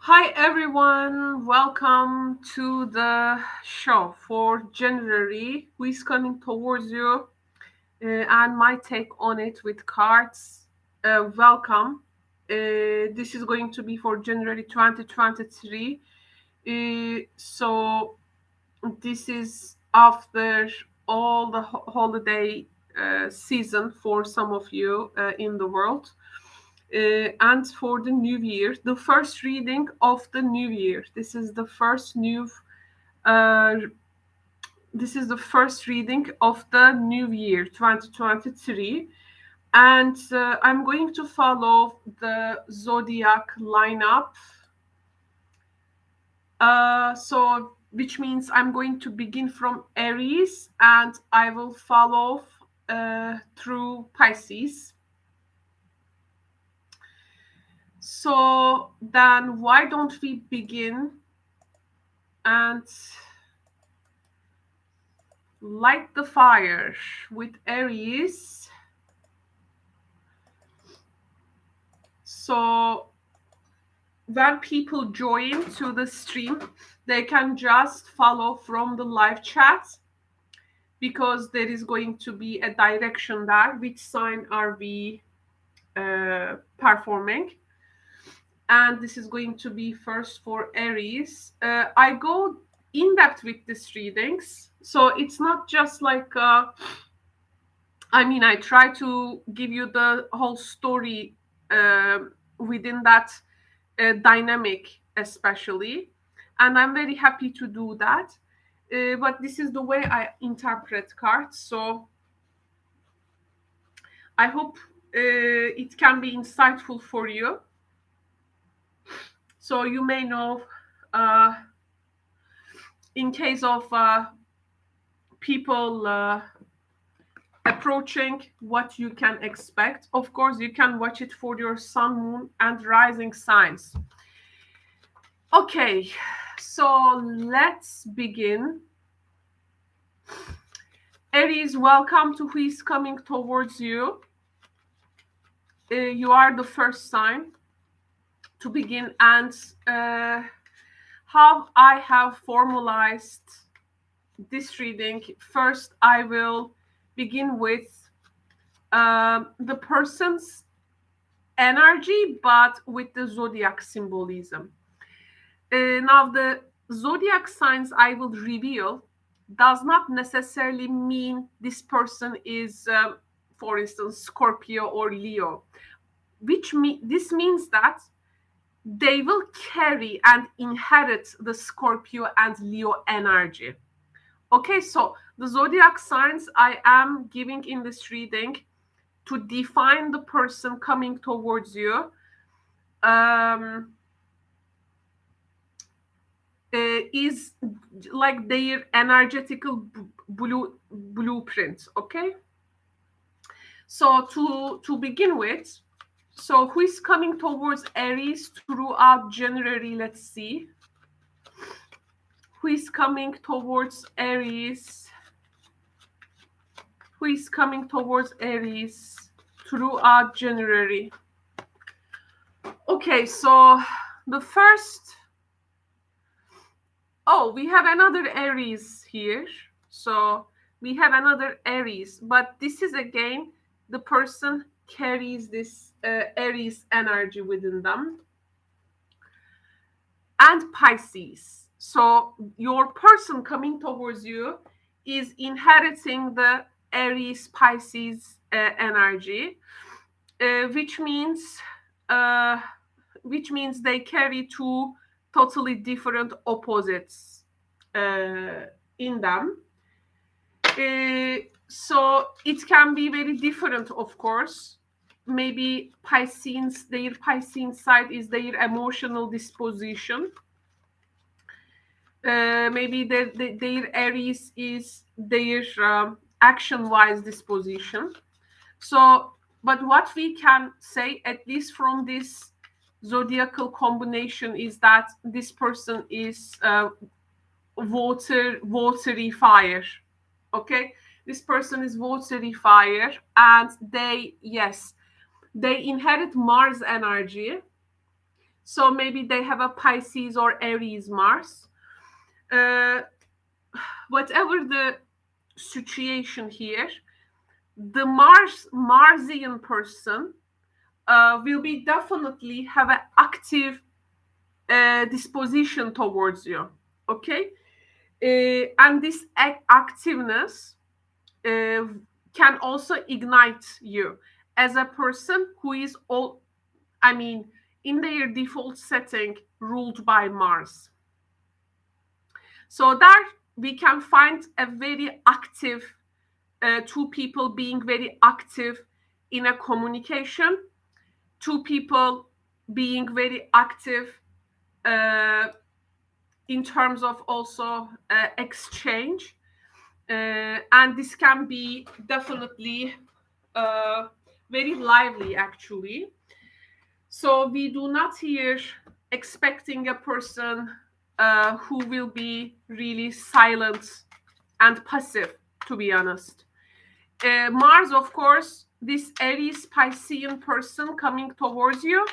Hi everyone, welcome to the show for January, who is coming towards you, and my take on it with cards. Welcome. This is going to be for January 2023. So this is after all the holiday season for some of you in the world. And for the new year, the first reading of the new year. Uh, this is the first reading of the new year 2023, and I'm going to follow the zodiac lineup. So which means I'm going to begin from Aries and I will follow through Pisces. So then why don't we begin and light the fire with Aries? So when people join to the stream, they can just follow from the live chat, because there is going to be a direction there. Which sign are we performing? And this is going to be first for Aries. I go in depth with these readings, so it's not just like I try to give you the whole story within that dynamic, especially, and I'm very happy to do that. But this is the way I interpret cards, so I hope it can be insightful for you. So you may know, in case of people approaching, what you can expect. Of course, you can watch it for your sun, moon, and rising signs. Okay, so let's begin. Aries, welcome to who is coming towards you. You are the first sign to begin, and how I have formalized this reading. First, I will begin with the person's energy, but with the zodiac symbolism. Now, the zodiac signs I will reveal does not necessarily mean this person is, for instance, Scorpio or Leo. This means that they will carry and inherit the Scorpio and Leo energy. Okay, so the zodiac signs I am giving in this reading to define the person coming towards you is like their energetical blueprint. Okay, so to begin with, so who is coming towards Aries throughout January? Let's see who is coming towards Aries. Who is coming towards Aries throughout January? Okay, so the first, we have another Aries here. So we have another Aries, but this is again, the person carries this Aries energy within them. And Pisces. So your person coming towards you is inheriting the Aries Pisces energy, which means they carry two totally different opposites in them. So it can be very different, of course. Maybe their Piscean side is their emotional disposition. Maybe their Aries is their action-wise disposition. So, but what we can say, at least from this zodiacal combination, is that this person is watery fire. Okay, this person is watery fire, and they inherit Mars energy. So maybe they have a Pisces or Aries Mars. Whatever the situation here, the Marsian person will be definitely have an active disposition towards you. Okay, and this activeness can also ignite you as a person who is all, I mean, in their default setting ruled by Mars. So there we can find a very active, two people being very active in a communication, two people being very active in terms of also exchange. And this can be definitely very lively, actually. So we do not here expecting a person who will be really silent and passive, to be honest. Mars, of course, this Aries Piscean person coming towards you,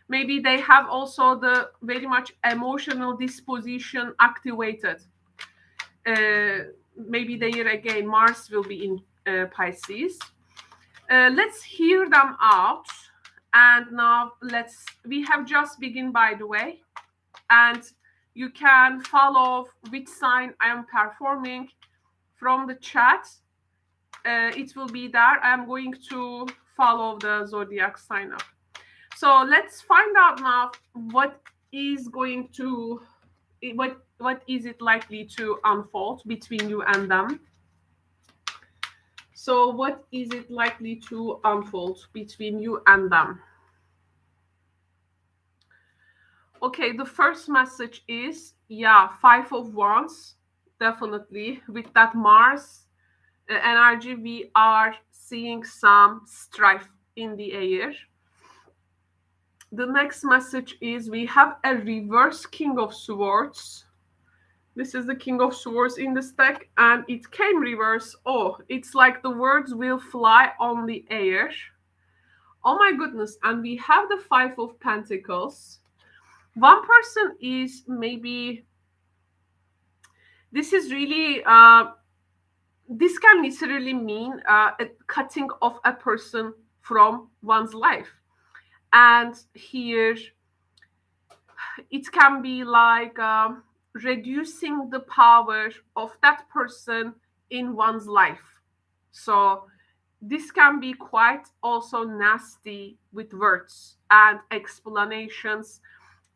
maybe they have also the very much emotional disposition activated. Maybe there again, Mars will be in Pisces. Let's hear them out. And now we have just begun, by the way. And you can follow which sign I am performing from the chat. It will be there. I am going to follow the zodiac sign up. So let's find out now what is it likely to unfold between you and them. So what is it likely to unfold between you and them? Okay, the first message is, yeah, 5 of Wands, definitely. With that Mars energy, we are seeing some strife in the air. The next message is we have a reverse King of Swords. This is the King of Swords in this deck, and it came reverse. Oh, it's like the words will fly on the air. Oh my goodness. And we have the 5 of Pentacles. One person is maybe, this is really, this can literally mean a cutting off a person from one's life. And here, it can be like reducing the power of that person in one's life. So this can be quite also nasty with words and explanations.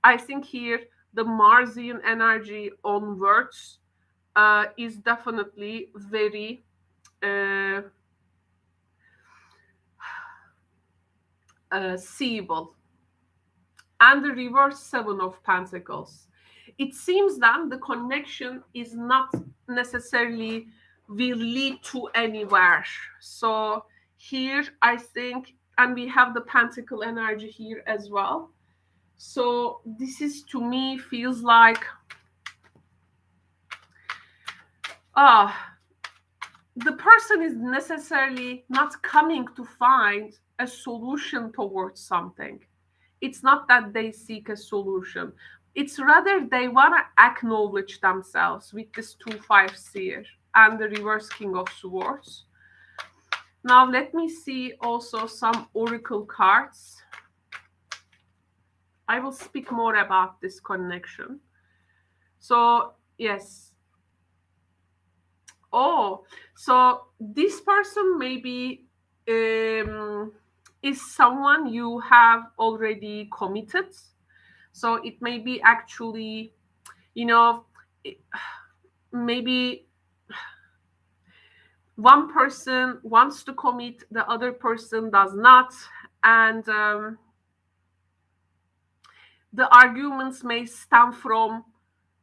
I think here the Marsian energy on words is definitely very seeable. And the reverse 7 of Pentacles. It seems that the connection is not necessarily will lead to anywhere. So here I think, and we have the Pentacle energy here as well. So this is, to me, feels like the person is necessarily not coming to find a solution towards something. It's not that they seek a solution. It's rather they want to acknowledge themselves with this 2-5 seer and the reverse King of Swords. Now let me see also some oracle cards. I will speak more about this connection. So, yes. Oh, so this person maybe is someone you have already committed. So it may be actually, maybe one person wants to commit, the other person does not. And the arguments may stem from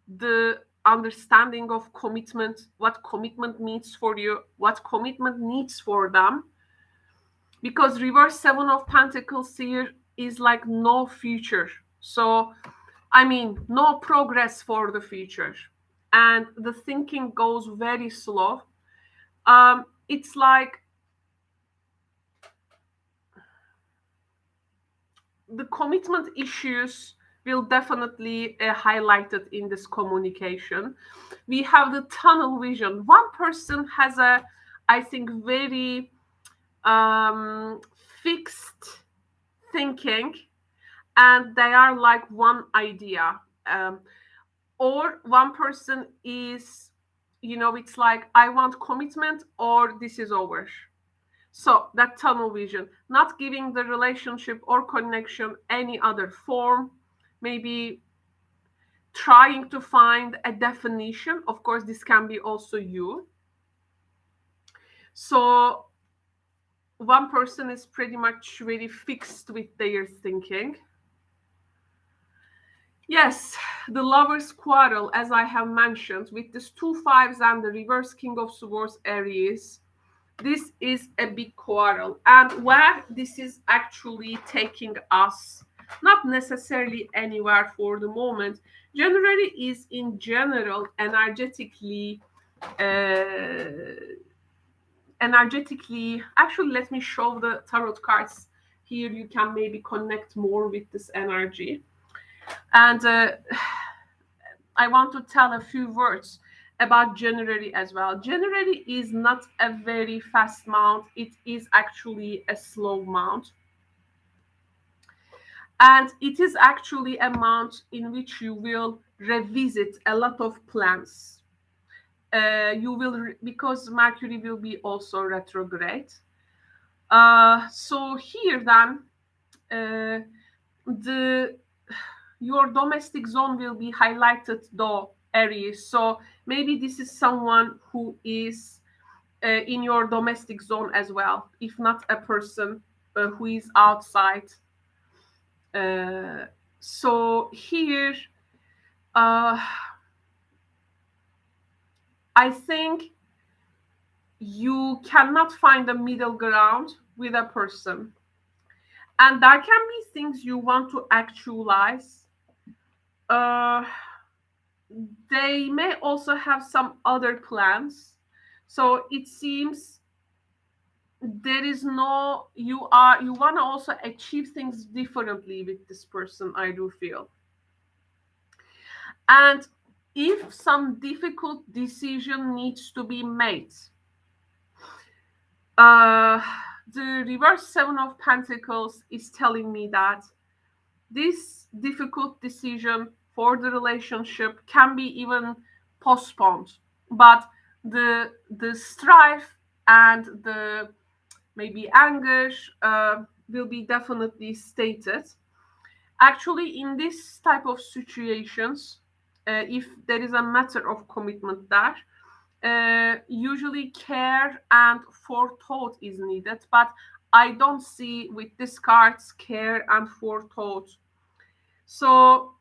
the understanding of commitment, what commitment means for you, what commitment needs for them. Because reverse 7 of Pentacles here is like no future. So, I mean, no progress for the future. And the thinking goes very slow. It's like the commitment issues will definitely highlight it in this communication. We have the tunnel vision. One person has a, I think, very fixed thinking, and they are like one idea. Or one person is, it's like, I want commitment or this is over. So that tunnel vision, not giving the relationship or connection any other form, maybe trying to find a definition. Of course, this can be also you. So one person is pretty much very fixed with their thinking. Yes, the lovers quarrel, as I have mentioned, with these 2 5s and the reverse king of swords Aries. This is a big quarrel, and where this is actually taking us, not necessarily anywhere for the moment. January is in general energetically, actually, let me show the tarot cards here. You can maybe connect more with this energy. And I want to tell a few words about January as well. January is not a very fast month. It is actually a slow month. And it is actually a month in which you will revisit a lot of plans. You will, because Mercury will be also retrograde. So here then, your domestic zone will be highlighted though, Aries. So maybe this is someone who is in your domestic zone as well, if not a person who is outside. So here, I think you cannot find a middle ground with a person. And there can be things you want to actualize. They may also have some other plans. So it seems there is no, you want to also achieve things differently with this person, I do feel. And if some difficult decision needs to be made, the reverse 7 of Pentacles is telling me that this difficult decision for the relationship can be even postponed, but the strife and the maybe anger will be definitely stated. Actually, in this type of situations, if there is a matter of commitment there, usually care and forethought is needed, but I don't see with these cards care and forethought. So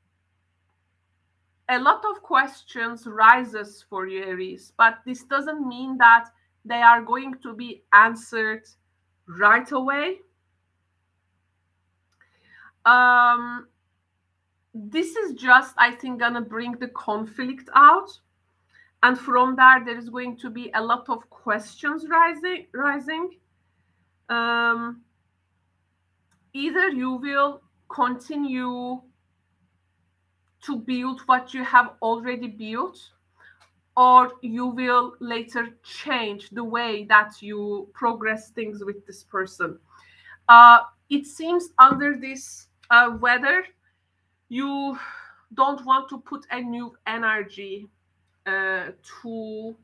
a lot of questions rises for you, Aries, but this doesn't mean that they are going to be answered right away. This is just, I think, gonna bring the conflict out. And from there is going to be a lot of questions rising. Either you will continue to build what you have already built, or you will later change the way that you progress things with this person. It seems under this weather, you don't want to put a new energy to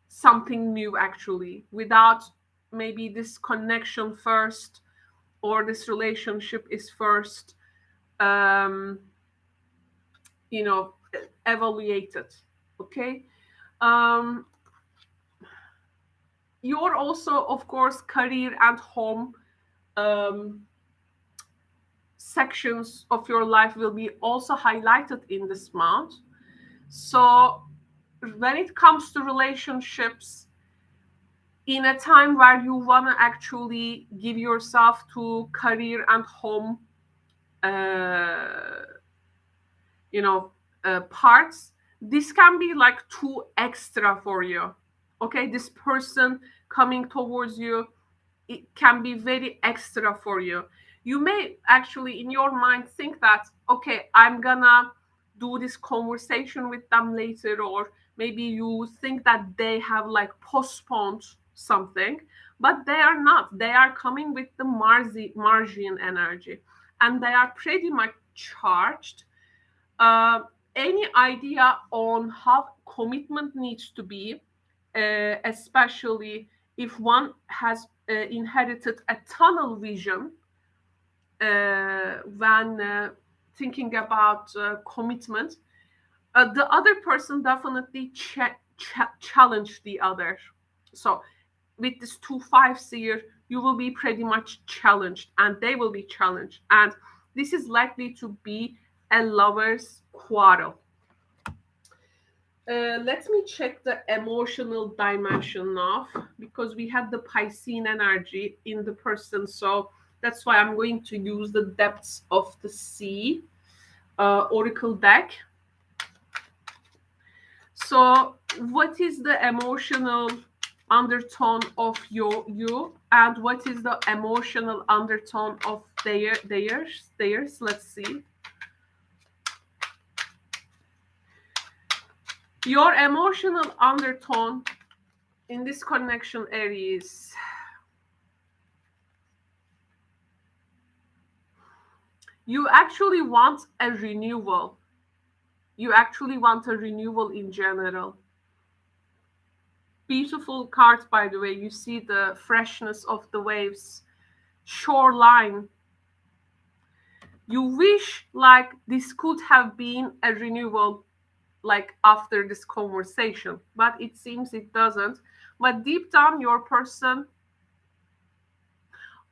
something new, actually, without maybe this connection first, or this relationship is first evaluated. Okay. You're also, of course, career and home sections of your life will be also highlighted in this month. So when it comes to relationships, in a time where you want to actually give yourself to career and home parts, this can be like too extra for you. Okay, this person coming towards you, it can be very extra for you. You may actually in your mind think that, okay, I'm gonna do this conversation with them later, or maybe you think that they have like postponed something, but they are not. They are coming with the Marsian energy, and they are pretty much charged. uh, any idea on how commitment needs to be, especially if one has inherited a tunnel vision when thinking about commitment, the other person definitely challenge the other. So with this 2 5s here, you will be pretty much challenged, and they will be challenged, and this is likely to be a lover's quarrel. Let me check the emotional dimension now, because we had the Piscean energy in the person. So that's why I'm going to use the depths of the sea oracle deck. So what is the emotional undertone of you, and what is the emotional undertone of theirs? Let's see. Your emotional undertone in this connection, Aries. You actually want a renewal. You actually want a renewal in general. Beautiful cards, by the way. You see the freshness of the waves, shoreline. You wish like this could have been a renewal, like after this conversation, but it seems it doesn't. But deep down, your person,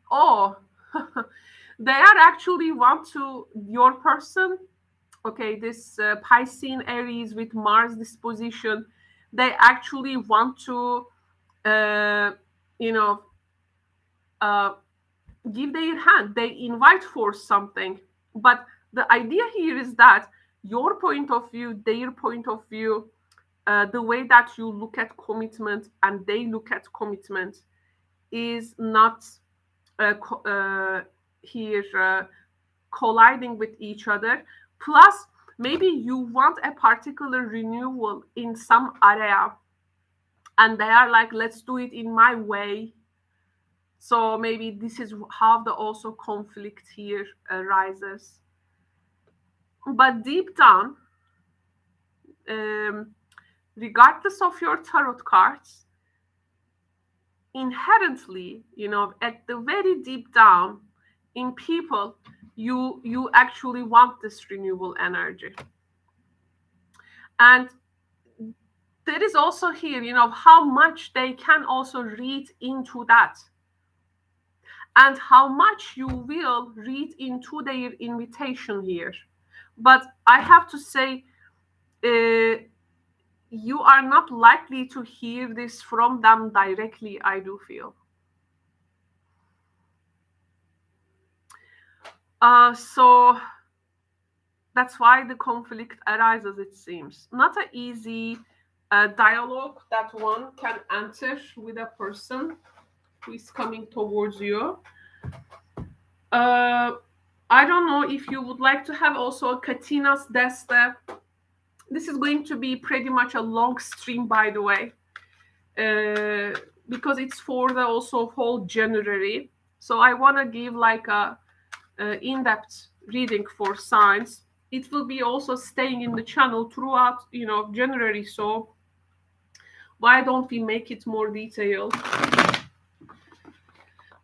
oh, they are actually want to, your person, okay, this Piscean Aries with Mars disposition, they actually want to, you know, uh, give their hand. They invite for something. But the idea here is that your point of view, their point of view, the way that you look at commitment and they look at commitment is not here colliding with each other. Plus, maybe you want a particular renewal in some area, and they are like, let's do it in my way. So maybe this is how the also conflict here arises. But deep down, regardless of your tarot cards, inherently, at the very deep down in people, you actually want this renewal energy. And there is also here, how much they can also read into that, and how much you will read into their invitation here. But I have to say, you are not likely to hear this from them directly, I do feel. So that's why the conflict arises, it seems. Not an easy dialogue that one can enter with a person who is coming towards you. I don't know if you would like to have also a Katina's Deste. This is going to be pretty much a long stream, by the way, because it's for the also whole January. So I want to give like a in-depth reading for signs. It will be also staying in the channel throughout, January. So why don't we make it more detailed?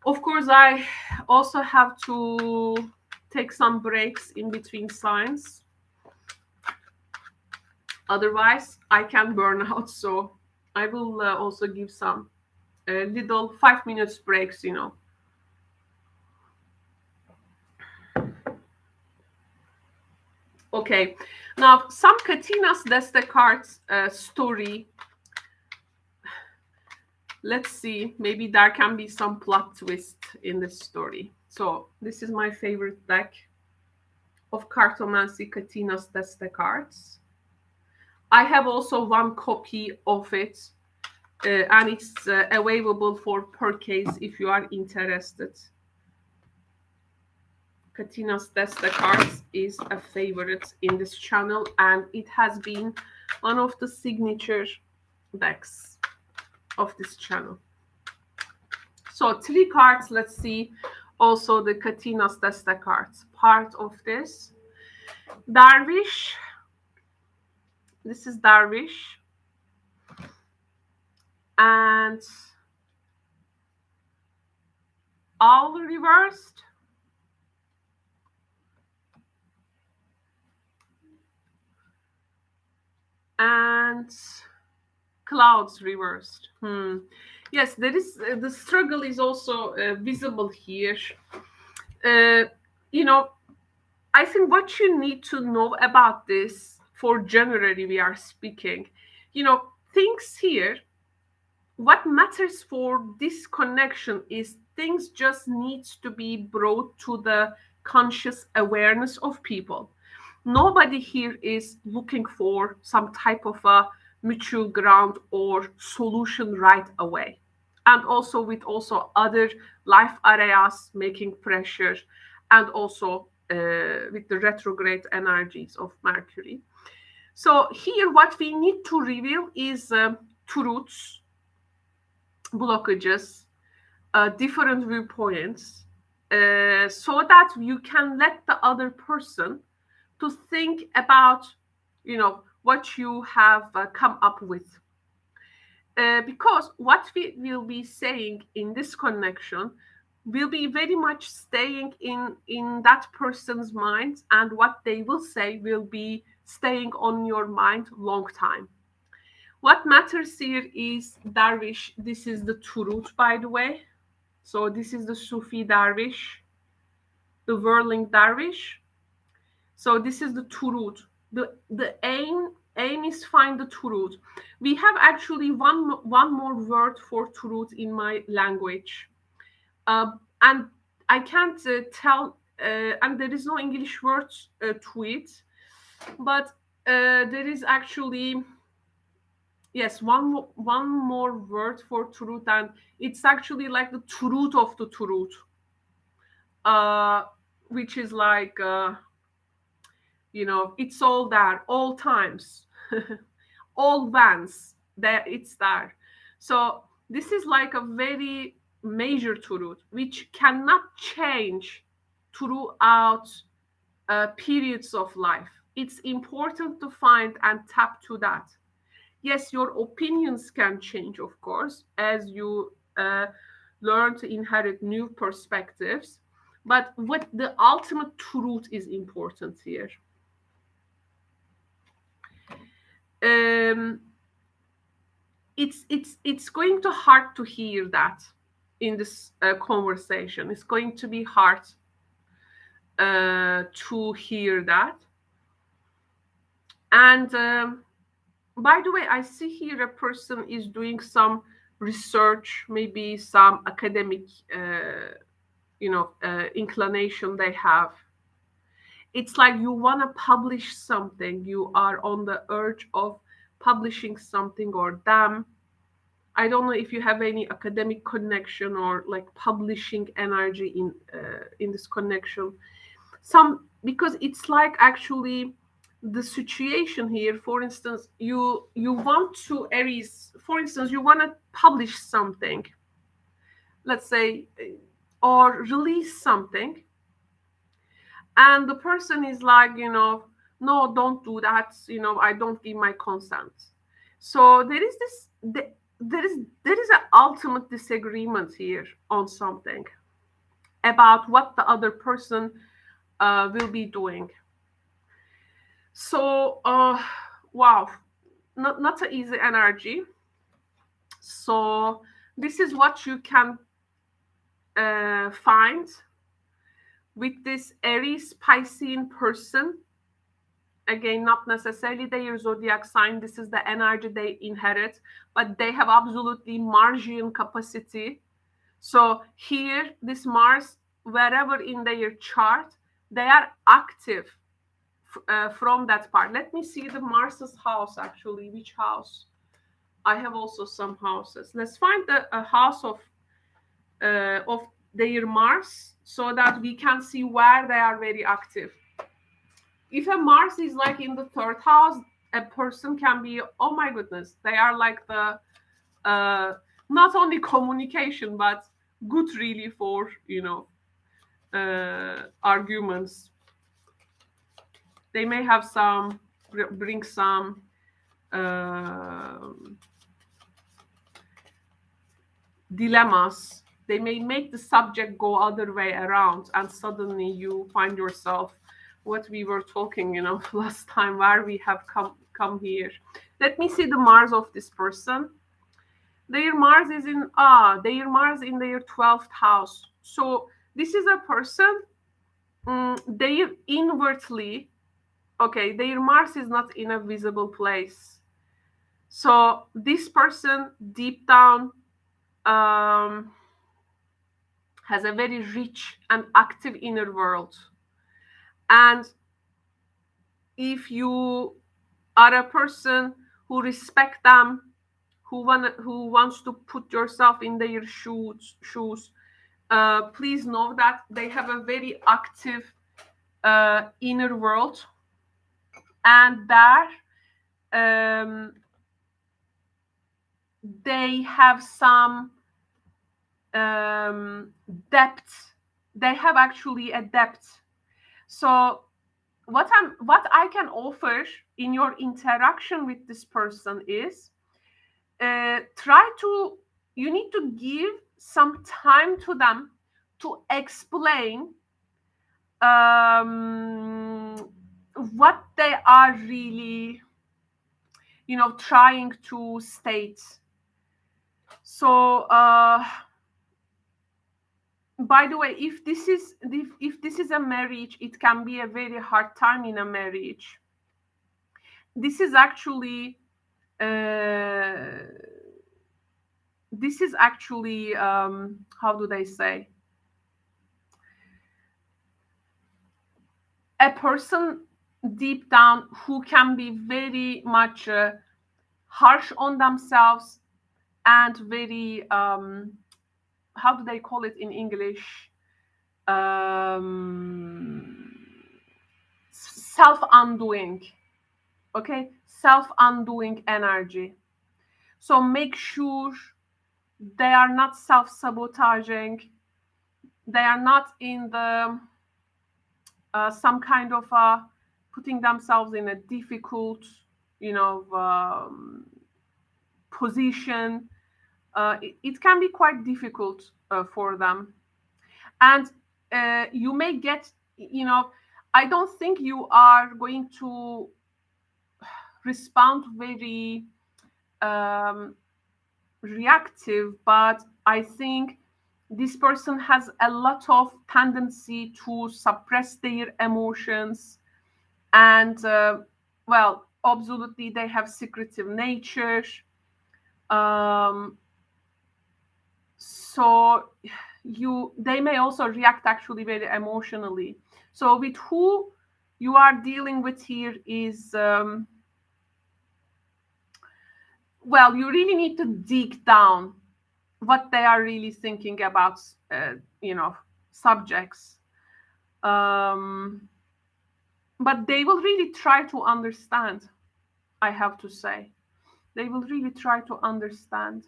Of course, I also have to take some breaks in between signs. Otherwise, I can burn out. So I will also give some little 5 minutes breaks, Okay, now some Katina's Deste cards story. Let's see, maybe there can be some plot twist in this story. So this is my favorite deck of Cartomancy Katina's Deste cards. I have also one copy of it, and it's available for purchase if you are interested. Katina's Desta cards is a favorite in this channel, and it has been one of the signature decks of this channel. So 3 cards, let's see also the Katina's Desta cards. Part of this. Darvish. This is Darvish. And Owl reversed. And Clouds reversed. Yes, there is the struggle is also visible here. You know, I think what you need to know about this, for January we are speaking, things here, what matters for this connection is things just needs to be brought to the conscious awareness of people. Nobody here is looking for some type of a mutual ground or solution right away. And also with also other life areas making pressure, and also with the retrograde energies of Mercury. So here what we need to reveal is truths, blockages, different viewpoints, so that you can let the other person to think about, what you have come up with. Because what we will be saying in this connection will be very much staying in that person's mind, and what they will say will be staying on your mind long time. What matters here is Darvish. This is the Turut, by the way. So this is the Sufi Darvish, the whirling Darvish. So this is the Turut. The aim is find the Turut. We have actually one more word for Turut in my language. And I can't tell, and there is no English word to it, but there is actually, yes, one more word for truth, and it's actually like the truth of the truth, which is like, it's all there, all times, all vans, there it's there. So this is like a very major truth, which cannot change throughout periods of life. It's important to find and tap to that. Yes, your opinions can change, of course, as you learn to inherit new perspectives. But what the ultimate truth is important here. It's going to hard to hear that in this conversation. It's going to be hard to hear that. And by the way, I see here a person is doing some research, maybe some academic, inclination they have. It's like you want to publish something. You are on the urge of publishing something, or damn, I don't know if you have any academic connection or like publishing energy in this connection. Because it's like actually the situation here. For instance, you want to, Aries, for instance, you want to publish something, let's say, or release something, and the person is like, no, don't do that, I don't give my consent. So there is an ultimate disagreement here on something about what the other person will be doing. So wow, not an easy energy. So this is what you can find with this Aries Piscean person. Again, not necessarily their zodiac sign. This is the energy they inherit, but they have absolutely Marsian capacity. So here, this Mars, wherever in their chart, they are active from that part. Let me see the Mars's house, actually. Which house? I have also some houses. Let's find the house of their Mars so that we can see where they are very active. If a Mars is like in the third house, a person can be, oh my goodness, they are like the not only communication but good really for arguments. They may have some bring some dilemmas. They may make the subject go other way around, and suddenly you find yourself what we were talking last time, where we have come here. Let me see the Mars of this person. Their Mars is in their 12th house. So this is a person, they inwardly, okay, their Mars is not in a visible place. So this person deep down has a very rich and active inner world. And if you are a person who respect them, who wants to put yourself in their shoes, please know that they have a very active inner world, and that they have some depth. They have actually a depth. So what I can offer in your interaction with this person is you need to give some time to them to explain what they are really trying to state. So by the way, if this is a marriage, it can be a very hard time in a marriage. This is actually how do they say, a person deep down who can be very much harsh on themselves and very how do they call it in English, self-undoing. Okay, self-undoing energy. So make sure they are not self-sabotaging. They are not in the some kind of putting themselves in a difficult, position. It can be quite difficult for them, and you may get, I don't think you are going to respond very reactive, but I think this person has a lot of tendency to suppress their emotions, and well, absolutely they have secretive nature. So they may also react actually very emotionally. So with who you are dealing with here is well, you really need to dig down what they are really thinking about, subjects. But they will really try to understand, I have to say. They will really try to understand.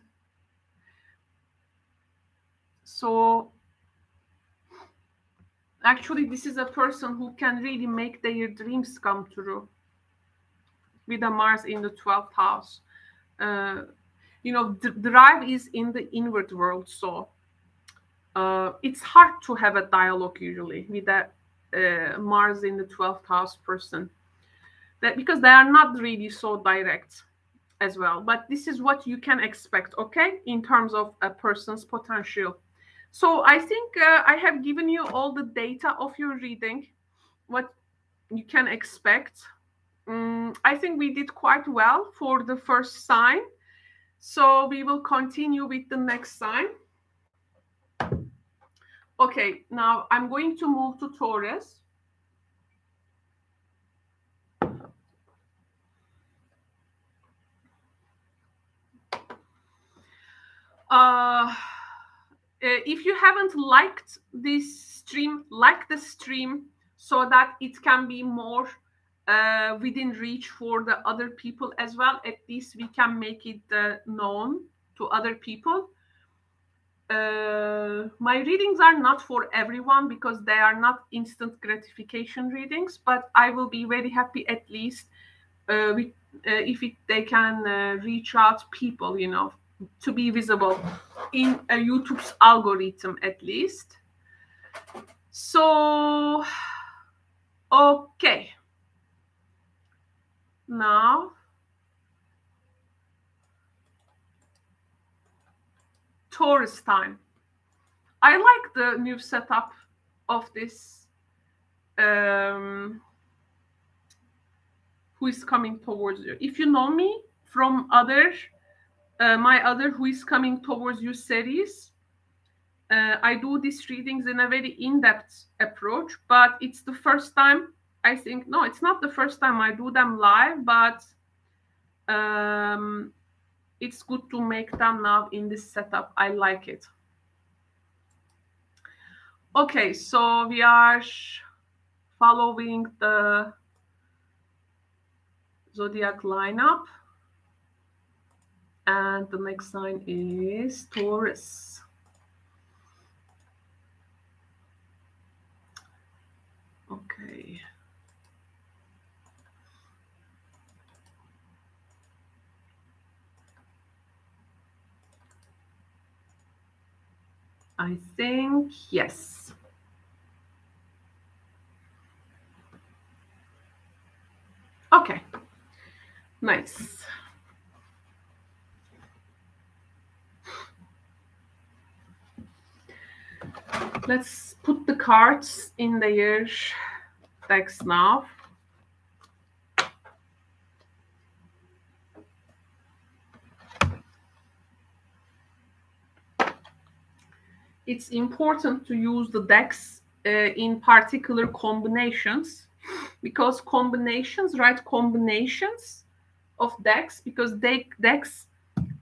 So actually, this is a person who can really make their dreams come true with a Mars in the 12th house. The drive is in the inward world, so it's hard to have a dialogue usually with that Mars in the 12th house person, because they are not really so direct as well. But this is what you can expect, okay, in terms of a person's potential. So I think I have given you all the data of your reading, what you can expect. I think we did quite well for the first sign. So we will continue with the next sign. Okay, now I'm going to move to Taurus. if you haven't liked this stream, like the stream so that it can be more within reach for the other people as well. At least we can make it known to other people. My readings are not for everyone because they are not instant gratification readings, but I will be very happy at least if they can reach out people, you know, to be visible in YouTube's algorithm at least. So, okay. Now, Taurus time. I like the new setup of this. Who is coming towards you? If you know me from my other Who is Coming Towards You series, I do these readings in a very in-depth approach, but it's the first time, I think, no, it's not the first time I do them live, but it's good to make them now in this setup. I like it. Okay, so we are following the zodiac lineup, and the next sign is Taurus. Okay. I think yes. Okay. Nice. Let's put the cards in their decks now. It's important to use the decks in particular combinations, because combinations, right? Combinations of decks, because decks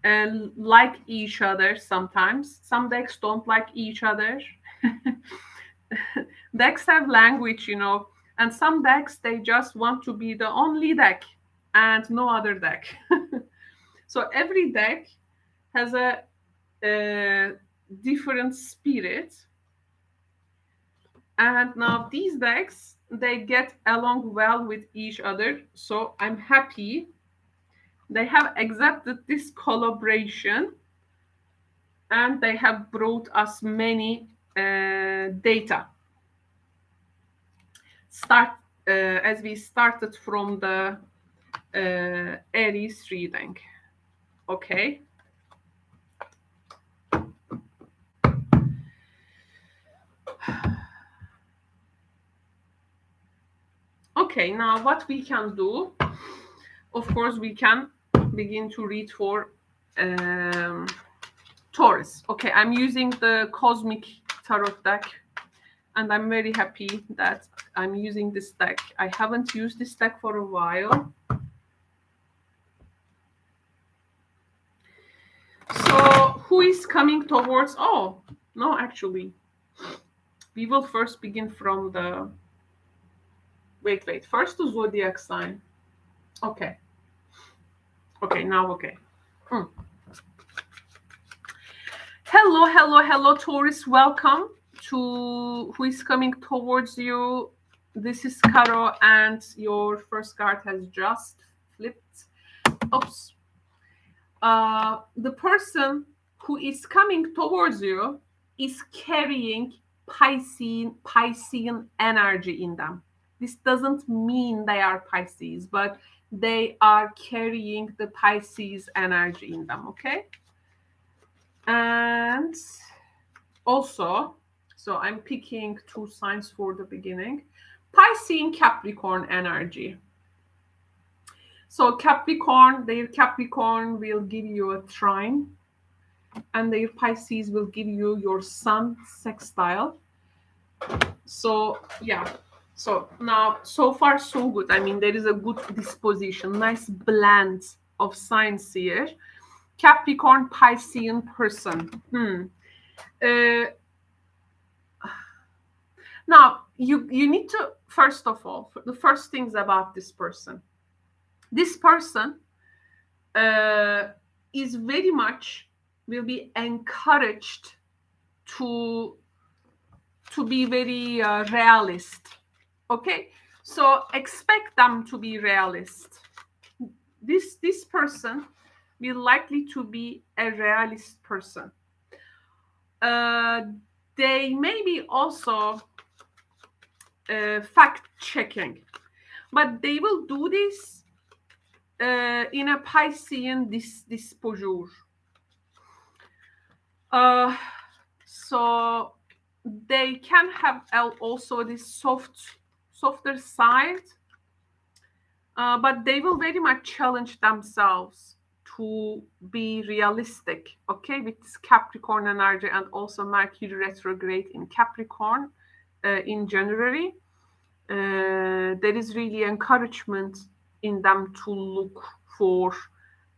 like each other sometimes. Some decks don't like each other. Decks have language, you know, and some decks, they just want to be the only deck and no other deck. So every deck has a different spirit, and now these decks, they get along well with each other. So I'm happy they have accepted this collaboration, and they have brought us many data. As we started from the Aries reading. Okay. Okay, now what we can do, of course, we can begin to read for Taurus. Okay, I'm using the Cosmic Tarot deck, and I'm very happy that I'm using this deck. I haven't used this deck for a while. So who is coming towards? Oh, no, actually. We will first begin from the... Wait. First the zodiac sign. Okay. Okay, now okay. Hello, Taurus. Welcome to Who is Coming Towards You. This is Caro, and your first card has just flipped. Oops. The person who is coming towards you is carrying Piscean energy in them. This doesn't mean they are Pisces, but they are carrying the Pisces energy in them, okay? And also, so I'm picking two signs for the beginning. Piscean Capricorn energy. So their Capricorn will give you a trine, and their Pisces will give you your sun sextile. So yeah, so now so far so good. I mean, there is a good disposition, nice blend of signs here. Capricorn Piscean person. Now, you need to, first of all, the first things about this person. This person is very much, will be encouraged to be very realist. Okay, so expect them to be realist. This person will likely to be a realist person. They may be also fact checking, but they will do this in a Piscean disposure. So they can have also this softer side, but they will very much challenge themselves to be realistic, okay, with this Capricorn energy and also Mercury retrograde in Capricorn in January. There is really encouragement in them to look for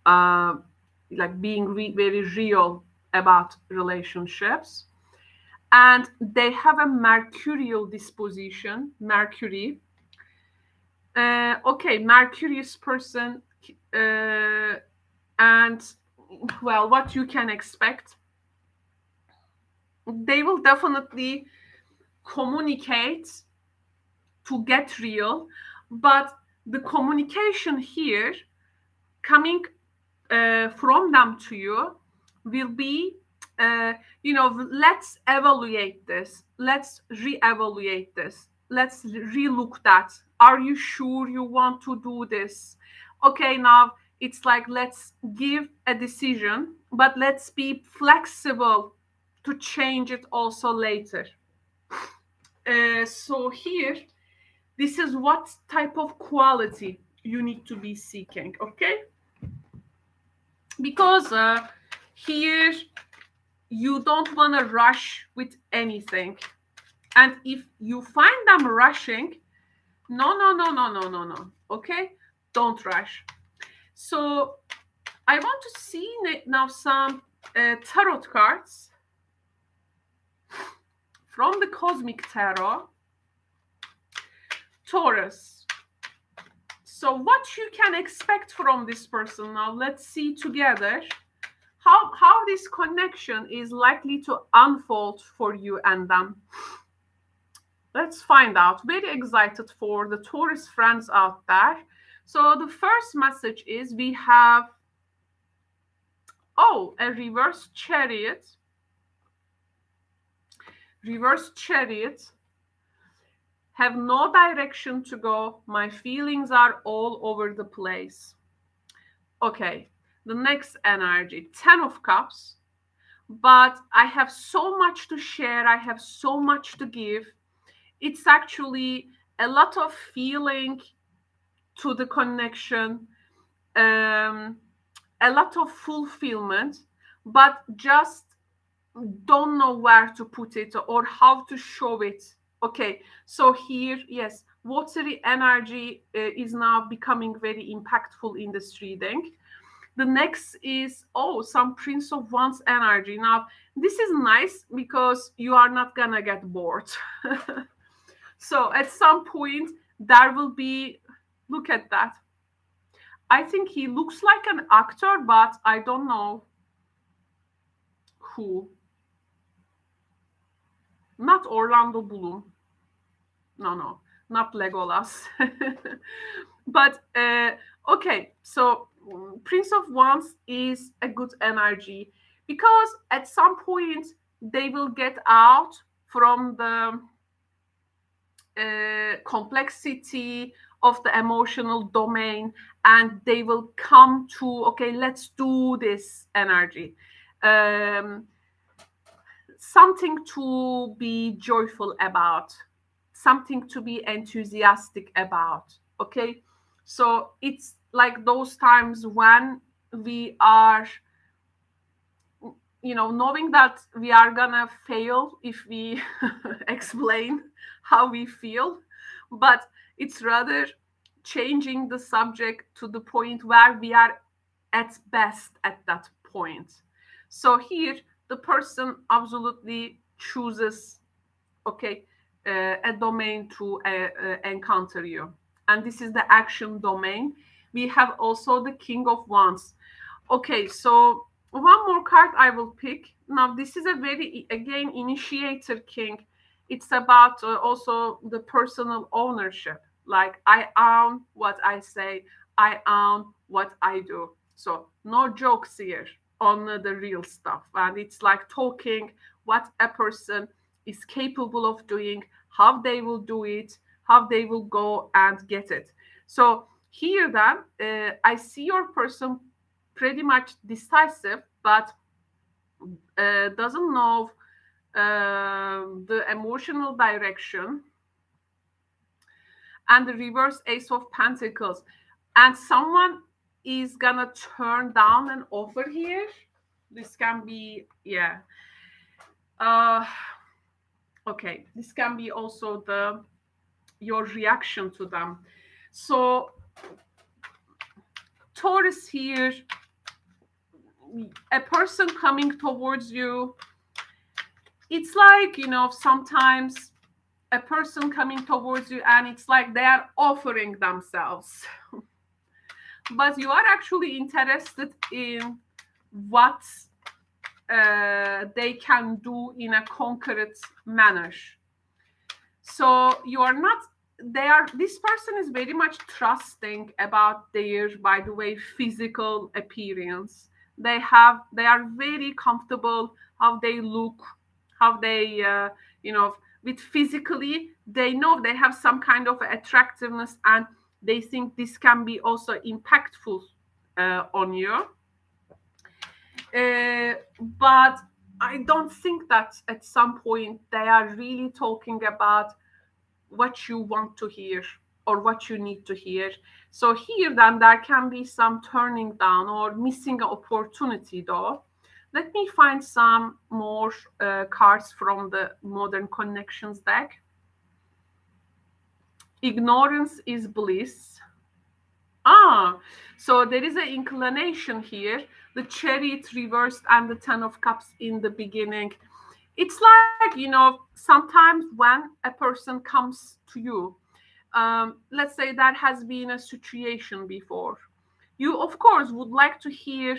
like being very real about relationships. And they have a mercurial disposition, Mercury. Okay, Mercurius person, and well, what you can expect, they will definitely communicate to get real, but the communication here coming from them to you will be, let's evaluate this, let's reevaluate this, let's relook that. Are you sure you want to do this? Okay, now it's like, let's give a decision, but let's be flexible to change it also later. So here, this is what type of quality you need to be seeking, okay? Because here you don't want to rush with anything. And if you find them rushing, no, okay? Don't rush. So I want to see now some tarot cards from the Cosmic Tarot. Taurus. So what you can expect from this person now, let's see together how this connection is likely to unfold for you and them. Let's find out. Very excited for the Taurus friends out there. So the first message is we have, a reverse chariot. Reverse chariot. Have no direction to go. My feelings are all over the place. Okay, the next energy, 10 of Cups. But I have so much to share. I have so much to give. It's actually a lot of feeling to the connection, a lot of fulfillment, but just don't know where to put it or how to show it. Okay, so here, yes, watery energy is now becoming very impactful in this reading. The next is, some Prince of Wands energy. Now, this is nice because you are not gonna get bored. So at some point, there will be, look at that. I think he looks like an actor, but I don't know who. Not Orlando Bloom. No, not Legolas. But okay, so Prince of Wands is a good energy because at some point they will get out from the complexity of the emotional domain and they will come to, okay, let's do this energy. Something to be joyful about, something to be enthusiastic about, okay? So it's like those times when we are, knowing that we are gonna fail if we explain how we feel, but it's rather changing the subject to the point where we are at best at that point. So here, the person absolutely chooses, okay, a domain to encounter you. And this is the action domain. We have also the King of Wands. Okay, so one more card I will pick. Now, this is a very, again, initiator king. It's about also the personal ownership. Like, I own what I say, I own what I do. So, no jokes here on the real stuff. And it's like talking what a person is capable of doing, how they will do it, how they will go and get it. So, here then, I see your person pretty much decisive, but doesn't know the emotional direction, and the reverse Ace of Pentacles. And someone is gonna turn down an offer here. This can be, yeah. Okay, this can be also your reaction to them. So Taurus here, a person coming towards you, it's like, sometimes a person coming towards you and it's like they are offering themselves. But you are actually interested in what they can do in a concrete manner. So you are not, this person is very much trusting about their, by the way, physical appearance. They are very comfortable how they look, how they, with physically, they know they have some kind of attractiveness, and they think this can be also impactful on you. But I don't think that at some point they are really talking about what you want to hear or what you need to hear. So here then there can be some turning down or missing an opportunity though. Let me find some more cards from the Modern Connections deck. Ignorance is bliss. So there is an inclination here. The Chariot reversed and the Ten of Cups in the beginning. It's like, sometimes when a person comes to you, let's say that has been a situation before, you of course would like to hear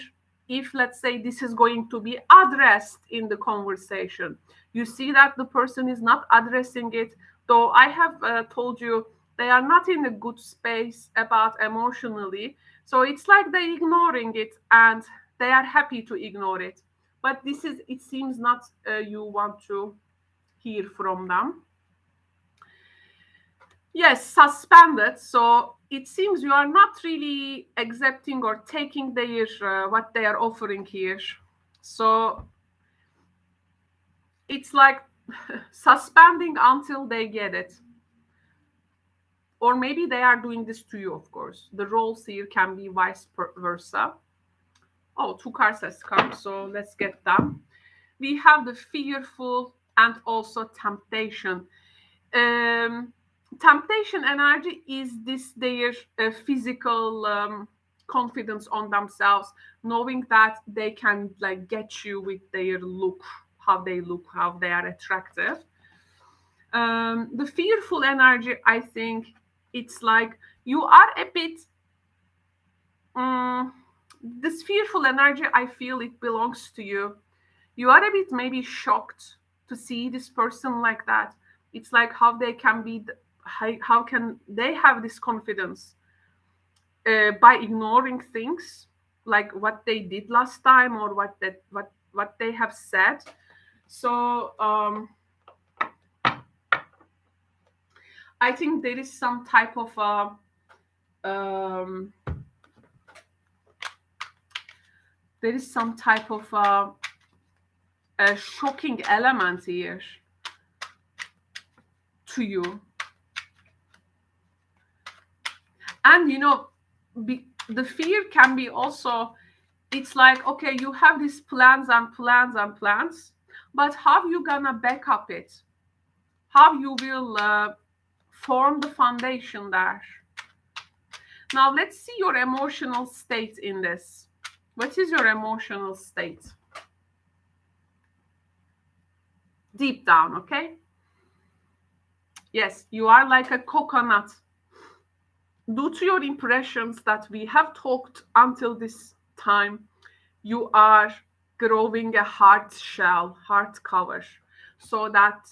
if, let's say, this is going to be addressed in the conversation. You see that the person is not addressing it, though I have told you they are not in a good space about emotionally. So it's like they're ignoring it and they are happy to ignore it. But it seems not you want to hear from them. Yes, suspended. So it seems you are not really accepting or taking their what they are offering here. So it's like suspending until they get it. Or maybe they are doing this to you, of course. The roles here can be vice versa. Oh, 2 cards has come, so let's get them. We have the fearful and also temptation. Temptation energy is their physical confidence on themselves, knowing that they can like get you with their look, how they are attractive. The fearful energy, I think it's like you are a bit this fearful energy, I feel it belongs to you. You are a bit maybe shocked to see this person like that. It's like how they can be, how can they have this confidence by ignoring things like what they did last time or what they have said. So I think there is some type of a shocking element here to you. And the fear can be also, it's like, okay, you have these plans and plans and plans, but how you gonna back up it? How you will form the foundation there? Now let's see your emotional state in this. What is your emotional state? deep down, okay? Yes, you are like a coconut. Due to your impressions that we have talked until this time, you are growing a hard shell, hard cover, so that,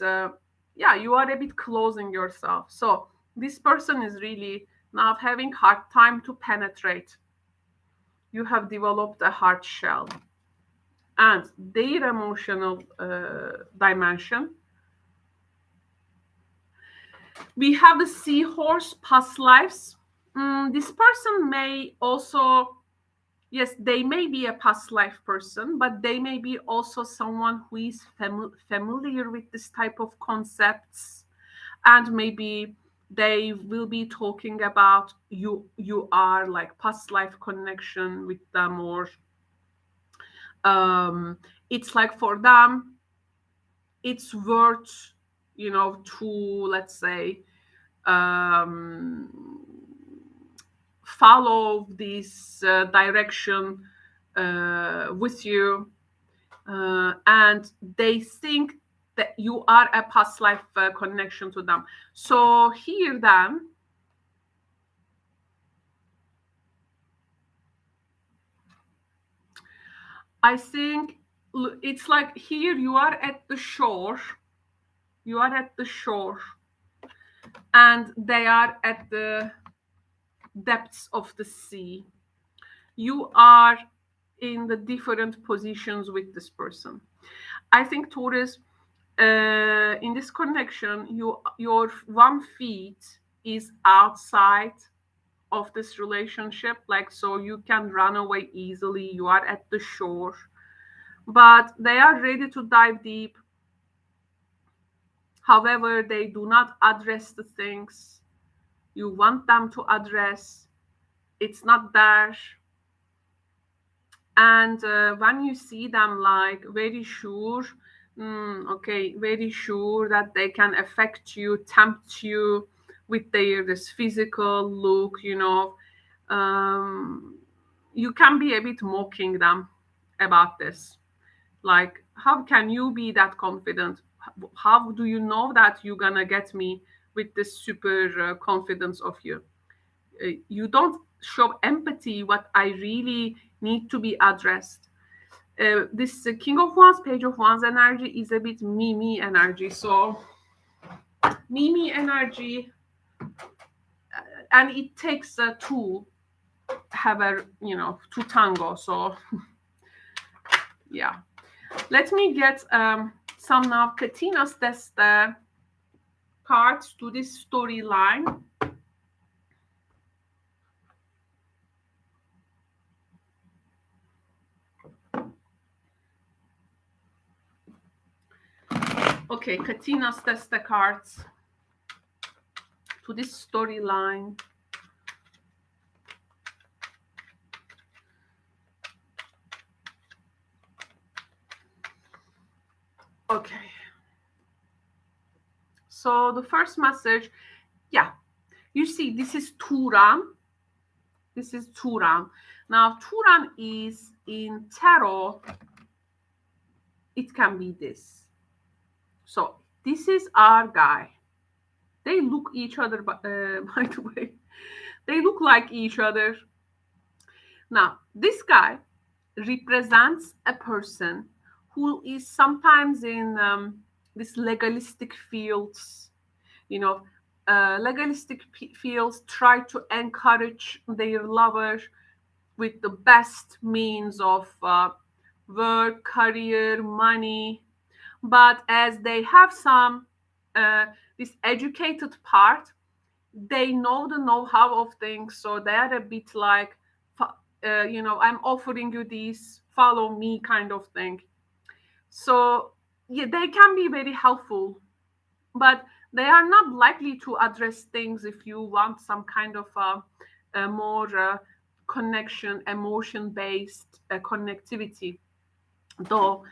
yeah, you are a bit closing yourself. So this person is really now having hard time to penetrate. You have developed a hard shell. And their emotional dimension, we have the seahorse past lives. This person may also, yes, they may be a past life person, but they may be also someone who is familiar with this type of concepts, and maybe they will be talking about you are like past life connection with them, or it's like for them it's worth, to, let's say, um, follow this direction with you, and they think that you are a past life connection to them. So here then, I think it's like here you are at the shore, and they are at the depths of the sea. You are in the different positions with this person. I think, Taurus, in this connection, your 1 feet is outside of this relationship, like, so you can run away easily. You are at the shore, but they are ready to dive deep. However, they do not address the things you want them to address. It's not there. And when you see them like very sure, okay, very sure that they can affect you, tempt you with their this physical look, you can be a bit mocking them about this. Like, how can you be that confident? How do you know that you're gonna get me with this super confidence of you? You don't show empathy, what I really need to be addressed. This King of Wands, Page of Wands energy is a bit me energy. So me energy, and it takes two have a, to tango. So yeah, let me get some now Katina's test cards to this storyline. Okay, Katina's test the cards to this storyline. Okay. So the first message, yeah, you see, this is Turan. This is Turan. Now, Turan is in tarot. It can be this. So this is our guy. They look each other, by the way. They look like each other. Now, this guy represents a person who is sometimes in this legalistic fields, legalistic fields, try to encourage their lover with the best means of work, career, money. But as they have some this educated part, they know the know-how of things, so they are a bit like, I'm offering you this, follow me kind of thing. So yeah, they can be very helpful, but they are not likely to address things if you want some kind of a more connection, emotion-based connectivity. Though,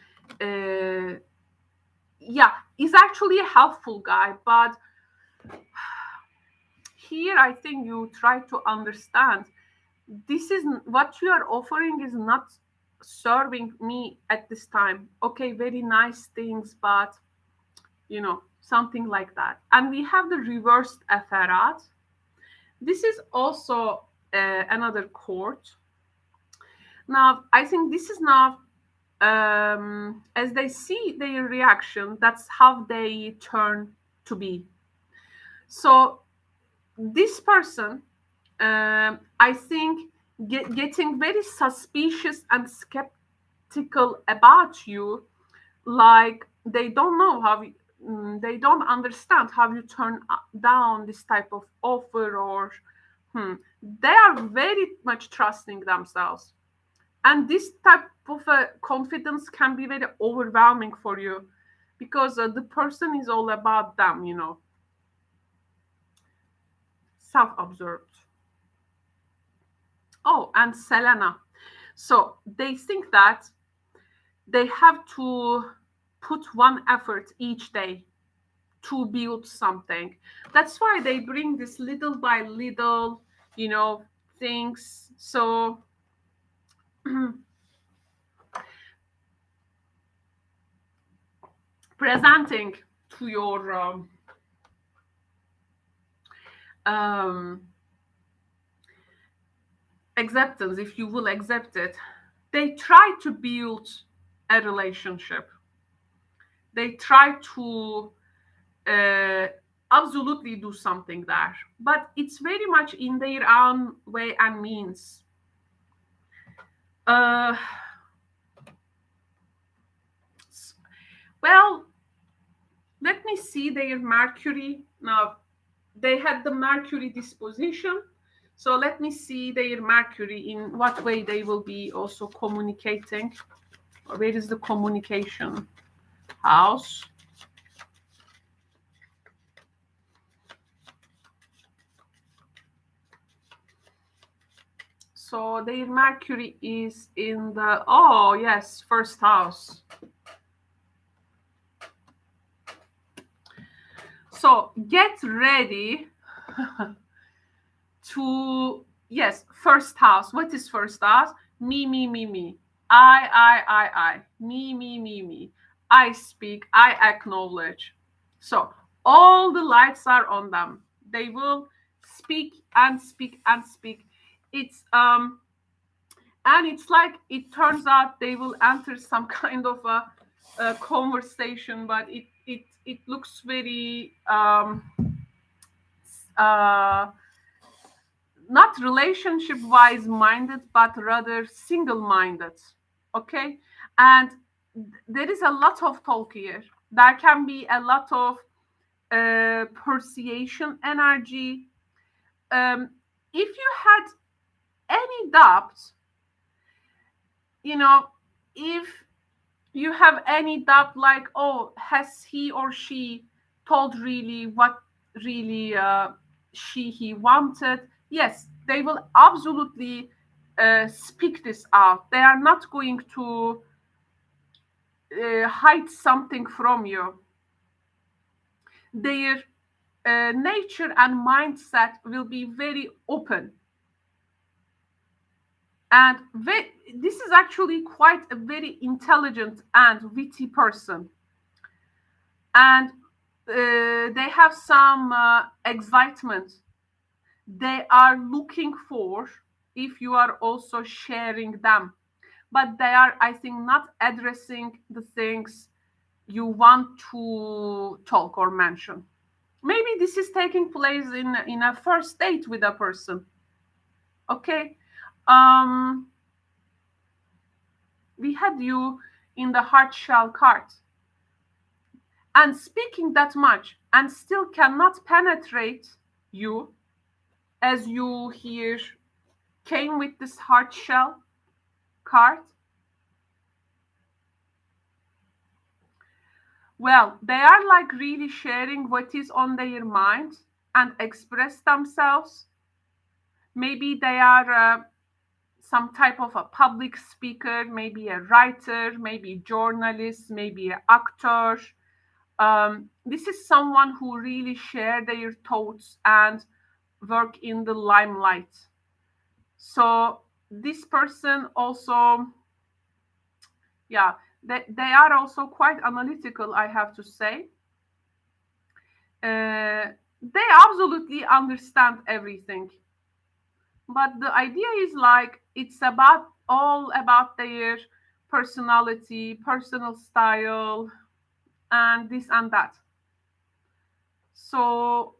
yeah, he's actually a helpful guy, but here I think you try to understand, this is what you are offering is not serving me at this time. Okay, very nice things, but something like that. And we have the reversed Etherat. This is also another chord. Now, I think this is now, as they see their reaction, that's how they turn to be. So this person, I think, getting very suspicious and skeptical about you, like they don't know how they don't understand how you turn down this type of offer, or they are very much trusting themselves, and this type of confidence can be very overwhelming for you, because the person is all about them, self-absorbed. Oh, and Selena. So they think that they have to put one effort each day to build something. That's why they bring this little by little, things. So presenting to your acceptance, if you will accept it, they try to build a relationship. They try to absolutely do something there, but it's very much in their own way and means. Well, let me see their Mercury. Now, they had the Mercury disposition. So let me see their Mercury, in what way they will be also communicating. Where is the communication house? So their Mercury is in the, oh yes, first house. So get ready to, yes, first house. What is first house? Me, me, me, me. I. Me, me, me, me. I speak, I acknowledge. So all the lights are on them. They will speak and speak and speak. It's and it's like, it turns out they will enter some kind of a conversation, but it looks very not relationship wise minded, but rather single minded. Okay, and there is a lot of talk here. There can be a lot of persuasion energy. If you had any doubt, if you have any doubt, like, oh, has he or she told really what really he wanted? Yes, they will absolutely speak this out. They are not going to hide something from you. Their nature and mindset will be very open. And this is actually quite a very intelligent and witty person. And they have some excitement they are looking for, if you are also sharing them. But they are, I think, not addressing the things you want to talk or mention. Maybe this is taking place in a first date with a person. Okay. We had you in the hard shell card. And speaking that much and still cannot penetrate you, as you here came with this hard shell card. Well, they are like really sharing what is on their mind and express themselves. Maybe they are some type of a public speaker, maybe a writer, maybe a journalist, maybe an actor. This is someone who really share their thoughts and work in the limelight. So this person also, yeah, they are also quite analytical, I have to say. They absolutely understand everything, but the idea is like it's about all about their personality, personal style, and this and that. So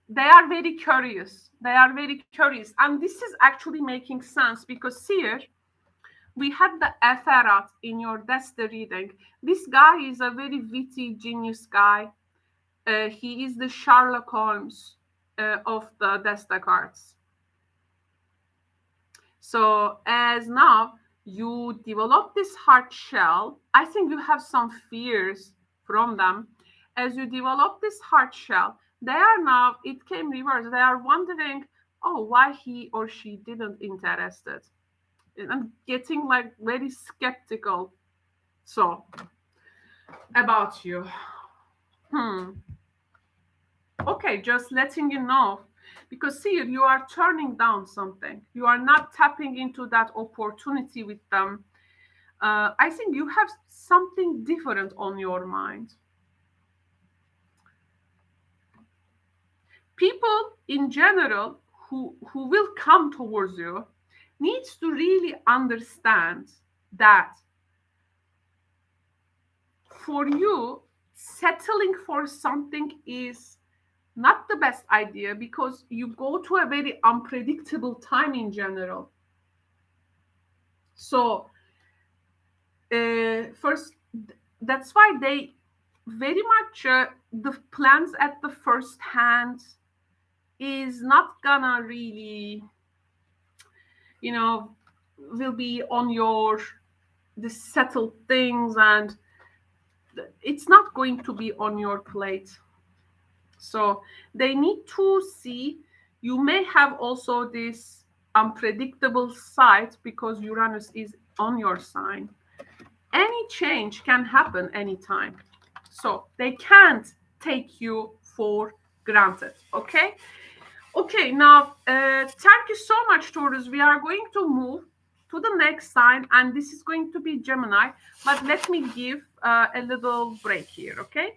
they are very curious. They are very curious, and this is actually making sense because here we had the Eferat in your Desta reading. This guy is a very witty genius guy. He is the Sherlock Holmes of the Desta cards. So as now you develop this hard shell, I think you have some fears from them. As you develop this hard shell, they are now, it came reversed. They are wondering, oh, why he or she didn't interested. And I'm getting like very skeptical. So about you. Hmm. Okay, just letting you know. Because see, you are turning down something. You are not tapping into that opportunity with them. I think you have something different on your mind. People in general who will come towards you needs to really understand that for you, settling for something is not the best idea because you go to a very unpredictable time in general. So, first, that's why they very much the plans at the first hand is not gonna really, you know, will be on your the settled things, and it's not going to be on your plate. So they need to see you may have also this unpredictable side because Uranus is on your sign. Any change can happen anytime. So they can't take you for granted. Okay? Okay, now thank you so much, Taurus. We are going to move to the next sign, and this is going to be Gemini. But let me give a little break here, okay?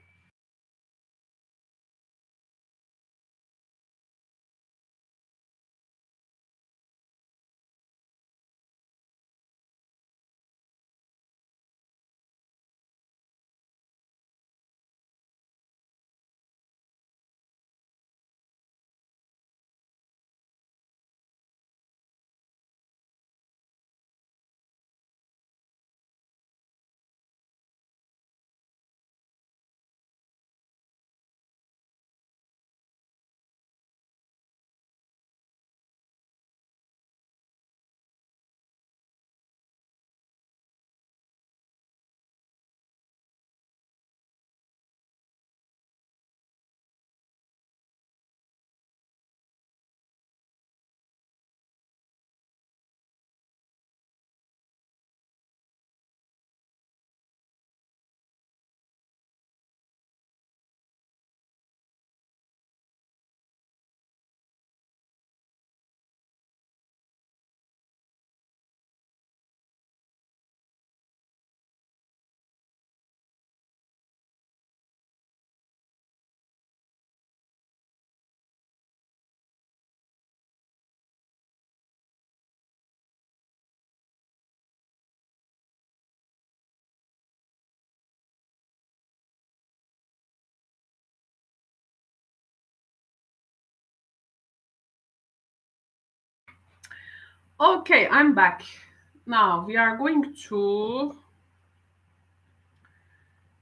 Okay, I'm back. Now we are going to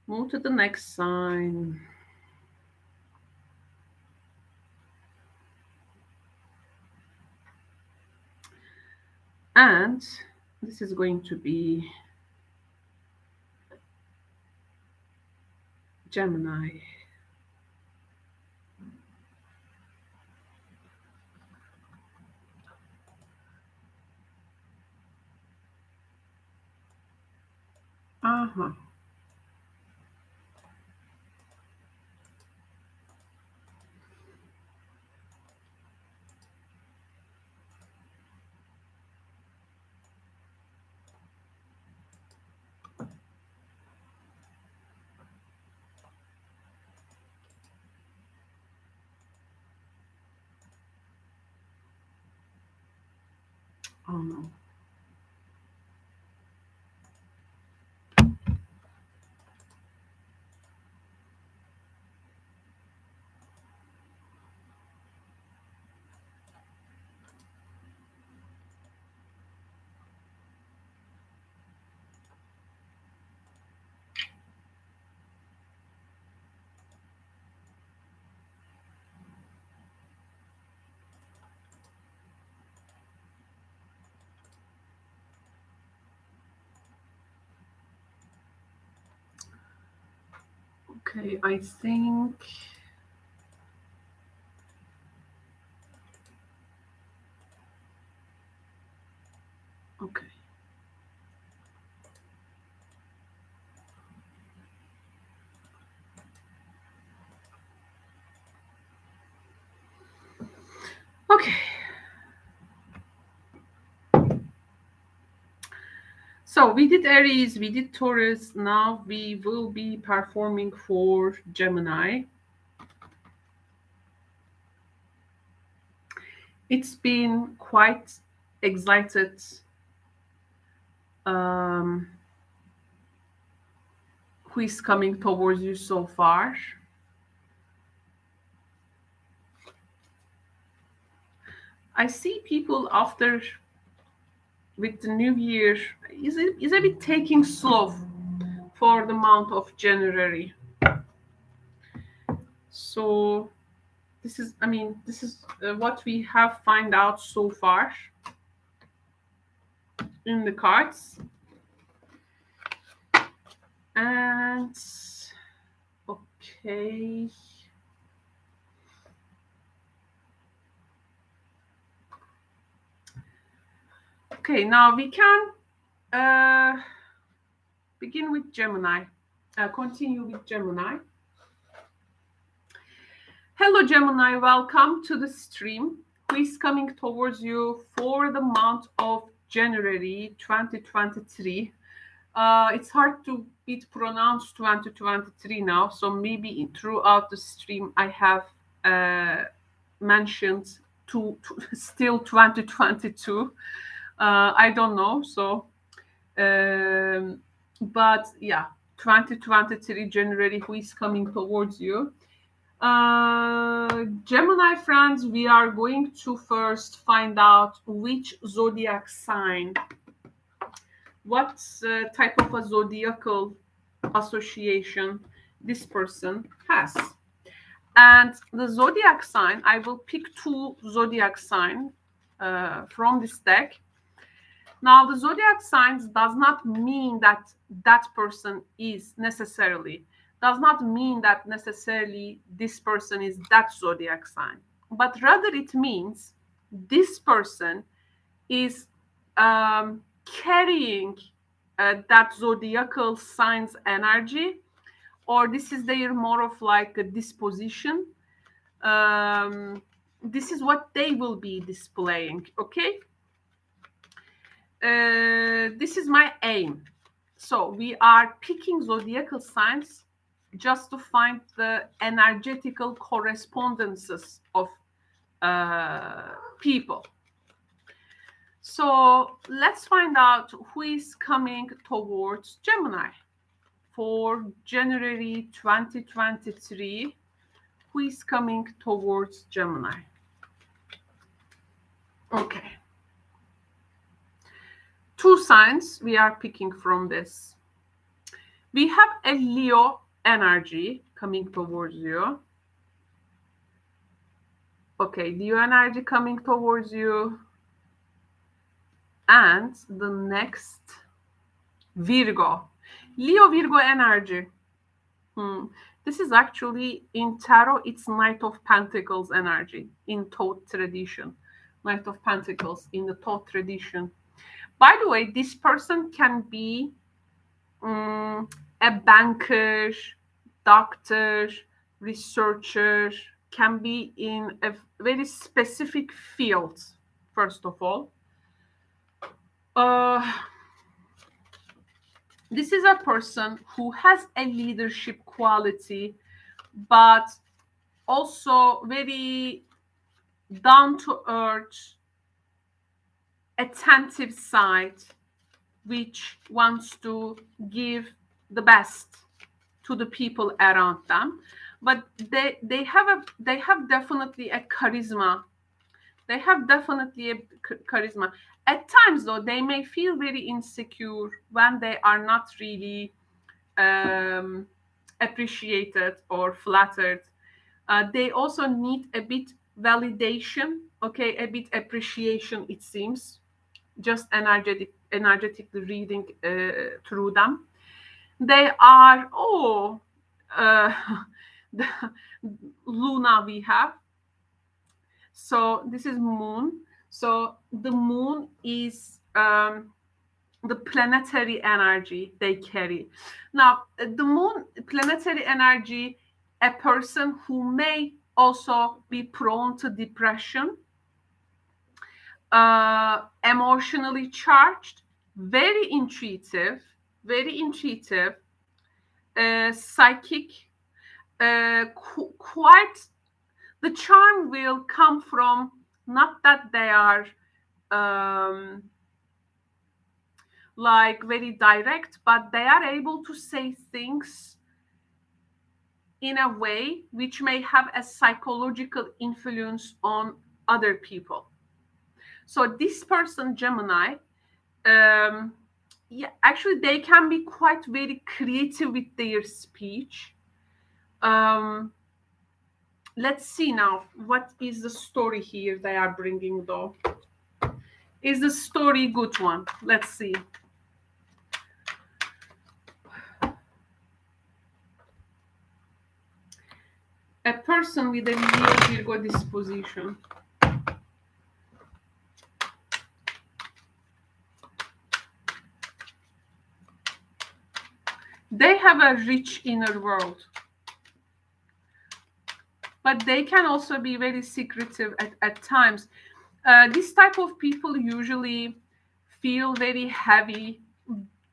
move to the next sign. And this is going to be Gemini. Uh-huh. Oh no. Okay, I think. Okay. Okay. So we did Aries, we did Taurus. Now we will be performing for Gemini. It's been quite excited. Who is coming towards you so far? I see people after with the new year is a bit taking slow for the month of January. So this is, what we have find out so far in the cards. And okay. Okay, now we can begin with Gemini. Continue with Gemini. Hello, Gemini. Welcome to the stream. Who is coming towards you for the month of January 2023? It's hard to pronounce 2023 now, so maybe throughout the stream I have mentioned still 2022. I don't know. So, but yeah, 2023 January, who is coming towards you? Gemini friends, we are going to first find out which zodiac sign, what type of a zodiacal association this person has. And the zodiac sign, I will pick two zodiac signs from this deck. Now, the zodiac signs does not mean that that person is necessarily, does not mean that necessarily this person is that zodiac sign, but rather it means this person is carrying that zodiacal sign's energy, or this is their more of like a disposition. This is what they will be displaying, okay? This is my aim. So we are picking zodiacal signs just to find the energetical correspondences of people. So let's find out who is coming towards Gemini for January 2023. Who is coming towards Gemini? Okay. Two signs we are picking from this. We have a Leo energy coming towards you. Okay, Leo energy coming towards you. And the next, Virgo. Leo Virgo energy. This is actually in tarot, it's Knight of Pentacles energy in Thoth tradition. Knight of Pentacles in the Thoth tradition. By the way, this person can be a banker, doctor, researcher, can be in a very specific field, first of all. This is a person who has a leadership quality, but also very down to earth, attentive side, which wants to give the best to the people around them, but they have definitely a charisma. They have definitely a charisma. At times, though, they may feel very insecure when they are not really appreciated or flattered. They also need a bit validation, okay, a bit appreciation, it seems, just energetically reading through them. They are, uh, the Luna we have. So this is moon. So the moon is the planetary energy they carry. Now, the moon, planetary energy, a person who may also be prone to depression, emotionally charged, very intuitive, psychic, quite. The charm will come from not that they are like very direct, but they are able to say things in a way which may have a psychological influence on other people. So this person, Gemini, yeah, actually they can be quite very creative with their speech. Let's see now, what is the story here they are bringing, though? Is the story good one? Let's see. A person with a Leo Virgo disposition. They have a rich inner world, but they can also be very secretive at times. This type of people usually feel very heavy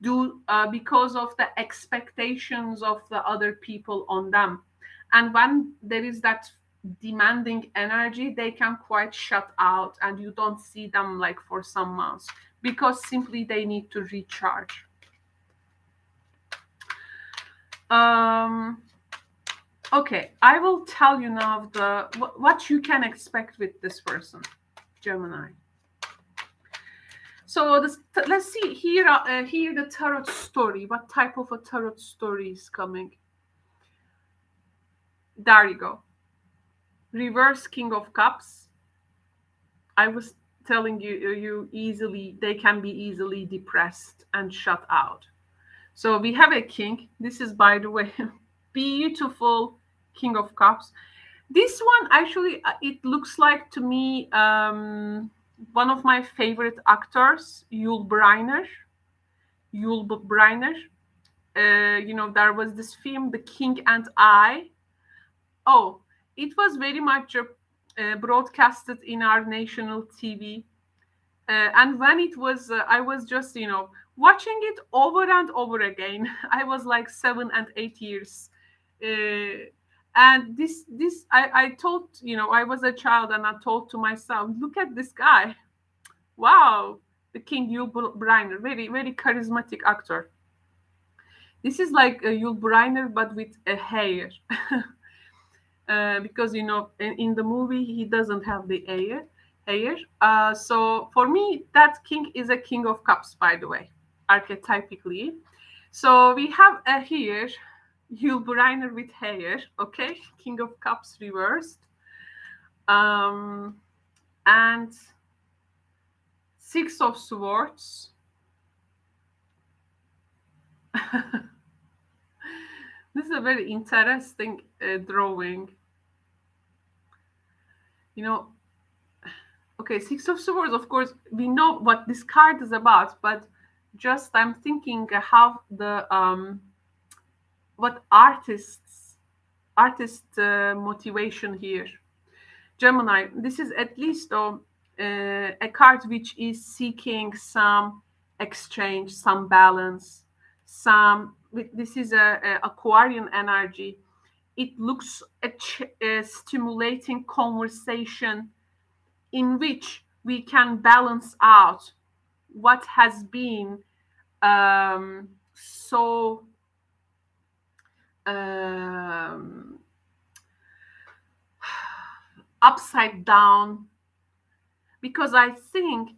because of the expectations of the other people on them. And when there is that demanding energy, they can quite shut out, and you don't see them like for some months because simply they need to recharge. Okay, I will tell you now what you can expect with this person, Gemini. So let's see here. Here the tarot story. What type of a tarot story is coming? There you go. Reverse King of Cups. I was telling you easily, they can be easily depressed and shut out. So we have a king. This is, by the way, beautiful King of Cups. This one, actually, it looks like to me one of my favorite actors, Yul Brynner. There was this film, The King and I. Oh, it was very much broadcasted in our national TV. And when it was, I was just, watching it over and over again. I was like 7 and 8 years. And I thought, I was a child and I thought to myself, look at this guy. Wow, the King Yul Brynner, very, very charismatic actor. This is like Yul Brynner, but with a hair. Because, in the movie, he doesn't have the hair. So for me, that king is a King of Cups, by the way, archetypically. So we have here Yul Brynner with hair, okay, King of Cups reversed, and Six of Swords. This is a very interesting drawing. Okay, Six of Swords, of course, we know what this card is about, but just I'm thinking how what artist motivation here. Gemini, this is at least a card which is seeking some exchange, some balance, this is a Aquarian energy. It looks a stimulating conversation in which we can balance out what has been so upside down, because I think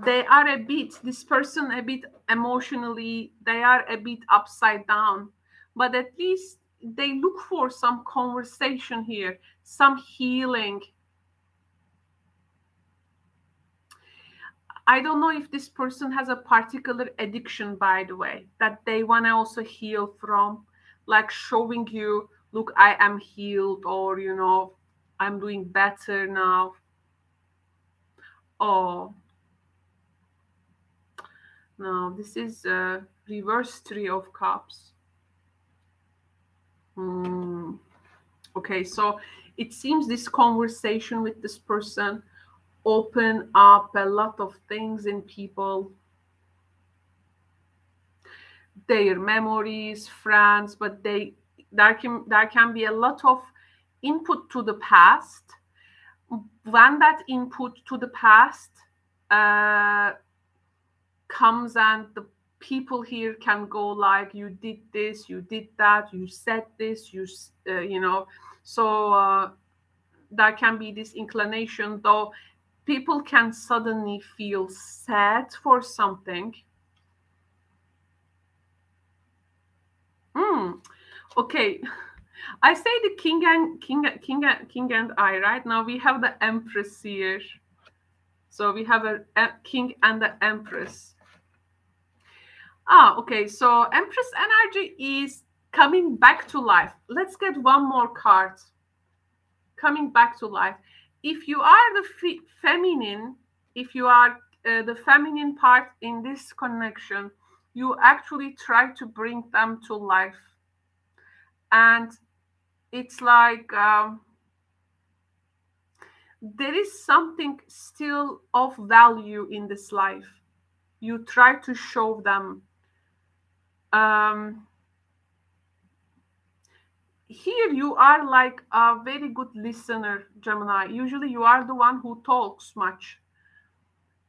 they are a bit, this person a bit emotionally, they are a bit upside down, but at least they look for some conversation here, some healing. I don't know if this person has a particular addiction, by the way, that they want to also heal from, like showing you, look, I am healed, or, you know, I'm doing better now. Oh, no, this is a reverse Three of Cups. Okay, so it seems this conversation with this person open up a lot of things in people, their memories, friends, but there can be a lot of input to the past. When that input to the past comes, and the people here can go like, you did this, you did that, you said this, you know, so there can be this inclination, though people can suddenly feel sad for something. Okay, I say the king and I, right? Now we have the empress here, so we have a king and the empress. Okay, so empress energy is coming back to life. Let's get one more card. Coming back to life. If you are the feminine, if you are the feminine part in this connection, you actually try to bring them to life. And it's like there is something still of value in this life. You try to show them. Here you are like a very good listener, Gemini. Usually you are the one who talks much.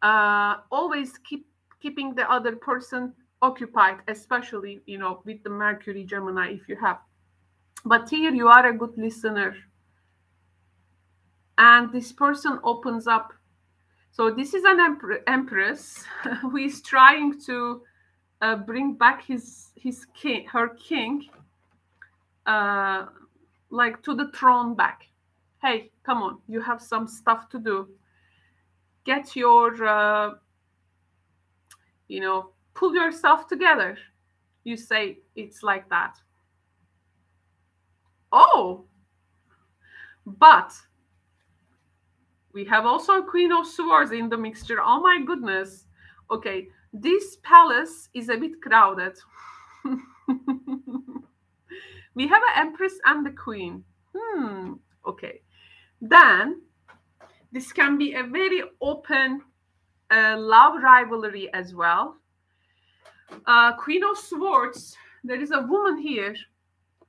Always keeping the other person occupied, especially, you know, with the Mercury Gemini, if you have. But here you are a good listener. And this person opens up. So this is an empress who is trying to bring back her king, like to the throne back. Hey, come on, you have some stuff to do. Get your, you know, pull yourself together. You say it's like that. Oh, but we have also Queen of Swords in the mixture. Oh my goodness. Okay, this palace is a bit crowded. We have an Empress and the Queen. Okay. Then this can be a very open love rivalry as well. Queen of Swords, there is a woman here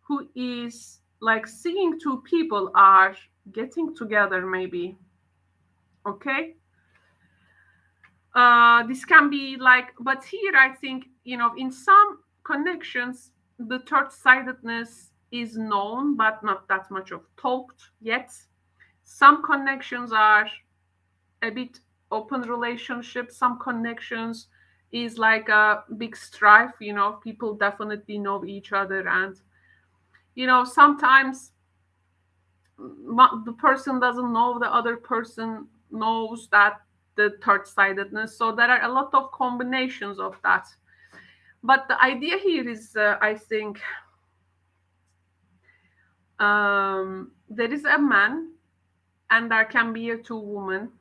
who is like seeing two people are getting together, maybe. Okay. This can be like, but here I think, you know, in some connections, the third-sidedness is known, but not that much of talked yet. Some connections are a bit open relationships. Some connections is like a big strife, you know, people definitely know each other. And, you know, sometimes the person doesn't know the other person knows that the third-sidedness. So there are a lot of combinations of that. But the idea here is, I think, there is a man and there can be a two women.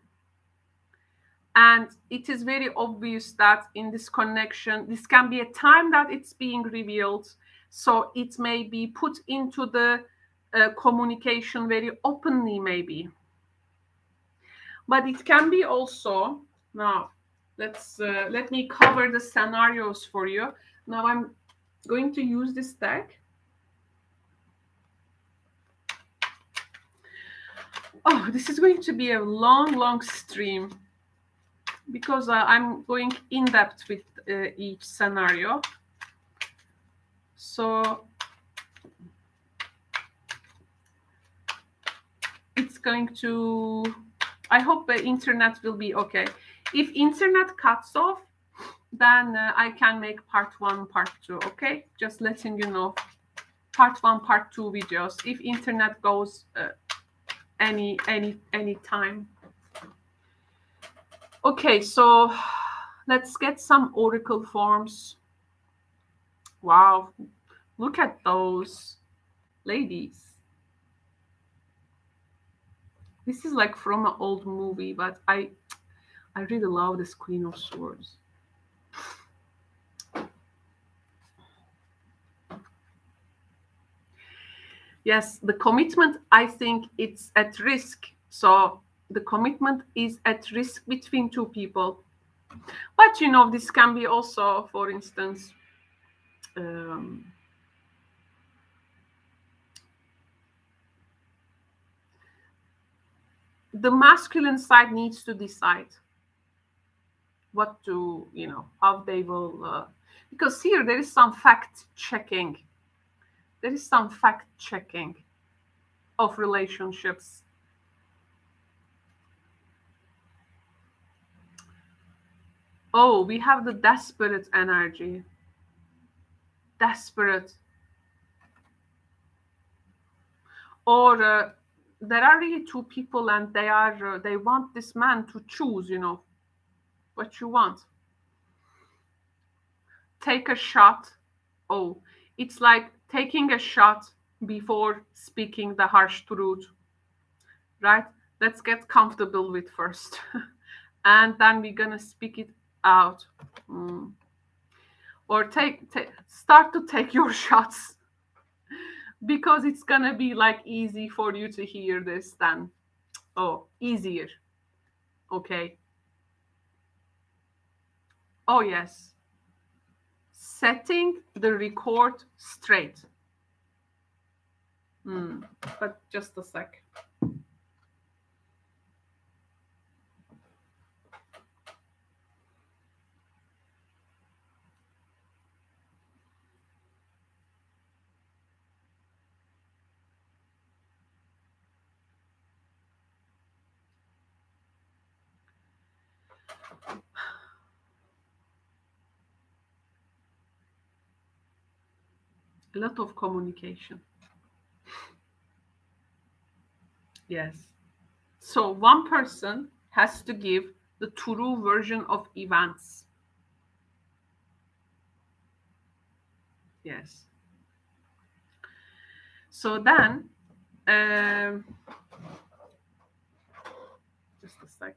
And it is very obvious that in this connection, this can be a time that it's being revealed. So it may be put into the communication very openly, maybe. But it can be also, now, let me cover the scenarios for you. Now I'm going to use this deck. Oh, this is going to be a long stream. because I'm going in depth with each scenario. So it's going to, I hope the internet will be okay. If internet cuts off, then I can make part 1, part 2, okay? Just letting you know. Part 1, part 2 videos, if internet goes any time. Okay, so let's get some oracle forms. Wow, look at those ladies. This is like from an old movie, but I really love this Queen of Swords. Yes, the commitment, I think it's at risk. So the commitment is at risk between two people. But you know, this can be also, for instance, the masculine side needs to decide what to, you know, how they will, because here there is some fact checking. There is some fact checking of relationships. Oh, we have the desperate energy. Desperate. Or there are really two people and they want this man to choose, you know, what you want. Take a shot. Oh, it's like taking a shot before speaking the harsh truth, right? Let's get comfortable with first. And then we're gonna speak it out. Or start to take your shots, because it's gonna be like easy for you to hear this then. Oh, easier. Okay. Oh yes. Setting the record straight. But just a sec. A lot of communication. Yes. So one person has to give the true version of events. Yes. So then, just a sec.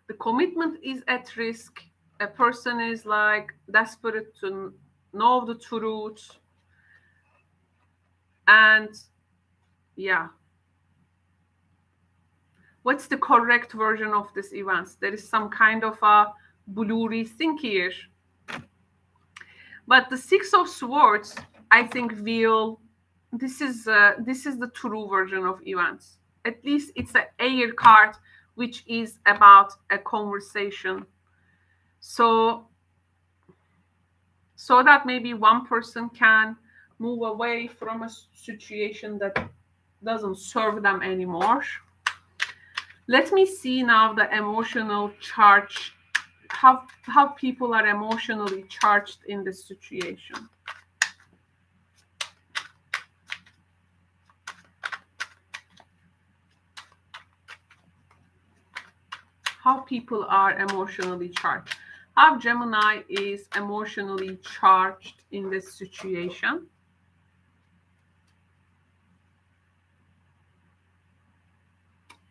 The commitment is at risk. A person is like desperate to know the truth. And yeah. What's the correct version of this event? There is some kind of a blurry thing here. But the Six of Swords, I think, this is the true version of events. At least it's an air card, which is about a conversation. So that maybe one person can move away from a situation that doesn't serve them anymore. Let me see now the emotional charge, how people are emotionally charged in this situation. How people are emotionally charged. How Gemini is emotionally charged in this situation.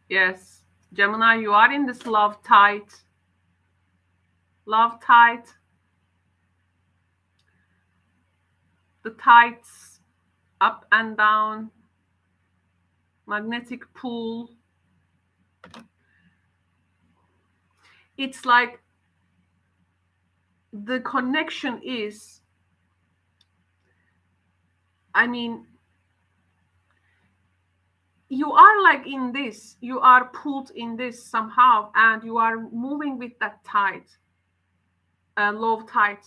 Yes, Gemini, you are in this love tide. Love tide. The tides up and down. Magnetic pull. It's like the connection is I mean, you are like in this, you are pulled in this somehow, and you are moving with that tide, low tide.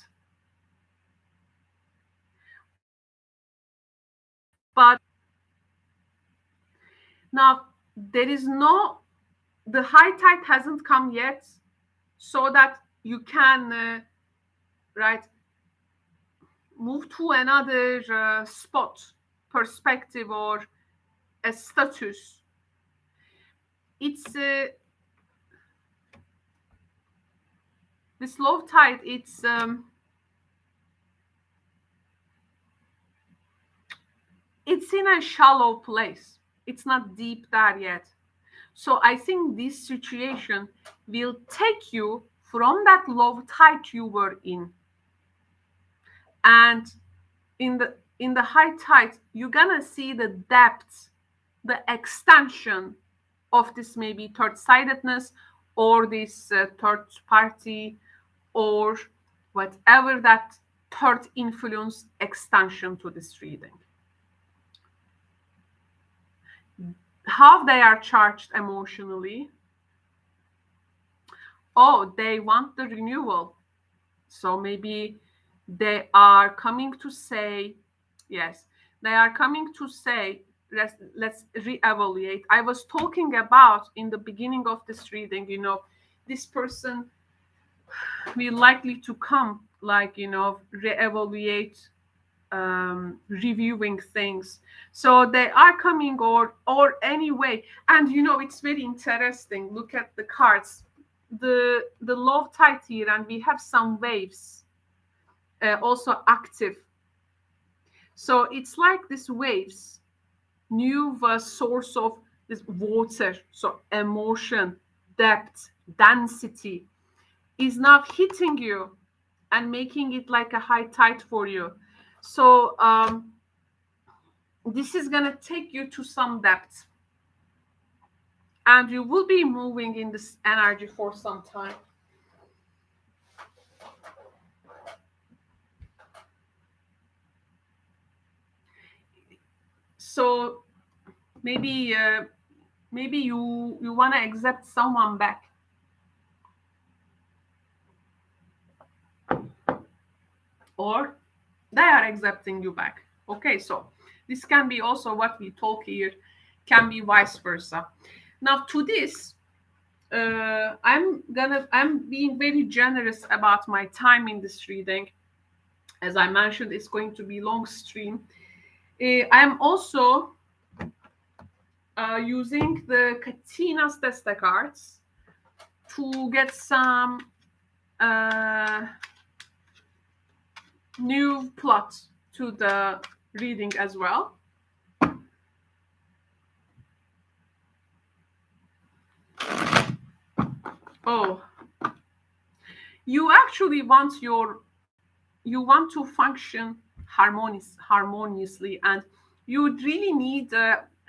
But now there is no, the high tide hasn't come yet, so that you can, right, move to another spot, perspective, or a status. It's this low tide. It's in a shallow place. It's not deep there yet. So I think this situation will take you from that low tide you were in, and in the high tide, you're gonna see the depth, the extension of this maybe third-sidedness, or this third party, or whatever that third influence extension to this reading. How they are charged emotionally. Oh, they want the renewal. So maybe they are coming to say, yes, they are coming to say, let's reevaluate. I was talking about in the beginning of this reading, this person will likely to come, like, reevaluate, reviewing things. So they are coming, or anyway. And it's very interesting. Look at the cards, the low tide here, and we have some waves also active. So it's like these waves, new source of this water. So emotion, depth, density is now hitting you and making it like a high tide for you. So this is going to take you to some depth, and you will be moving in this energy for some time. So maybe you want to accept someone back, or they are accepting you back. Okay, so this can be also what we talk here, can be vice versa. Now to this, I'm being very generous about my time in this reading. As I mentioned, it's going to be long stream. I'm also using the Katina's Testa cards to get some new plot to the reading as well. Oh, you actually want to function harmoniously, and you would really need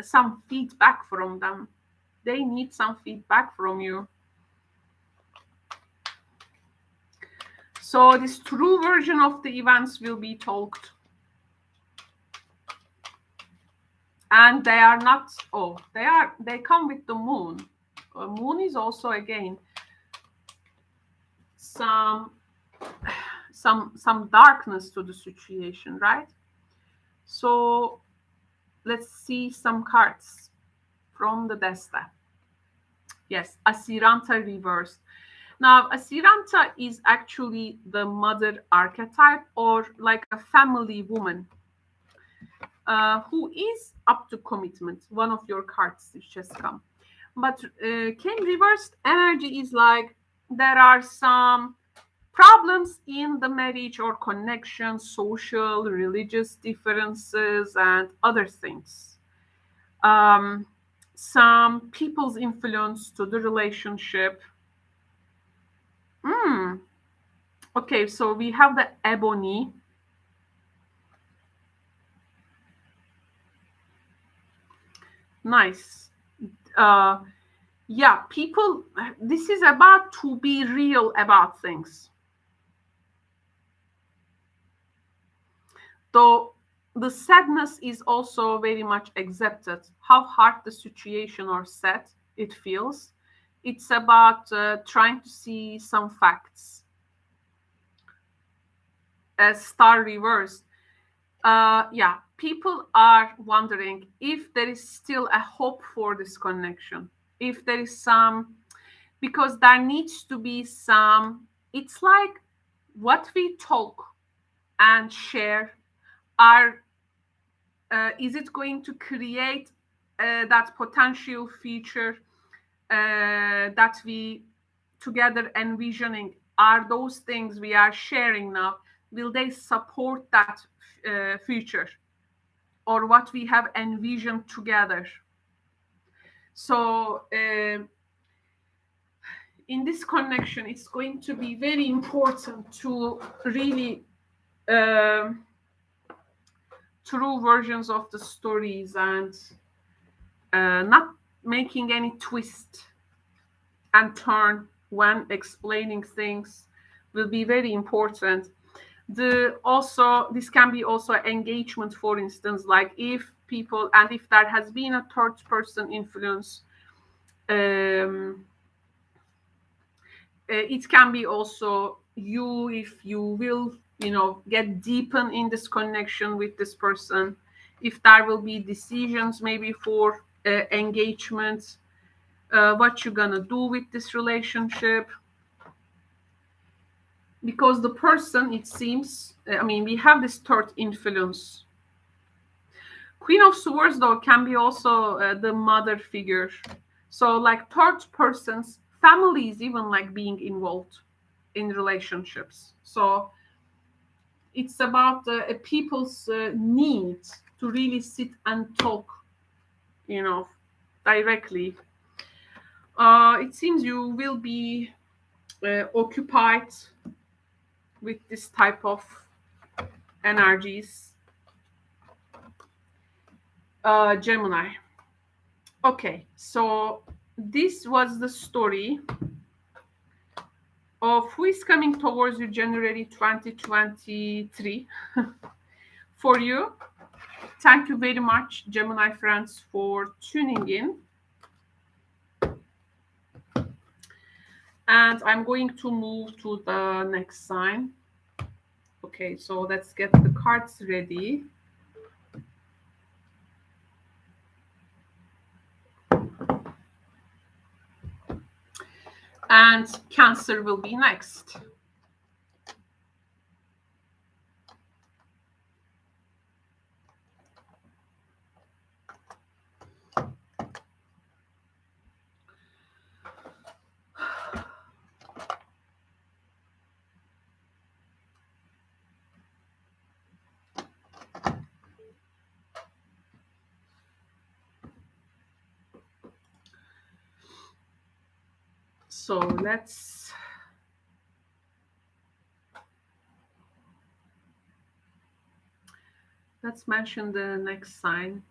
some feedback from them. They need some feedback from you. So this true version of the events will be talked. And they are not, they come with the moon. Moon is also, again, some darkness to the situation, right? So let's see some cards from the Desta. Yes, Asiranta reversed. Now, Asiranta is actually the mother archetype, or like a family woman who is up to commitment. One of your cards which just come. But King reversed energy is like there are some problems in the marriage or connection, social, religious differences, and other things. Some people's influence to the relationship. Okay, so we have the ebony. Nice. Yeah, people, this is about to be real about things. So The sadness is also very much accepted. How hard the situation or sad it feels. It's about trying to see some facts. As star reversed. Yeah, people are wondering if there is still a hope for this connection. If there is some, because there needs to be some, it's like what we talk and share are is it going to create that potential future that we together envisioning? Are those things we are sharing now, will they support that future or what we have envisioned together? So in this connection, it's going to be very important to really true versions of the stories and not making any twist and turn when explaining things will be very important. This can be also engagement, for instance, like if people and if there has been a third person influence, it can be also you, if you will, get deepen in this connection with this person, if there will be decisions maybe for engagement, what you're gonna do with this relationship. Because the person, it seems, we have this third influence. Queen of Swords, though, can be also the mother figure. So, like third persons, families, even like being involved in relationships. So, it's about a people's need to really sit and talk, directly. It seems you will be occupied with this type of energies. Gemini. Okay, so this was the story of who is coming towards you January 2023 for you. Thank you very much, Gemini friends, for tuning in. And I'm going to move to the next sign. Okay, so let's get the cards ready. And Cancer will be next. So let's mention the next sign.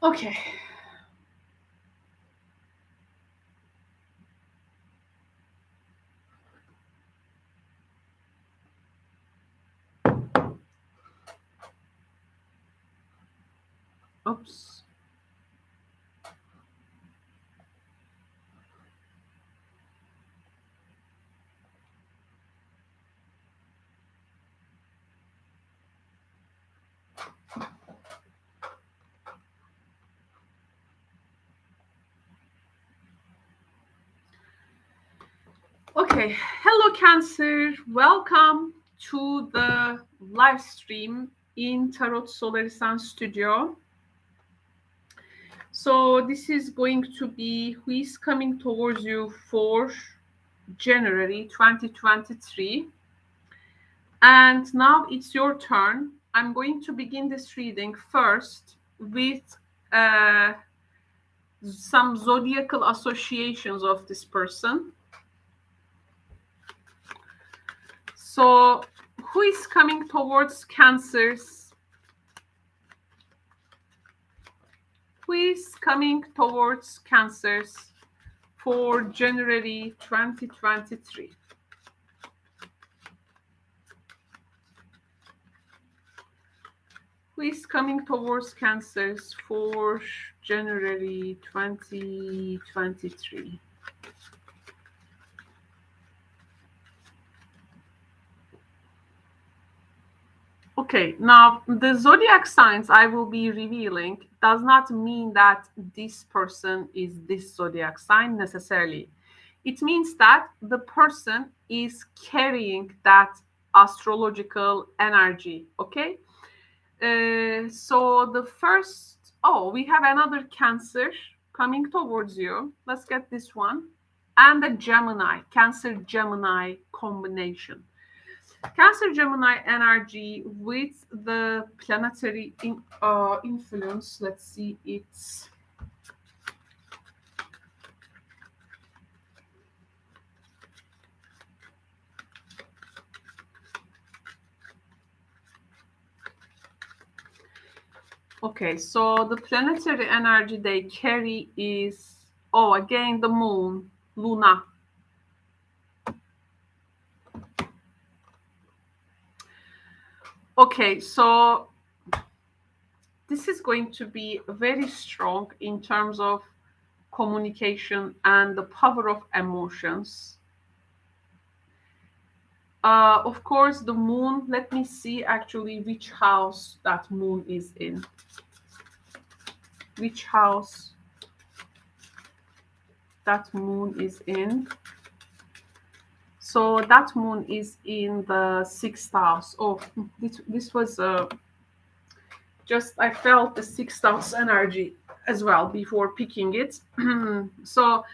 Okay. Oops. Okay, hello Cancer. Welcome to the live stream in Tarot Solar Sun Studio. So this is going to be who is coming towards you for January 2023. And now it's your turn. I'm going to begin this reading first with some zodiacal associations of this person. So who is coming towards Cancers? Who is coming towards Cancers for January 2023? Who is coming towards Cancers for January 2023? Okay, now the zodiac signs I will be revealing does not mean that this person is this zodiac sign necessarily. It means that the person is carrying that astrological energy, okay? So the first, we have another Cancer coming towards you. Let's get this one. And a Gemini, Cancer-Gemini combination. Cancer-Gemini energy with the planetary influence. Let's see, it's okay. So the planetary energy they carry is again the moon, Luna. Okay, so this is going to be very strong in terms of communication and the power of emotions. Of course, the moon, let me see actually which house that moon is in. Which house that moon is in. So that moon is in the 6th house. This was just, I felt the 6th house energy as well before picking it. So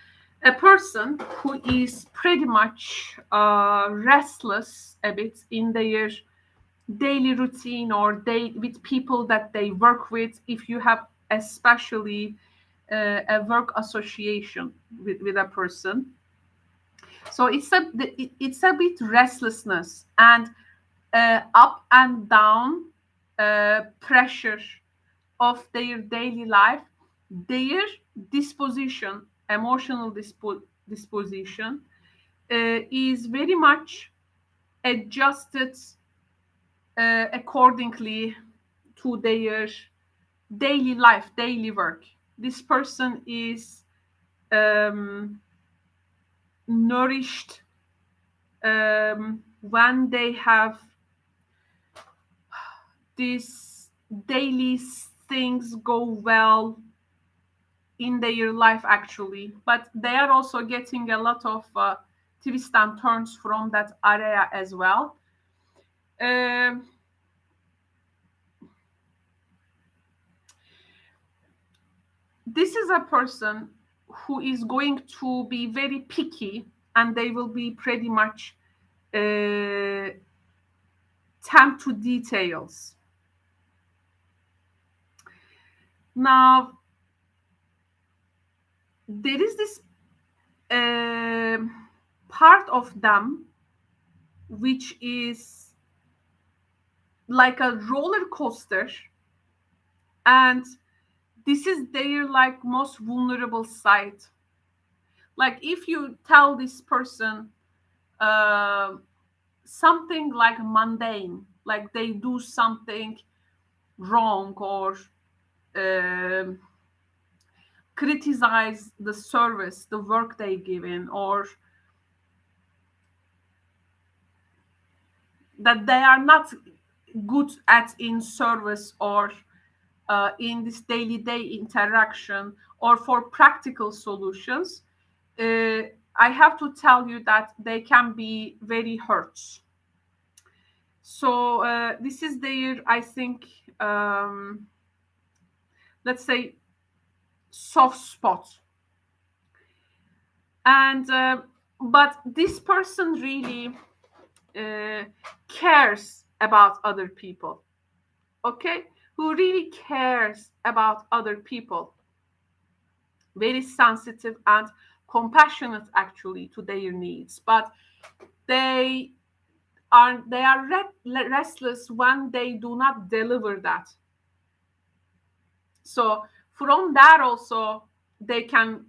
a person who is pretty much restless a bit in their daily routine or with people that they work with, if you have especially a work association with a person. So it's a bit restlessness and up and down pressure of their daily life. Their disposition, emotional disposition, is very much adjusted accordingly to their daily life, daily work. This person is nourished when they have these daily things go well in their life actually, but they are also getting a lot of twists and turns from that area as well. This is a person who is going to be very picky, and they will be pretty much tend to details. Now, there is this part of them which is like a roller coaster, and this is their like most vulnerable side. Like if you tell this person something like mundane, like they do something wrong or criticize the service, the work they give in, or that they are not good at in service or in this daily day interaction or for practical solutions, I have to tell you that they can be very hurt. So this is their, I think, let's say, soft spot. And but this person really cares about other people. Okay, who really cares about other people. Very sensitive and compassionate actually to their needs, but they are restless when they do not deliver that. So from that also they can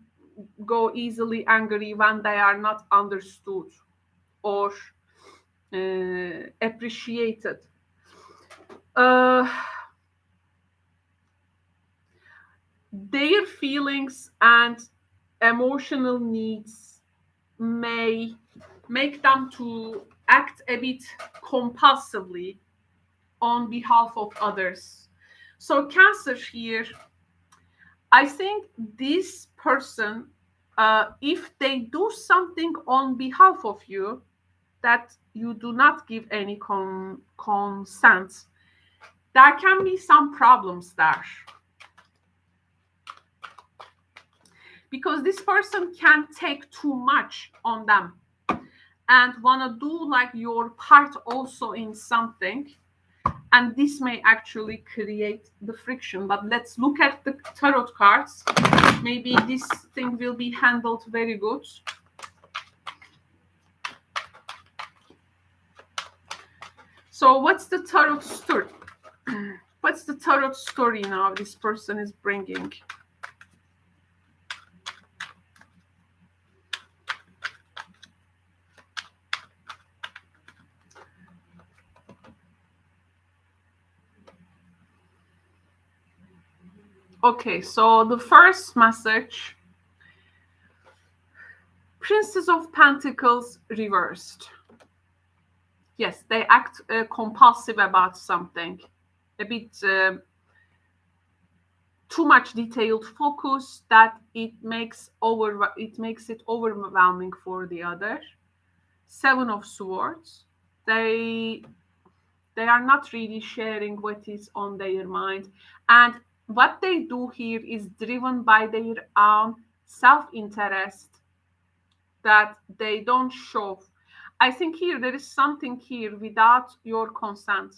go easily angry when they are not understood or appreciated. Their feelings and emotional needs may make them to act a bit compulsively on behalf of others. So Cancer here, I think this person, if they do something on behalf of you that you do not give any consent, there can be some problems there. Because this person can take too much on them and want to do like your part also in something. And this may actually create the friction. But let's look at the tarot cards. Maybe this thing will be handled very good. So what's the tarot story? What's the tarot story now this person is bringing? Okay, so the first message, Princess of Pentacles reversed. Yes, they act compulsive about something, a bit too much detailed focus that it makes it overwhelming for the other. Seven of Swords. They are not really sharing what is on their mind, and what they do here is driven by their own self-interest that they don't show. I think here there is something here without your consent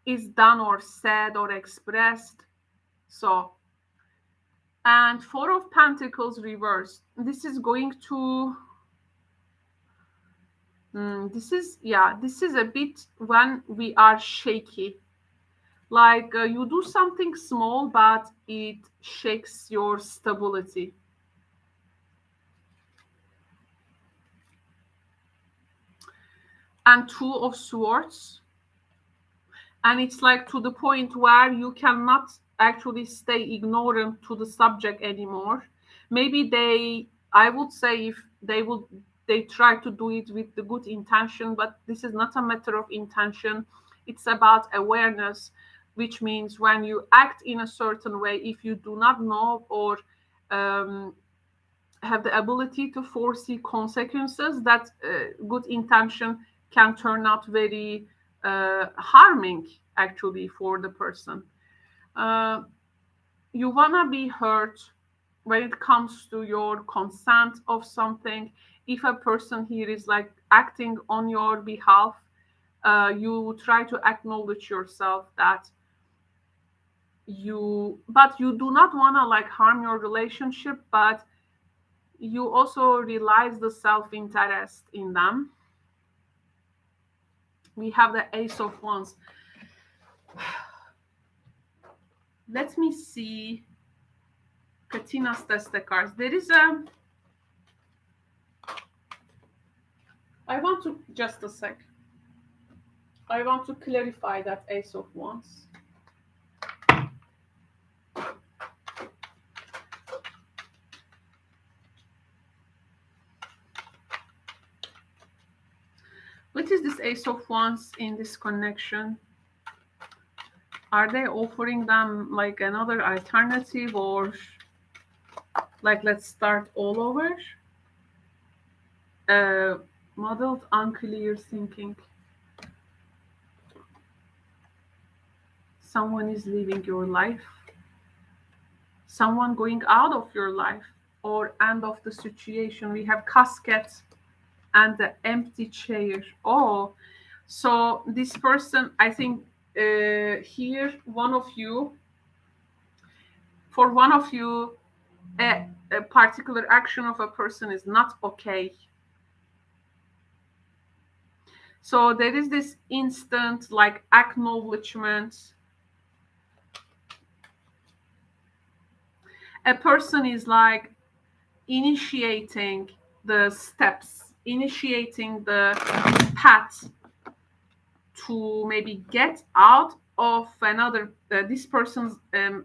is done or said or expressed. So, and Four of Pentacles reversed. This is going to this is a bit when we are shaky, like you do something small but it shakes your stability. And Two of Swords, and it's like to the point where you cannot actually stay ignorant to the subject anymore. Maybe I would say, if they try to do it with the good intention, but this is not a matter of intention. It's about awareness, which means when you act in a certain way, if you do not know or have the ability to foresee consequences, that good intention can turn out very harming actually for the person. You wanna be hurt when it comes to your consent of something. If a person here is like acting on your behalf, you try to acknowledge yourself that you do not want to like harm your relationship, but you also realize the self-interest in them. We have the Ace of Wands. Let me see Katina's test cards. There is I want to, just a sec. I want to clarify that Ace of Wands. What is this Ace of Wands in this connection? Are they offering them like another alternative, or Like, let's start all over. Muddled, unclear thinking. Someone is leaving your life. Someone going out of your life, or end of the situation. We have casket and the empty chair. Oh, so this person, I think here, one of you, for one of you, a particular action of a person is not okay. So there is this instant like acknowledgement. A person is like initiating the steps, initiating the path to maybe get out of another this person's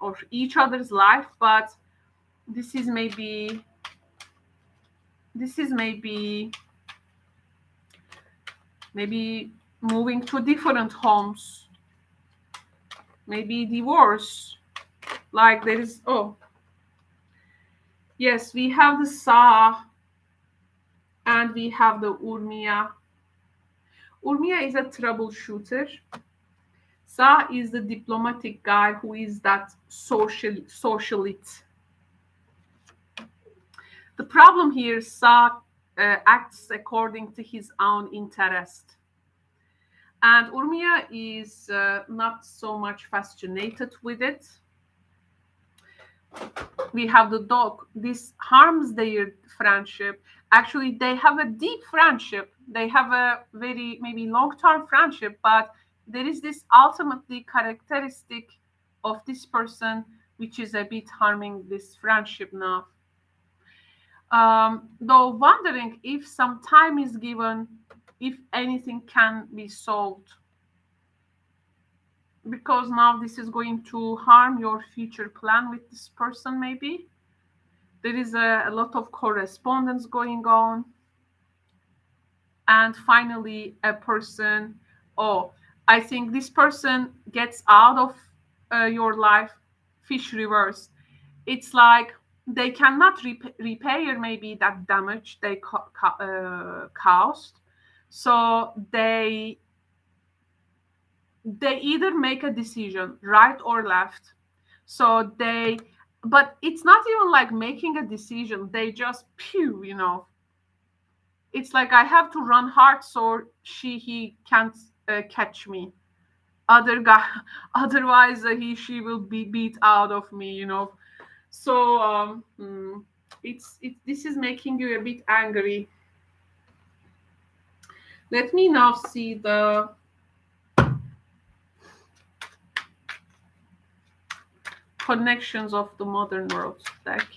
or each other's life, but this is maybe this is maybe maybe moving to different homes, maybe divorce. Like there is, oh yes, we have the Sa and we have the Urmia. Urmia is a troubleshooter. Sa is the diplomatic guy who is that socialite. The problem here, Sa acts according to his own interest. And Urmia is not so much fascinated with it. We have the dog. This harms their friendship. Actually, they have a deep friendship. They have a very maybe long-term friendship, but there is this ultimately characteristic of this person which is a bit harming this friendship now. Though wondering if some time is given, if anything can be solved. Because now this is going to harm your future plan with this person, maybe. There is a lot of correspondence going on. And finally, a person, oh, I think this person gets out of your life, fish reversed. It's like they cannot repair maybe that damage they caused. So they either make a decision, right or left. So but it's not even like making a decision. They just pew. It's like I have to run hard so he can't catch me. Other guy, otherwise she will be beat out of me. So this is making you a bit angry. Let me now see the connections of the modern world deck.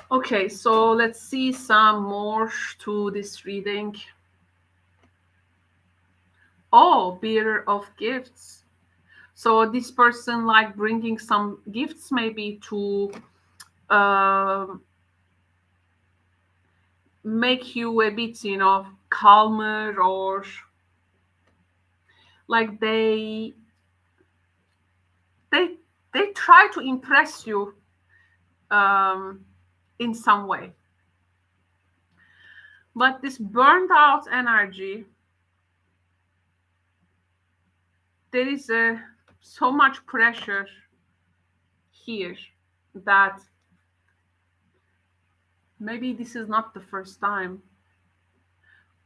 Okay, so let's see some more to this reading. Oh, bearer of gifts. So this person like bringing some gifts maybe to make you a bit, calmer, or like they try to impress you in some way. But this burned out energy, there is so much pressure here that maybe this is not the first time.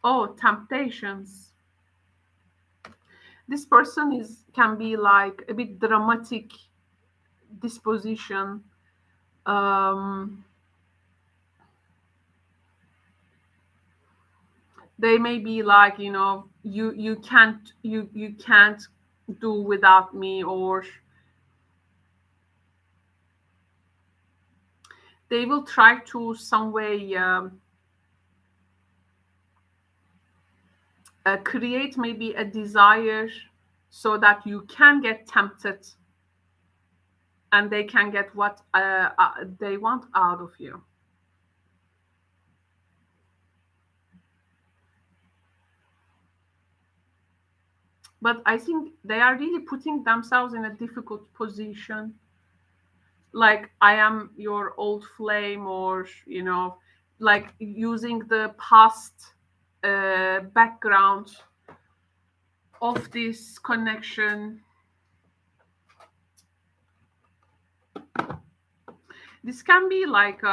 Oh, temptations. This person can be like a bit dramatic disposition. They may be like, you can't do without me, or they will try to some way create maybe a desire so that you can get tempted. and they can get what they want out of you. But I think they are really putting themselves in a difficult position. Like, I am your old flame, or, like using the past background of this connection. This can be like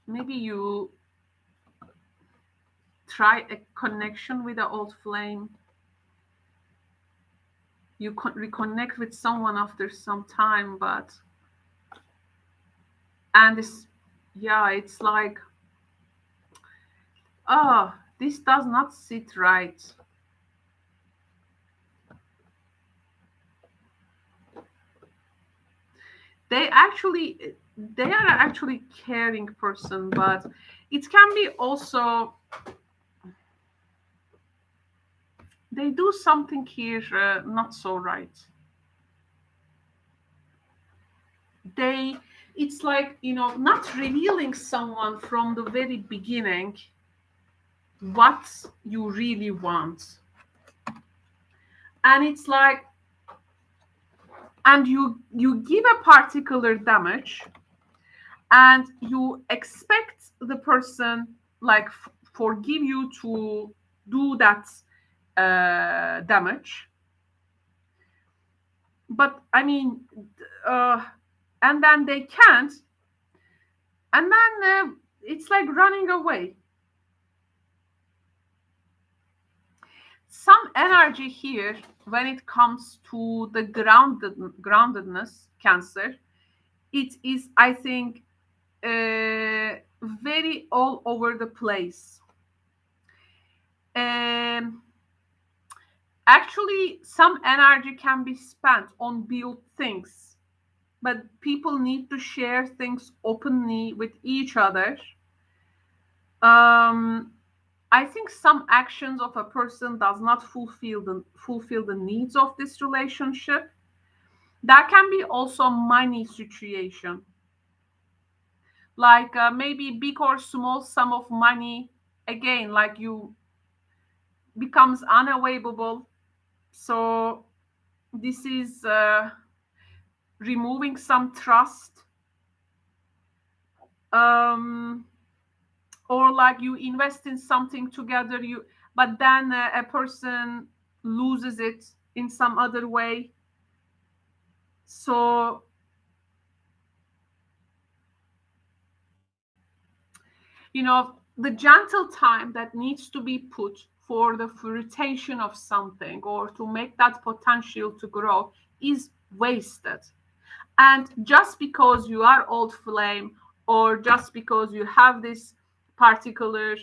maybe you try a connection with an old flame. You reconnect with someone after some time, and this, yeah, it's like, oh, this does not sit right. They are actually caring person, but it can be also they do something here not so right. They It's like, not revealing someone from the very beginning what you really want. And it's like, and you give a particular damage, and you expect the person, like, forgive you to do that damage. But I mean, uh, and then they can't, and then it's like running away. Some energy here when it comes to the groundedness, Cancer. It is, I think, very all over the place. Um, Actually, some energy can be spent on build things, but people need to share things openly with each other. Um, I think some actions of a person does not fulfill the needs of this relationship. That can be also money situation, like maybe big or small sum of money. Again, like, you becomes unavailable. So this is removing some trust. Um, or like you invest in something together, but then a person loses it in some other way. So, the gentle time that needs to be put for the fruition of something, or to make that potential to grow, is wasted. And just because you are old flame, or just because you have this particular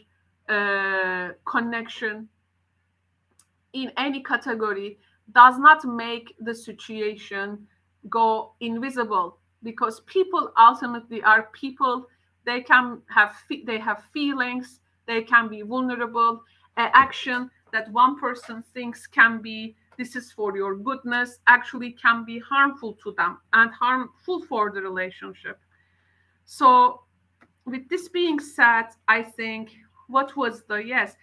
connection in any category, does not make the situation go invisible, because people ultimately are people. They have feelings, they can be vulnerable. Action that one person thinks can be, this is for your goodness, actually can be harmful to them and harmful for the relationship. So, with this being said, I think, what was the yes,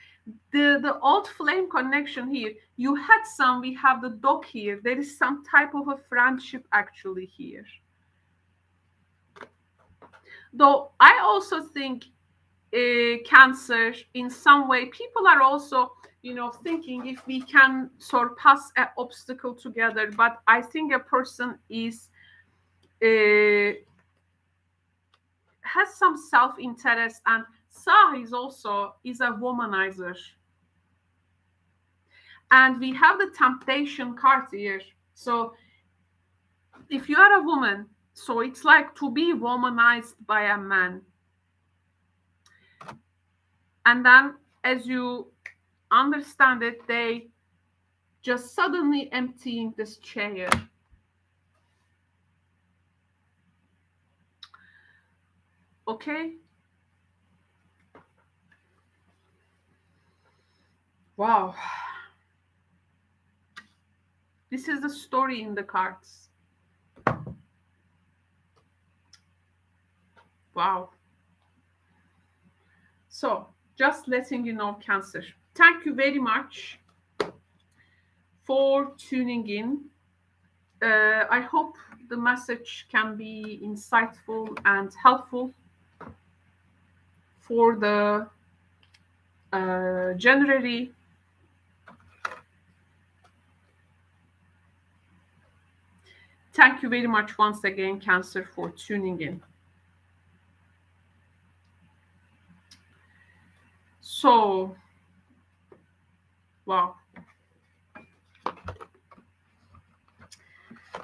the old flame connection here. You had some. We have the dog here. There is some type of a friendship actually here. Though I also think, Cancer, in some way, people are also, thinking if we can surpass an obstacle together. But I think a person is uh, has some self-interest, and Sah is also is a womanizer. And we have the temptation card here. So if you are a woman, so it's like to be womanized by a man. And then, as you understand it, they just suddenly emptying this chair. Okay? Wow. This is the story in the cards. Wow. So, just letting you know, Cancer. Thank you very much for tuning in. I hope the message can be insightful and helpful for the January. Thank you very much once again, Cancer, for tuning in. So, wow.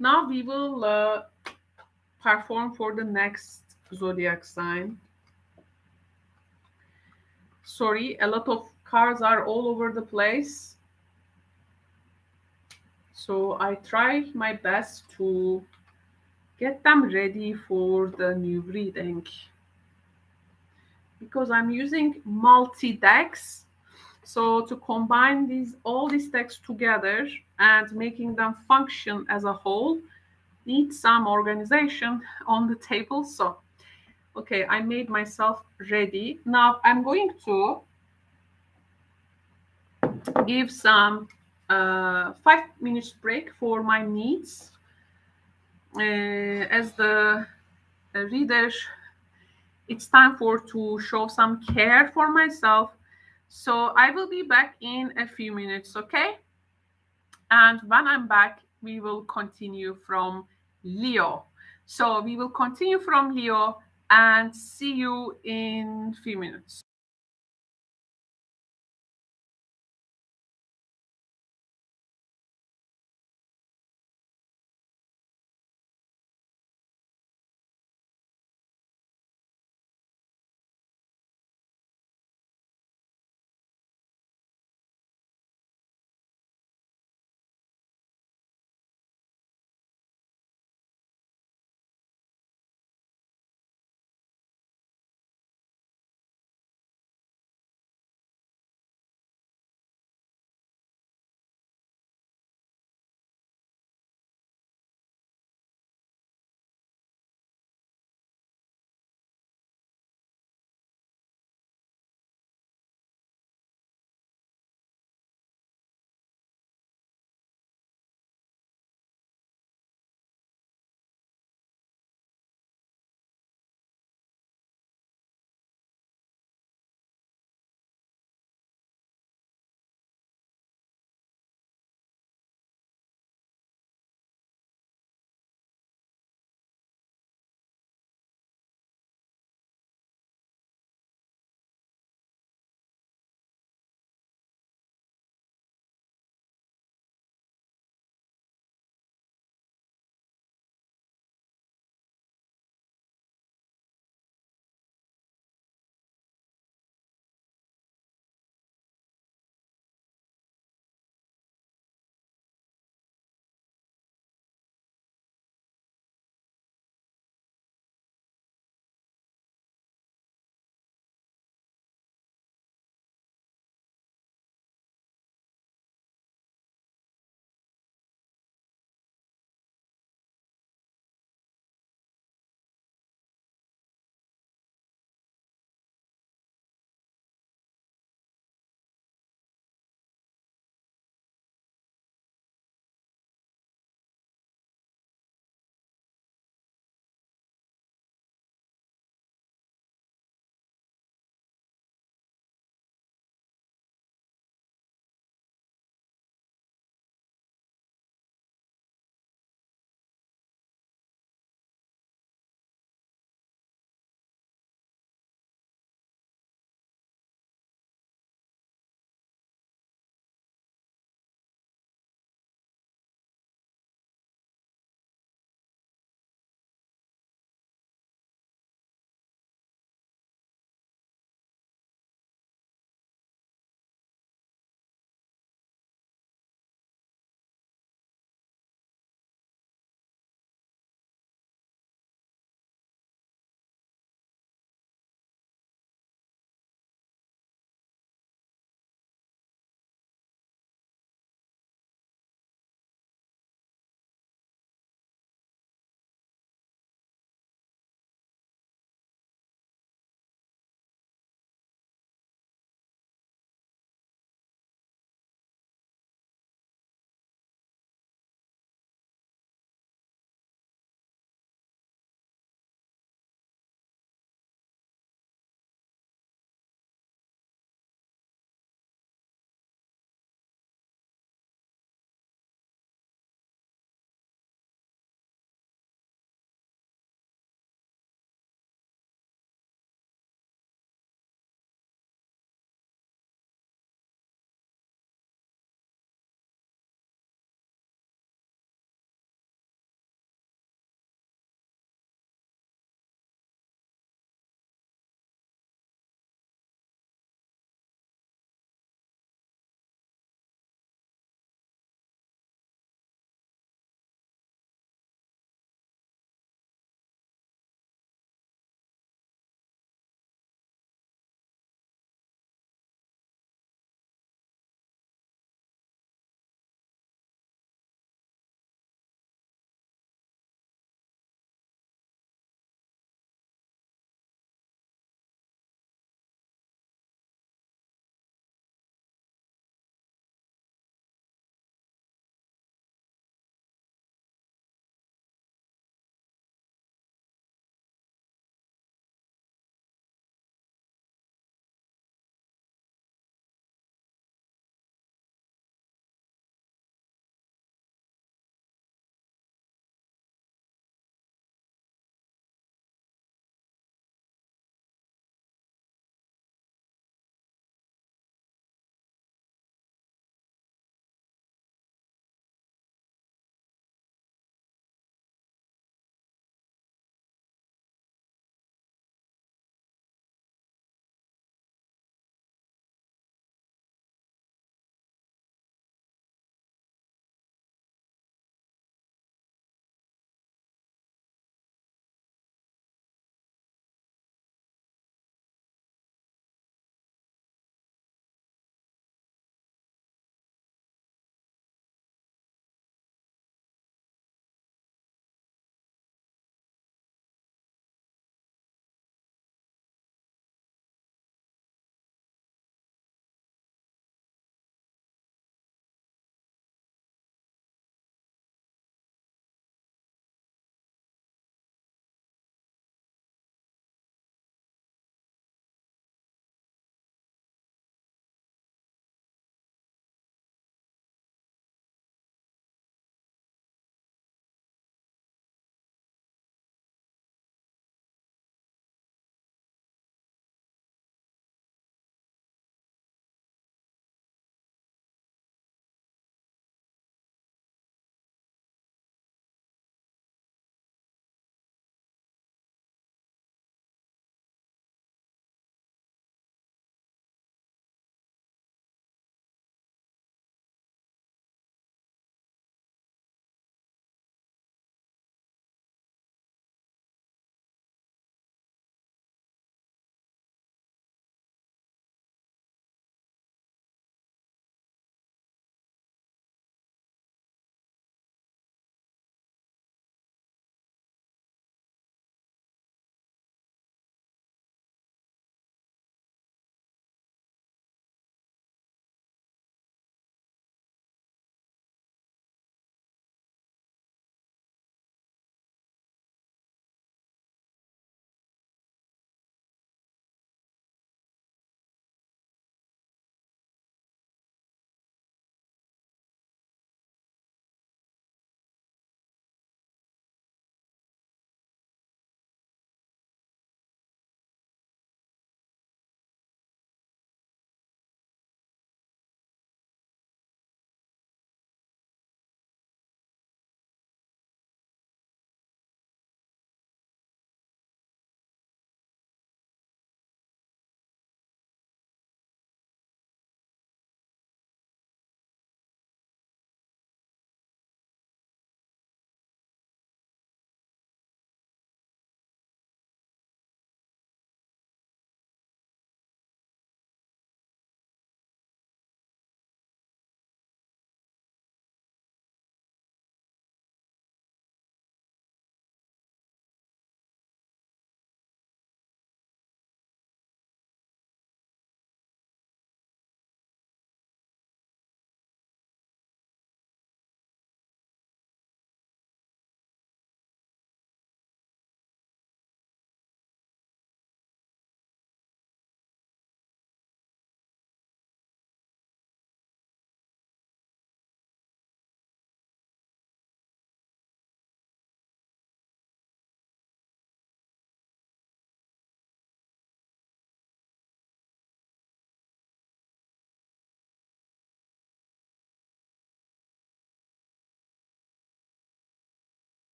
Now we will perform for the next zodiac sign. Sorry, a lot of cards are all over the place. So I try my best to get them ready for the new reading because I'm using multi decks. So to combine all these decks together and making them function as a whole needs some organization on the table. So okay, I made myself ready. Now I'm going to give some 5 minutes break for my needs as the reader. It's time for to show some care for myself. So I will be back in a few minutes, okay? And when I'm back, we will continue from Leo. So we will continue from Leo and see you in a few minutes.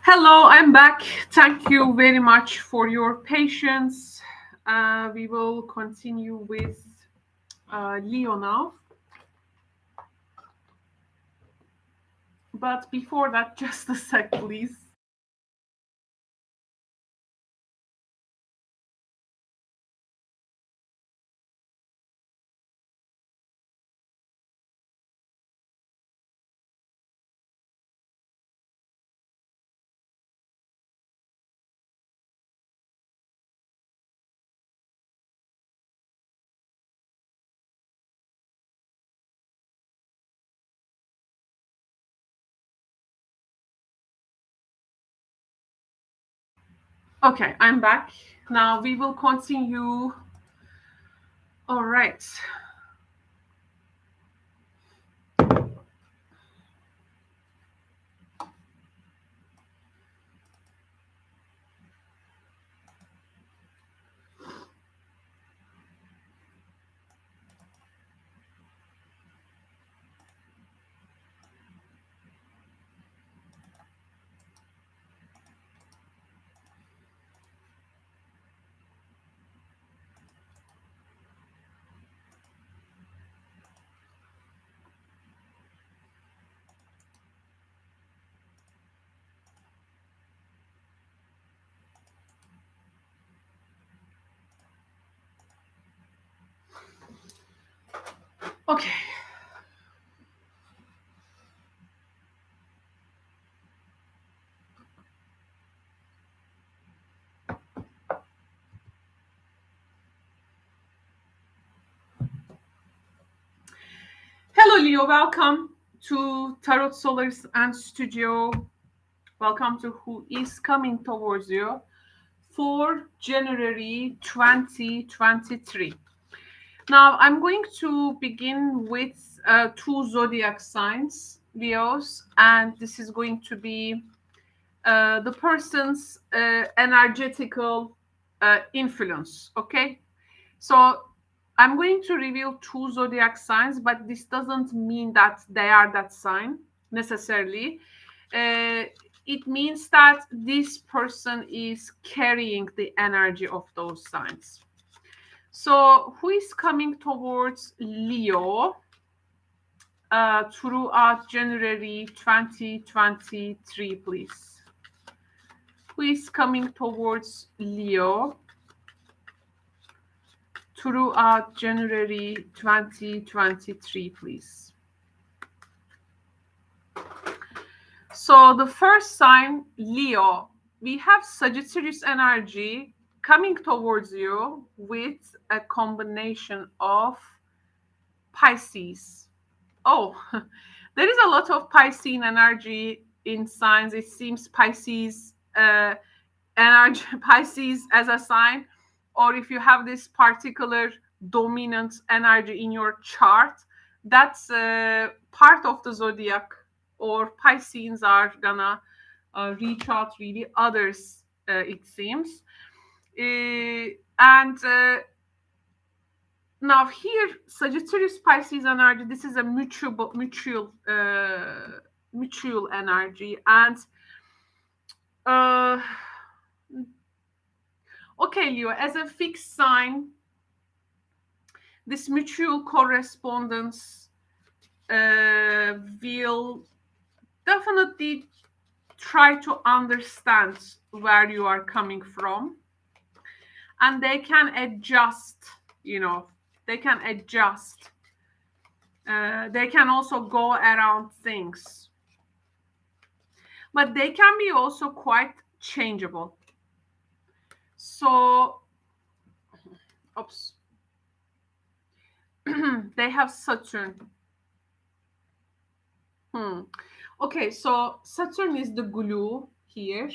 Hello, I'm back. Thank you very much for your patience. We will continue with Leo now. But before that, just a sec, please. Okay, I'm back. Now we will continue. All right. Okay. Hello, Leo. Welcome to Tarot Solaris and Studio. Welcome to who is coming towards you for January 2023. Now, I'm going to begin with two zodiac signs, Leos, and this is going to be the person's energetical influence. Okay, so I'm going to reveal two zodiac signs, but this doesn't mean that they are that sign necessarily. It means that this person is carrying the energy of those signs. So, who is coming towards Leo throughout January 2023, please? Who is coming towards Leo throughout January 2023, please? So, the first sign, Leo, we have Sagittarius energy coming towards you with a combination of Pisces. Oh, there is a lot of Piscean energy in signs. It seems Pisces energy, Pisces as a sign, or if you have this particular dominant energy in your chart, that's part of the zodiac, or Pisceans are gonna reach out really others, it seems. And now here, Sagittarius Pisces energy, this is a mutual energy. And okay, Leo, as a fixed sign, this mutual correspondence will definitely try to understand where you are coming from, and they can adjust, they can adjust. They can also go around things, but they can be also quite changeable. So, oops. They have Saturn. Okay, so Saturn is the glue here.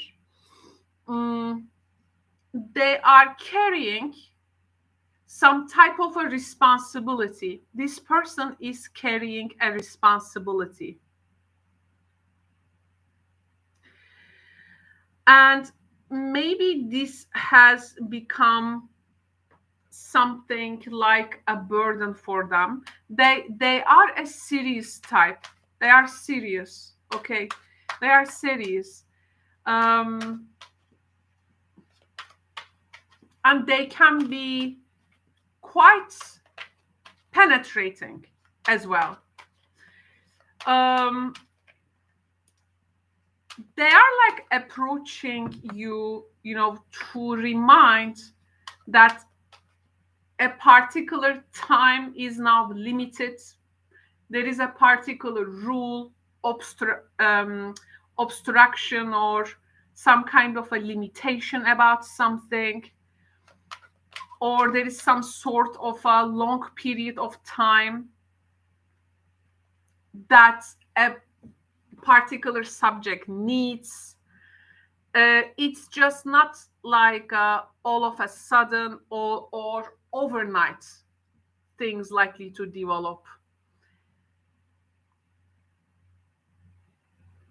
They are carrying some type of a responsibility. This person is carrying a responsibility. And maybe this has become something like a burden for them. They are a serious type. They are serious. Okay, they are serious. And they can be quite penetrating as well. They are like approaching you, to remind that a particular time is now limited. There is a particular rule, obstruction, or some kind of a limitation about something, or there is some sort of a long period of time that a particular subject needs. It's just not like all of a sudden or overnight things likely to develop.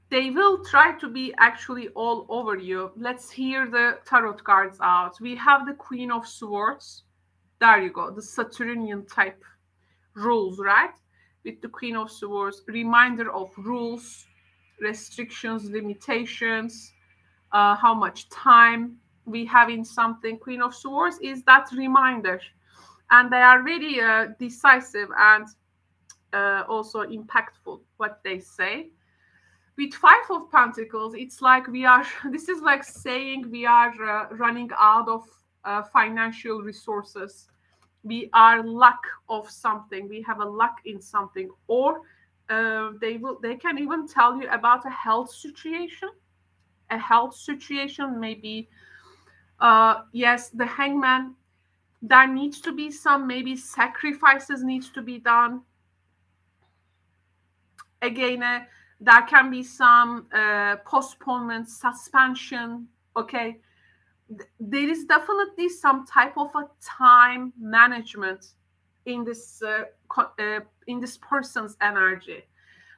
They will try to be actually all over you. Let's hear the tarot cards out. We have the Queen of Swords. There you go, the Saturnian type rules, right? With the Queen of Swords, reminder of rules, restrictions, limitations, how much time we have in something. Queen of Swords is that reminder. And they are very decisive and also impactful, what they say. With Five of Pentacles, it's like this is like saying we are running out of financial resources. We are lack of something. We have a lack in something. Or they can even tell you about a health situation. A health situation, maybe, yes, the Hangman. There needs to be some, maybe sacrifices needs to be done. Again, there can be some postponement, suspension. Okay, there is definitely some type of a time management in this person's energy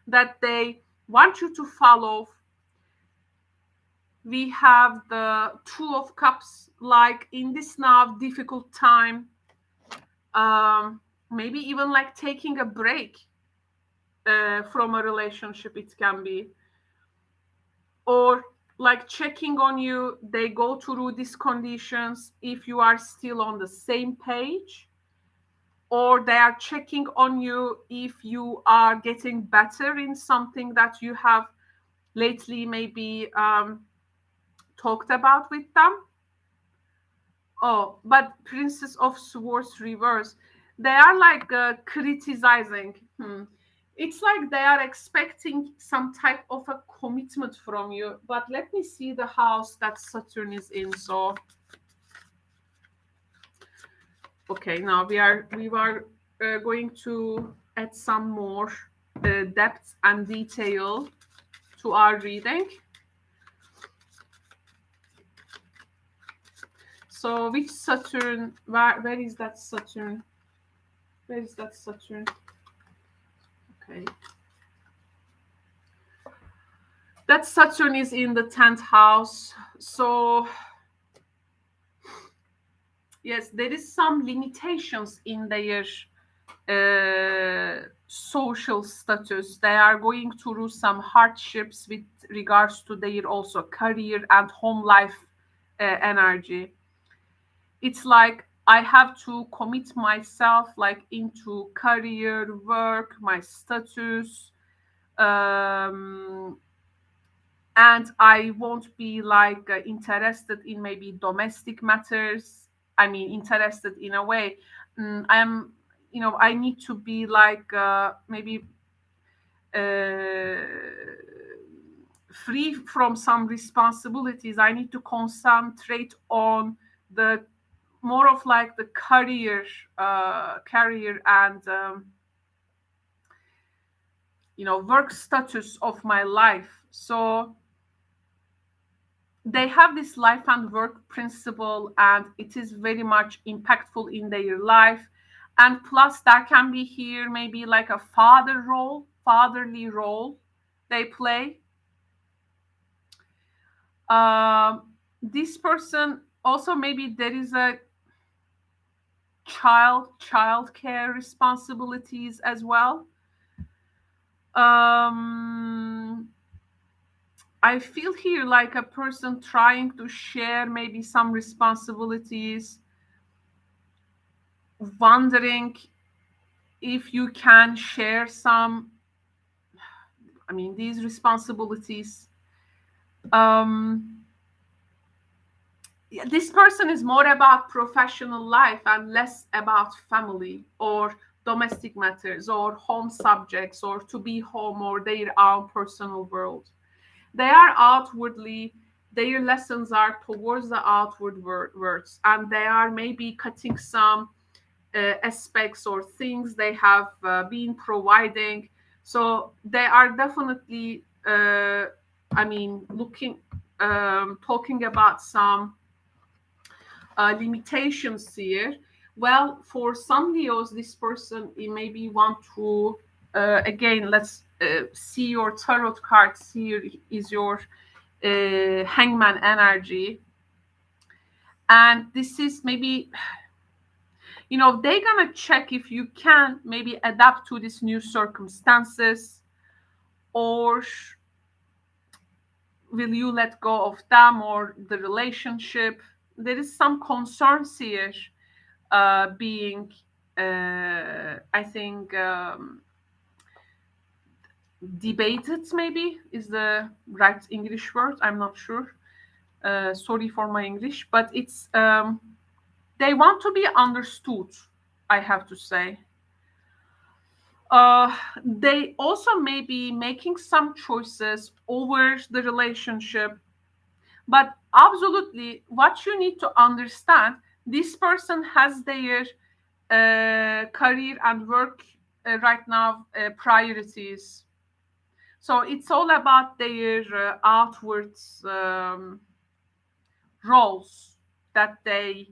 that they want you to follow. We have the Two of Cups, like in this now difficult time, maybe even like taking a break from a relationship, it can be, or like checking on you. They go through these conditions if you are still on the same page, or they are checking on you if you are getting better in something that you have lately maybe talked about with them. Oh, but Princess of Swords reverse, they are like criticizing. It's like they are expecting some type of a commitment from you. But let me see the house that Saturn is in. So, okay, now we are going to add some more depth and detail to our reading. So, which Saturn? Where is that Saturn? Where is that Saturn? Okay. That Saturn is in the 10th house. So, yes, there is some limitations in their social status. They are going through some hardships with regards to their also career and home life energy. It's like I have to commit myself like into career, work, my status, and I won't be like interested in maybe domestic matters. I mean, interested in a way. I am, I need to be like maybe free from some responsibilities. I need to concentrate on the more of like the career and work status of my life. So they have this life and work principle, and it is very much impactful in their life. And plus, there can be here maybe like a fatherly role they play. This person also, maybe there is a child care responsibilities as well. I feel here like a person trying to share maybe some responsibilities, wondering if you can share some, I mean, these responsibilities. This person is more about professional life and less about family or domestic matters or home subjects or to be home or their own personal world. They are outwardly, their lessons are towards the outward words, and they are maybe cutting some aspects or things they have been providing. So they are definitely, I mean, talking about some limitations here. Well, for some Leos, this person maybe want to, again, let's see your tarot cards. Here is your hangman energy. And this is maybe, they're going to check if you can maybe adapt to these new circumstances, or will you let go of them or the relationship. There is some concerns here being, I think, debated, maybe is the right English word. I'm not sure. Sorry for my English, but it's they want to be understood, I have to say. They also may be making some choices over the relationship, but absolutely what you need to understand, this person has their career and work right now priorities. So it's all about their outward roles that they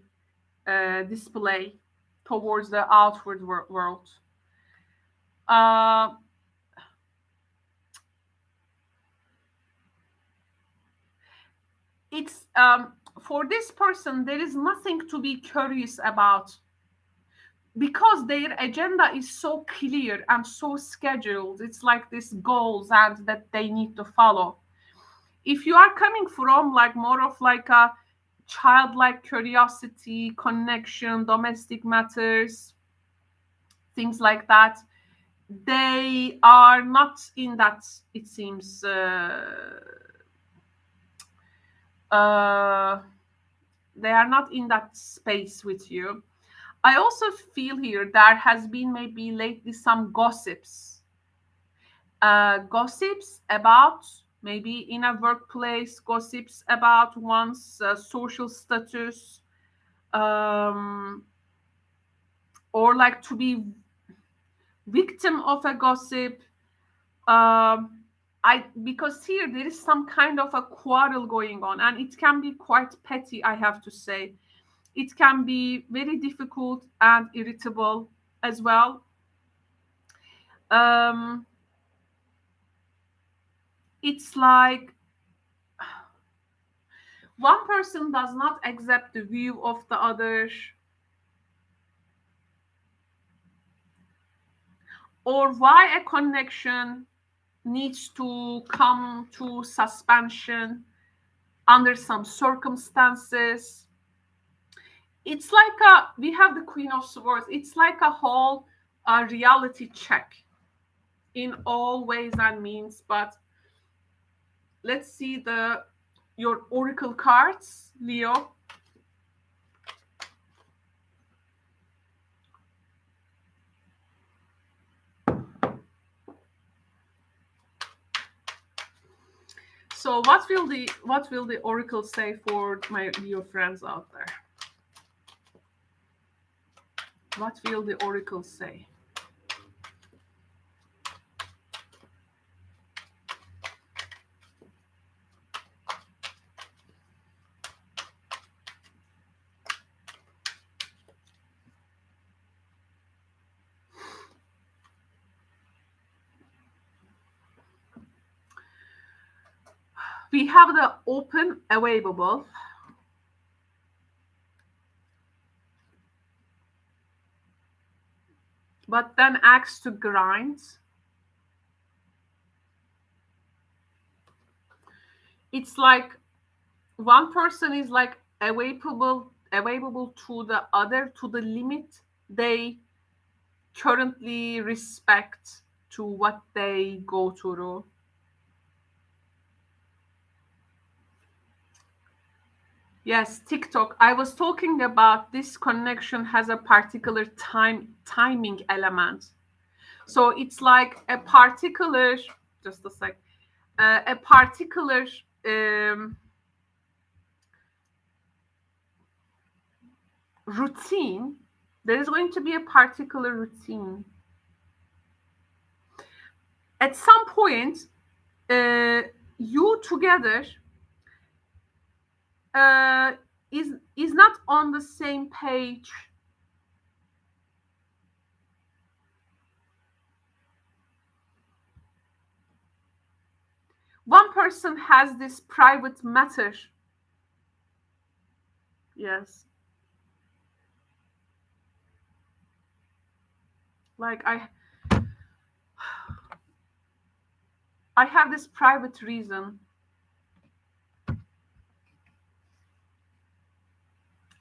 display towards the outward world. It's for this person, there is nothing to be curious about, because their agenda is so clear and so scheduled. It's like these goals and that they need to follow. If you are coming from like more of like a childlike curiosity, connection, domestic matters, things like that, they are not in that, it seems, they are not in that space with you. I also feel here there has been maybe lately some gossips about maybe in a workplace, gossips about one's social status, or like to be victim of a gossip. Because here there is some kind of a quarrel going on, and it can be quite petty, I have to say. It can be very difficult and irritable as well. It's like one person does not accept the view of the other, or why a connection needs to come to suspension under some circumstances. It's like we have the Queen of Swords. It's like a whole reality check in all ways and means. But let's see your oracle cards, Leo. So what will the oracle say for my Leo friends out there? What will the oracle say? We have the open available. But then axe to grind. it's like one person is like available to the other to the limit they currently respect to what they go through. Yes, TikTok. I was talking about this connection has a particular timing element. So it's like a particular, just a sec, a particular um, routine. There is going to be a particular routine. At some point, uh, you together uh, is not on the same page. One person has this private matter. Yes. Like I have this private reason.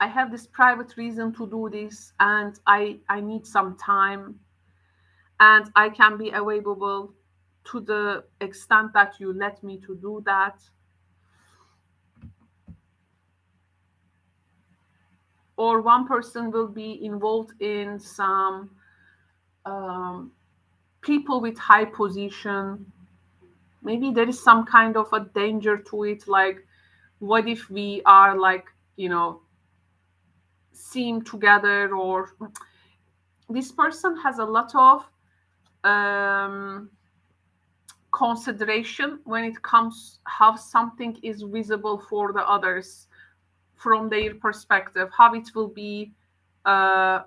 I have this private reason to do this, and I need some time, and I can be available to the extent that you let me to do that. Or one person will be involved in some um, people with high position. Maybe there is some kind of a danger to it. Like, what if we are like, seen together? Or this person has a lot of um, consideration when it comes how something is visible for the others from their perspective, how it will be uh,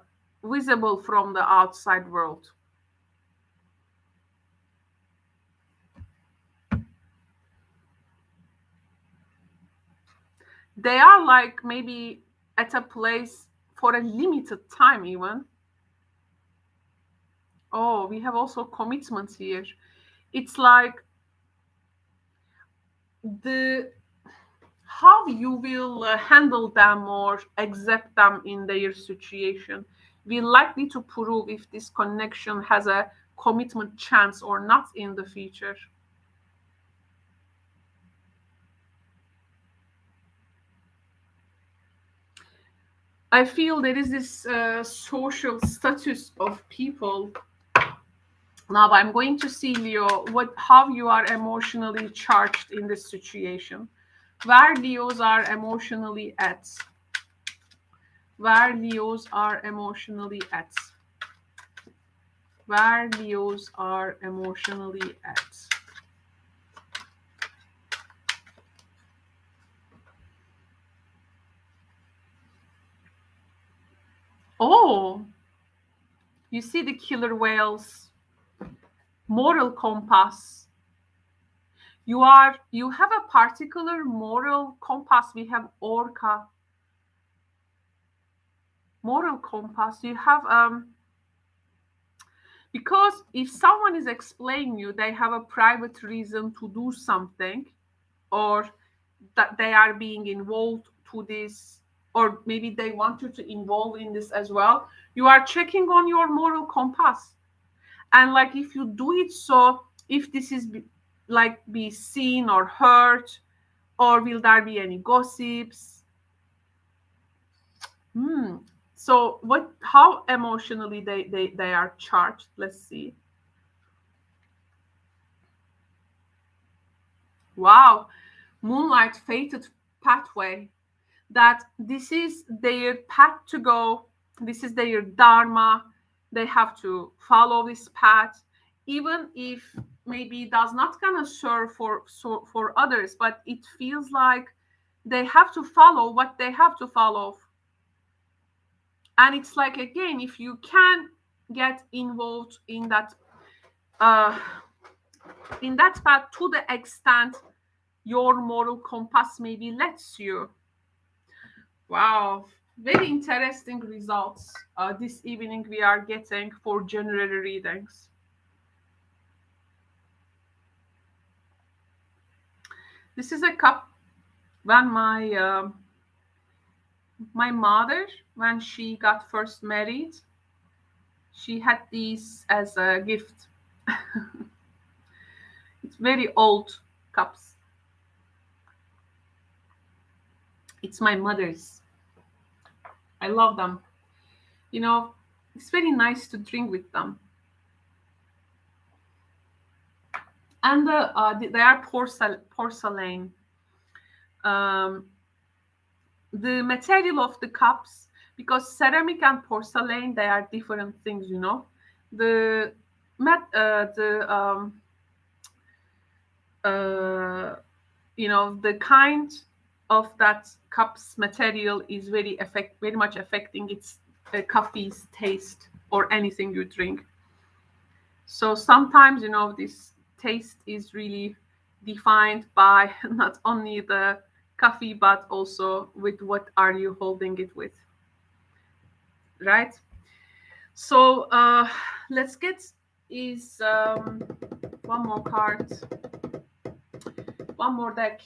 visible from the outside world. They are like maybe at a place for a limited time even. Oh, we have also commitments here. It's like the how you will handle them or accept them in their situation will likely to prove if this connection has a commitment chance or not in the future. I feel there is this social status of people. Now I'm going to see, Leo, how you are emotionally charged in this situation. Where Leos are emotionally at. Where Leos are emotionally at. Where Leos are emotionally at. Oh, you see the killer whales. Moral compass. You have a particular moral compass. We have orca. Moral compass. You have because if someone is explaining you, they have a private reason to do something, or that they are being involved to this, or maybe they want you to involve in this as well. You are checking on your moral compass, and like if you do it, so if this is like be seen or heard, or will there be any gossips? So what? How emotionally they are charged? Let's see. Wow, moonlight fated pathway. That this is their path to go. This is their dharma. They have to follow this path, even if maybe it does not gonna serve for others, but it feels like they have to follow what they have to follow. And it's like, again, if you can get involved uh, in that path to the extent your moral compass maybe lets you. Wow, very interesting results this evening we are getting for January readings. This is a cup when my mother, when she got first married, she had these as a gift. It's very old cups. It's my mother's. I love them. You know, it's very nice to drink with them. And they are porcelain. Um, the material of the cups, because ceramic and porcelain, they are different things, you know. The the you know, the kind of that cup's material is very much affecting its coffee's taste or anything you drink. So sometimes, you know, this taste is really defined by not only the coffee but also with what are you holding it with, right? So let's get is one more card, one more deck.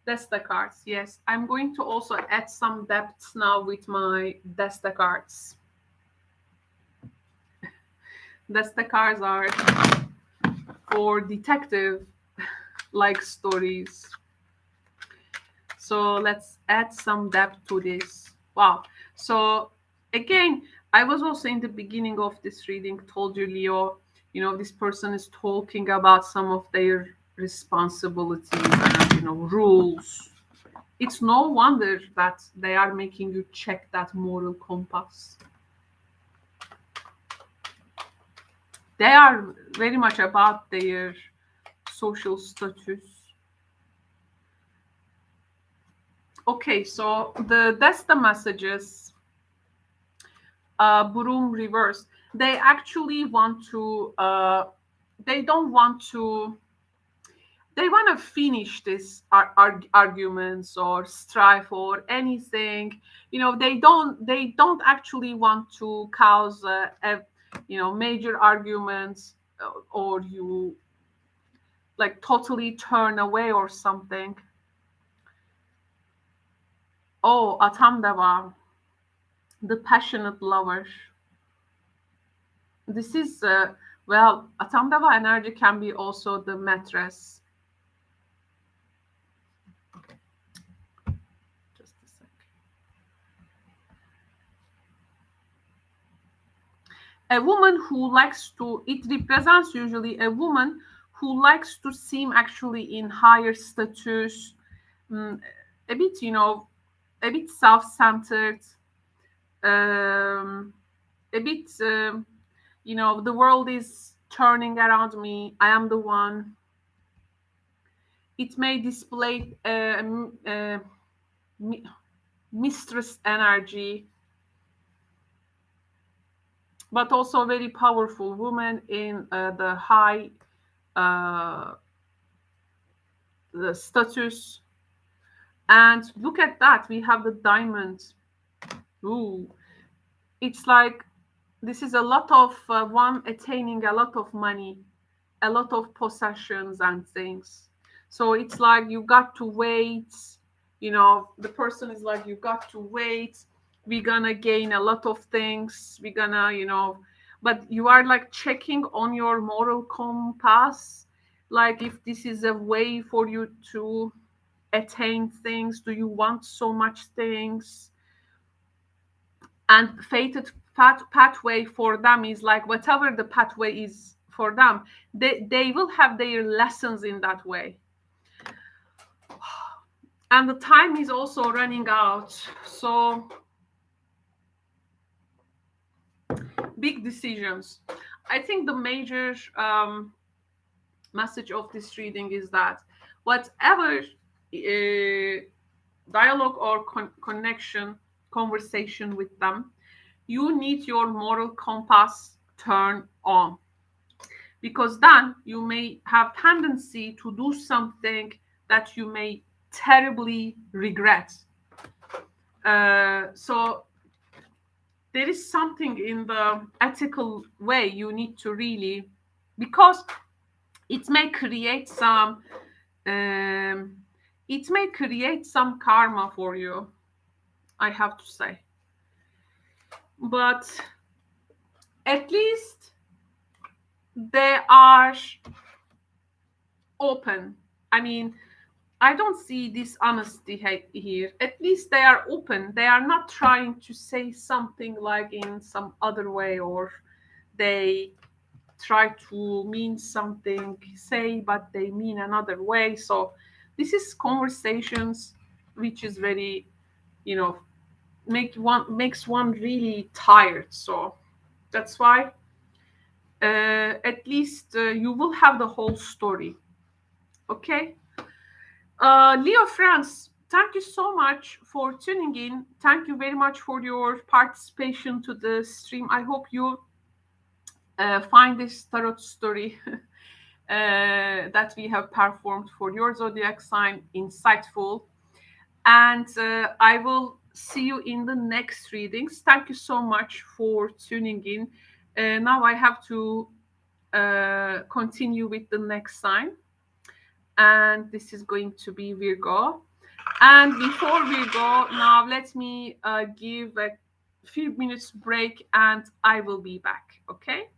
Desta cards. Yes, I'm going to also add some depth now with my Desta cards. Desta cards are for detective like stories. So let's add some depth to this. Wow. So again, I was also in the beginning of this reading told you, Leo, you know, this person is talking about some of their responsibilities and, you know, rules. It's no wonder that they are making you check that moral compass. They are very much about their social status. Okay, so that's the messages. Broom reverse. They actually want to. They don't want to. They want to finish this arguments or strife or anything. You know, they don't. They don't actually want to cause you know, major arguments, or you like totally turn away or something. Oh, Atamdava, the passionate lover. This is well, Atamdava energy can be also the mattress. Just a sec. A woman who likes to, it represents usually a woman who likes to seem actually in higher status, a bit, you know, a bit self-centered, a bit, you know, the world is turning around me. I am the one. It may display mistress energy, but also a very powerful woman in the high the status. And look at that, we have the diamond. Ooh, it's like this is a lot of one attaining a lot of money, a lot of possessions and things. So it's like you got to wait, you know, the person is like, you got to wait, we're gonna gain a lot of things, we're gonna, you know, but you are like checking on your moral compass, like if this is a way for you to attain things, do you want so much things? And fated pathway for them is like whatever the pathway is for them, they will have their lessons in that way. And the time is also running out, so big decisions. I think the major message of this reading is that whatever dialogue or conversation with them, you need your moral compass turned on, because then you may have tendency to do something that you may terribly regret. So there is something in the ethical way you need to really, because it may create some it may create some karma for you, I have to say. But at least they are open. I mean, I don't see dishonesty here. At least they are open. They are not trying to say something like in some other way, or they try to mean something, say, but they mean another way. So this is conversations which is very, you know, makes one really tired. So that's why at least you will have the whole story. Okay. Leo France, thank you so much for tuning in. Thank you very much for your participation to the stream. I hope you find this tarot story that we have performed for your zodiac sign insightful. And I will see you in the next readings. Thank you so much for tuning in. Now I have to continue with the next sign. And this is going to be Virgo. And before Virgo, now let me give a few minutes break and I will be back. Okay.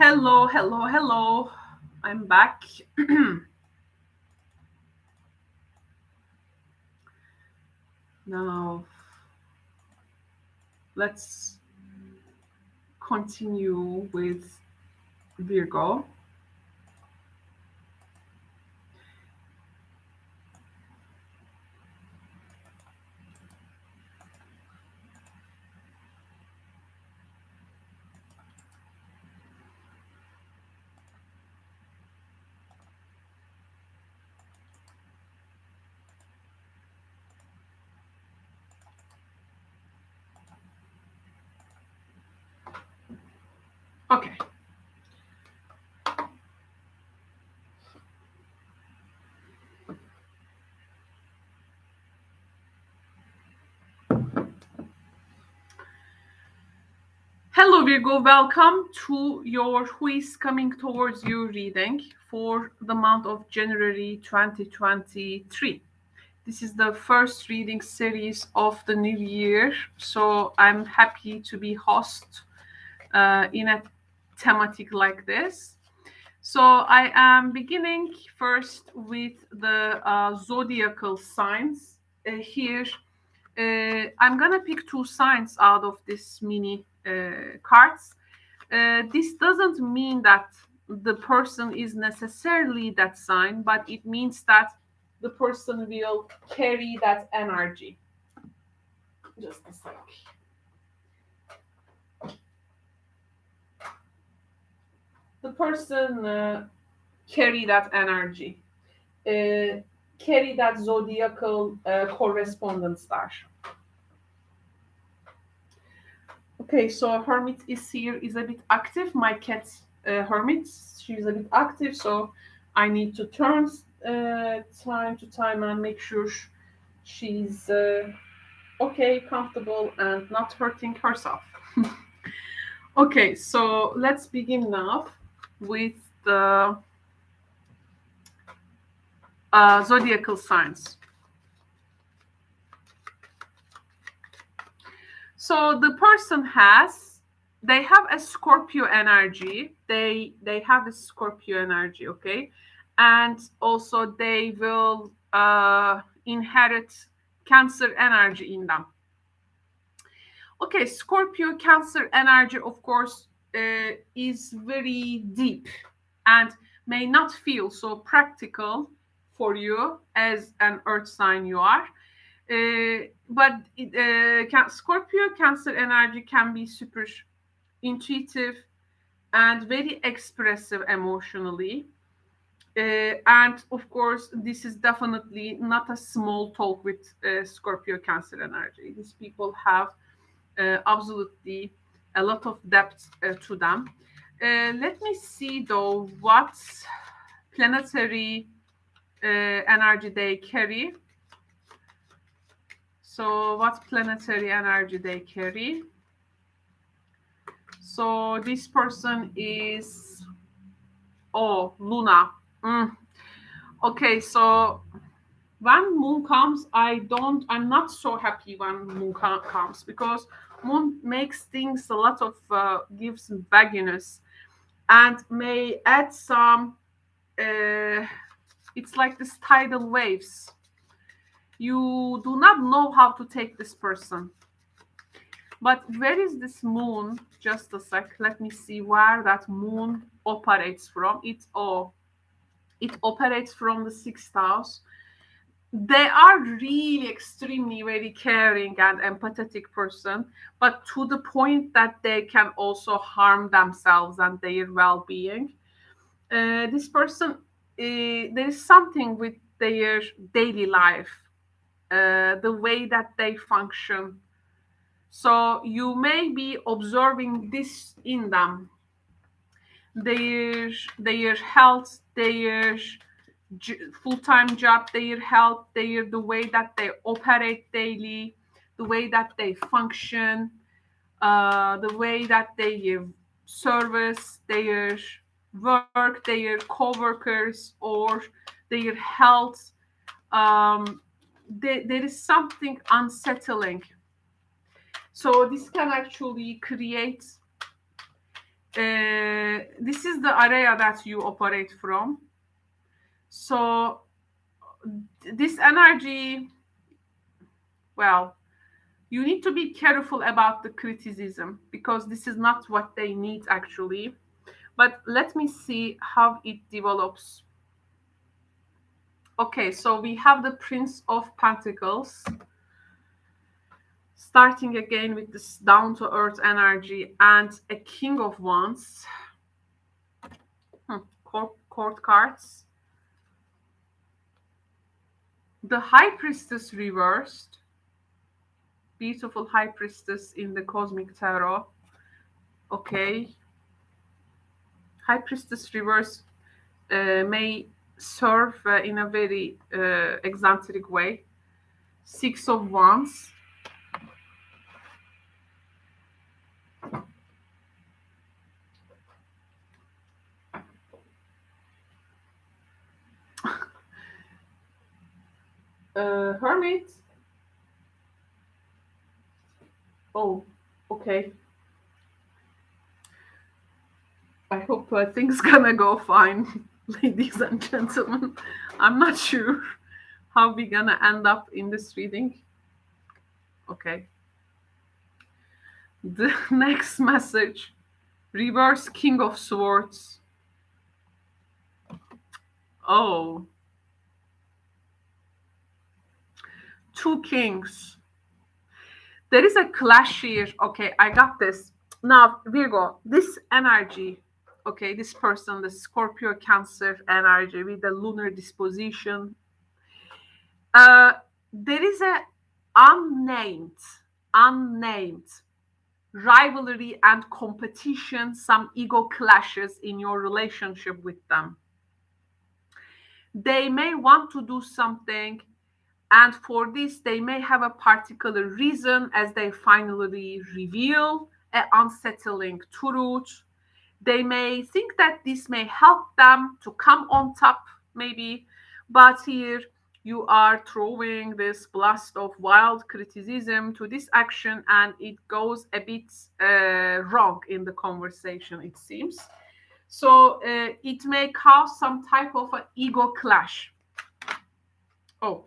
Hello, hello, hello. I'm back. Now, let's continue with Virgo. Okay. Hello, Virgo. Welcome to your Who is Coming Towards You reading for the month of January 2023. This is the first reading series of the new year, so I'm happy to be host in a thematic like this. So I am beginning first with the zodiacal signs. Here, I'm gonna pick two signs out of this mini cards. This doesn't mean that the person is necessarily that sign, but it means that the person will carry that energy. Just a sec. The person carry that energy, carry that zodiacal correspondent star. Okay, so Hermit is here, is a bit active. My cat Hermit, she's a bit active, so I need to turn time to time and make sure she's okay, comfortable, and not hurting herself. Okay, so let's begin now with the zodiacal signs. So the person they have a Scorpio energy. They have a Scorpio energy, okay, and also they will inherit Cancer energy in them. Okay, Scorpio Cancer energy, of course, is very deep and may not feel so practical for you as an Earth sign you are. But Scorpio Cancer energy can be super intuitive and very expressive emotionally. And of course, this is definitely not a small talk with Scorpio Cancer energy. These people have absolutely a lot of depth to them. Let me see though what planetary energy they carry. So what planetary energy they carry? So this person is Luna. Okay, so when moon comes, I'm not so happy when moon comes, because moon makes things a lot of gives vagginess and may add some it's like this tidal waves. You do not know how to take this person. But where is this moon? Just a sec. Let me see where that moon operates from. It operates from the sixth house. They are really extremely very caring and empathetic person, but to the point that they can also harm themselves and their well-being. This person, there is something with their daily life, the way that they function. So you may be observing this in them, their health, their full-time job, their health, the way that they operate daily, the way that they function, the way that they give service, their work, their co-workers, or their health. There is something unsettling. So this can actually create This is the area that you operate from. So this energy, well, you need to be careful about the criticism because this is not what they need actually. But let me see how it develops. Okay, so we have the Prince of Pentacles, starting again with this down to earth energy, and a King of Wands. Court cards. The High Priestess reversed. Beautiful High Priestess in the Cosmic Tarot. Okay. High Priestess reverse may serve in a very eccentric way. Six of Wands. Hermit. Oh, okay. I hope things gonna go fine, ladies and gentlemen. I'm not sure how we gonna end up in this reading. Okay. The next message, reverse King of Swords. Oh, two kings. There is a clash here. Okay, I got this. Now, Virgo, this energy, okay, this person, the Scorpio Cancer energy with the lunar disposition, there is a unnamed rivalry and competition, some ego clashes in your relationship with them. They may want to do something, and for this, they may have a particular reason as they finally reveal an unsettling truth. They may think that this may help them to come on top, maybe, but here you are throwing this blast of wild criticism to this action, and it goes a bit wrong in the conversation, it seems. So it may cause some type of an ego clash. Oh,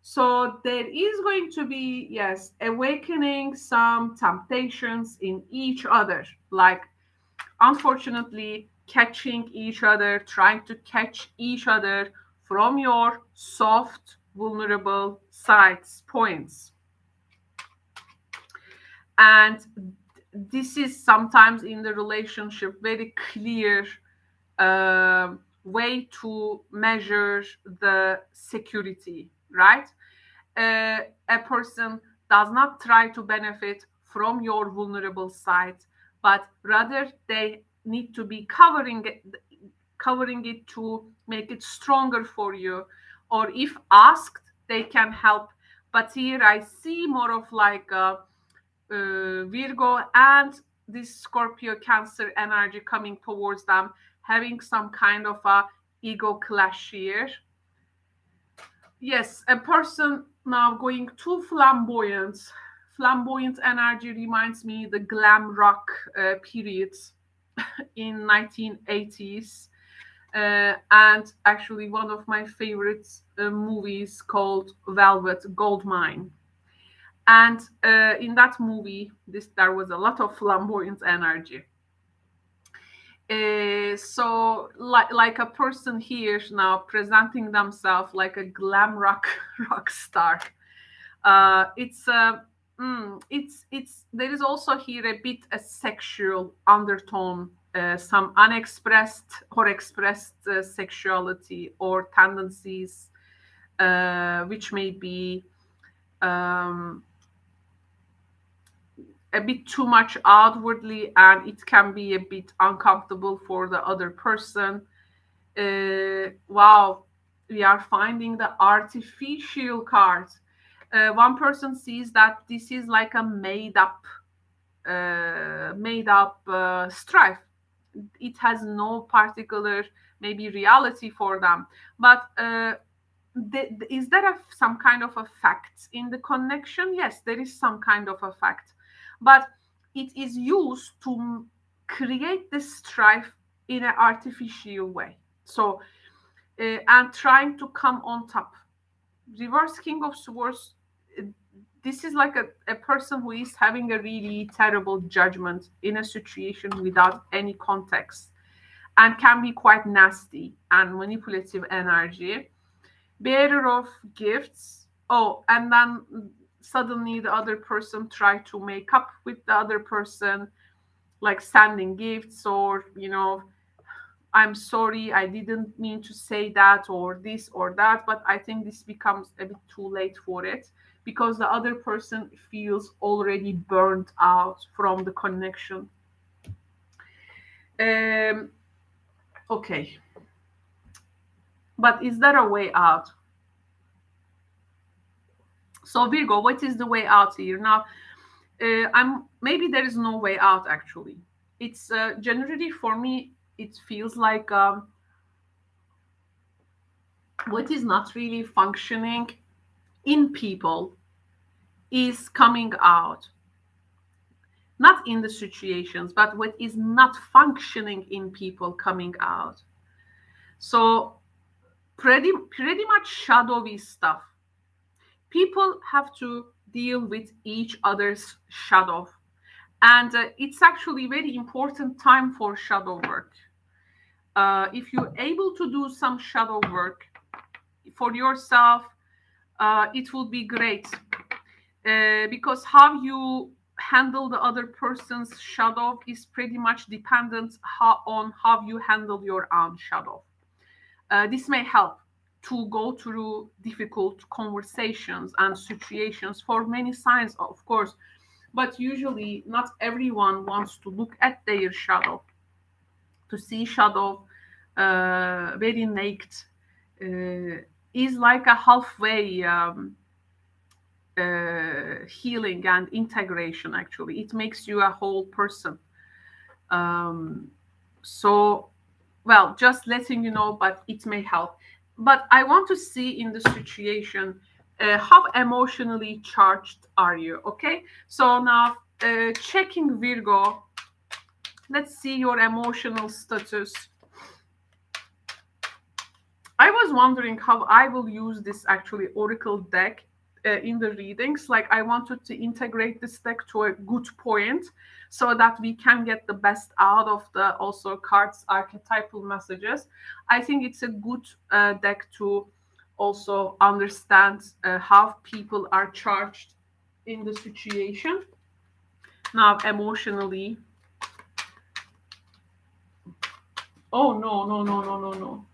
so there is going to be, yes, awakening some temptations in each other, like unfortunately catching each other, trying to catch each other from your soft, vulnerable sides, points. And this is sometimes in the relationship very clear way to measure the security, right? A person does not try to benefit from your vulnerable side, but rather they need to be covering it to make it stronger for you, or if asked they can help. But here I see more of like a Virgo and this Scorpio Cancer energy coming towards them, having some kind of a ego clash here. Yes, a person now going too flamboyant. Flamboyant energy reminds me the glam rock period in 1980s. And actually one of my favorite movies called Velvet Goldmine. And in that movie, there was a lot of flamboyant energy. So like a person here now presenting themselves like a glam rock star. It's there is also here a bit a sexual undertone, some unexpressed or expressed sexuality or tendencies, which may be a bit too much outwardly, and it can be a bit uncomfortable for the other person. Wow, we are finding the artificial card. One person sees that this is like a made up strife. It has no particular maybe reality for them, but is there some kind of a fact in the connection? Yes, there is some kind of a fact, but it is used to create this strife in an artificial way. So, and trying to come on top. Reverse King of Swords, this is like a person who is having a really terrible judgment in a situation without any context and can be quite nasty and manipulative energy. Bearer of gifts. Oh, and then suddenly the other person try to make up with the other person, like sending gifts or, I'm sorry, I didn't mean to say that or this or that, but I think this becomes a bit too late for it because the other person feels already burned out from the connection. Okay. But is there a way out? So Virgo, what is the way out here? Now, I'm maybe there is no way out actually. It's generally for me, it feels like what is not really functioning in people is coming out. Not in the situations, but what is not functioning in people coming out. So pretty much shadowy stuff. People have to deal with each other's shadow, and it's actually very important time for shadow work. If you're able to do some shadow work for yourself, it will be great, because how you handle the other person's shadow is pretty much dependent on how you handle your own shadow. This may help to go through difficult conversations and situations for many signs, of course, but usually not everyone wants to look at their shadow. To see shadow very naked is like a halfway healing and integration. Actually, it makes you a whole person. So, well, just letting you know, but it may help. But I want to see in the situation how emotionally charged are you. Okay, so now checking Virgo, let's see your emotional status. I was wondering how I will use this actually oracle deck in the readings. Like I wanted to integrate this deck to a good point so that we can get the best out of the also cards archetypal messages. I think it's a good deck to also understand how people are charged in the situation. Now emotionally. Oh no, no, no, no, no, no.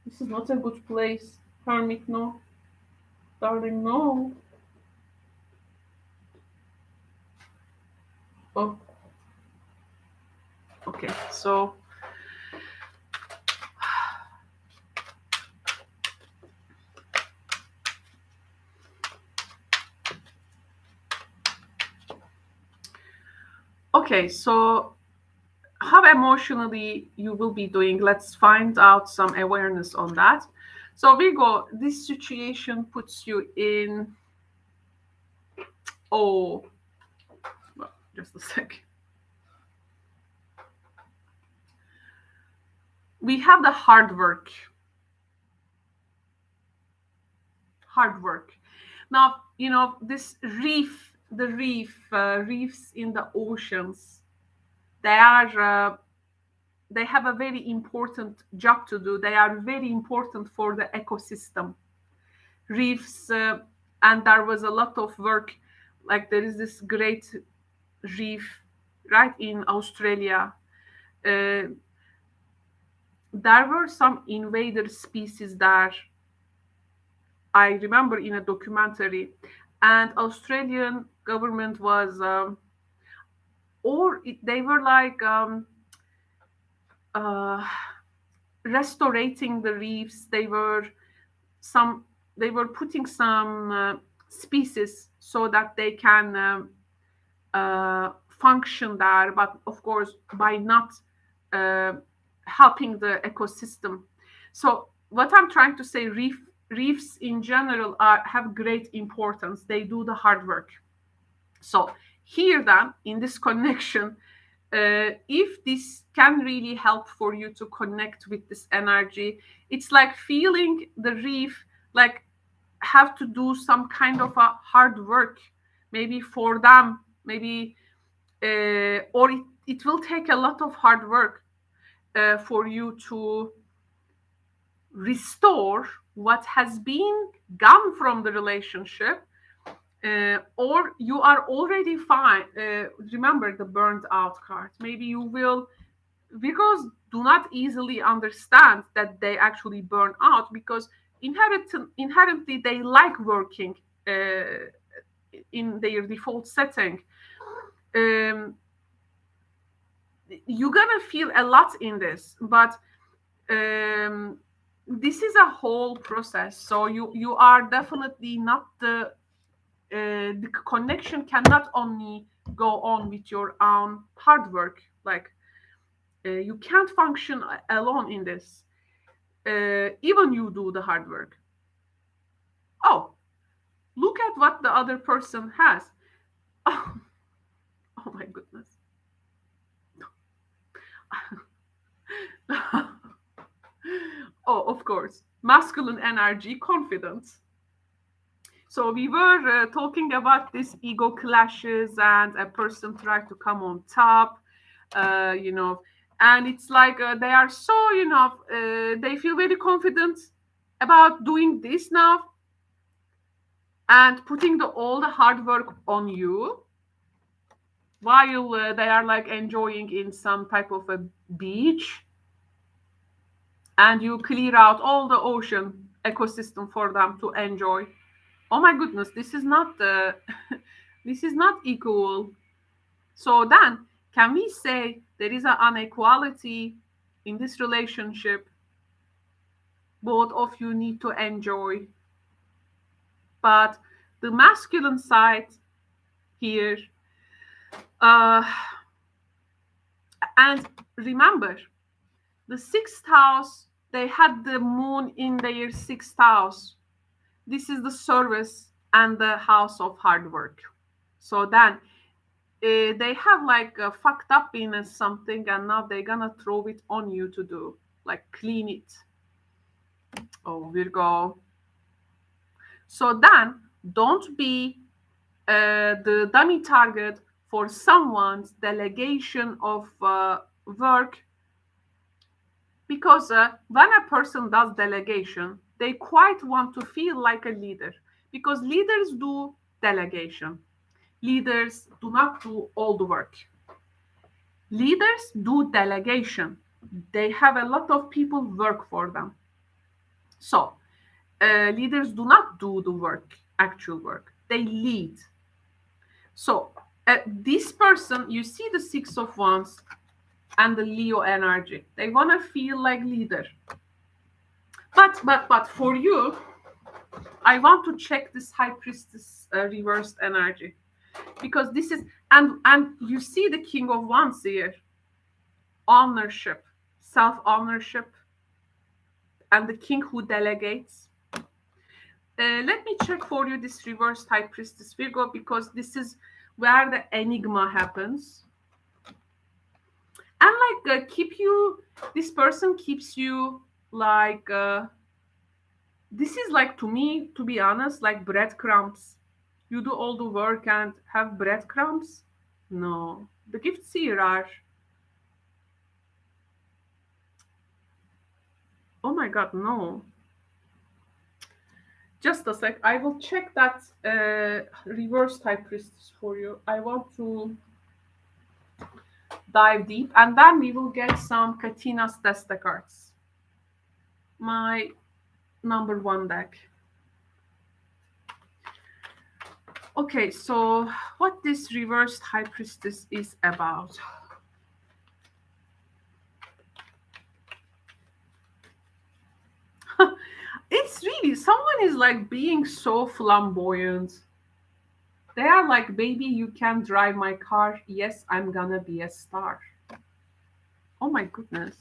This is not a good place. Hermit, no. Darling, no. Oh. Okay, so okay, so how emotionally you will be doing? Let's find out some awareness on that. So Virgo, this situation puts you in, oh, well, just a sec. We have the hard work. Hard work. Now, this reef, the reefs in the oceans, they have a very important job to do. They are very important for the ecosystem. Reefs, and there was a lot of work. Like there is this great reef right in Australia. There were some invader species there. I remember in a documentary, and Australian government was, they were like uh, restorating the reefs. They were putting some species so that they can function there, but of course by not helping the ecosystem. So what I'm trying to say, reefs in general have great importance. They do the hard work. So here then in this connection, if this can really help for you to connect with this energy, it's like feeling the reef, like have to do some kind of a hard work, maybe for them, maybe, or it will take a lot of hard work for you to restore what has been gone from the relationship, or you are already fine. Remember the burned out card. Maybe you will, because do not easily understand that they actually burn out, because inherently they like working in their default setting. You're gonna feel a lot in this, but this is a whole process. So you are definitely not the connection cannot only go on with your own hard work. Like you can't function alone in this. Even you do the hard work. Oh, look at what the other person has. Oh, oh my goodness. Oh, of course, masculine energy, confidence. So we were talking about this ego clashes and a person tried to come on top, you know, and it's like they are so, they feel very confident about doing this now and putting all the hard work on you while they are like enjoying in some type of a beach, and you clear out all the ocean ecosystem for them to enjoy. Oh my goodness, this is not this is not equal. So then can we say there is an inequality in this relationship? Both of you need to enjoy, but the masculine side here, uh, and remember the sixth house, they had the moon in their sixth house. This is the service and the house of hard work. So then they have like fucked up in something, and now they're gonna throw it on you to do, like clean it. Oh, Virgo. So then don't be the dummy target for someone's delegation of work, because when a person does delegation, they quite want to feel like a leader, because leaders do delegation. Leaders do not do all the work. Leaders do delegation. They have a lot of people work for them. So leaders do not do the work, actual work. They lead. So this person, you see the Six of Wands and the Leo energy. They want to feel like leader. But for you, I want to check this High Priestess reversed energy, because this is, and you see the King of Wands here, ownership, self-ownership, and the king who delegates. Let me check for you this reversed High Priestess Virgo, because this is where the enigma happens. And like this person keeps you like, this is like, to me, to be honest, like breadcrumbs. You do all the work and have breadcrumbs? No. The gifts here are, oh my god, no. Just a sec. I will check that reverse High Priestess for you. I want to dive deep, and then we will get some Katina's Desta cards. My number one deck. Okay, so what this reversed High Priestess is about. It's really, someone is like being so flamboyant. They are like, baby, you can drive my car. Yes, I'm gonna be a star. Oh my goodness.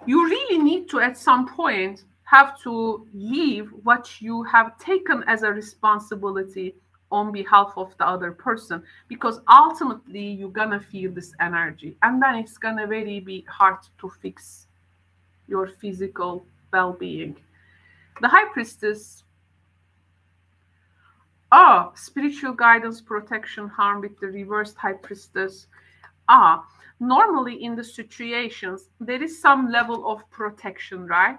You really need to, at some point, have to leave what you have taken as a responsibility on behalf of the other person, because ultimately you're gonna feel this energy, and then it's gonna really be hard to fix your physical well-being. The high priestess, spiritual guidance, protection, harm with the reversed high priestess. Normally in the situations there is some level of protection, right?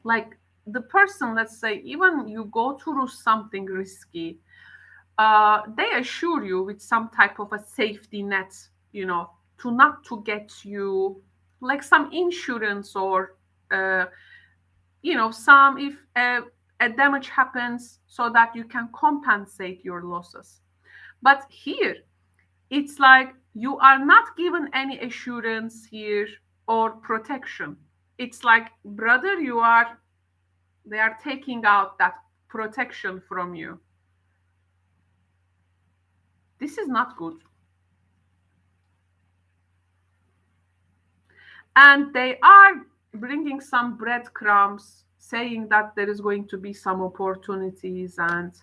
Like the person, let's say, even you go through something risky, they assure you with some type of a safety net, to not to get you, like some insurance, or uh, some, if a damage happens, so that you can compensate your losses. But here it's like you are not given any assurance here or protection. It's like, brother, they are taking out that protection from you. This is not good. And they are bringing some breadcrumbs, saying that there is going to be some opportunities, and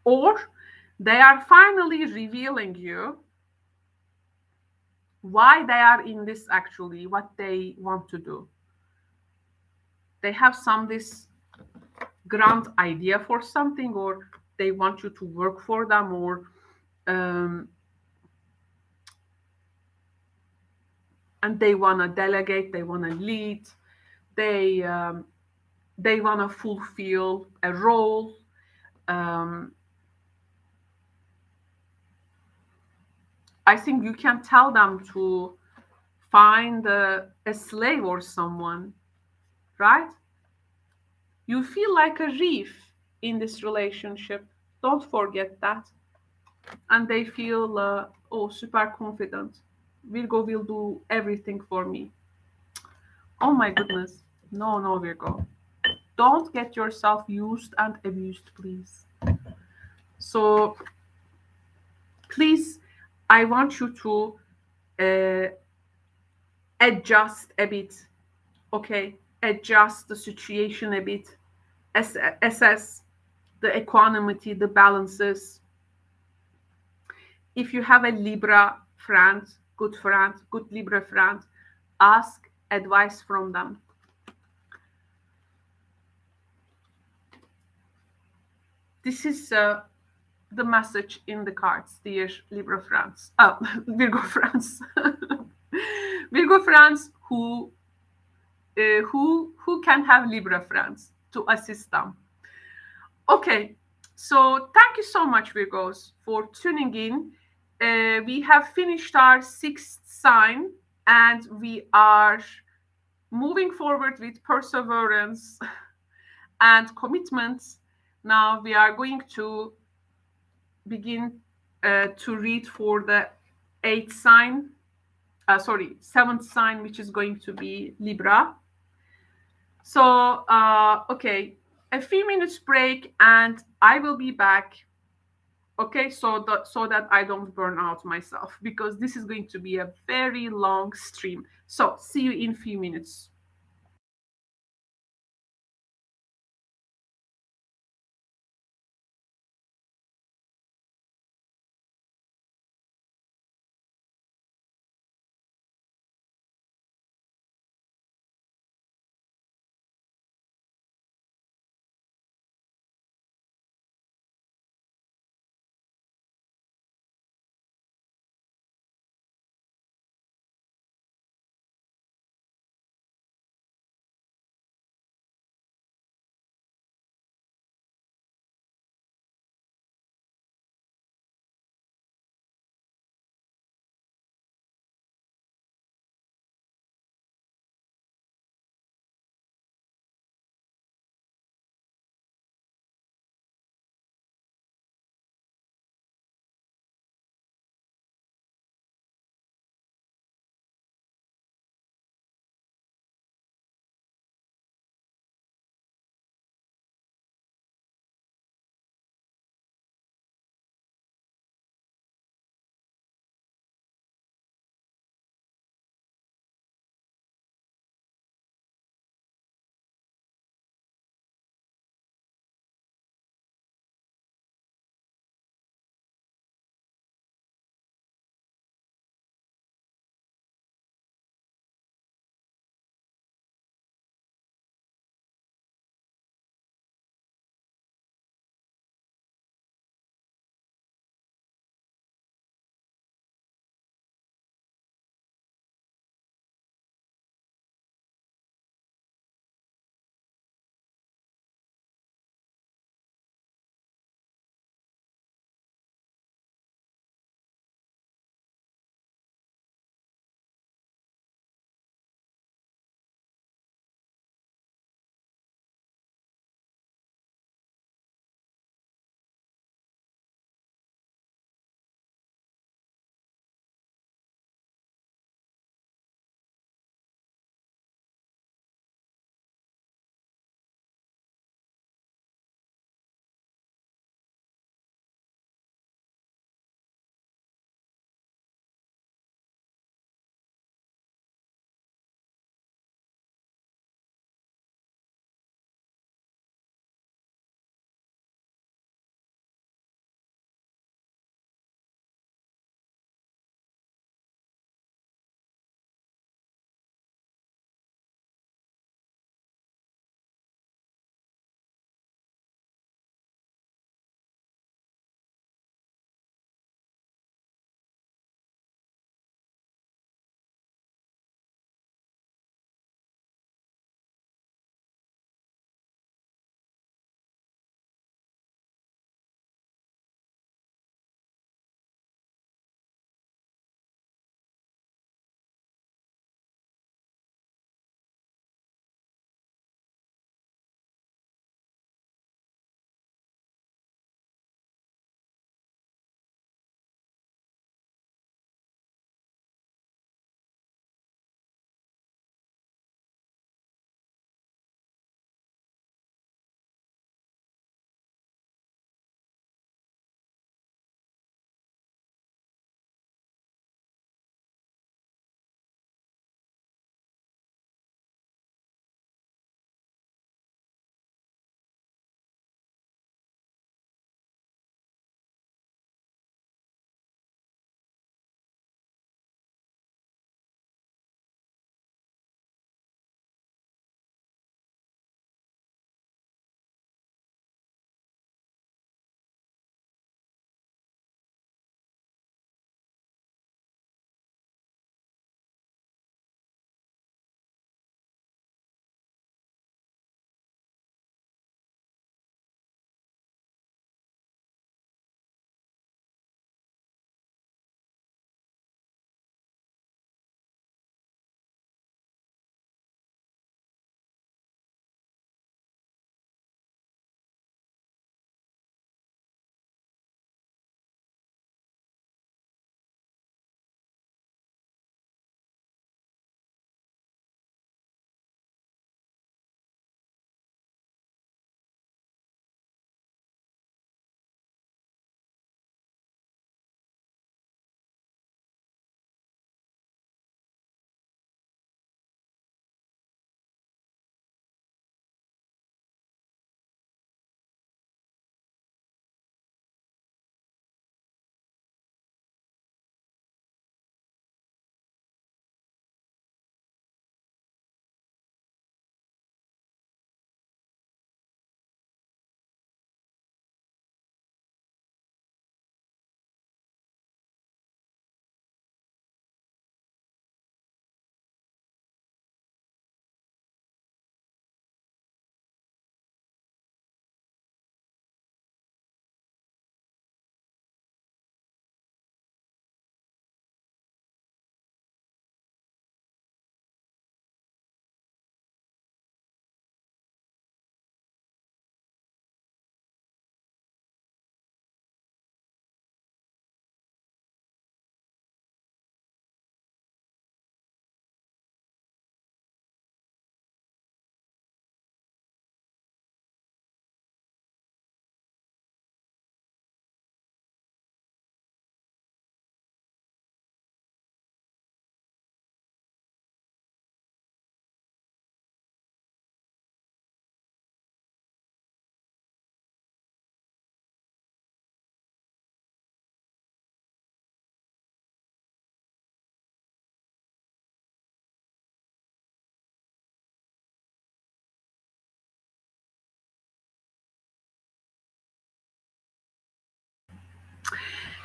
or they are finally revealing you why they are in this, actually what they want to do. They have some this grand idea for something, or they want you to work for them, or and they want to delegate, they want to lead, they they want to fulfill a role. um, I think you can tell them to find a slave or someone, right? You feel like a reef in this relationship. Don't forget that. And they feel, super confident. Virgo will do everything for me. Oh my goodness. No, no, Virgo. Don't get yourself used and abused, please. So, please, I want you to uh, adjust a bit, okay? Adjust the situation a bit, assess the equanimity, the balances. If you have a Libra friend, good Libra friend, ask advice from them. This is the message in the cards, dear Libra friends. Virgo friends. Virgo friends who can have Libra friends to assist them. Okay, so thank you so much, Virgos, for tuning in. We have finished our sixth sign, and we are moving forward with perseverance and commitment. Now we are going to begin to read for the eighth sign, seventh sign, which is going to be Libra. So, okay, a few minutes break, and I will be back. Okay, so that I don't burn out myself, because this is going to be a very long stream. So, see you in few minutes.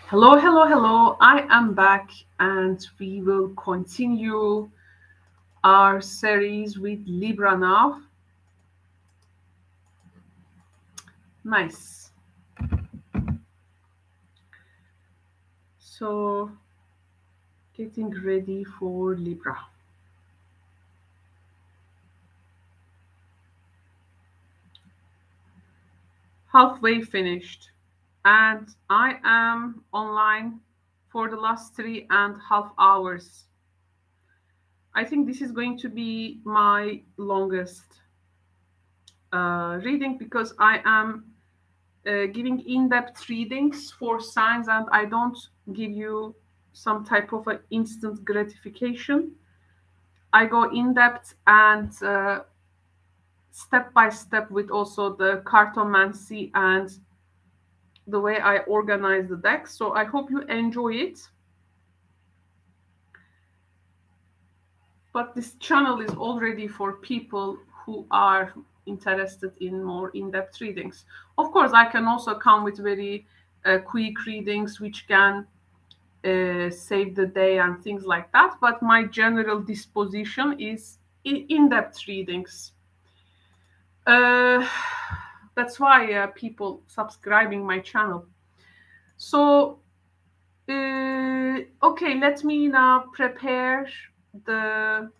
Hello, hello, hello. I am back and we will continue our series with Libra now. Nice. So, getting ready for Libra. Halfway finished. And I am online for the last 3.5 hours. I think this is going to be my longest reading because I am giving in-depth readings for signs and I don't give you some type of an instant gratification. I go in-depth and step by step with also the cartomancy and the way I organize the deck. So I hope you enjoy it. But this channel is already for people who are interested in more in-depth readings. Of course, I can also come with very quick readings which can save the day and things like that. But my general disposition is in-depth readings. That's why people subscribing my channel. So, okay, let me now prepare the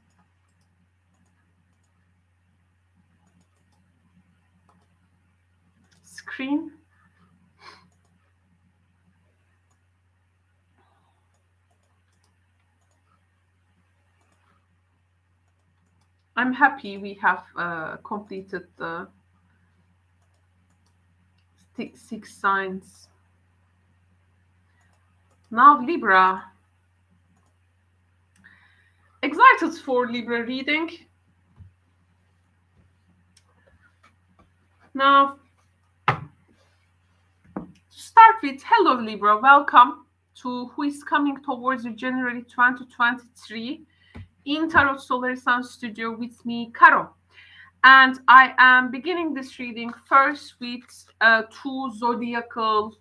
screen. I'm happy we have completed the six signs. Now Libra. Excited for Libra reading. Now, to start with, hello Libra, welcome to Who is Coming Towards You January 2023 in Tarot Solar Sun Studio with me, Caro. And I am beginning this reading first with two zodiacal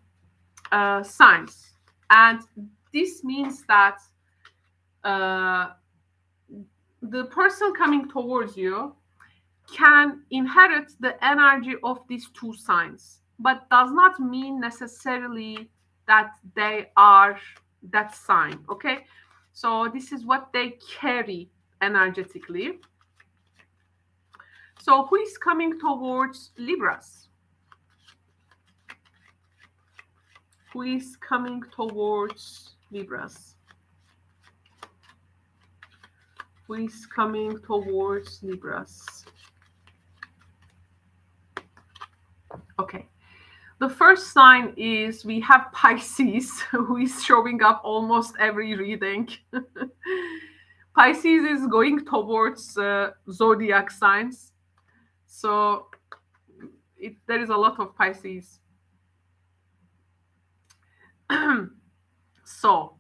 signs. And this means that the person coming towards you can inherit the energy of these two signs, but does not mean necessarily that they are that sign. Okay, so this is what they carry energetically. So who is coming towards Libras? Who is coming towards Libras? Who is coming towards Libras? Okay. The first sign is we have Pisces, who is showing up almost every reading. Pisces is going towards zodiac signs. So there is a lot of Pisces. So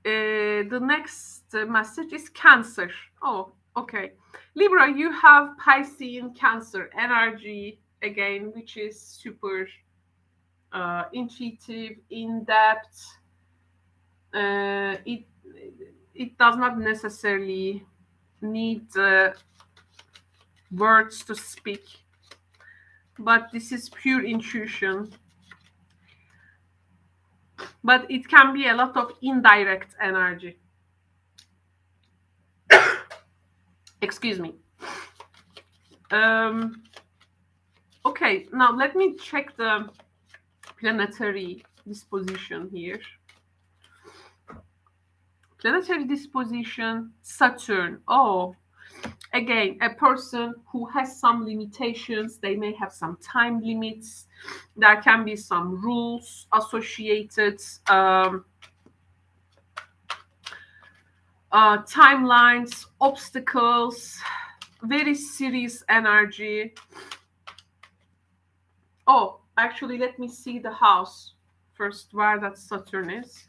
the next message is Cancer. Oh, okay. Libra, you have Piscean Cancer energy again, which is super intuitive, in-depth. It does not necessarily need words to speak, but this is pure intuition. But it can be a lot of indirect energy. Excuse me. Okay, now let me check the planetary disposition here. Planetary disposition, Saturn. Oh, again, a person who has some limitations. They may have some time limits. There can be some rules associated, timelines, obstacles, very serious energy. Oh, actually, let me see the house first, where that Saturn is.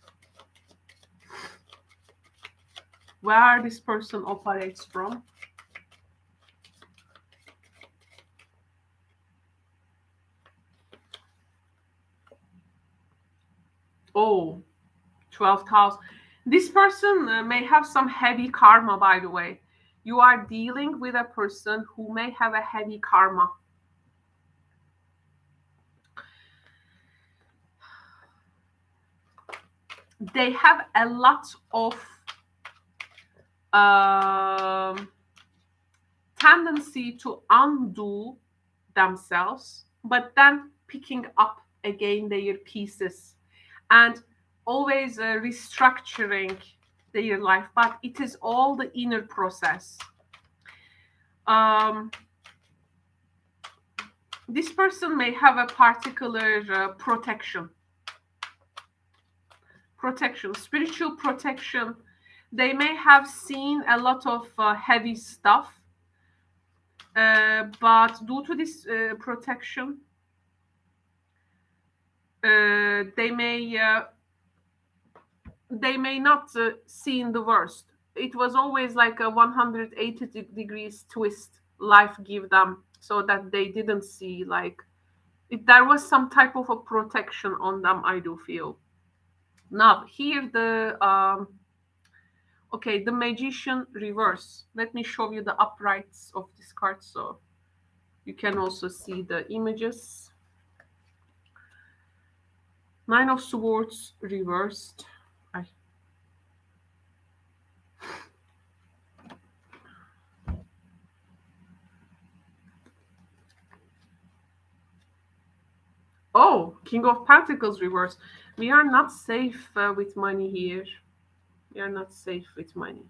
Where this person operates from. Oh, 12th house. This person may have some heavy karma, by the way. You are dealing with a person who may have a heavy karma. They have a lot of tendency to undo themselves, but then picking up again their pieces and always restructuring their life. But it is all the inner process. This person may have a particular protection, spiritual protection. They may have seen a lot of heavy stuff, but due to this protection, they may not see in the worst. It was always like a 180 degrees twist life give them, so that they didn't see like there was some type of a protection on them, I do feel. Now here the okay, the Magician reverse. Let me show you the uprights of this card so you can also see the images. Nine of Swords reversed. Oh, King of Pentacles reverse. We are not safe with money here. We are not safe with money.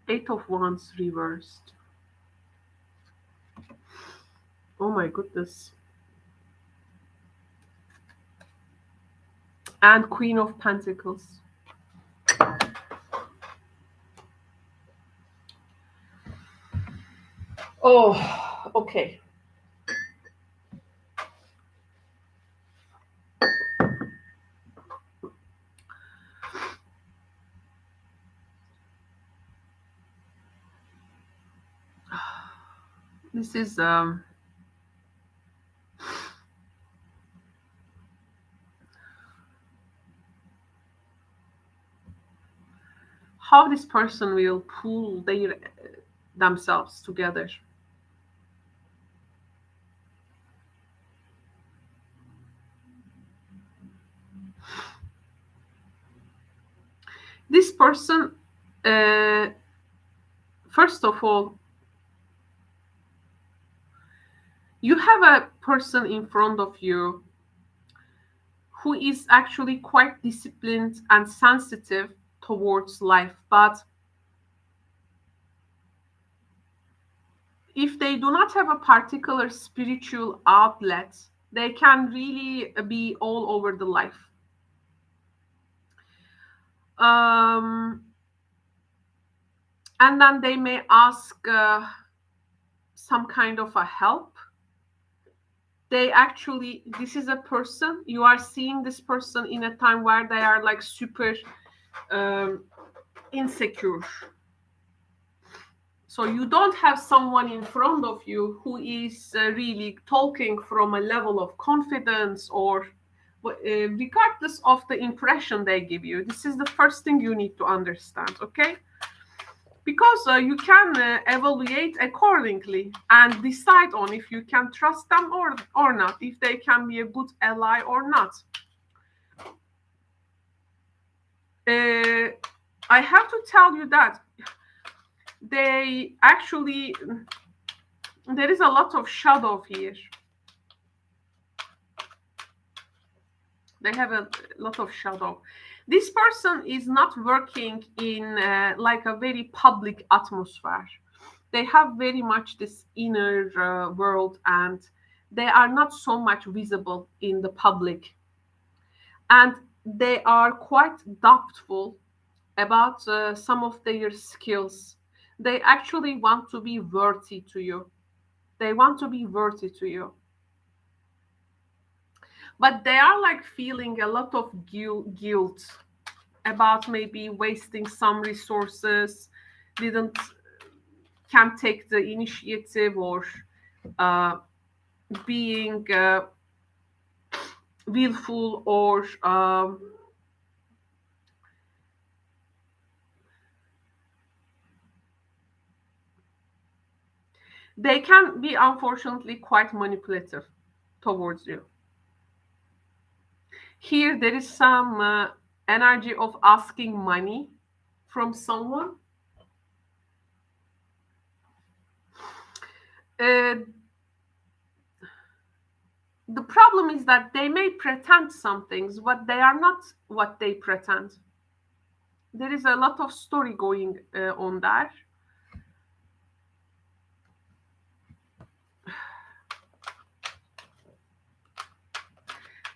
Eight of Wands reversed. Oh my goodness. And Queen of Pentacles. Oh, okay. This is how this person will pull themselves together. This person, first of all, you have a person in front of you who is actually quite disciplined and sensitive towards life, but if they do not have a particular spiritual outlet, they can really be all over the life. And then they may ask some kind of a help. They actually, this is a person, you are seeing this person in a time where they are like super insecure. So you don't have someone in front of you who is really talking from a level of confidence or regardless of the impression they give you. This is the first thing you need to understand, okay? Because you can evaluate accordingly and decide on if you can trust them or not, if they can be a good ally or not. I have to tell you that they actually, there is a lot of shadow here. They have a lot of shadow. This person is not working in like a very public atmosphere. They have very much this inner world and they are not so much visible in the public. And they are quite doubtful about some of their skills. They actually want to be worthy to you. They want to be worthy to you. But they are like feeling a lot of guilt about maybe wasting some resources, can't take the initiative, or being willful or they can be unfortunately quite manipulative towards you. Here there is some energy of asking money from someone. Uh, the problem is that they may pretend some things, but they are not what they pretend. There is a lot of story going on there.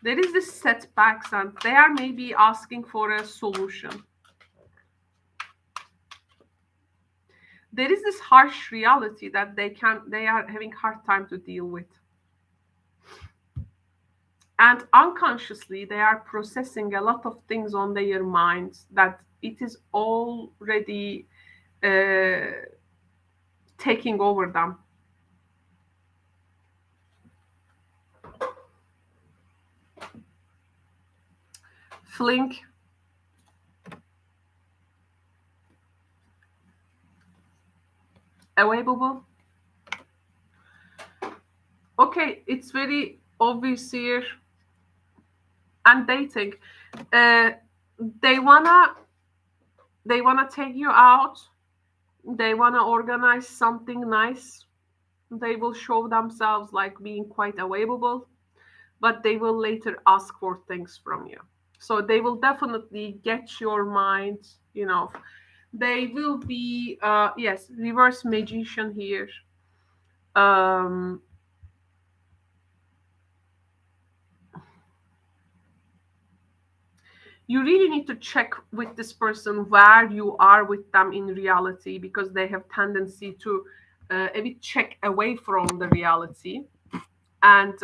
There is this setbacks, and they are maybe asking for a solution. There is this harsh reality that they are having hard time to deal with. And unconsciously they are processing a lot of things on their minds that it is already taking over them. Flink. Available. Okay, it's very obvious here. And dating. They wanna take you out. They wanna organize something nice. They will show themselves like being quite available, but they will later ask for things from you. So they will definitely get your mind, They will be, yes, reverse magician here. You really need to check with this person where you are with them in reality, because they have tendency to a bit check away from the reality. And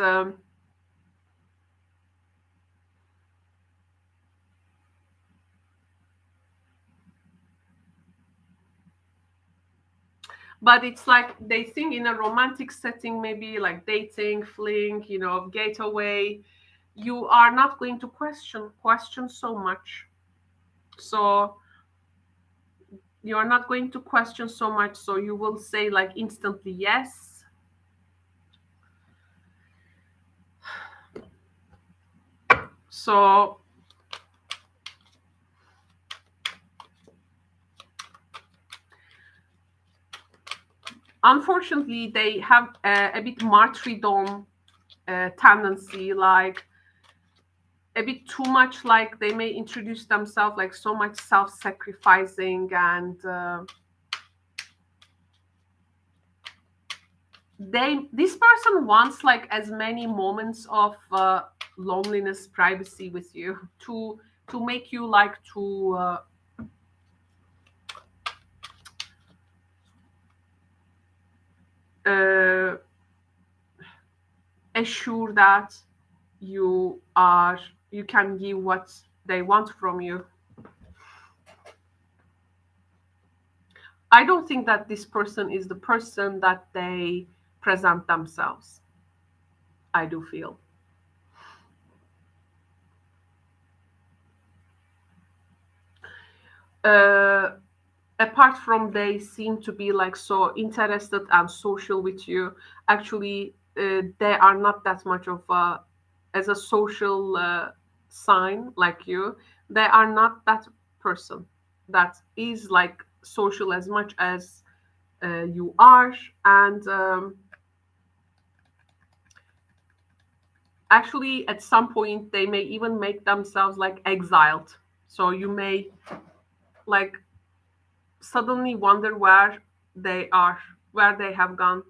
but it's like they think in a romantic setting, maybe like dating, fling, getaway, you are not going to question so much. So you are not going to question so much, so you will say like instantly yes. So unfortunately they have a bit martyrdom tendency, like a bit too much, like they may introduce themselves like so much self-sacrificing, and this person wants like as many moments of loneliness, privacy with you to make you like to assure that you can give what they want from you. I don't think that this person is the person that they present themselves. I do feel. Apart from they seem to be like so interested and social with you, actually they are not that much of as a social sign like you. They are not that person that is like social as much as you are. And actually at some point they may even make themselves like exiled, so you may like suddenly wonder where they are, where they have gone.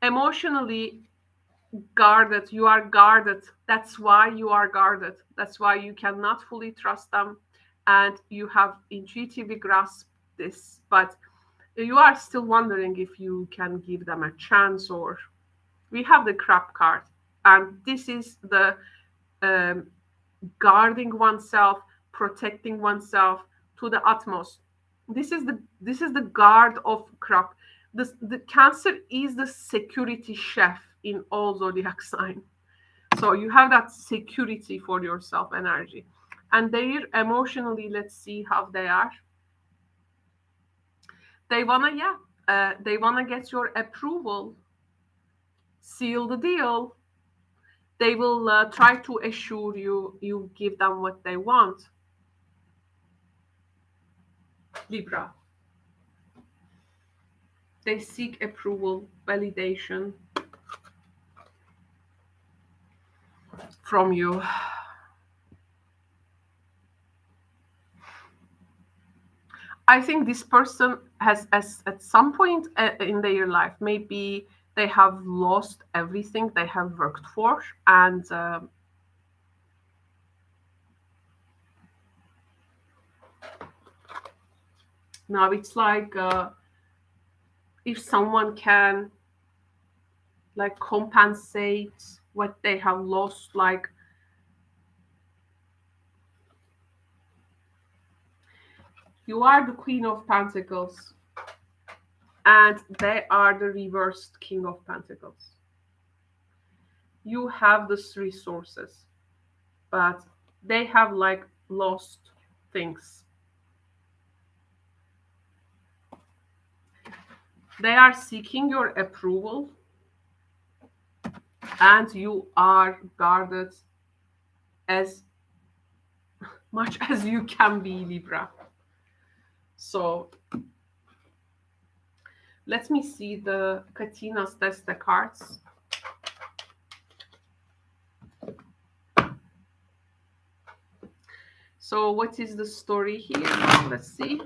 Emotionally guarded, you are guarded. That's why you are guarded. That's why you cannot fully trust them, and you have intuitively grasped this, but you are still wondering if you can give them a chance. Or we have the crab card, and this is the um, guarding oneself, protecting oneself to the utmost. This is the guard of crab. The Cancer is the security chef. in all zodiac sign. So you have that security for yourself energy. And they're emotionally, let's see how they are. They wanna, they wanna get your approval, seal the deal. They will try to assure you give them what they want. Libra. They seek approval, validation from you. I think this person has, as at some point in their life, maybe they have lost everything they have worked for, and now it's like if someone can like compensate what they have lost, like you are the Queen of Pentacles and they are the reversed King of Pentacles. You have these resources, but they have like lost things. They are seeking your approval and you are guarded as much as you can be, Libra. So let me see the Katina's Testa cards. So what is the story here? Let's see.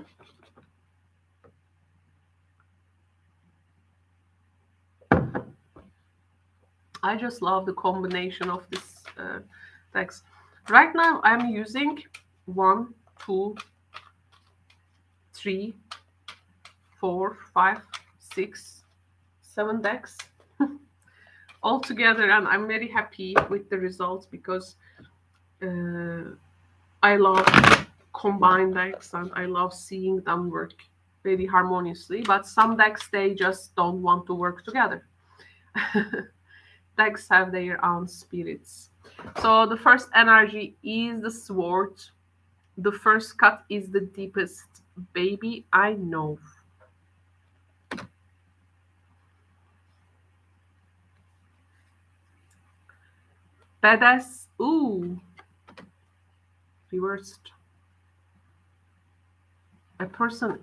I just love the combination of this text. Right now I'm using 1, 2, 3, 4, 5, 6, 7 decks all together, and I'm very happy with the results because I love combined decks and I love seeing them work very harmoniously, but some decks, they just don't want to work together. Decks have their own spirits. So the first energy is the sword. The first cut is the deepest. Baby, I know. Badass. Ooh. Reversed. A person,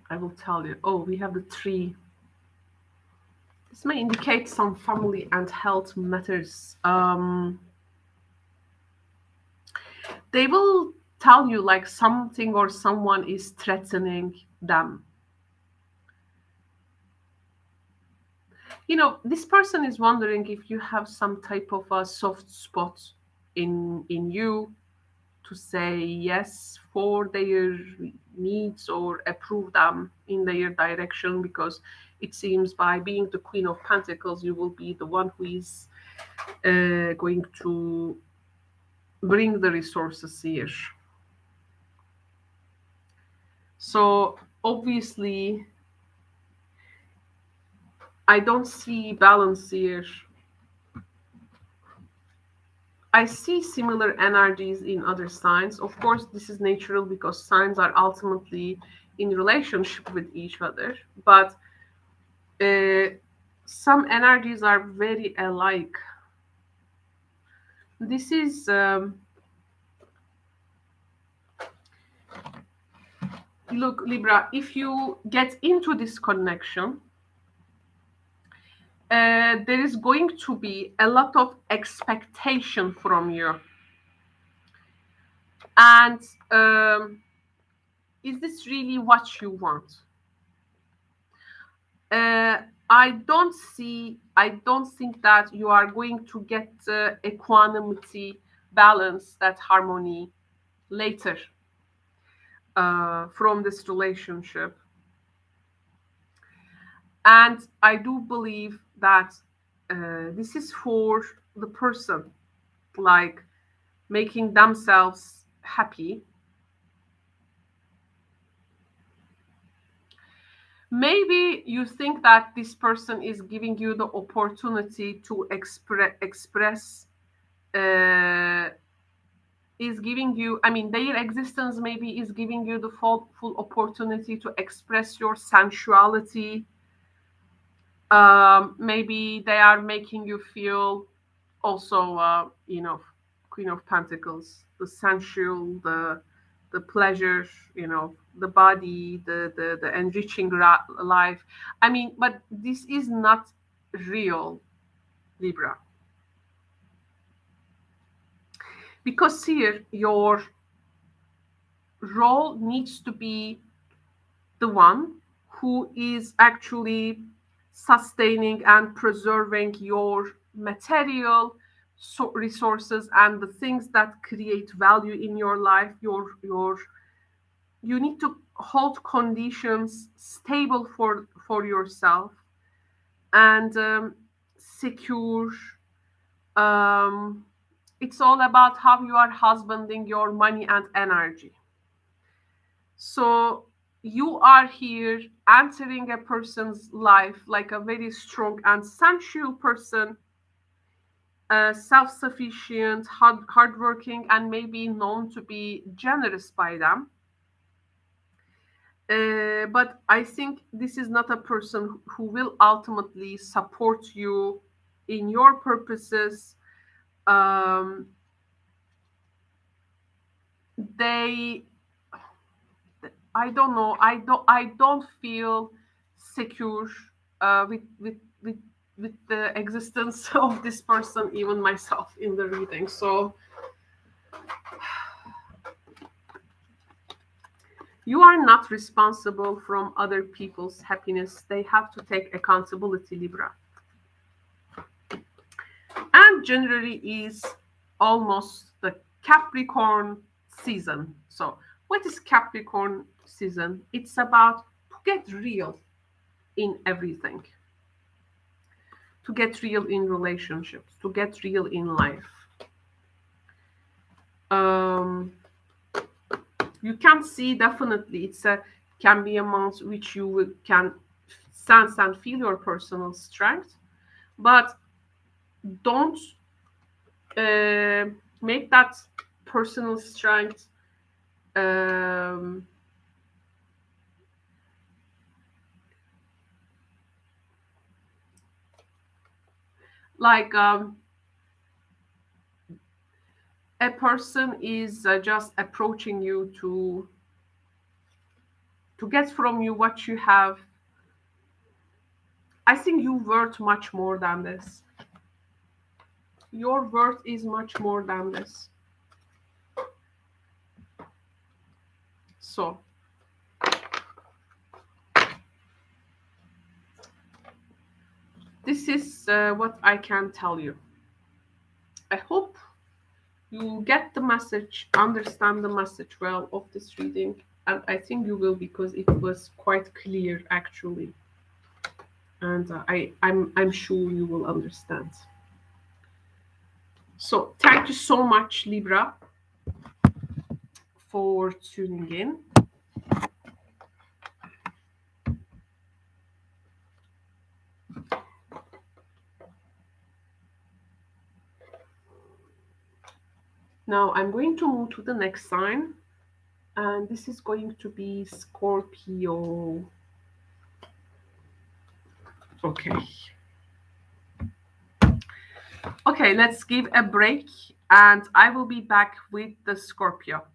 I will tell you. Oh, we have the 3. This may indicate some family and health matters. They will tell you like something or someone is threatening them. You know, this person is wondering if you have some type of a soft spot in you to say yes for their needs or approve them in their direction, because it seems by being the Queen of Pentacles, you will be the one who is going to bring the resources here. So obviously, I don't see balance here. I see similar energies in other signs. Of course, this is natural because signs are ultimately in relationship with each other. But some energies are very alike. This is look, Libra, if you get into this connection, there is going to be a lot of expectation from you. And is this really what you want? I don't think that you are going to get equanimity, balance, that harmony later from this relationship. And I do believe that this is for the person, like making themselves happy. Maybe you think that this person is giving you the opportunity to express, uh, is giving you, I mean, their existence maybe is giving you the full opportunity to express your sensuality. Maybe they are making you feel also, Queen of Pentacles, the sensual, the pleasure, the body, the enriching life. I mean, but this is not real, Libra, because here your role needs to be the one who is actually sustaining and preserving your material resources and the things that create value in your life. You need to hold conditions stable for yourself and secure. um, it's all about how you are husbanding your money and energy. So you are here entering a person's life like a very strong and sensual person, self-sufficient, hardworking, and maybe known to be generous by them. But I think this is not a person who will ultimately support you in your purposes. Um, they, I don't know. I don't feel secure with the existence of this person, even myself in the reading. So you are not responsible from other people's happiness. They have to take accountability, Libra. And January is almost the Capricorn season. So what is Capricorn season? It's about to get real in everything, to get real in relationships, to get real in life. Um, you can see definitely can be a month which you can sense and feel your personal strength, but don't uh, make that personal strength um, like a person is just approaching you to get from you what you have. I think you worth much more than this. Your worth is much more than this. So this is what I can tell you. I hope you get the message, understand the message well of this reading, and I think you will, because it was quite clear actually, and I'm sure you will understand. So thank you so much, Libra, for tuning in. Now I'm going to move to the next sign, and this is going to be Scorpio. Okay. Okay, let's give a break, and I will be back with the Scorpio.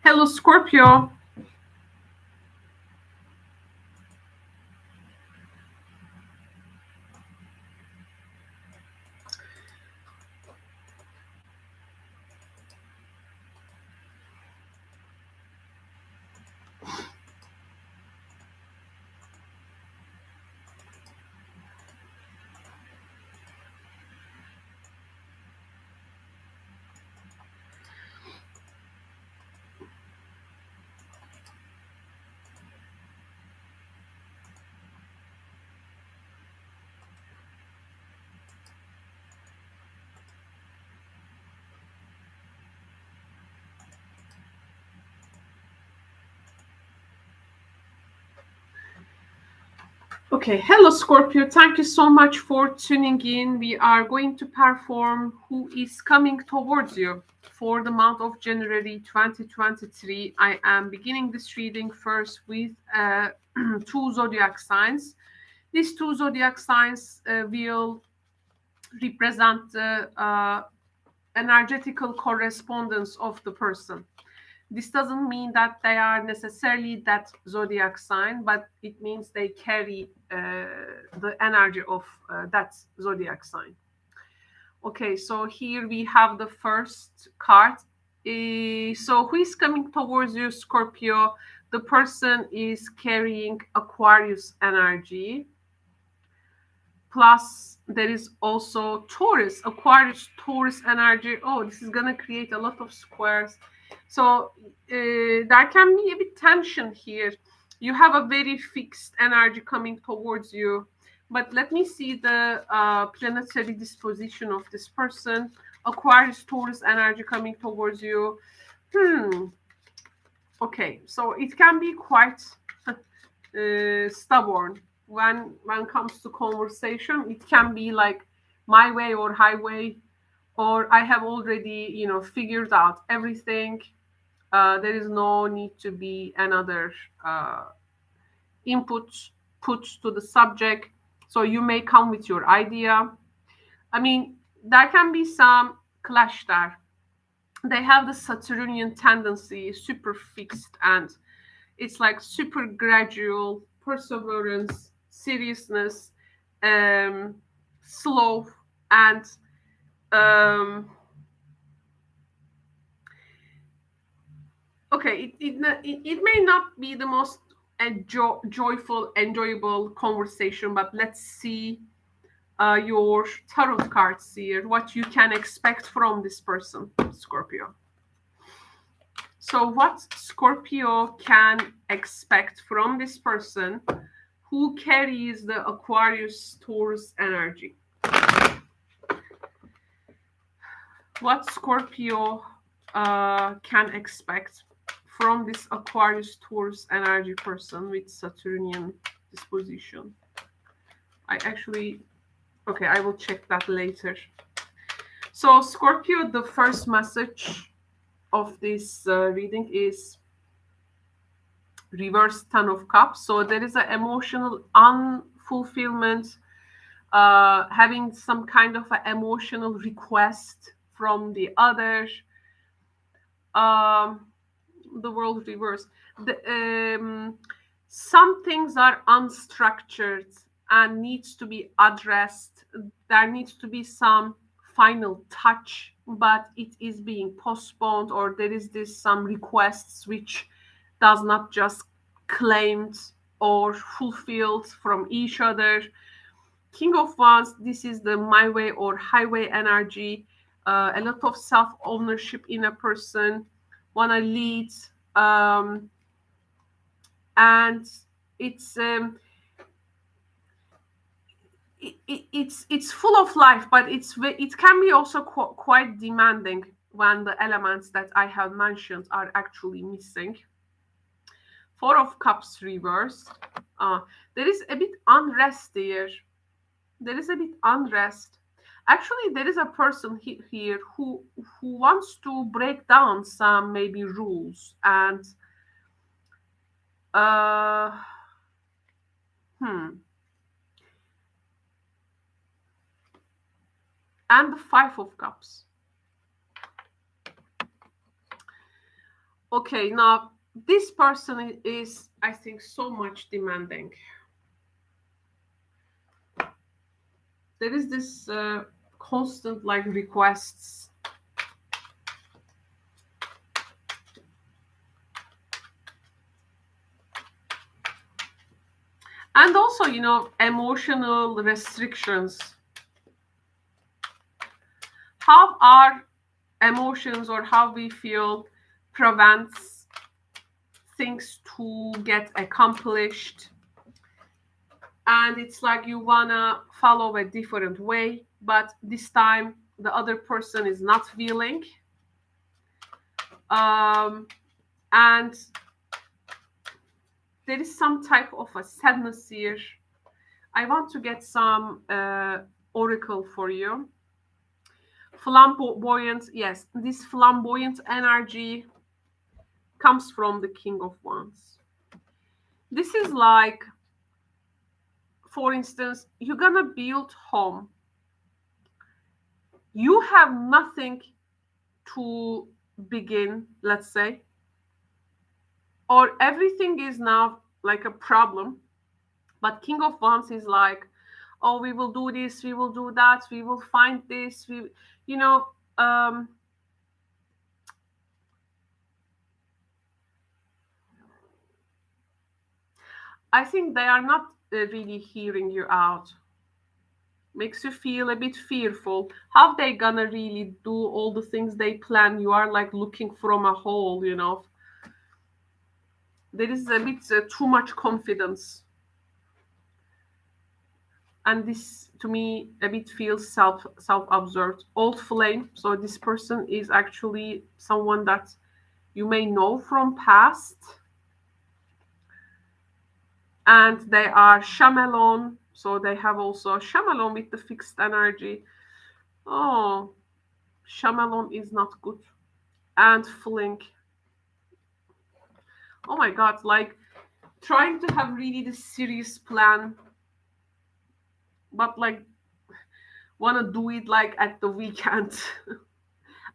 Hello, Scorpio. Okay, hello Scorpio. Thank you so much for tuning in. We are going to perform Who is Coming Towards You for the month of January 2023. I am beginning this reading first with two zodiac signs. These two zodiac signs will represent the energetical correspondence of the person. This doesn't mean that they are necessarily that zodiac sign, but it means they carry the energy of that zodiac sign. Okay, so here we have the first card. So who is coming towards you, Scorpio? The person is carrying Aquarius energy. Plus, there is also Taurus, Aquarius, Taurus energy. Oh, this is going to create a lot of squares. So there can be a bit tension here. You have a very fixed energy coming towards you. But let me see the planetary disposition of this person. Aquarius, Taurus energy coming towards you. Okay, so it can be quite stubborn when it comes to conversation. It can be like my way or highway, or I have already figured out everything. There is no need to be another input put to the subject. So you may come with your idea. I mean, there can be some clash there. They have the Saturnian tendency, super fixed, and it's like super gradual perseverance, seriousness, slow, and okay, it may not be the most joyful, enjoyable conversation, but let's see your tarot cards here, what you can expect from this person, Scorpio. So what Scorpio can expect from this person who carries the Aquarius Taurus energy? What Scorpio can expect from this Aquarius Taurus energy person with Saturnian disposition? I will check that later. So Scorpio, the first message of this reading is reverse Ten of Cups. So there is an emotional unfulfillment, having some kind of an emotional request from the other. The world reverse. Some things are unstructured and needs to be addressed. There needs to be some final touch, but it is being postponed, or there is some requests which does not just claimed or fulfilled from each other. King of Wands, this is the my way or highway energy. A lot of self-ownership in a person, want to lead, and it's it's full of life, but it can be also quite demanding when the elements that I have mentioned are actually missing. Four of Cups reversed. There is a bit unrest here. There is a bit unrest. Actually, there is a person here who wants to break down some maybe rules and and the Five of Cups. Okay, now this person is, I think, so much demanding. There is this constant like requests. And also, emotional restrictions. How our emotions or how we feel prevents things to get accomplished. And it's like you wanna follow a different way, but this time the other person is not feeling. And there is some type of a sadness here. I want to get some oracle for you. Flamboyant, yes, this flamboyant energy comes from the King of Wands. This is like, for instance, you're gonna build home. You have nothing to begin, let's say, or everything is now like a problem. But King of Wands is like, oh, we will do this, we will do that, we will find this, you know, um, I think they are not really hearing you out. Makes you feel a bit fearful. How they gonna really do all the things they plan? You are like looking from a hole. There is a bit too much confidence. And this to me a bit feels self-absorbed. Old flame. So this person is actually someone that you may know from past. And they are Shamalon. So they have also Shamalon with the fixed energy. Oh, Shamalon is not good. And Flink. Oh my god, like trying to have really the serious plan, but like wanna do it like at the weekend.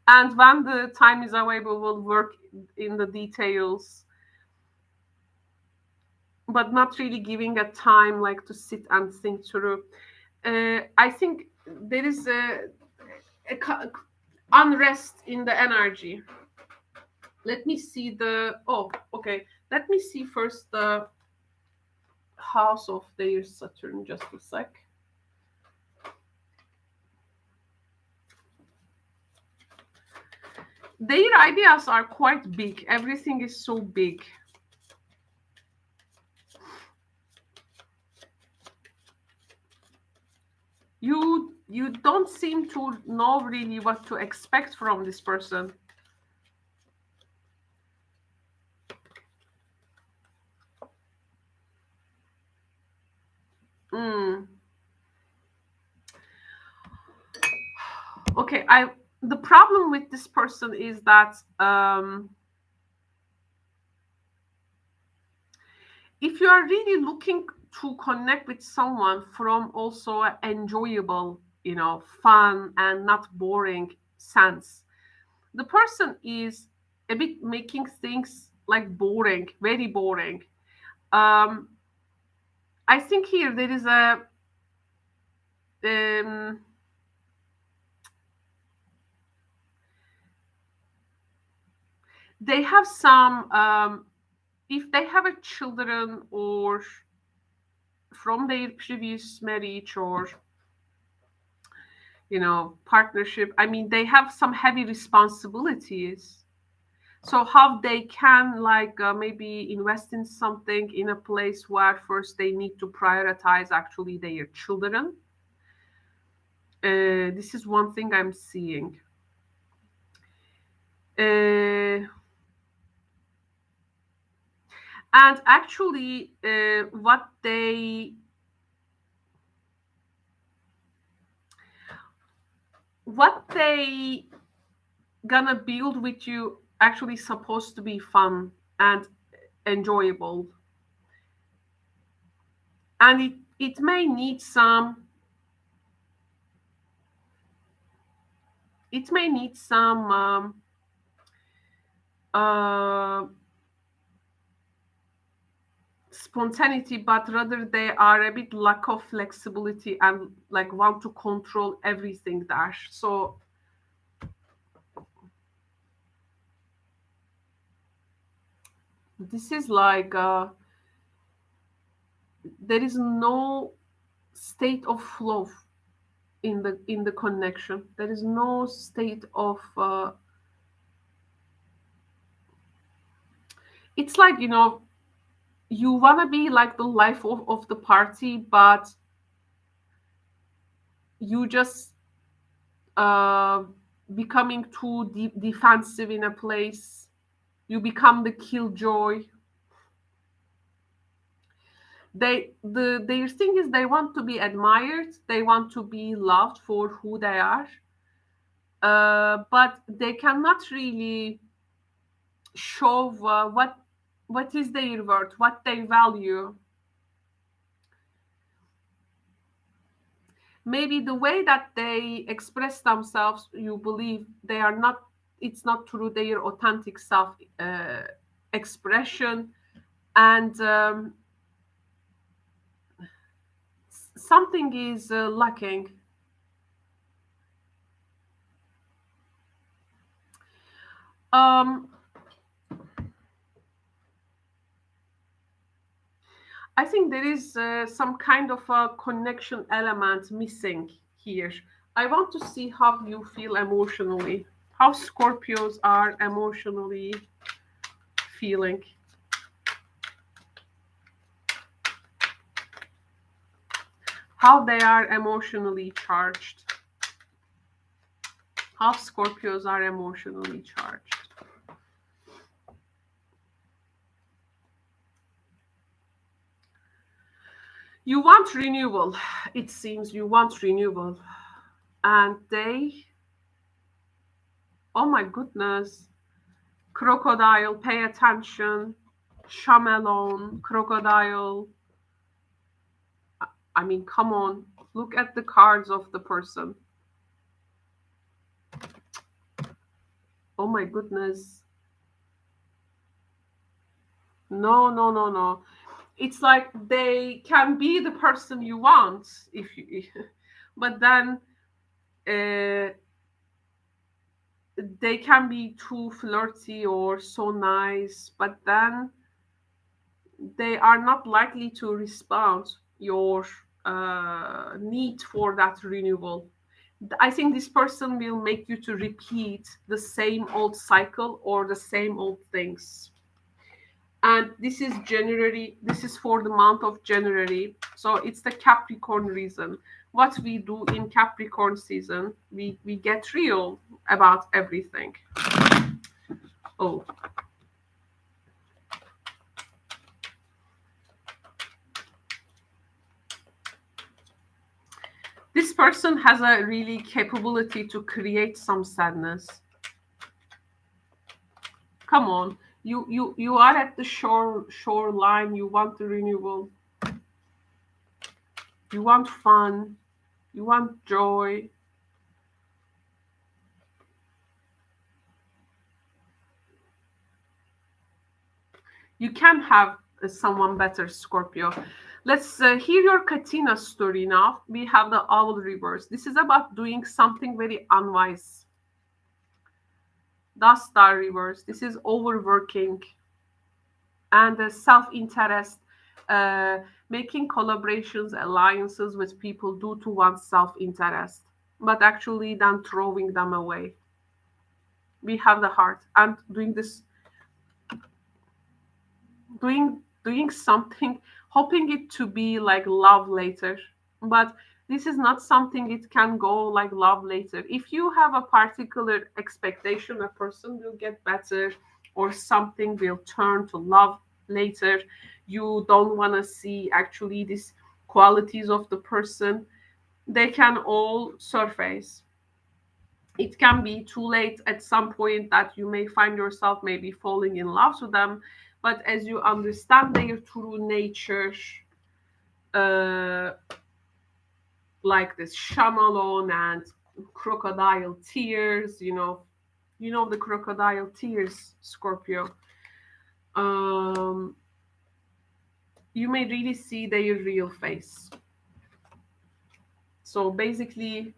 And when the time is available, we'll work in the details, but not really giving a time like to sit and think through. I think there is a unrest in the energy. Let me see the. Oh, okay. Let me see first the house of their Saturn. Just a sec. Their ideas are quite big. Everything is so big. You don't seem to know really what to expect from this person. Okay, the problem with this person is that if you are really looking to connect with someone from also an enjoyable, fun and not boring sense, the person is a bit making things like boring, very boring. I think here there is a they have some if they have a children or from their previous marriage or partnership, I mean they have some heavy responsibilities. So how they can like maybe invest in something in a place where first they need to prioritize actually their children. This is one thing I'm seeing. And actually what they gonna build with you actually supposed to be fun and enjoyable, and it may need some spontaneity, but rather they are a bit lack of flexibility and like want to control everything there. So this is like there is no state of flow in the connection. There is no state of it's like, you know, you want to be like the life of the party, but you just becoming too defensive in a place. You become the killjoy. Their thing is they want to be admired, they want to be loved for who they are, but they cannot really show what is their worth, what they value. Maybe the way that they express themselves, you believe they are not, it's not through their authentic self expression, and something is lacking. I think there is some kind of a connection element missing here. I want to see how you feel emotionally, how Scorpios are emotionally feeling. How they are emotionally charged. How Scorpios are emotionally charged. You want renewal. It seems you want renewal. And they, oh my goodness, crocodile, pay attention, chamelon, crocodile. I mean, come on, look at the cards of the person. Oh my goodness. No, no, no, no. It's like they can be the person you want if you, but then they can be too flirty or so nice, but then they are not likely to respond your need for that renewal. I think this person will make you to repeat the same old cycle or the same old things. And this is January, this is for the month of January. So it's the Capricorn reason. What we do in Capricorn season, we get real about everything. Oh. This person has a really capability to create some sadness. Come on. You are at the shoreline, you want the renewal. You want fun. You want joy. You can have someone better, Scorpio. Let's hear your Katina story now. We have the owl reverse. This is about doing something very unwise. The star reverse. This is overworking and self-interest, making collaborations, alliances with people due to one's self-interest, but actually then throwing them away. We have the heart and doing this, doing something, hoping it to be like love later, but this is not something it can go like love later. If you have a particular expectation a person will get better or something will turn to love later, you don't want to see actually these qualities of the person, they can all surface. It can be too late at some point that you may find yourself maybe falling in love with them, but as you understand their true nature, like this chamallow and crocodile tears, you know the crocodile tears, Scorpio. you may really see their real face. So basically,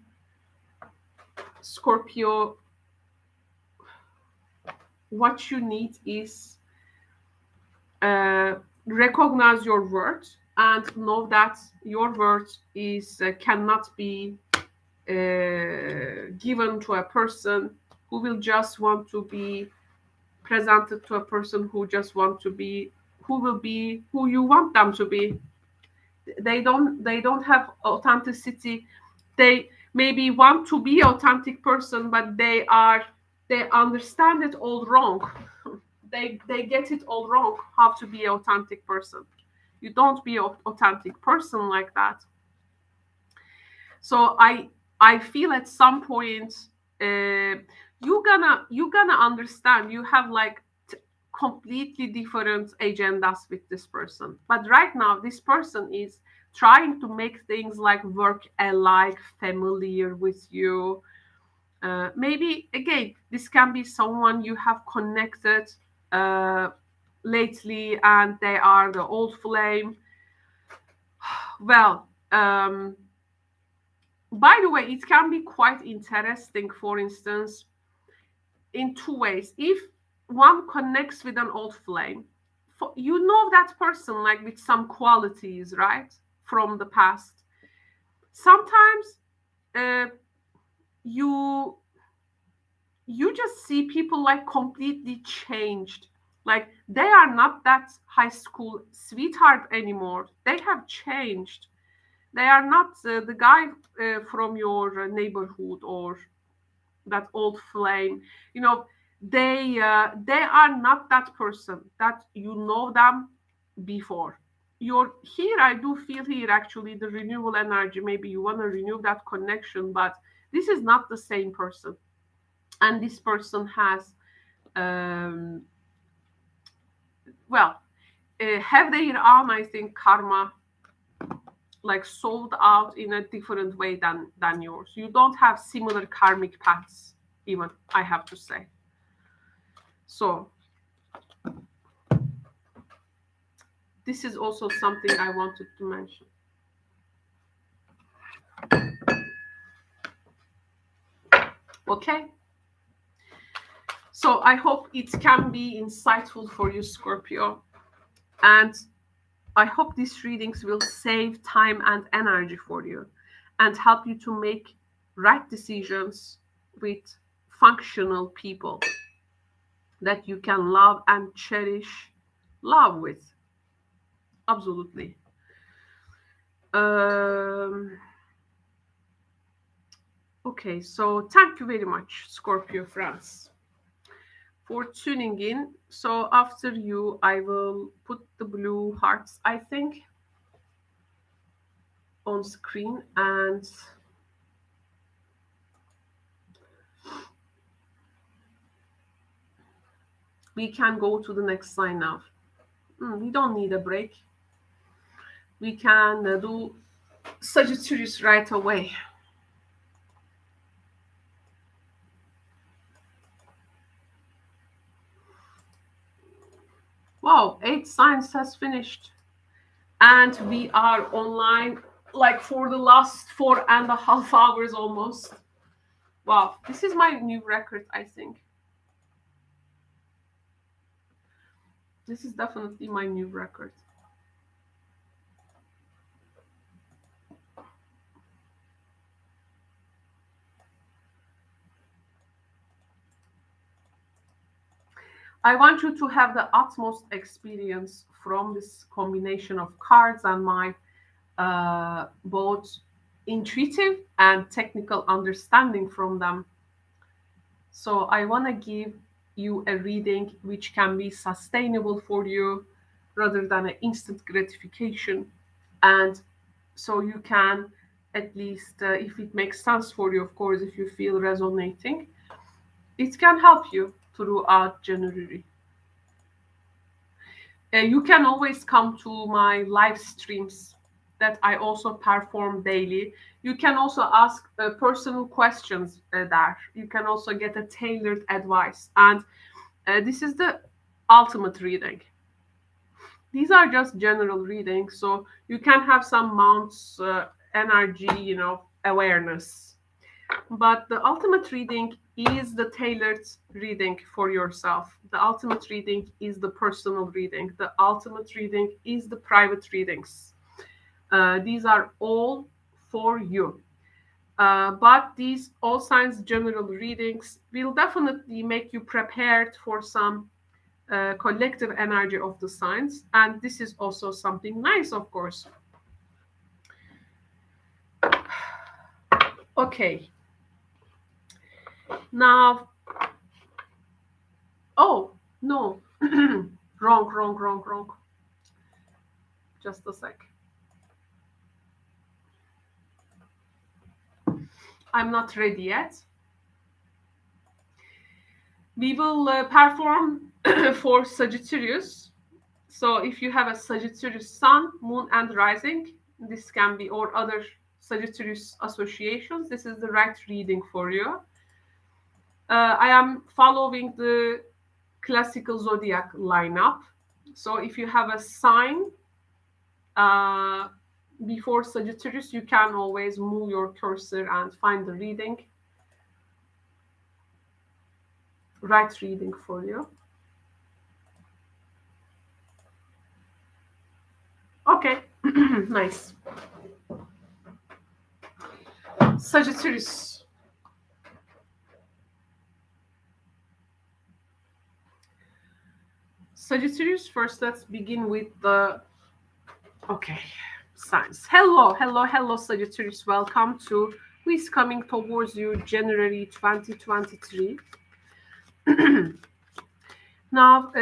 Scorpio, what you need is recognize your worth and know that your worth is cannot be given to a person who will just want to be presented to a person who just want to be, who will be who you want them to be. They don't have authenticity. They maybe want to be authentic person, but they understand it all wrong. They get it all wrong how to be authentic person. You don't be an authentic person like that. So I feel at some point you gonna understand you have like completely different agendas with this person, but right now this person is trying to make things like work alike, familiar with you. Maybe again this can be someone you have connected uh, lately and they are the old flame. Well, by the way, it can be quite interesting, for instance, in two ways. If one connects with an old flame, you know that person like with some qualities, right, from the past. Sometimes uh, you you just see people like completely changed. Like they are not that high school sweetheart anymore. They have changed. They are not the guy from your neighborhood or that old flame. You know, they are not that person that you know them before. You're here. I do feel here actually the renewal energy. Maybe you want to renew that connection, but this is not the same person, and this person has um, well have their own, I think, karma like sold out in a different way than yours. You don't have similar karmic paths, even, I have to say. So this is also something I wanted to mention. Okay. So I hope it can be insightful for you, Scorpio. And I hope these readings will save time and energy for you and help you to make right decisions with functional people that you can love and cherish love with. Absolutely. Okay, so thank you very much, Scorpio friends, for tuning in. So after you, I will put the blue hearts, I think, on screen, and we can go to the next sign now. We don't need a break. We can do Sagittarius right away. Wow, 8 signs has finished. And we are online like for the last 4.5 hours almost. Wow, this is my new record, I think. This is definitely my new record. I want you to have the utmost experience from this combination of cards and my both intuitive and technical understanding from them. So I want to give you a reading which can be sustainable for you rather than an instant gratification. And so you can, at least if it makes sense for you, of course, if you feel resonating, it can help you throughout January. You can always come to my live streams that I also perform daily. You can also ask personal questions there. You can also get a tailored advice. And this is the ultimate reading. these are just general readings, so you can have some mounts energy, you know, awareness. But the ultimate reading is the tailored reading for yourself. The ultimate reading is the personal reading. The ultimate reading is the private readings. These are all for you. But these all signs general readings will definitely make you prepared for some collective energy of the signs. And this is also something nice, of course. Okay. Now, oh, no. Wrong. Just a sec. I'm not ready yet. We will perform for Sagittarius. So if you have a Sagittarius sun, moon, and rising, this can be, or other Sagittarius associations, this is the right reading for you. I am following the classical zodiac lineup. So if you have a sign before Sagittarius, you can always move your cursor and find the reading. Right reading for you. Okay, nice. Sagittarius. Sagittarius, first let's begin with the, okay, signs. Hello, Sagittarius. Welcome to who is coming towards you, January 2023. Now,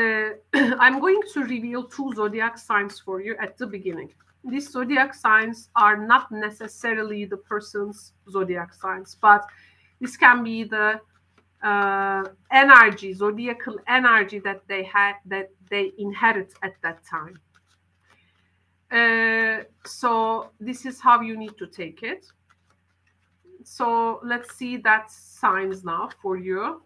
I'm going to reveal 2 zodiac signs for you at the beginning. These zodiac signs are not necessarily the person's zodiac signs, but this can be the energy, zodiacal energy that they inherit at that time. So this is how you need to take it. So let's see that signs now for you.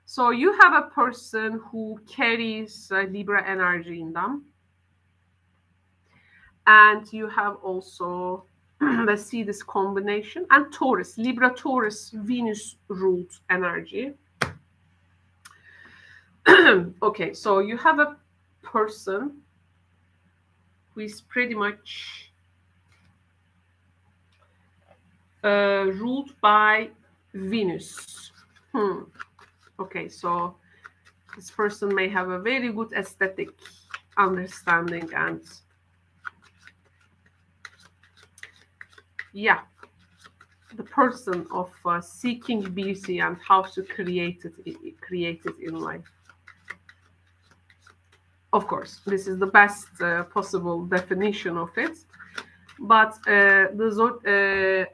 So you have a person who carries Libra energy in them, and you have also let's see this combination, and Taurus, Libra, Taurus, Venus ruled energy. Okay, so you have a person who is pretty much ruled by Venus. Okay, so this person may have a very good aesthetic understanding, and yeah, the person of seeking beauty and how to create it in life. Of course, this is the best possible definition of it. But the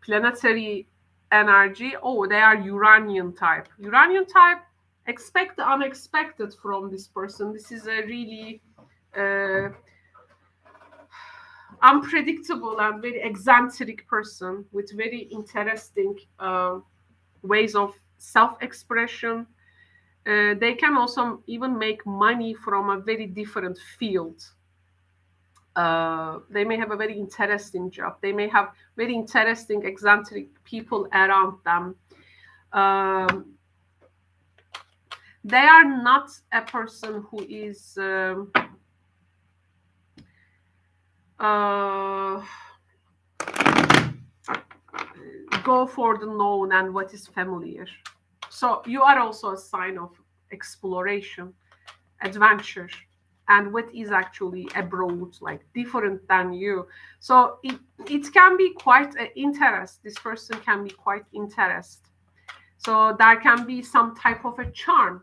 planetary energy, they are Uranian type. Uranian type, expect the unexpected from this person. This is a really unpredictable and very eccentric person with very interesting ways of self-expression. They can also even make money from a very different field. They may have a very interesting job. They may have very interesting, eccentric people around them. They are not a person who is go for the known and what is familiar. So you are also a sign of exploration, adventure, and what is actually abroad, like different than you. So it can be quite an interest. This person can be quite interest. So there can be some type of a charm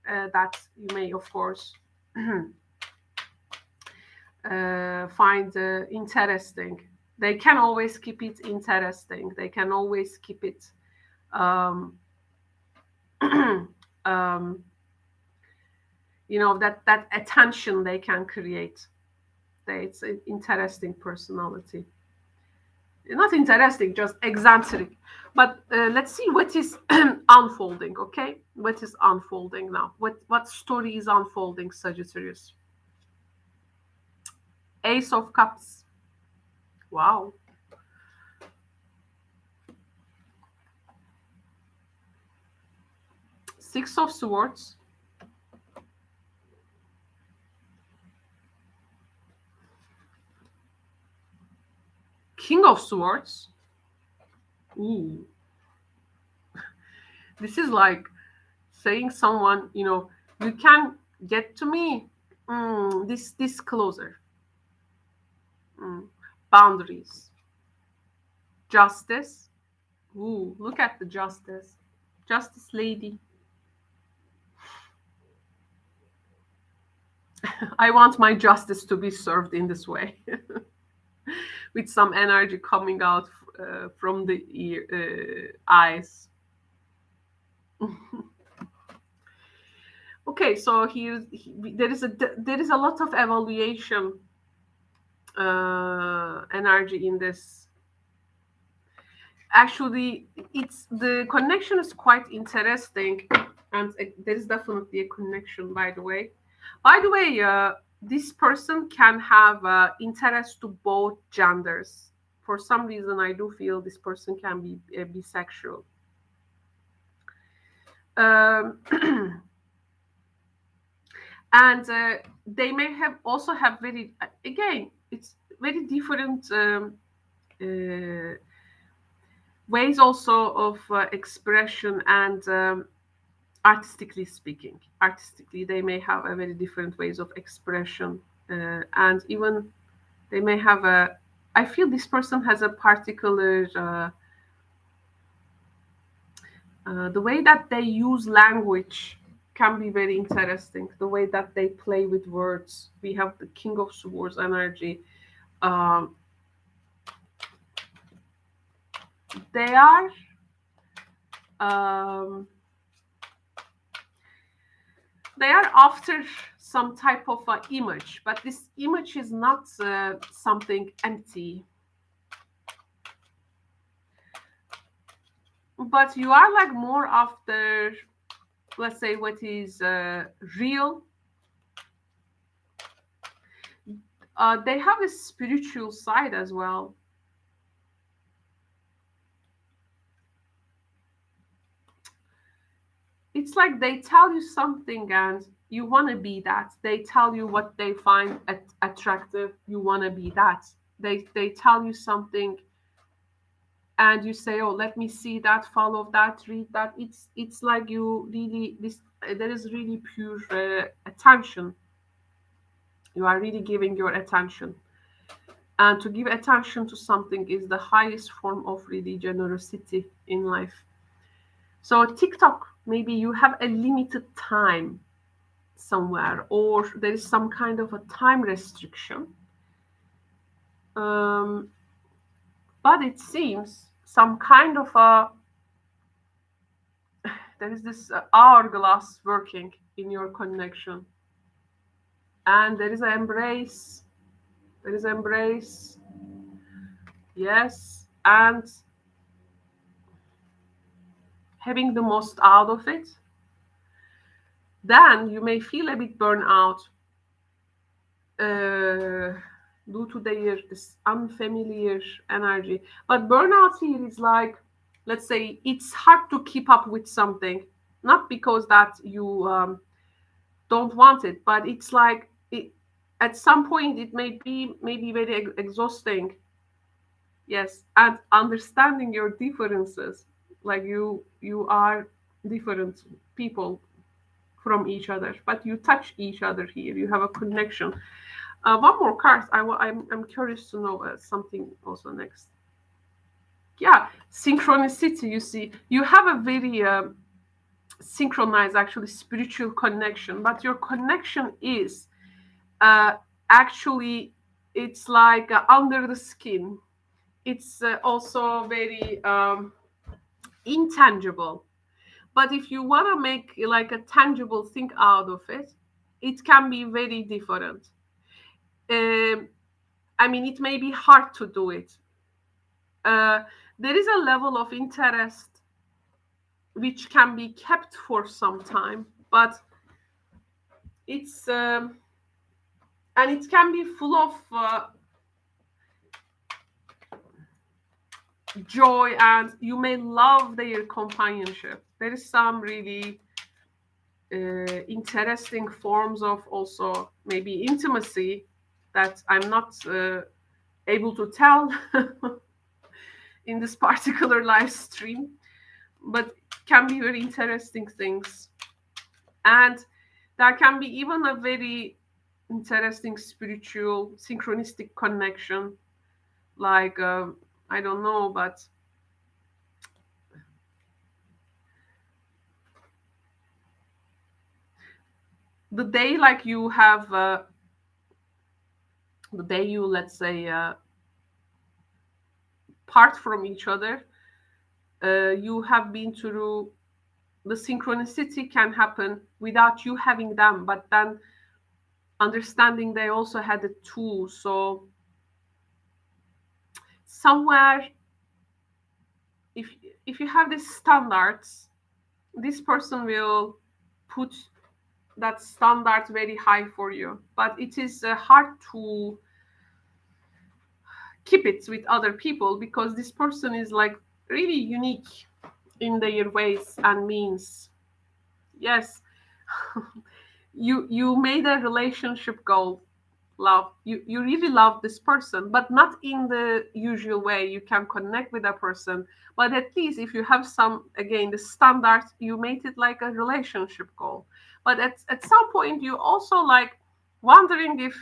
that you may, of course, find interesting. They can always keep it interesting. They can always keep it you know, that attention they can create. It's an interesting personality. Not interesting, just eccentric. But let's see what is unfolding, okay? What is unfolding now? What story is unfolding, Sagittarius? Ace of Cups. Wow. Six of Swords. King of Swords. Ooh. This is like saying someone, you can get to me. This closer. Boundaries. Justice. Ooh, look at the justice. Justice lady. I want my justice to be served in this way. With some energy coming out from the eyes. Okay, so there is a lot of evaluation energy in this. Actually, the connection is quite interesting, and there is definitely a connection. By the way, this person can have interest to both genders. For some reason, I do feel this person can be bisexual. And they may also have it's very different ways also of expression, and artistically speaking, they may have a very different ways of expression, and even they may have I feel this person has a particular the way that they use language can be very interesting. The way that they play with words. We have the King of Swords energy. They are after some type of image, but this image is not something empty. But you are like more after, let's say, what is real. They have a spiritual side as well. It's like they tell you something and you want to be that. They tell you what they find attractive. You want to be that. They tell you something and you say, oh, let me see that, follow that, read that. It's like you really, there is really pure attention. You are really giving your attention. And to give attention to something is the highest form of really generosity in life. So TikTok, maybe you have a limited time somewhere, or there is some kind of a time restriction. But it seems some kind of there is this hourglass working in your connection, and there is an embrace. There is embrace. Yes, and having the most out of it. Then you may feel a bit burnout due to this unfamiliar energy. But burnout here is like, let's say, it's hard to keep up with something, not because that you don't want it, but it's like at some point it may be very exhausting. Yes, and understanding your differences, like you are different people from each other, but you touch each other here. You have a connection. One more card. I'm curious to know something also next. Yeah, synchronicity. You see, you have a very synchronized, actually, spiritual connection, but your connection is actually, it's like under the skin. It's also very intangible. But if you want to make like a tangible thing out of it, it can be very different. I mean, it may be hard to do it. There is a level of interest which can be kept for some time, but it's and it can be full of joy, and you may love their companionship. There is some really interesting forms of also maybe intimacy that I'm not able to tell in this particular live stream, but can be very interesting things. And there can be even a very interesting spiritual synchronistic connection, like I don't know, but the day like you have the day you, let's say, part from each other, you have been through, the synchronicity can happen without you having them, but then understanding they also had it too. So somewhere, if if you have these standards, this person will put that standard very high for you, but it is hard to keep it with other people because this person is like really unique in their ways and means. Yes. You made a relationship goal, love. You really love this person, but not in the usual way you can connect with a person, but at least if you have some, again, the standard, you made it like a relationship goal. But at some point you also like wondering if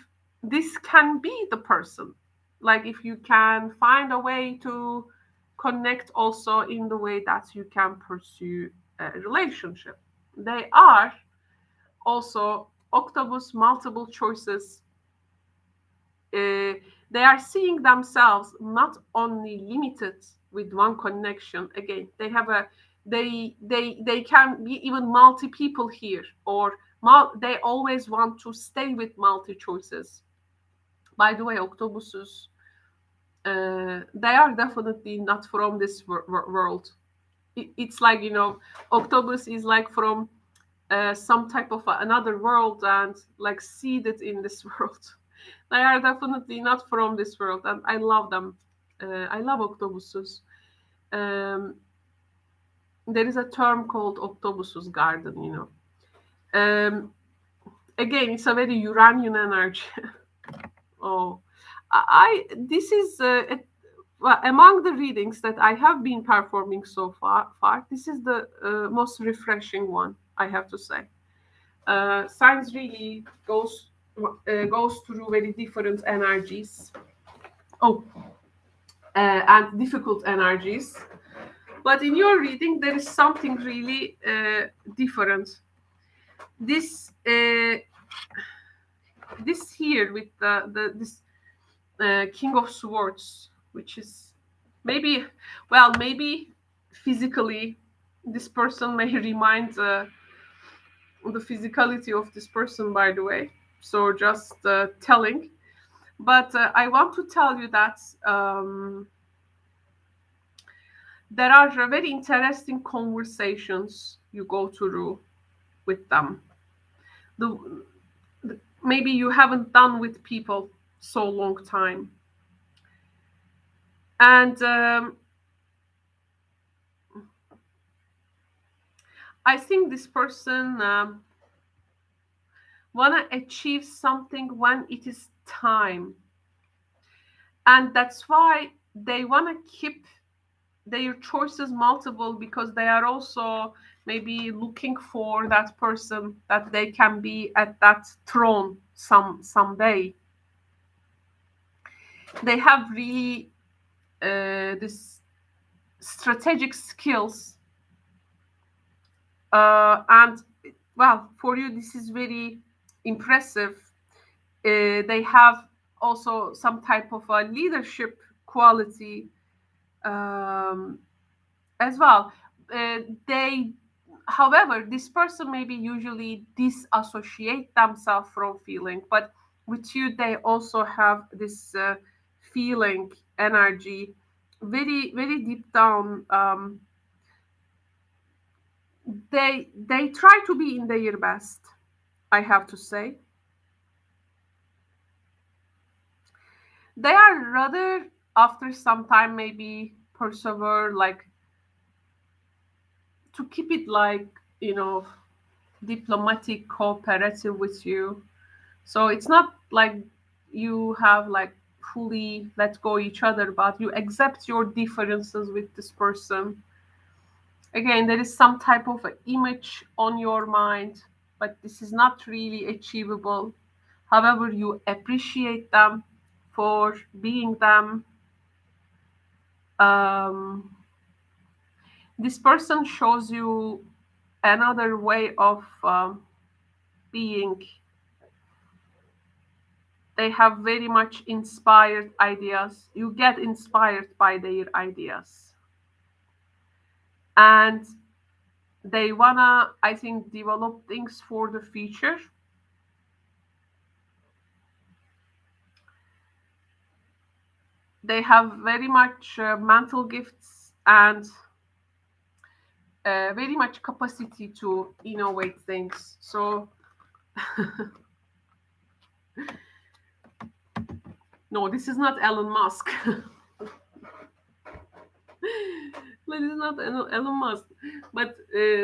this can be the person, like if you can find a way to connect also in the way that you can pursue a relationship. They are also octopus multiple choices. They are seeing themselves not only limited with one connection. Again, they have a, they can be even multi people here, or they always want to stay with multi choices. By the way, octopuses, they are definitely not from this world. It's like, octopus is like from some type of another world and like seeded in this world. They are definitely not from this world, and I love them. I love octopuses. Um, there is a term called octopus garden. Again, it's a very Uranian energy. Oh, this is well, among the readings that I have been performing so far, this is the most refreshing one, I have to say. Science really goes through very different energies. Oh, and difficult energies. But in your reading, there is something really different. This this here with this King of Swords, which is maybe, well, maybe physically, this person may remind the physicality of this person, by the way. So just telling. But I want to tell you that there are very interesting conversations you go through with them. Maybe you haven't done with people so long time. And I think this person want to achieve something when it is time. And that's why they want to keep their choices multiple, because they are also maybe looking for that person that they can be at that throne someday. They have really this strategic skills, and well, for you this is very impressive. They have also some type of a leadership quality as well. They, however, this person maybe usually disassociate themselves from feeling, but with you they also have this feeling energy very very deep down. They try to be in their best, I have to say. they are rather after some time maybe persevere, like to keep it like, you know, diplomatic, cooperative with you. So it's not like you have like fully let go each other, but you accept your differences with this person. Again, there is some type of a image on your mind, but this is not really achievable. However, you appreciate them for being them. Um, this person shows you another way of being. They have very much inspired ideas. You get inspired by their ideas. And they wanna, I think, develop things for the future. They have very much mental gifts and very much capacity to innovate things. So no, this is not Elon Musk. This is not Elon Musk, but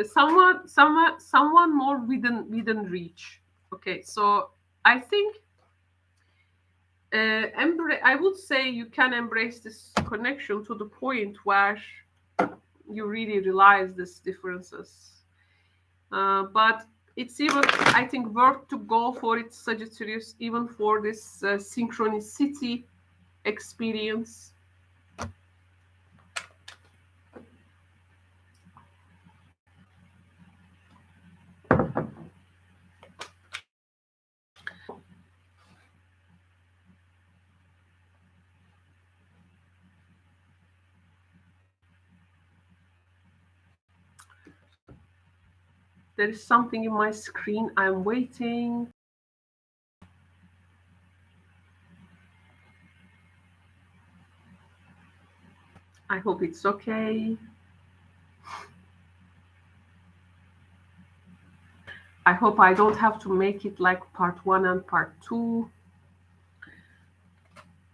someone more within reach. Okay, so I think I would say you can embrace this connection to the point where you really realize these differences. But it's even, I think, worth to go for it, Sagittarius, even for this synchronicity experience. There is something in my screen. I'm waiting. I hope it's okay. I hope I don't have to make it like part 1 and part 2.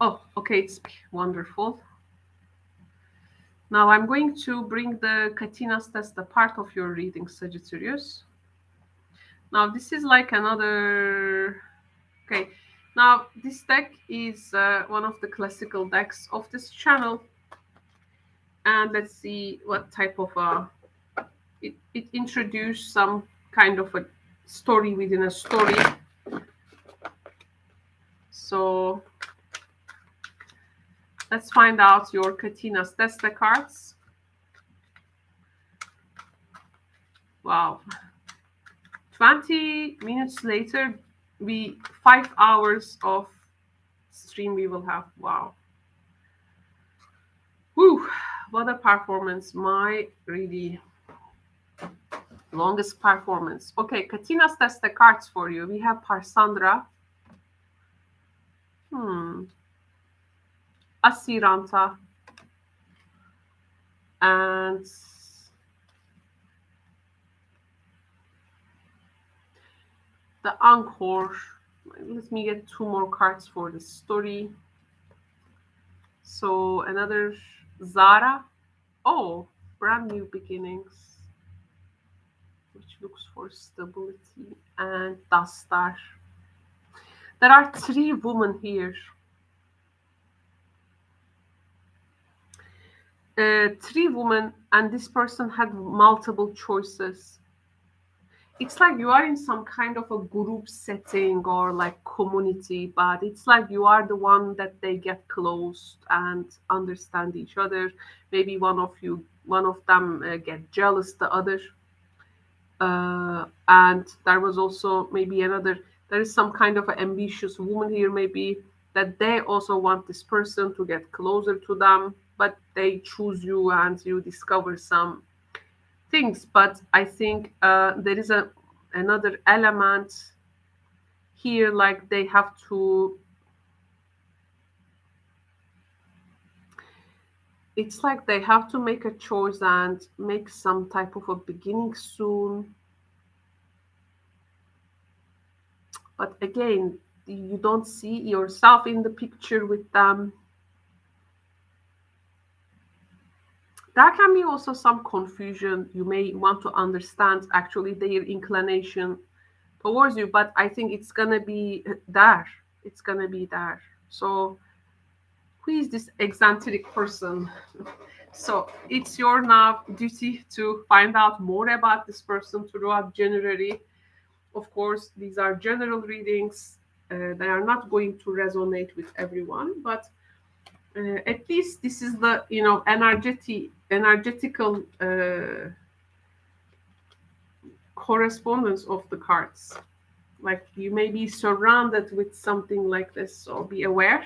Oh, okay, it's wonderful. Now I'm going to bring the Katina's test, the part of your reading, Sagittarius. Now this is like another. Okay, now this deck is one of the classical decks of this channel, and let's see what type of it introduced some kind of a story within a story. So let's find out your Katina's test the cards. Wow. 20 minutes later, 5 hours of stream we will have. Wow. Whew, what a performance. My really longest performance. Okay, Katina's test the cards for you. We have Parsandra. Asiranta. And the Anchor. Let me get 2 more cards for the story. So another Zara. Oh, brand new beginnings, which looks for stability, and Dastar. There are 3 women here. 3 women, and this person had multiple choices. It's like you are in some kind of a group setting or like community, but it's like you are the one that they get close and understand each other. Maybe one of them get jealous the other, and there was also maybe another. There is some kind of an ambitious woman here, maybe that they also want this person to get closer to them, but they choose you and you discover some things. But I think there is another element here, like they have to. It's like they have to make a choice and make some type of a beginning soon. But again, you don't see yourself in the picture with them. There can be also some confusion. You may want to understand actually their inclination towards you, but I think it's gonna be there. It's gonna be there. So who is this eccentric person? So it's your now duty to find out more about this person throughout January. Of course, these are general readings. They are not going to resonate with everyone, but at least this is the energetical correspondence of the cards. Like you may be surrounded with something like this, so be aware.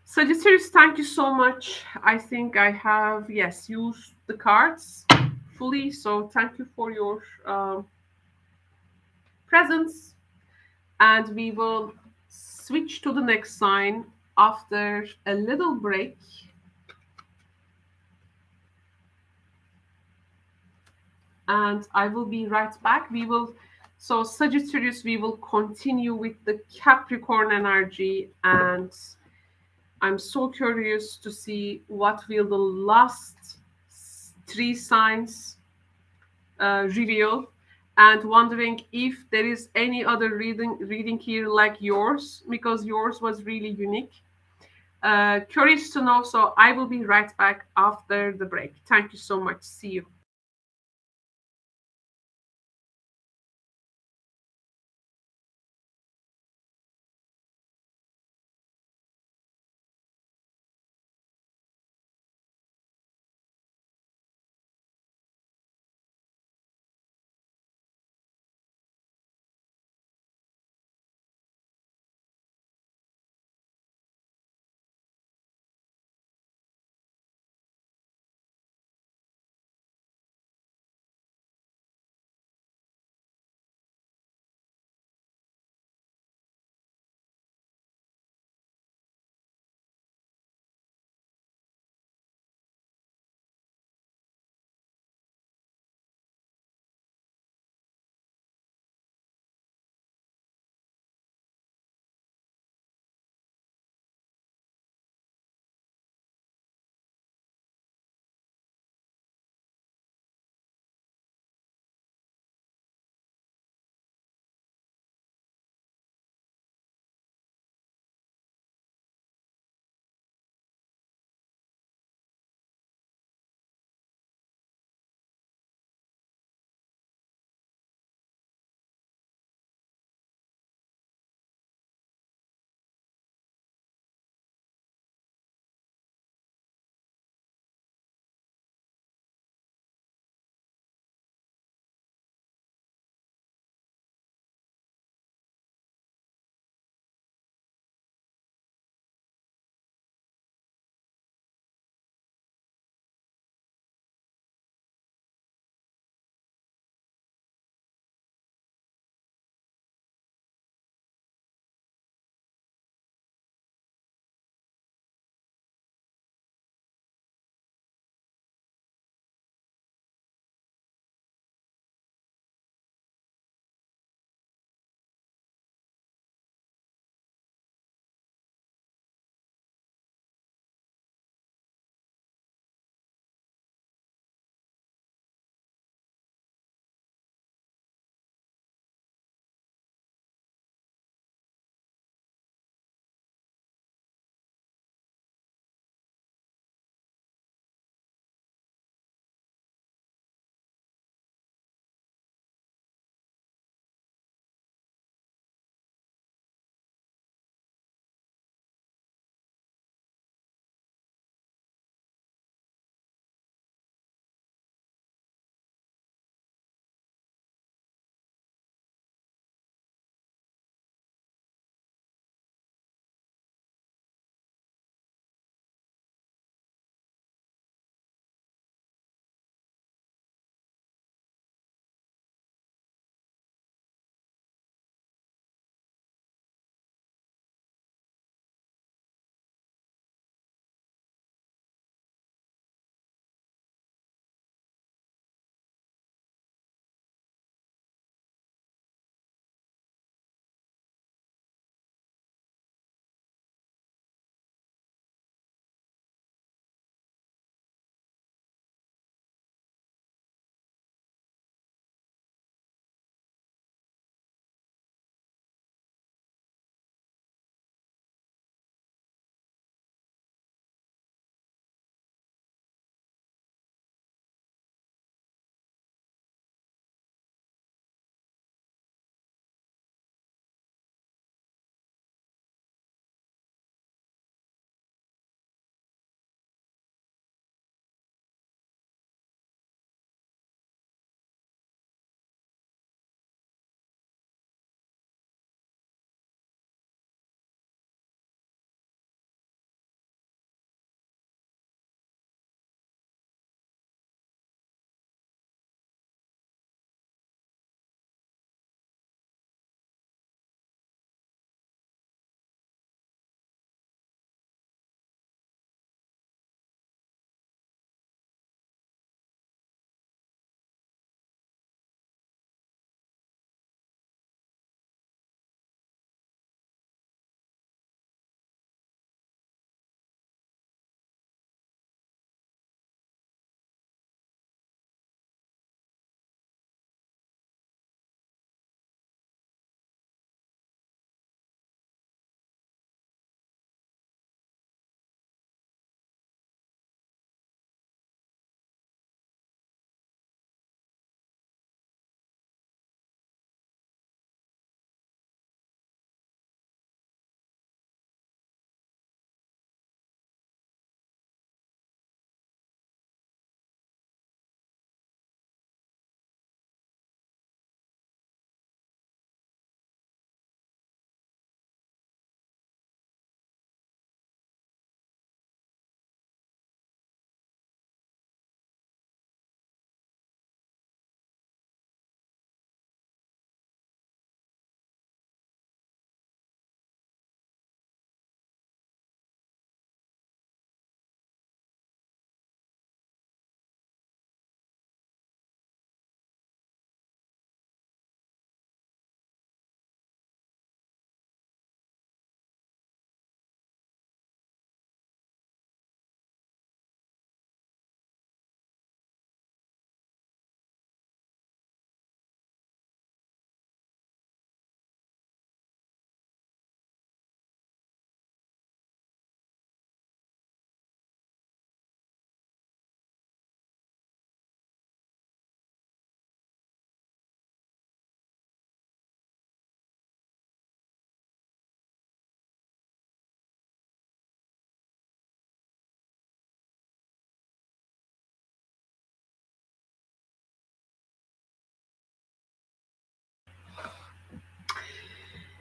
Sagittarius, thank you so much. I think I have, yes, used the cards fully, so thank you for your presence. And we will switch to the next sign after a little break. And I will be right back. So Sagittarius, we will continue with the Capricorn energy, and I'm so curious to see what will the last three signs reveal, and wondering if there is any other reading here like yours, because yours was really unique. Curious to know, so I will be right back after the break. Thank you so much. See you.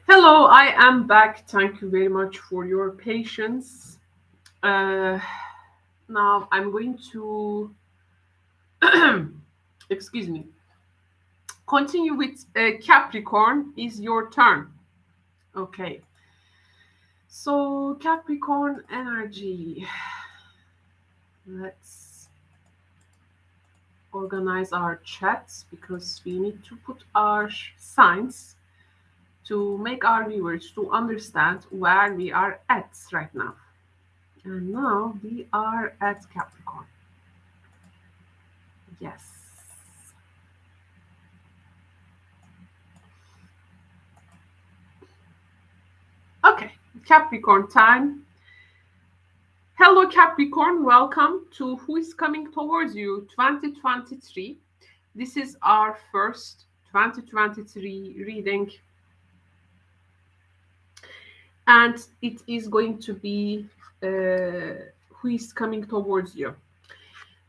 Hello, I am back. Thank you very much for your patience. Now I'm going to, excuse me, continue with Capricorn. Is your turn. Okay. So, Capricorn energy. Let's organize our chats because we need to put our signs to make our viewers to understand where we are at right now. And now we are at Capricorn. Yes. Okay, Capricorn time. Hello, Capricorn. Welcome to Who is Coming Towards You 2023. This is our first 2023 reading, and it is going to be Who is Coming Towards You.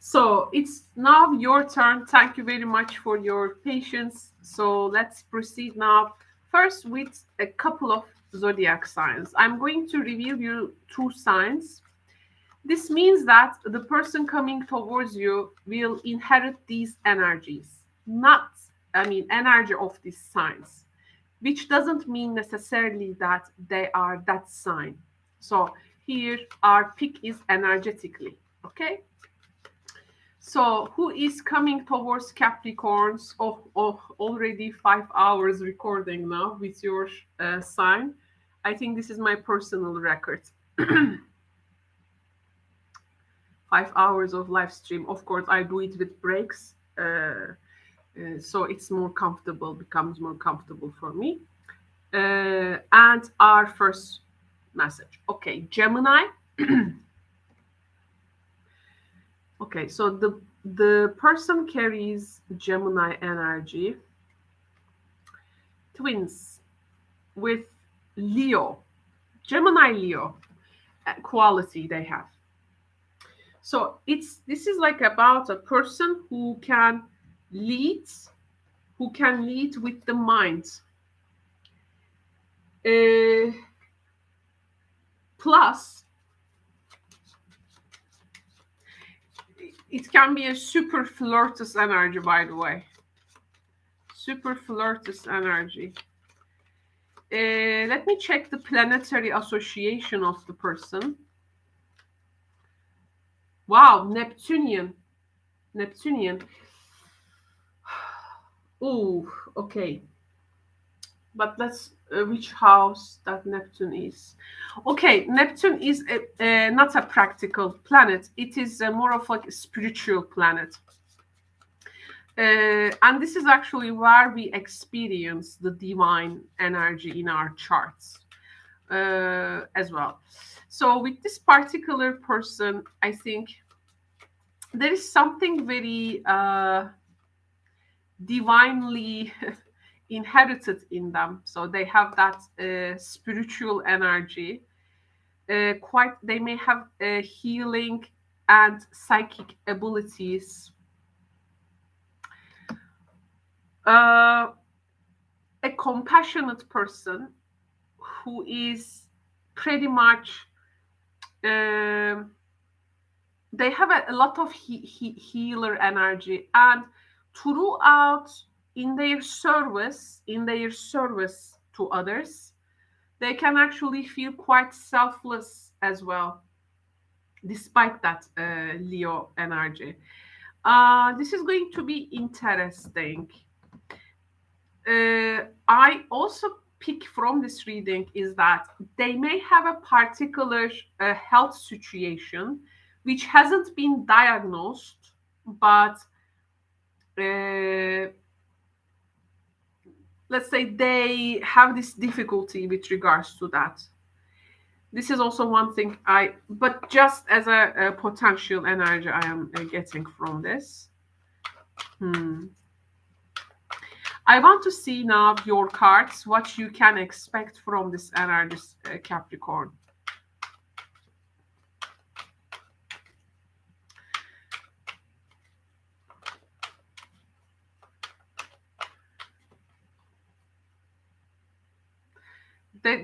So it's now your turn. Thank you very much for your patience. So let's proceed now. First, with a couple of zodiac signs. I'm going to reveal you 2 signs. This means that the person coming towards you will inherit these energies, energy of these signs, which doesn't mean necessarily that they are that sign. So here our pick is energetically, okay? So who is coming towards Capricorns? Already 5 hours recording now with your sign. I think this is my personal record. 5 hours of live stream. Of course, I do it with breaks, so it's more comfortable, becomes more comfortable for me. And our first message. Okay, Gemini. Okay, so the person carries Gemini energy. Twins with Leo, Gemini Leo quality they have. So this is like about a person who can lead with the mind. Plus, it can be a super flirtous energy, by the way. Super flirtous energy. Let me check the planetary association of the person. Wow, Neptunian. Oh, okay. But let's which house that Neptune is. Okay, Neptune is not a practical planet. It is more of like a spiritual planet. And this is actually where we experience the divine energy in our charts as well. So with this particular person, I think there is something very divinely inherited in them. So they have that spiritual energy. They may have healing and psychic abilities. A compassionate person who is pretty much they have a lot of healer energy, and throughout in their service to others, they can actually feel quite selfless as well, despite that Leo energy. This is going to be interesting. I also pick from this reading is that they may have a particular health situation which hasn't been diagnosed, but let's say they have this difficulty with regards to that. This is also one thing but just as a potential energy I am getting from this. I want to see now your cards, what you can expect from this energy, Capricorn.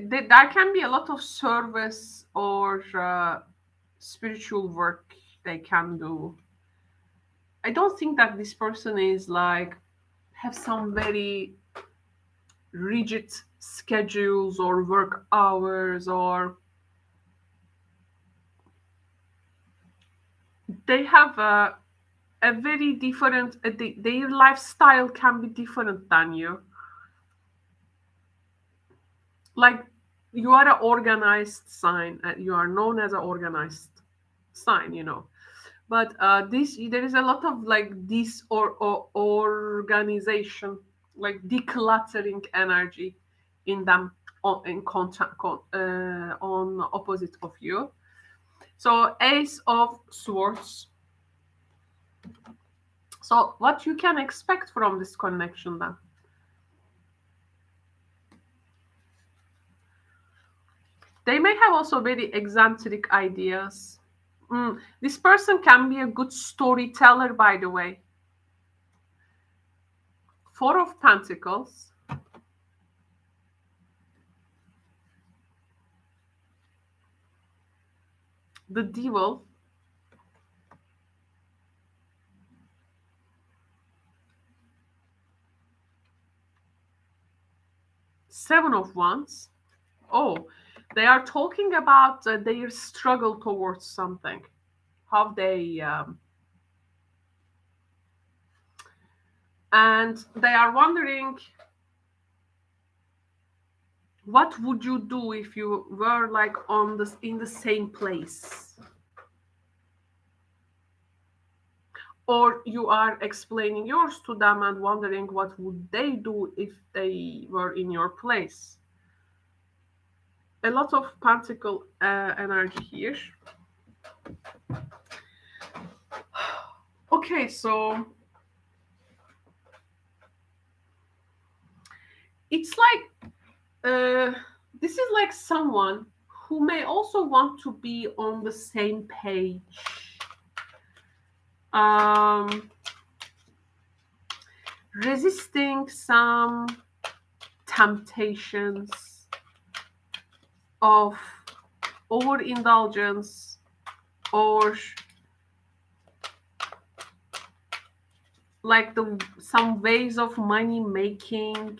there can be a lot of service or spiritual work they can do. I don't think that this person is like have some very rigid schedules or work hours, or they have a very different their lifestyle can be different than you. Like you are an organized sign, you are known as an organized sign. But this there is a lot of like this or organization, like decluttering energy in them in contact on opposite of you. So Ace of Swords. So what you can expect from this connection then? They may have also very eccentric ideas. This person can be a good storyteller, by the way. Four of Pentacles. The Devil. Seven of Wands. Oh, they are talking about their struggle towards something. How they... and they are wondering, what would you do if you were like in the same place? Or you are explaining yours to them and wondering what would they do if they were in your place. A lot of pentacle energy here. Okay, so it's like this is like someone who may also want to be on the same page. Resisting some temptations of overindulgence or like some ways of money making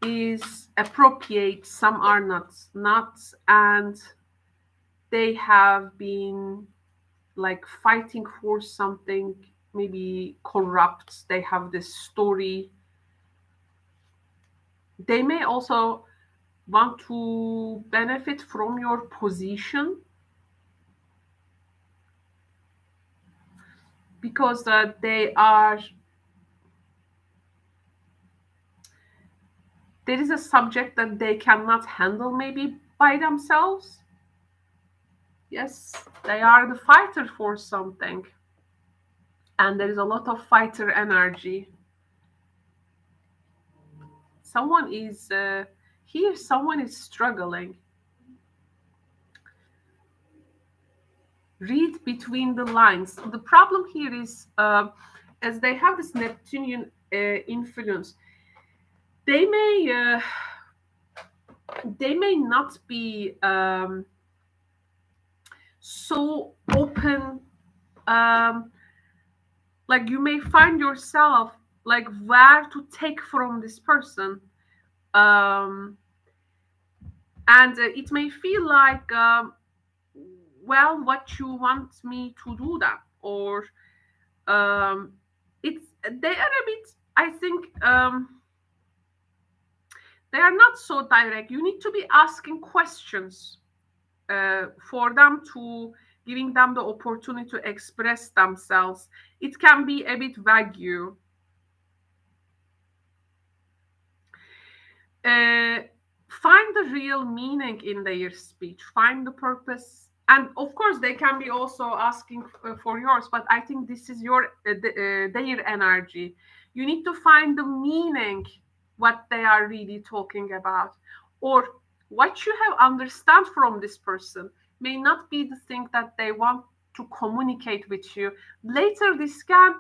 is appropriate, some are not, and they have been like fighting for something, maybe corrupt. They have this story. They may also want to benefit from your position because there is a subject that they cannot handle maybe by themselves. Yes, they are the fighter for something. And there is a lot of fighter energy. Someone is here, someone is struggling. Read between the lines. The problem here is, as they have this Neptunian influence, they may not be so open. Like you may find yourself like where to take from this person, and it may feel like, well, what you want me to do that, or it's they are a bit, I think, they are not so direct. You need to be asking questions for them, to giving them the opportunity to express themselves. It can be a bit vague. Find the real meaning in their speech, find the purpose, and of course they can be also asking for yours, but I think this is their energy. You need to find the meaning, what they are really talking about, or what you have understand from this person may not be the thing that they want to communicate with you. Later this can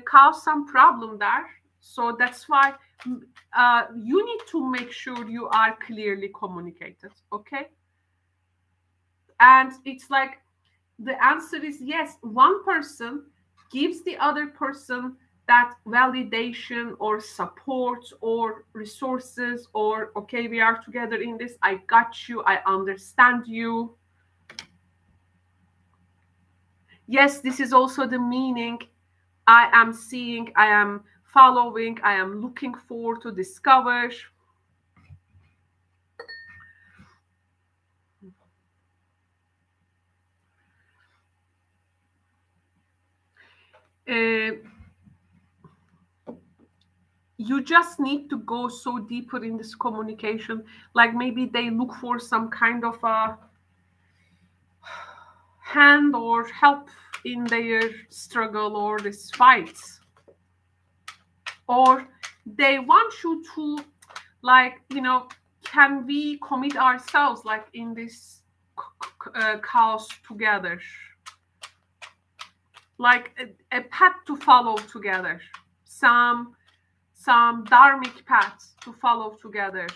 cause some problem there. So that's why You need to make sure you are clearly communicated, okay? And it's like the answer is yes. One person gives the other person that validation or support or resources, or okay, we are together in this, I got you, I understand you. Yes, this is also the meaning. I am seeing, I am following, I am looking for to discover. Uh, you just need to go so deeper in this communication. Like maybe they look for some kind of a hand or help in their struggle or this fight, or they want you to, like, can we commit ourselves like in this chaos together, like a path to follow together, some dharmic paths to follow together,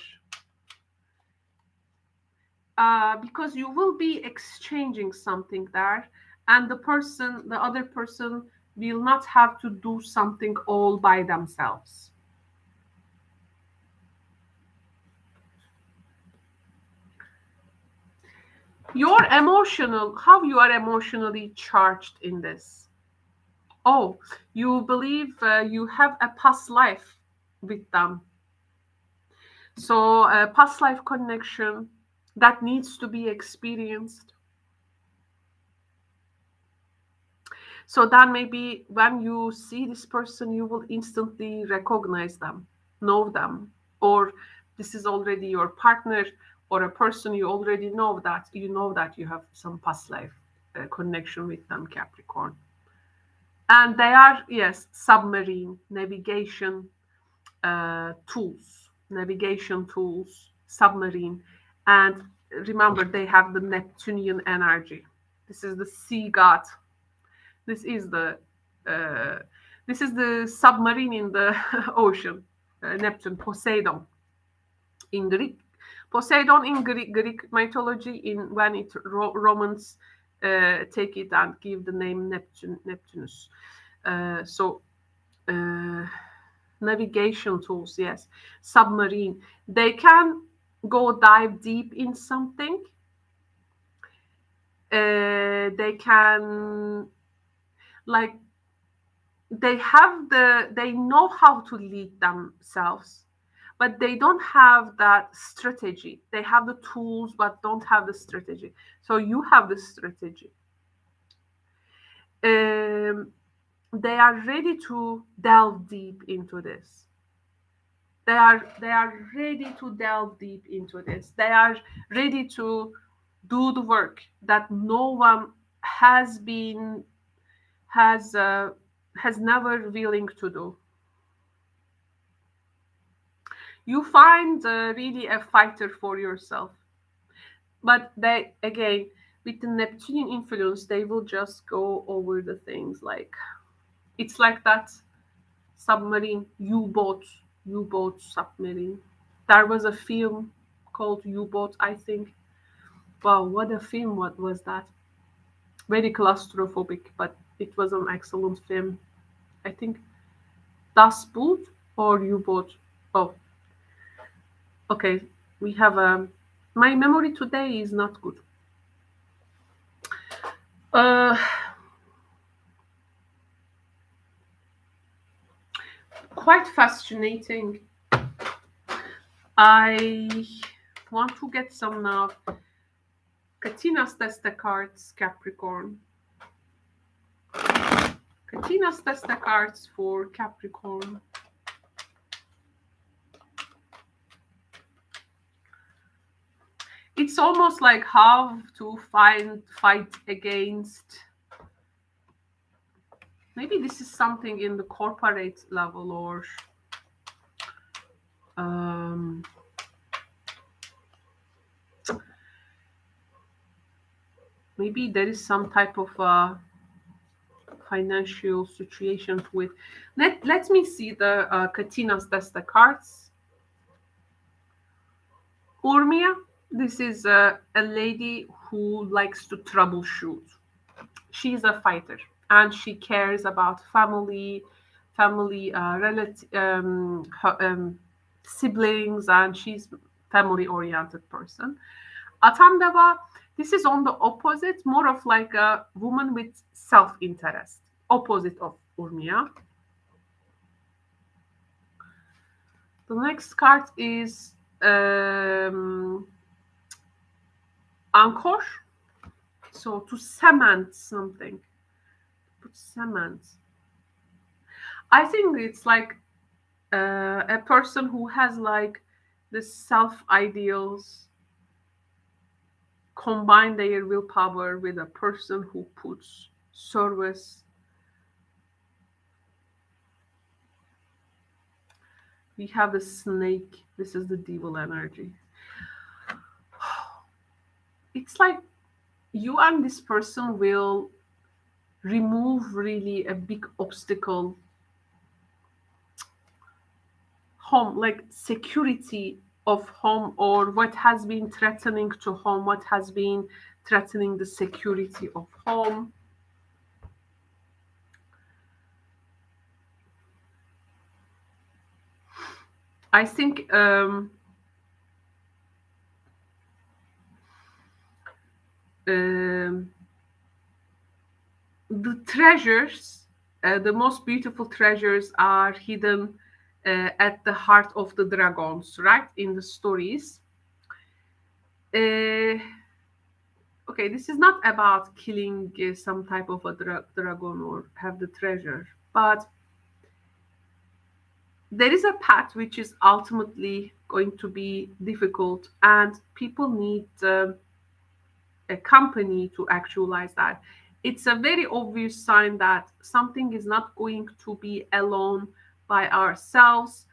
because you will be exchanging something there, and the other person will not have to do something all by themselves. How you are emotionally charged in this. Oh, you believe you have a past life with them. So a past life connection that needs to be experienced. So then maybe when you see this person, you will instantly recognize them, know them, or this is already your partner or a person you already know that you have some past life connection with them, Capricorn. And they are, yes, submarine navigation tools, submarine. And remember, they have the Neptunian energy. This is the sea god. This is the uh, this is the submarine in the ocean. Neptune, Poseidon in Greek. Poseidon in Greek mythology. In when it Romans take it and give the name Neptunus. So navigation tools, yes, submarine. They can go dive deep in something. They can, like, they know how to lead themselves, but they don't have that strategy. They have the tools but don't have the strategy. So you have the strategy. They are ready to delve deep into this. They are ready to delve deep into this. They are ready to do the work that no one has has never willing to do. You find really a fighter for yourself, but they, again, with the Neptunian influence, they will just go over the things, like it's like that submarine, u-boat submarine. There was a film called U-Boat, I think. Wow, what a film! What was that? Very claustrophobic, but it was an excellent film. I think Das Boot or U-Boat. Oh, okay. We have a. My memory today is not good. Uh, Quite fascinating. I want to get some now. Katina's Testa cards, Capricorn. Katina's Testa cards for Capricorn. It's almost like how to fight against. Maybe this is something in the corporate level, or maybe there is some type of financial situations with. Let me see the Katinas Desta cards. Urmia, this is a lady who likes to troubleshoot. She's a fighter and she cares about family relative, siblings, and she's family oriented person. Atamdava, this is on the opposite, more of like a woman with self interest, opposite of Urmia. The next card is Anchor. So to cement something, put cement. I think it's like a person who has like the self ideals, combine their willpower with a person who puts service. We have the snake. This is the devil energy. It's like you and this person will remove really a big obstacle, home, like security of home, or what has been threatening to home, what has been threatening the security of home. I think the treasures, the most beautiful treasures are hidden at the heart of the dragons, right? In the stories. Okay, this is not about killing some type of a dragon or have the treasure, but there is a path which is ultimately going to be difficult, and people need a company to actualize that. It's a very obvious sign that something is not going to be alone by ourselves.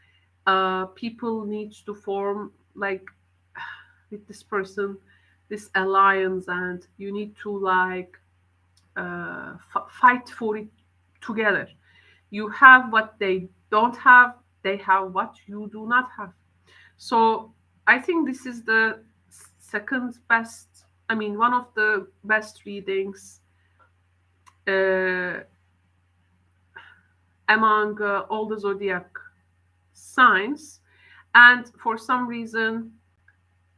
People need to form like with this person this alliance, and you need to like fight for it together. You have what they don't have, they have what you do not have. So I think this is the second best, I mean, one of the best readings among all the zodiac signs. And for some reason,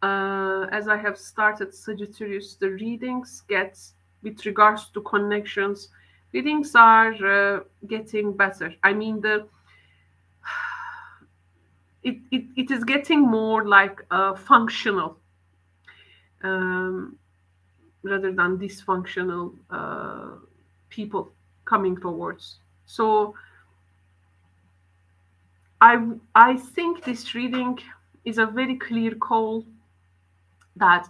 as I have started Sagittarius, the readings get, with regards to connections, readings are getting better. I mean, it is getting more like functional rather than dysfunctional people coming towards. So I think this reading is a very clear call that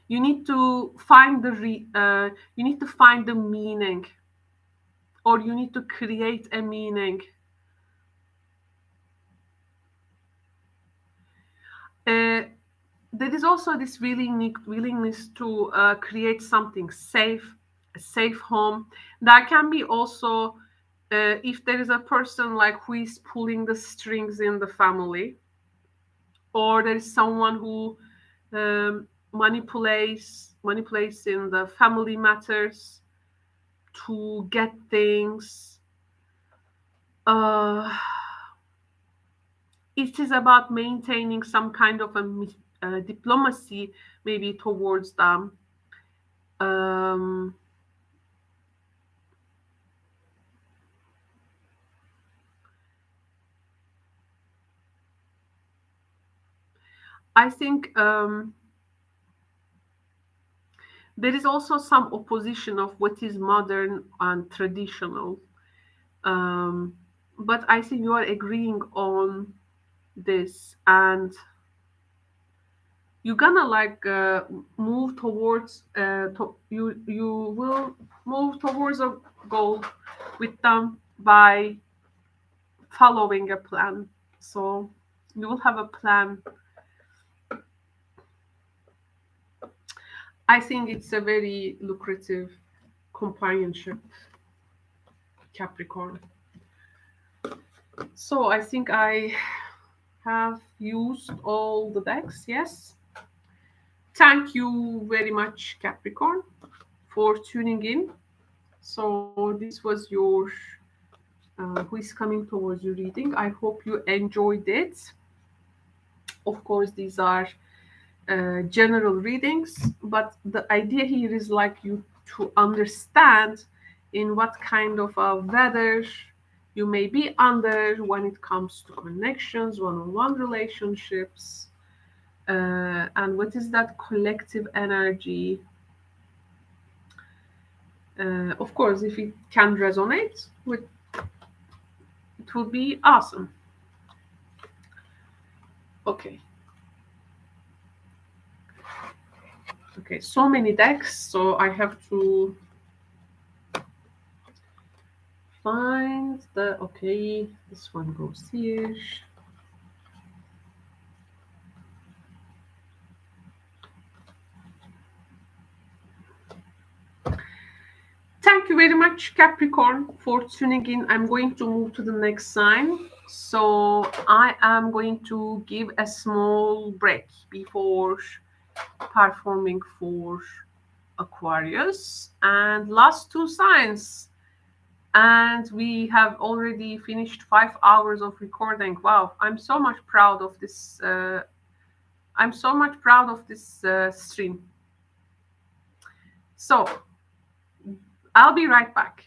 you need to find you need to find the meaning, or you need to create a meaning. There is also this willingness to create something safe, a safe home. That can be also if there is a person like who is pulling the strings in the family, or there is someone who manipulates in the family matters to get things. It is about maintaining some kind of a diplomacy, maybe towards them. I think there is also some opposition of what is modern and traditional. But I think you are agreeing on this, and you're gonna like move towards you will move towards a goal with them by following a plan. So you will have a plan. I think it's a very lucrative companionship. Capricorn. So I think I have used all the decks. Yes. Thank you very much, Capricorn, for tuning in. So this was your who is coming towards your reading. I hope you enjoyed it. Of course, these are general readings, but the idea here is like you to understand in what kind of a weather you may be under when it comes to connections, one-on-one relationships, and what is that collective energy. Of course, if it can resonate with, it would be awesome. Okay. Okay, so many decks, so I have to find the, okay, this one goes here. Thank you very much, Capricorn, for tuning in. I'm going to move to the next sign. So I am going to give a small break before performing for Aquarius and last two signs. And we have already finished 5 hours of recording. Wow, I'm so much proud of this. I'm so much proud of this stream. So I'll be right back.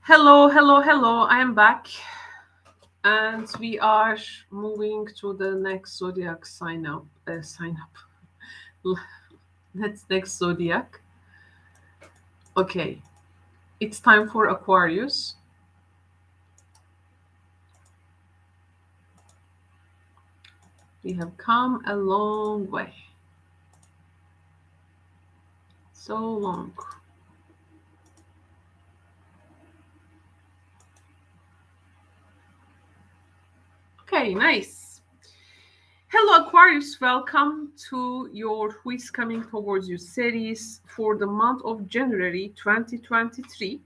Hello, hello, hello. I am back. And we are moving to the next zodiac sign up. That's next zodiac. Okay. It's time for Aquarius. We have come a long way. So long. Okay, nice. Hello, Aquarius. Welcome to your Who is Coming Towards You series for the month of January 2023.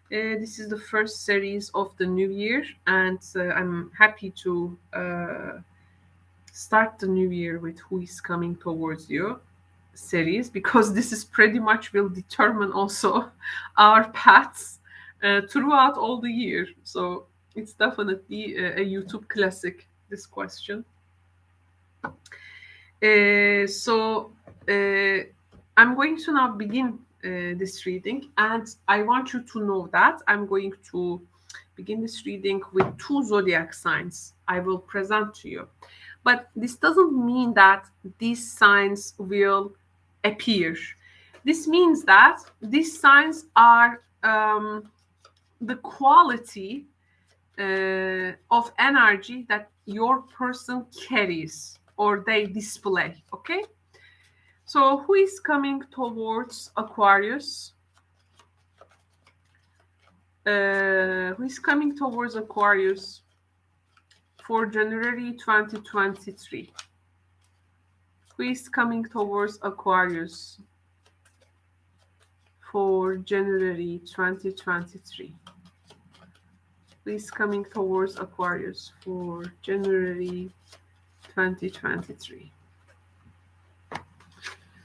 This is the first series of the new year, and I'm happy to start the new year with Who is Coming Towards You series, because this is pretty much will determine also our paths throughout all the year. So it's definitely a YouTube classic, this question. So I'm going to now begin this reading, and I want you to know that I'm going to begin this reading with two zodiac signs I will present to you. But this doesn't mean that these signs will appear. This means that these signs are the quality of energy that your person carries or they display. Okay, so who is coming towards Aquarius? Who is coming towards Aquarius for January 2023? Who is coming towards Aquarius for January 2023? Who is coming towards Aquarius for January 2023?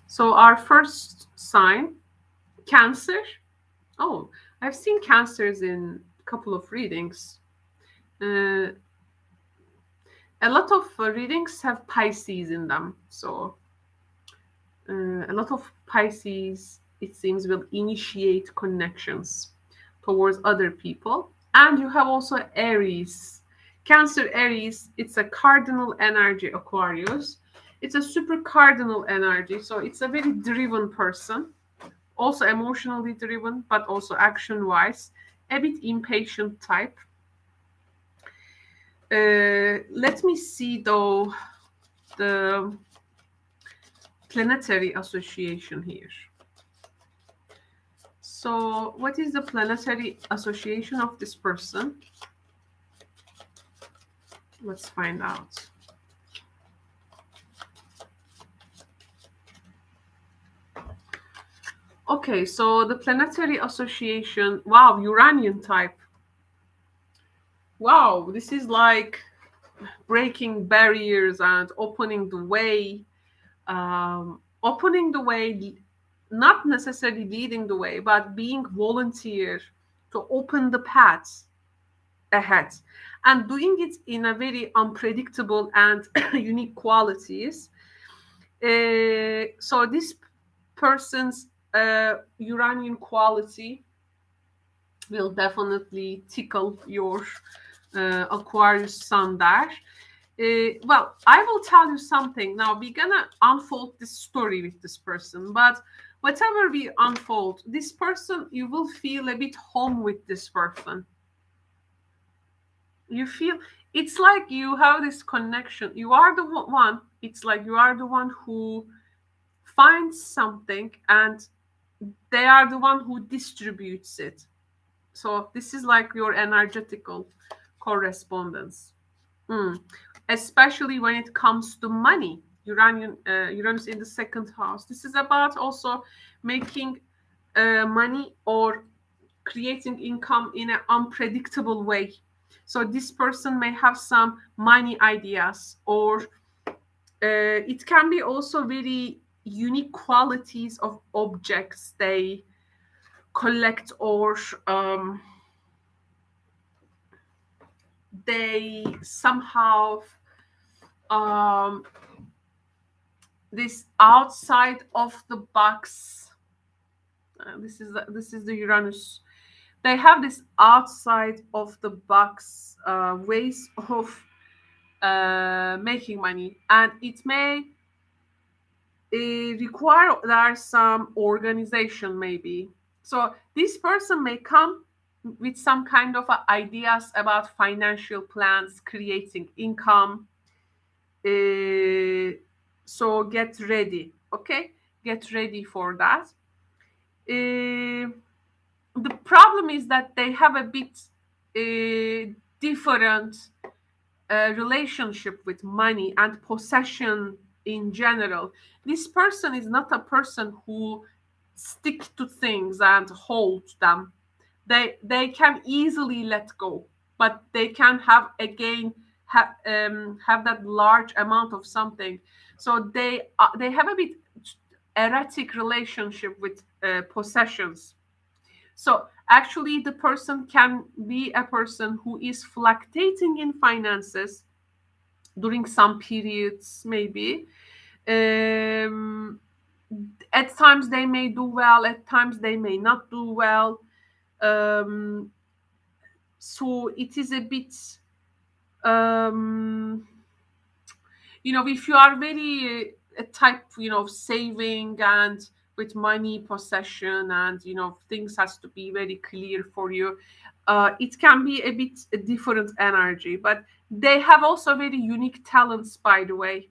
So our first sign, Cancer. Oh, I've seen Cancers in a couple of readings. A lot of readings have Pisces in them. So a lot of Pisces, it seems, will initiate connections towards other people. And you have also Aries. Cancer Aries, it's a cardinal energy, Aquarius. It's a super cardinal energy. So it's a very driven person, also emotionally driven, but also action wise, a bit impatient type. Let me see though the planetary association here. So what is the planetary association of this person? Let's find out. Okay, so the planetary association, wow, Uranian type. Wow, this is like breaking barriers and opening the way. Opening the way, not necessarily leading the way, but being volunteer to open the paths ahead, and doing it in a very unpredictable and unique qualities. So this person's Uranian quality will definitely tickle your Aquarius sun dash. Well, I will tell you something. Now, we're gonna unfold this story with this person, but whatever we unfold, this person, you will feel a bit home with this person. You feel it's like you have this connection. You are the one, it's like you are the one who finds something and they are the one who distributes it. So this is like your energetical correspondence. Especially when it comes to money. Uranus in the second house. This is about also making money or creating income in an unpredictable way. So this person may have some money ideas, or it can be also very unique qualities of objects they collect, or they somehow this outside of the box. This is the Uranus they have this outside of the box ways of making money, and it may require there some organization maybe. So this person may come with some kind of ideas about financial plans, creating income. So get ready, okay? Get ready for that. The problem is that they have a bit different relationship with money and possession in general. This person is not a person who stick to things and hold them. They can easily let go, but they can have again have that large amount of something. So they have a bit erratic relationship with possessions. So actually, the person can be a person who is fluctuating in finances during some periods, maybe. Um, at times they may do well, at times they may not do well. Um, so it is a bit, um, if you are very a type, saving and with money possession, and things has to be very clear for you, it can be a bit a different energy. But they have also very unique talents, by the way,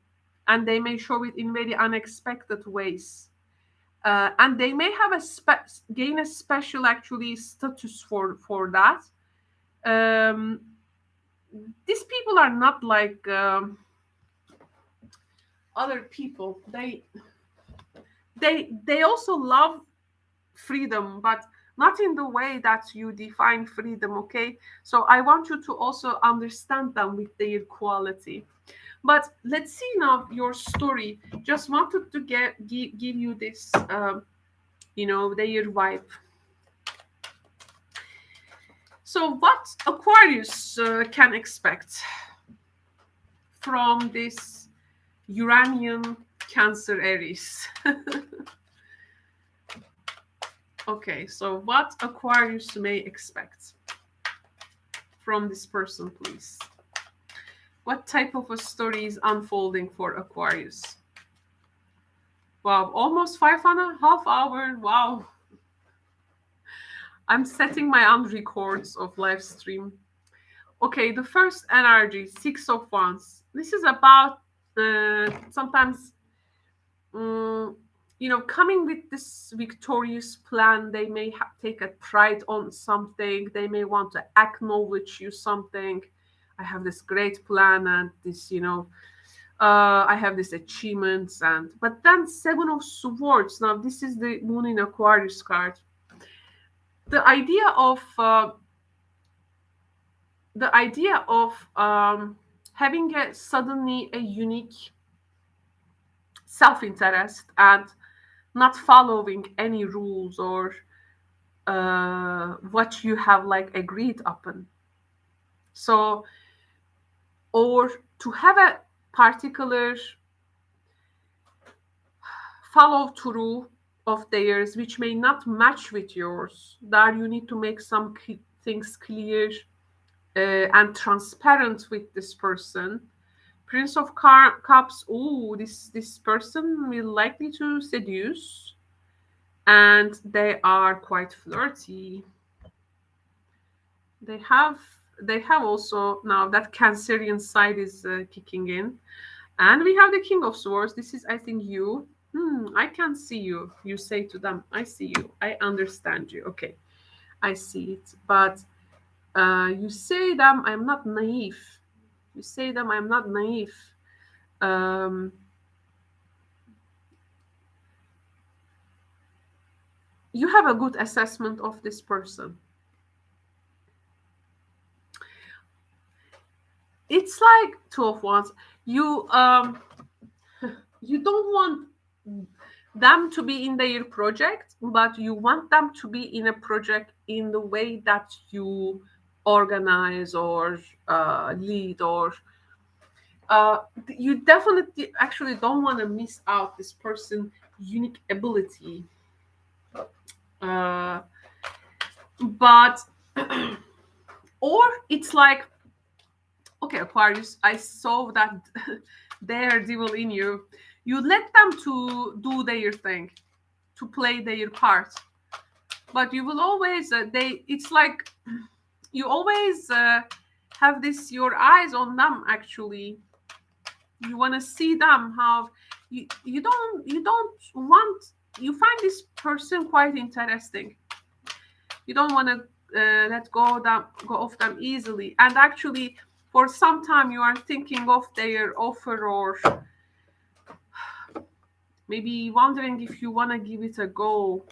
and they may show it in very unexpected ways. And they may have gain a special actually status for that. um, these people are not like other people. They also love freedom, but not in the way that you define freedom, okay? So I want you to also understand them with their quality. But let's see now your story. Just wanted to give you this their vibe. So what Aquarius can expect from this Uranian Cancer Aries? Okay, so what Aquarius may expect from this person, please? What type of a story is unfolding for Aquarius? Wow, almost 5.5 hours. Wow. I'm setting my own records of live stream. Okay, the first energy, Six of Wands. This is about sometimes coming with this victorious plan. They may take a pride on something. They may want to acknowledge you something. I have this great plan, and this, I have this achievements. But then Seven of Swords. Now this is the Moon in Aquarius card. The idea of having suddenly a unique self-interest and not following any rules or what you have like agreed upon. So, or to have a particular follow through of theirs which may not match with yours. There you need to make some things clear and transparent with this person. Prince of Cups. Oh, this person will likely to seduce, and they are quite flirty. They have also now that Cancerian side is kicking in, and we have the King of Swords. This is, I think, you. I can see you. You say to them, "I see you. I understand you." Okay, I see it, but you say them, "I'm not naive." You say them, "I'm not naive." You have a good assessment of this person. It's like Two of Wands. You you don't want them to be in their project, but you want them to be in a project in the way that you organize or lead, or you definitely actually don't want to miss out this person's unique ability. But or it's like, okay, Aquarius, I saw that they're devil in you. You let them to do their thing, to play their part, but you will always it's like you always have this, your eyes on them. Actually, you want to see them, how you don't want, you find this person quite interesting. You don't want to let go of them easily, and actually for some time you are thinking of their offer, or maybe wondering if you want to give it a go,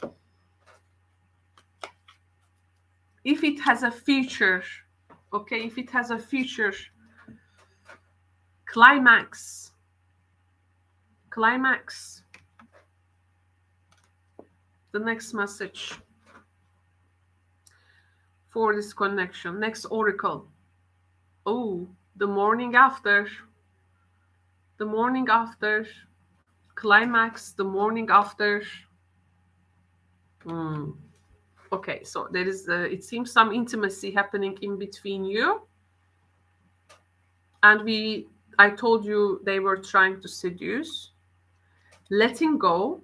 if it has a future. Okay, if it has a future. Climax. The next message for this connection. Next oracle. Oh, the morning after. The morning after. Climax, the morning after. Okay, so there is, it seems, some intimacy happening in between you. And I told you they were trying to seduce. Letting go.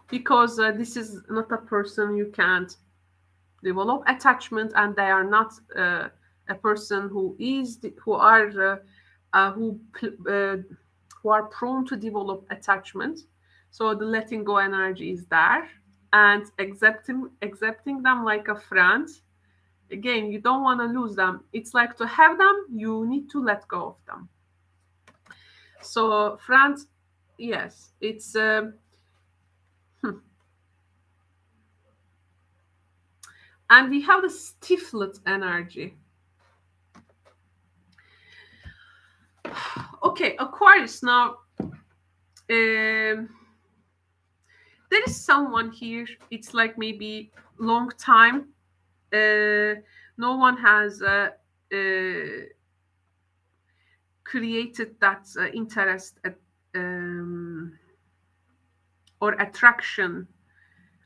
Because this is not a person you can't develop attachment, and they are not a person who are prone to develop attachment. So the letting go energy is there, and accepting them like a friend. Again, you don't want to lose them. It's like, to have them, you need to let go of them. So friends, yes, it's and we have the stiflet energy. Okay, Aquarius, now there is someone here. It's like maybe long time no one has created that interest or attraction.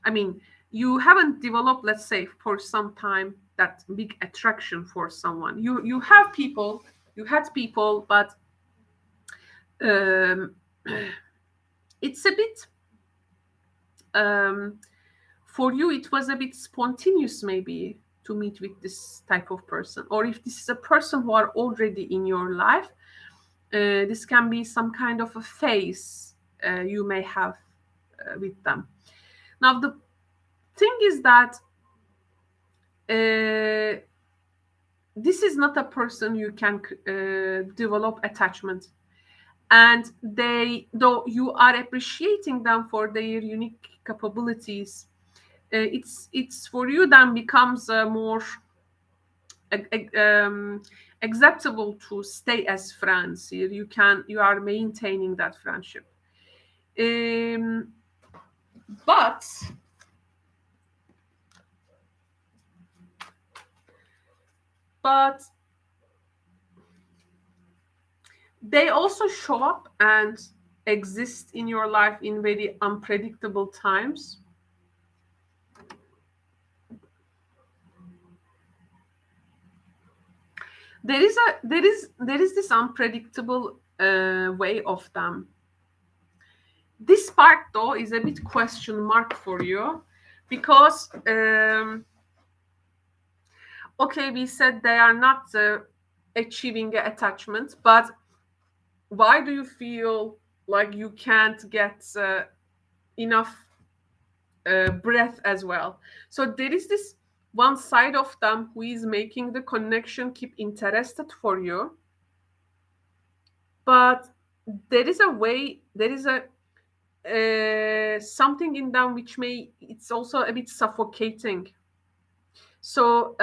I mean, you haven't developed, let's say, for some time, that big attraction for someone. You have people, you had people, but it's a bit for you, it was a bit spontaneous maybe to meet with this type of person. Or if this is a person who are already in your life, this can be some kind of a phase you may have with them. Now the thing is that this is not a person you can develop attachment, and though you are appreciating them for their unique capabilities, it's for you then becomes more acceptable to stay as friends. You are maintaining that friendship, but they also show up and exist in your life in very unpredictable times. There is this unpredictable way of them. This part, though, is a bit question mark for you, because okay, we said they are not achieving attachment, but why do you feel like you can't get enough breath as well? So there is this one side of them who is making the connection keep interested for you, but there is a way, there is a something in them which it's also a bit suffocating. So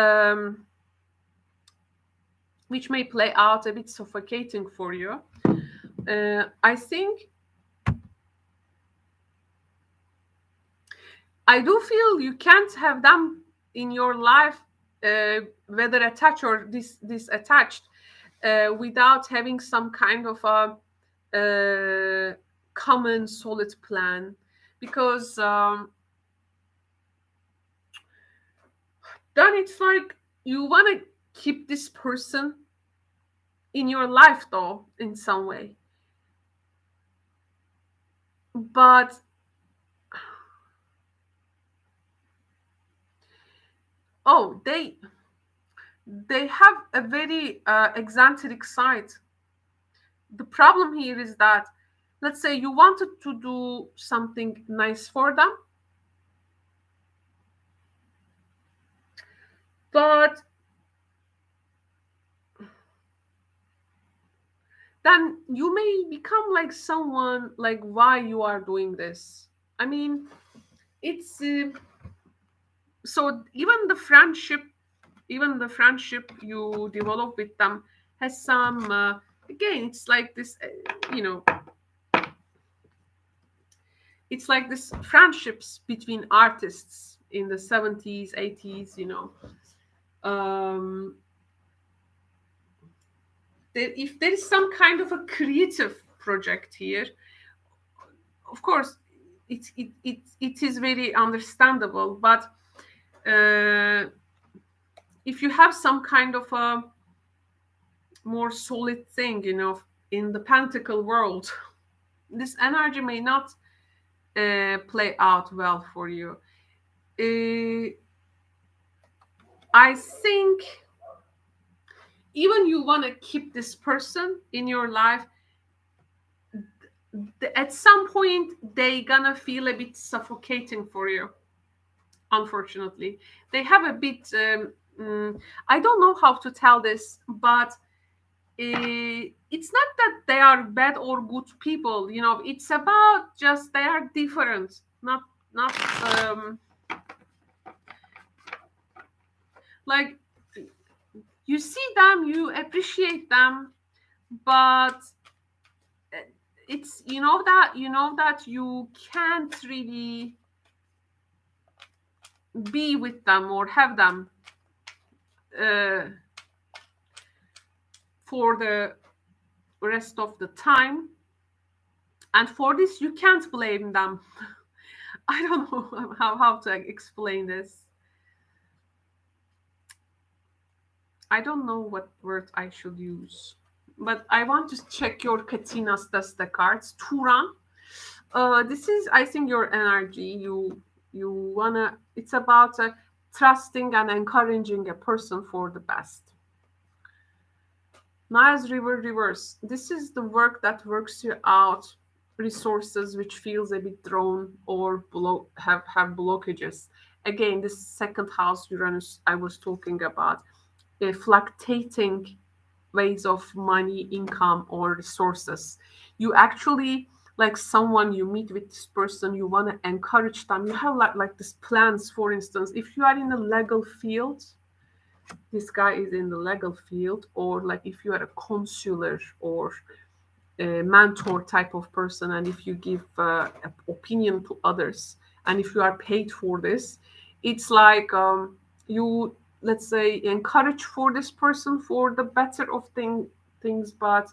which may play out a bit suffocating for you. I think I do feel you can't have them in your life, whether attached or disattached, without having some kind of a common solid plan, because then it's like you want to keep this person in your life though in some way, but oh, they have a very eccentric side. The problem here is that, let's say you wanted to do something nice for them, but then you may become like someone like, why you are doing this? I mean, it's so even the friendship you develop with them has some again, it's like this it's like this friendships between artists in the 70s 80s, if there is some kind of a creative project here, of course it is very understandable, but if you have some kind of a more solid thing, in the pentacle world, this energy may not play out well for you. I think even you want to keep this person in your life, at some point they gonna feel a bit suffocating for you. Unfortunately, they have a bit I don't know how to tell this, but it's not that they are bad or good people, it's about just they are different, not like you see them, you appreciate them, but it's that you can't really be with them or have them for the rest of the time, and for this you can't blame them. I don't know how to explain this. I don't know what word I should use, but I want to check your Katinas Desta cards. Turan. This is, I think, your energy. You wanna. It's about trusting and encouraging a person for the best. Nice river reverse. This is the work that works you out resources which feels a bit drawn or have blockages. Again, this second house Uranus I was talking about, fluctuating ways of money, income, or resources. You actually, like someone you meet with this person, you want to encourage them. You have like this plans, for instance, if you are in the legal field, this guy is in the legal field, or like if you are a consular or a mentor type of person, and if you give opinion to others, and if you are paid for this, it's like you, let's say, encourage for this person for the better of things, but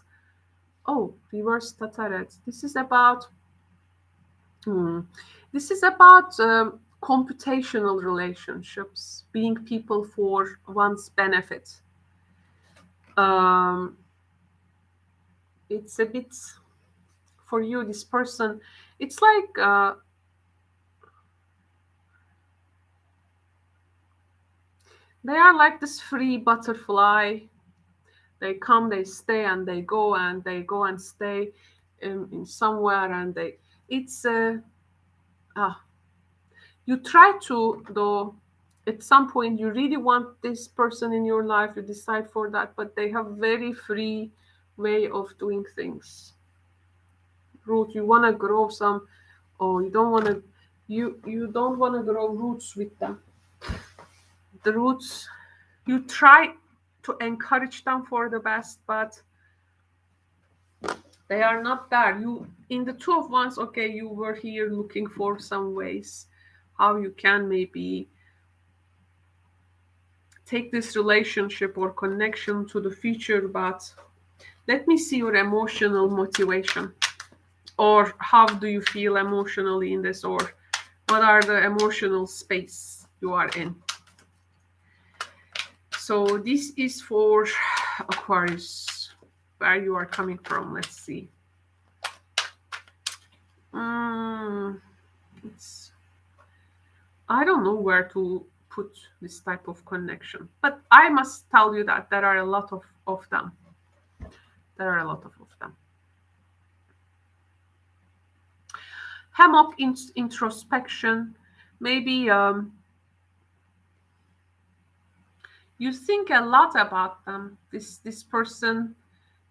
reverse tataret. This is about computational relationships, being people for one's benefit. It's a bit for you, this person, it's like they are like this free butterfly. They come, they stay, and they go and stay in somewhere, and you try to, though, at some point you really want this person in your life, you decide for that, but they have very free way of doing things. Root, you want to grow some, or you don't want to grow roots with them. The roots, you try to encourage them for the best, but they are not there. You, in the Two of Wands, okay, you were here looking for some ways how you can maybe take this relationship or connection to the future, but let me see your emotional motivation. or how do you feel emotionally in this, or what are the emotional space you are in? So this is for Aquarius, where you are coming from. Let's see. I don't know where to put this type of connection, but I must tell you that there are a lot of them. There are a lot of them. Hammock introspection. Maybe you think a lot about them. This person.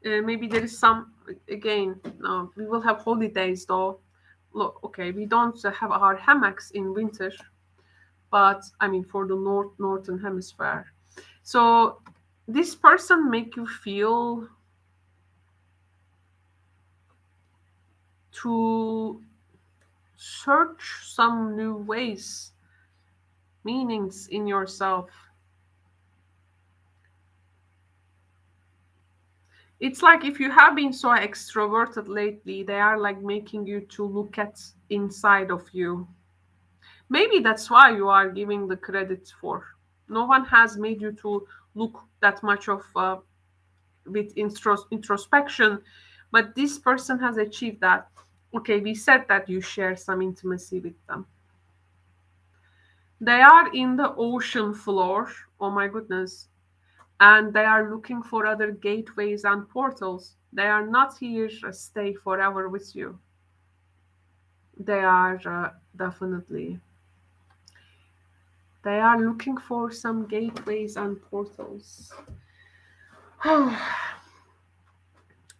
Maybe there is some. Again, no, we will have holidays though. Look, okay, we don't have our hammocks in winter, but I mean for the northern hemisphere. So this person make you feel to search some new ways, meanings in yourself. It's like if you have been so extroverted lately, they are like making you to look at inside of you. Maybe that's why you are giving the credit for. No one has made you to look that much of with introspection, but this person has achieved that. Okay, we said that you share some intimacy with them. They are in the ocean floor. Oh my goodness. And they are looking for other gateways and portals. They are not here to stay forever with you. They are definitely. They are looking for some gateways and portals.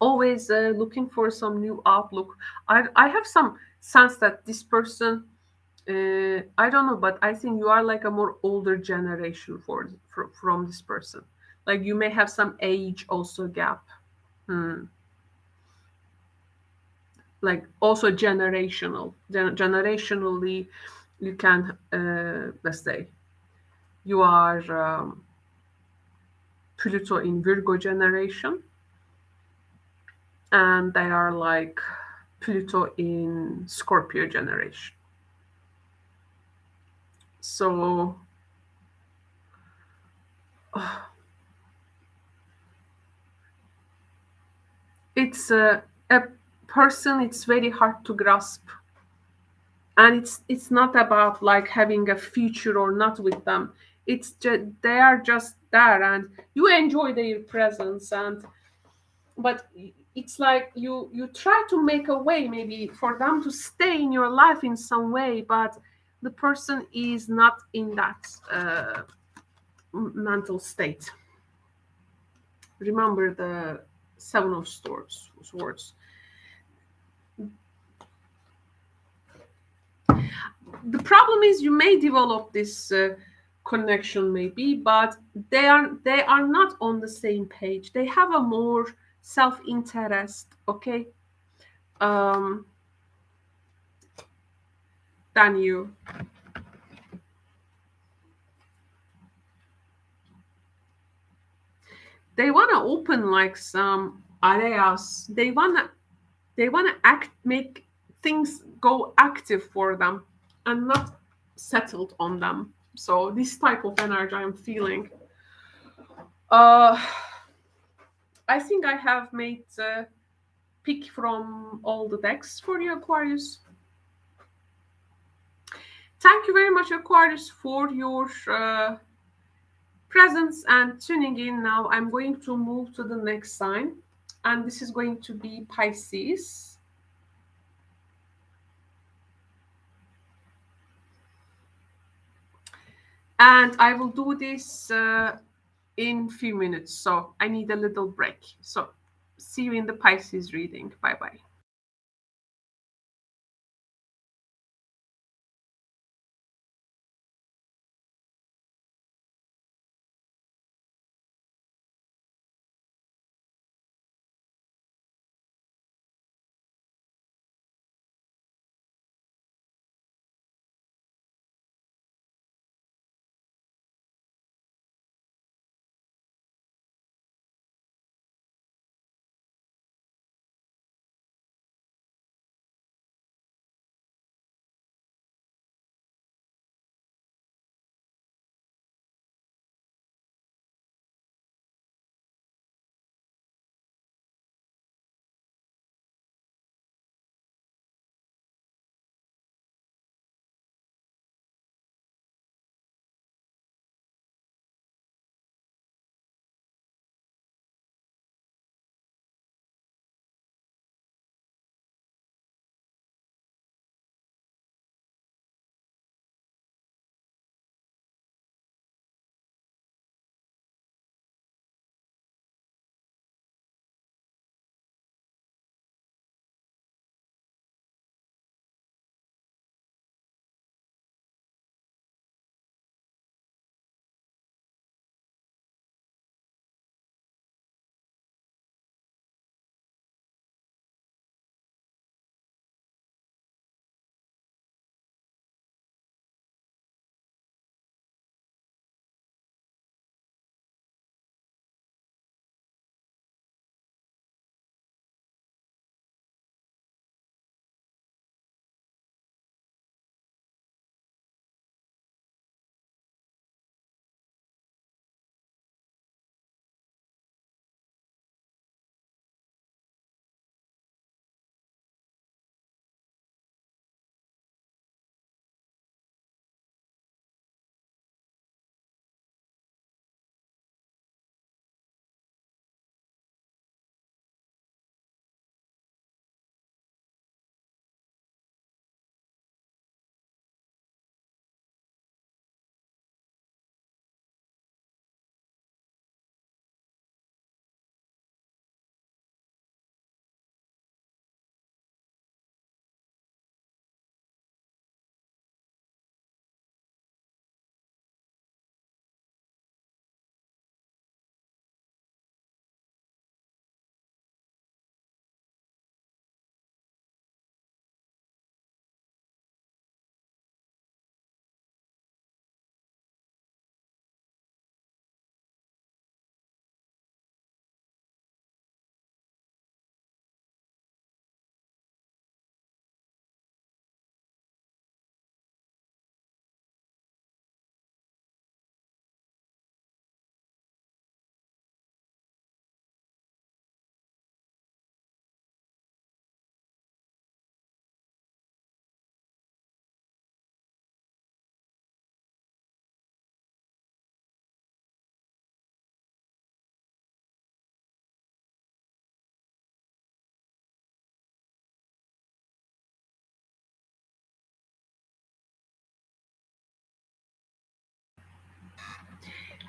Always looking for some new outlook. I have some sense that this person, I don't know, but I think you are like a more older generation from this person. Like you may have some age also gap. Like also generationally, you can let's say you are Pluto in Virgo generation, and they are like Pluto in Scorpio generation. So it's a person, it's very hard to grasp, and it's not about like having a future or not with them. It's just they are just there and you enjoy their presence, and but it's like you try to make a way maybe for them to stay in your life in some way, but the person is not in that mental state. Remember the Seven of Swords. The problem is you may develop this connection maybe, but they are not on the same page. They have a more self-interest, okay, um, than you. They want to open like some areas. They want to make things go active for them and not settled on them. So this type of energy I'm feeling. uh I think I have made a pick from all the decks for you, Aquarius. Thank you very much, Aquarius, for your presence and tuning in. Now I'm going to move to the next sign, and this is going to be Pisces. And I will do this in few minutes, so I need a little break. So see you in the Pisces reading. Bye bye.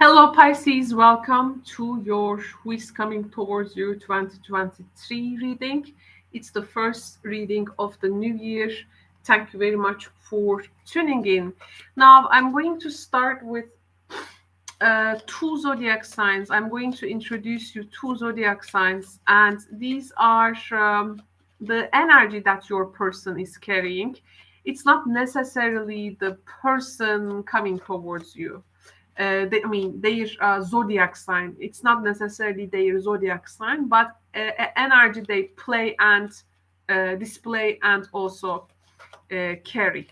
Hello, Pisces. Welcome to your Who is Coming Towards You 2023 reading. It's the first reading of the new year. Thank you very much for tuning in. Now, I'm going to start with two zodiac signs. I'm going to introduce you two zodiac signs, and these are the energy that your person is carrying. It's not necessarily the person coming towards you. Their zodiac sign. It's not necessarily their zodiac sign, but energy they play and display and also carry.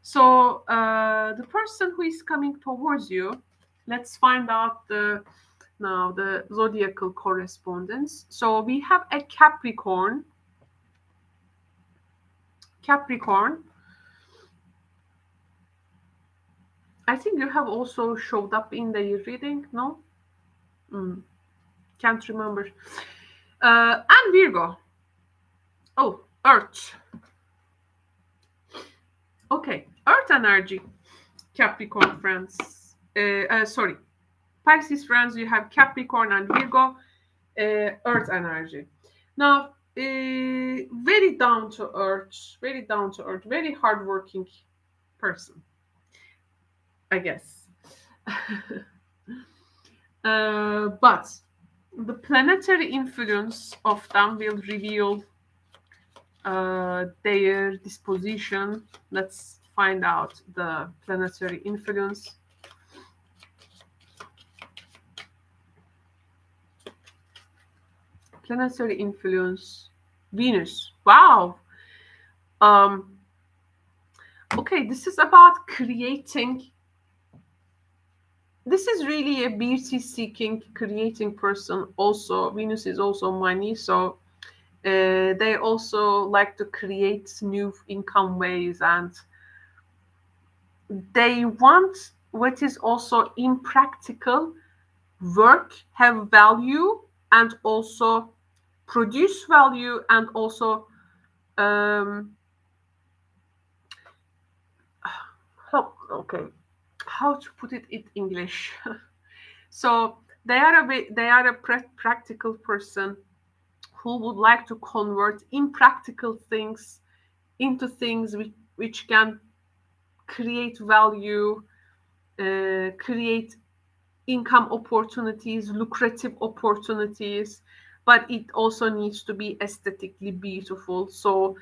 So the person who is coming towards you, let's find out now the zodiacal correspondence. So we have a Capricorn. Capricorn. I think you have also showed up in the reading, no? Can't remember. And Virgo. Oh, Earth. Okay, Earth energy. Capricorn friends. Sorry, Pisces friends, you have Capricorn and Virgo, Earth energy. Now, very down to earth, very hardworking person, I guess. But the planetary influence of them will reveal their disposition. Let's find out the planetary influence. Planetary influence, Venus. Wow. Okay, this is about creating. This is really a beauty-seeking, creating person. Also, Venus is also money, so they also like to create new income ways, and they want what is also impractical work, have value, and also produce value, and also how to put it in English. So they are a practical person who would like to convert impractical things into things which can create value, create income opportunities, lucrative opportunities, but it also needs to be aesthetically beautiful. So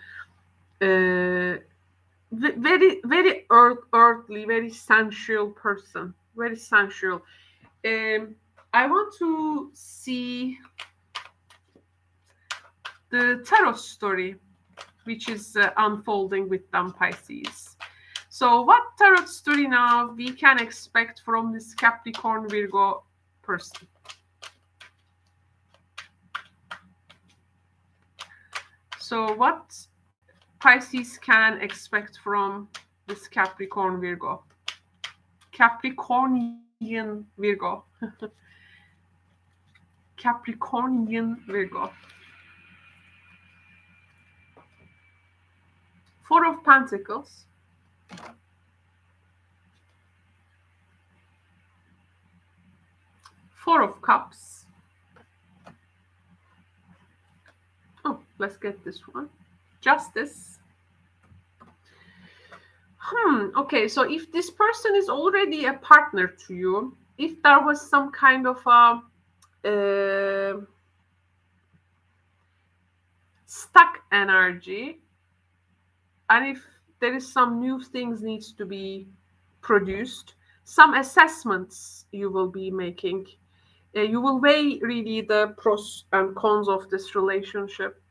very earthly, very sensual person, very sensual. I want to see the tarot story which is unfolding with them, Pisces. So what tarot story now we can expect from this Capricorn Virgo person? So what Pisces can expect from this Capricorn Virgo? Capricornian Virgo. Capricornian Virgo. Four of Pentacles. Four of Cups. Oh, let's get this one. Justice. Okay, so if this person is already a partner to you, if there was some kind of a stuck energy, and if there is some new things needs to be produced, some assessments you will be making. You will weigh really the pros and cons of this relationship.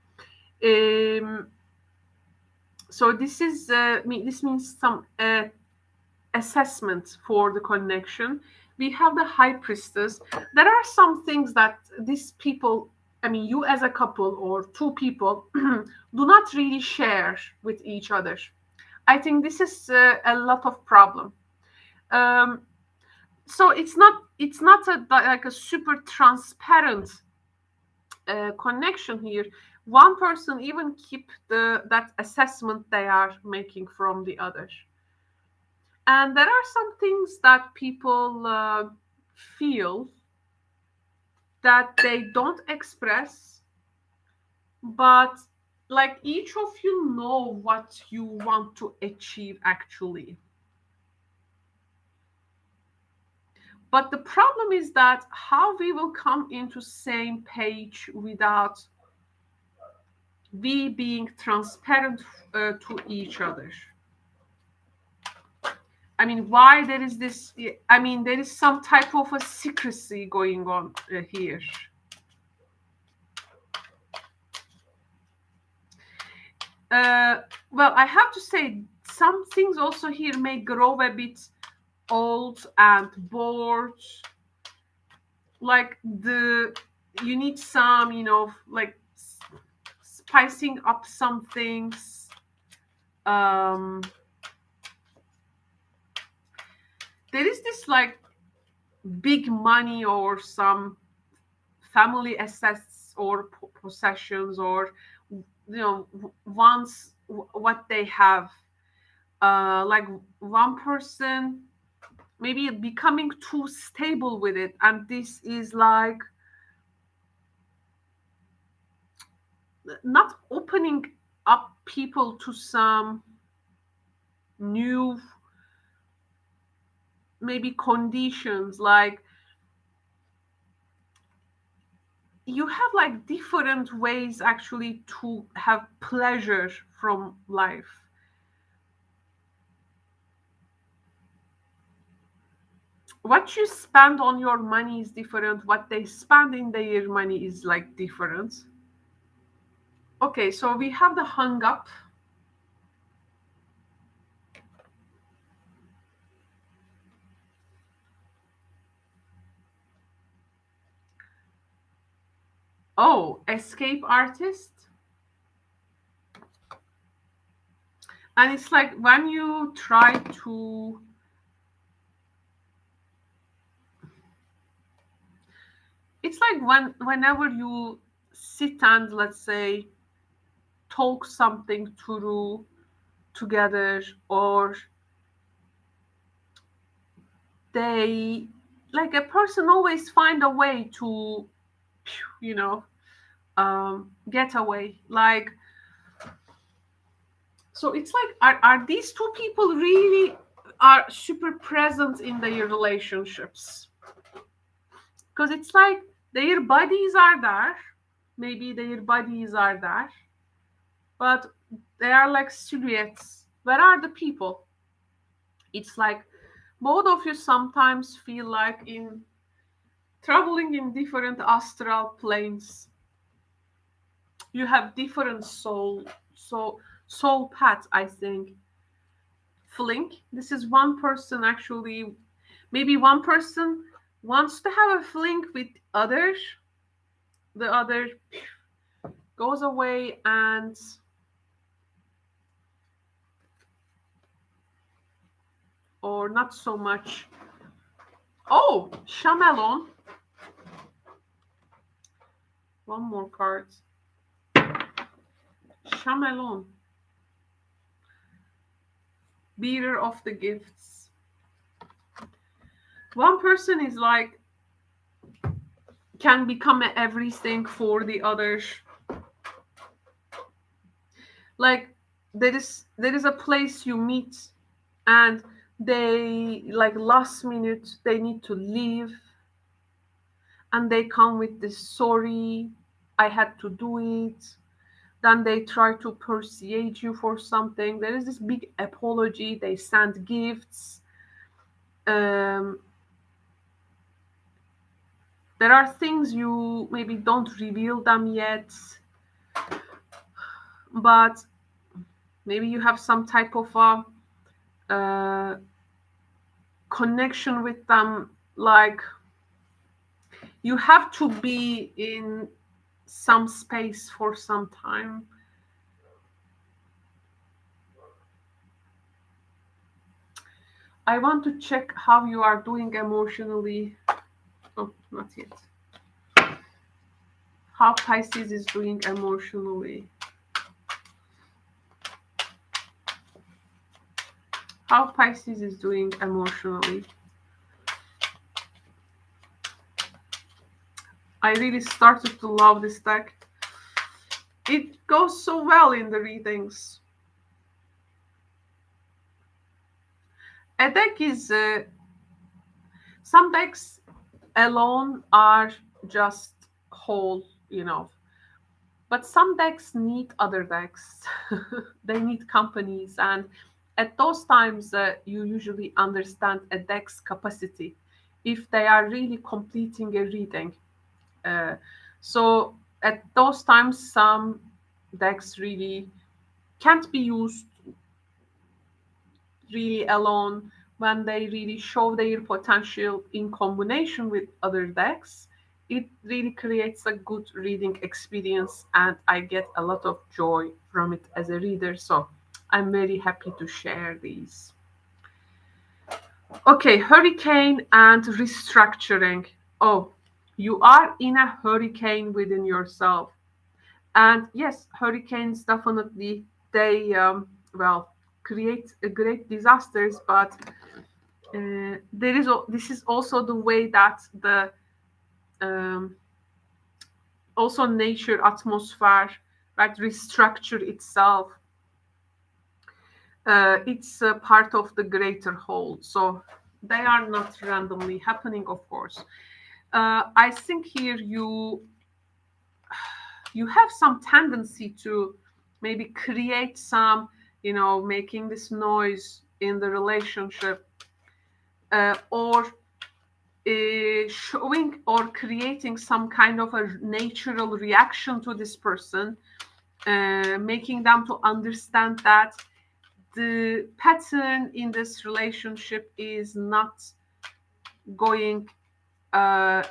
So this is this means some assessment for the connection. We have the High Priestess. There are some things that these people, I mean, you as a couple or two people, do not really share with each other. I think this is a lot of problem. So it's not like a super transparent connection here. One person even keep that assessment they are making from the other. And there are some things that people feel that they don't express, but like each of you know what you want to achieve actually. But the problem is that how we will come into same page without we being transparent to each other. I mean, why there is this? I mean, there is some type of a secrecy going on here. Well, I have to say, some things also here may grow a bit old and bored. Like you need some, like spicing up some things. There is this like big money or some family assets or possessions, or once what they have, like one person maybe becoming too stable with it, and this is like not opening up people to some new maybe conditions. Like you have like different ways actually to have pleasure from life. What you spend on your money is different. What they spend in their money is like different. Okay, so we have the hung up. Oh, escape artist. And it's like when you try to it's like whenever you sit and, let's say, talk something through together, or they like a person always find a way to get away. Like, so it's like, are these two people really are super present in their relationships? Because it's like their bodies are there, maybe their bodies are there, but they are like silhouettes. Where are the people? It's like both of you sometimes feel like in traveling in different astral planes. You have different soul paths, I think. Flink. This is one person actually. Maybe one person wants to have a flink with others. The other goes away and or not so much. Oh, Chamelon. One more card. Chamelon. Bearer of the gifts. One person is like can become everything for the others. Like there is a place you meet, and they like last minute they need to leave, and they come with this sorry, I had to do it. Then they try to persuade you for something. There is this big apology. They send gifts. There are things you maybe don't reveal them yet, but maybe you have some type of a connection with them. Like you have to be in some space for some time. I want to check how you are doing emotionally. Oh, not yet. How Pisces is doing emotionally. How Pisces is doing emotionally. I really started to love this deck. It goes so well in the readings. A deck is some decks alone are just whole, but some decks need other decks. They need companies, and at those times you usually understand a deck's capacity if they are really completing a reading. So at those times some decks really can't be used really alone. When they really show their potential in combination with other decks, it really creates a good reading experience, and I get a lot of joy from it as a reader. So I'm very happy to share these. Okay, hurricane and restructuring. Oh, you are in a hurricane within yourself. And yes, hurricanes definitely, they well, create a great disasters, but this is also the way that the um, also nature atmosphere, right, restructure itself. It's a part of the greater whole, so they are not randomly happening, of course. I think here you have some tendency to maybe create some, making this noise in the relationship, or showing or creating some kind of a natural reaction to this person, making them to understand that the pattern in this relationship is not going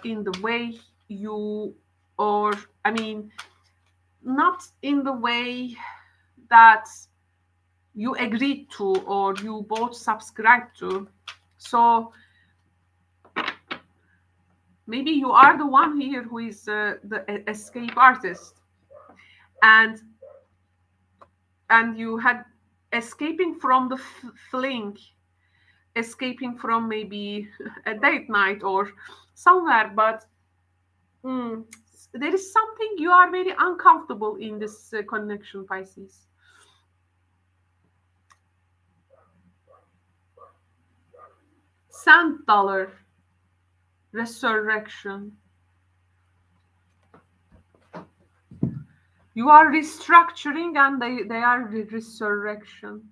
in the way you, or I mean, not in the way that you agreed to or you both subscribe to. So maybe you are the one here who is the escape artist, and you had escaping from the fling, escaping from maybe a date night or somewhere, but there is something you are very uncomfortable in this connection, Pisces. Sand dollar, resurrection. You are restructuring, and they are resurrection.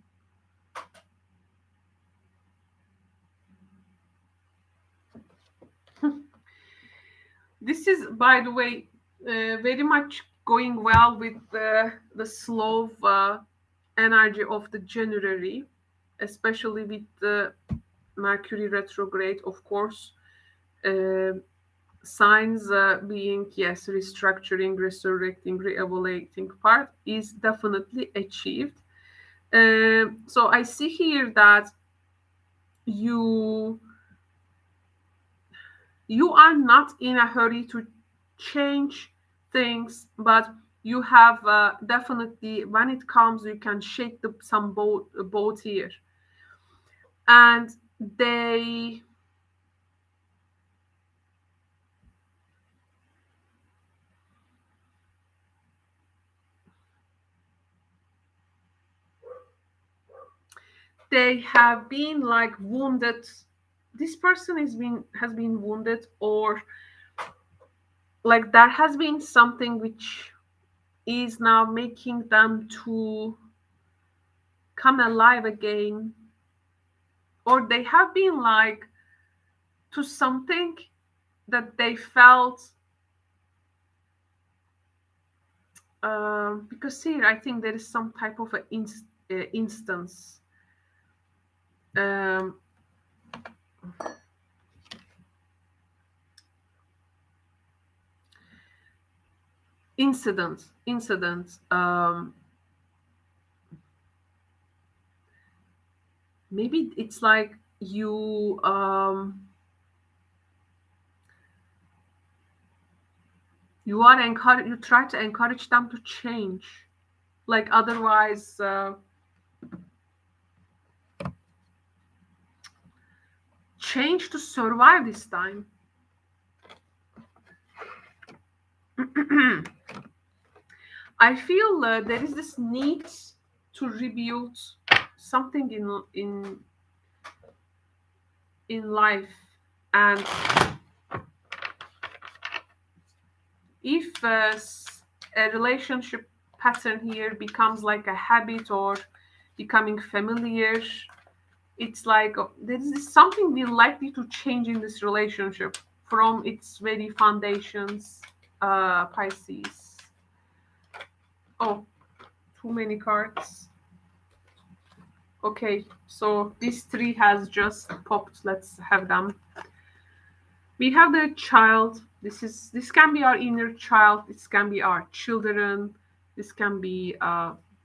This is, by the way, very much going well with the slow energy of the January, especially with the Mercury retrograde, of course. Signs being, yes, restructuring, resurrecting, re-evaluating part is definitely achieved. So I see here that you are not in a hurry to change things, but you have definitely, when it comes, you can shake some boat here, and they have been like wounded. This person has been wounded, or like there has been something which is now making them to come alive again, or they have been like to something that they felt, because here I think there is some type of an instance, um, incident, maybe it's like you you try to encourage them to change, like otherwise change to survive this time. I feel there is this need to rebuild something in life, and if a relationship pattern here becomes like a habit or becoming familiar, it's like there is something be likely to change in this relationship from its very foundations, Pisces. Oh, too many cards. Okay, so this three has just popped. Let's have them. We have the child. This can be our inner child. This can be our children. This can be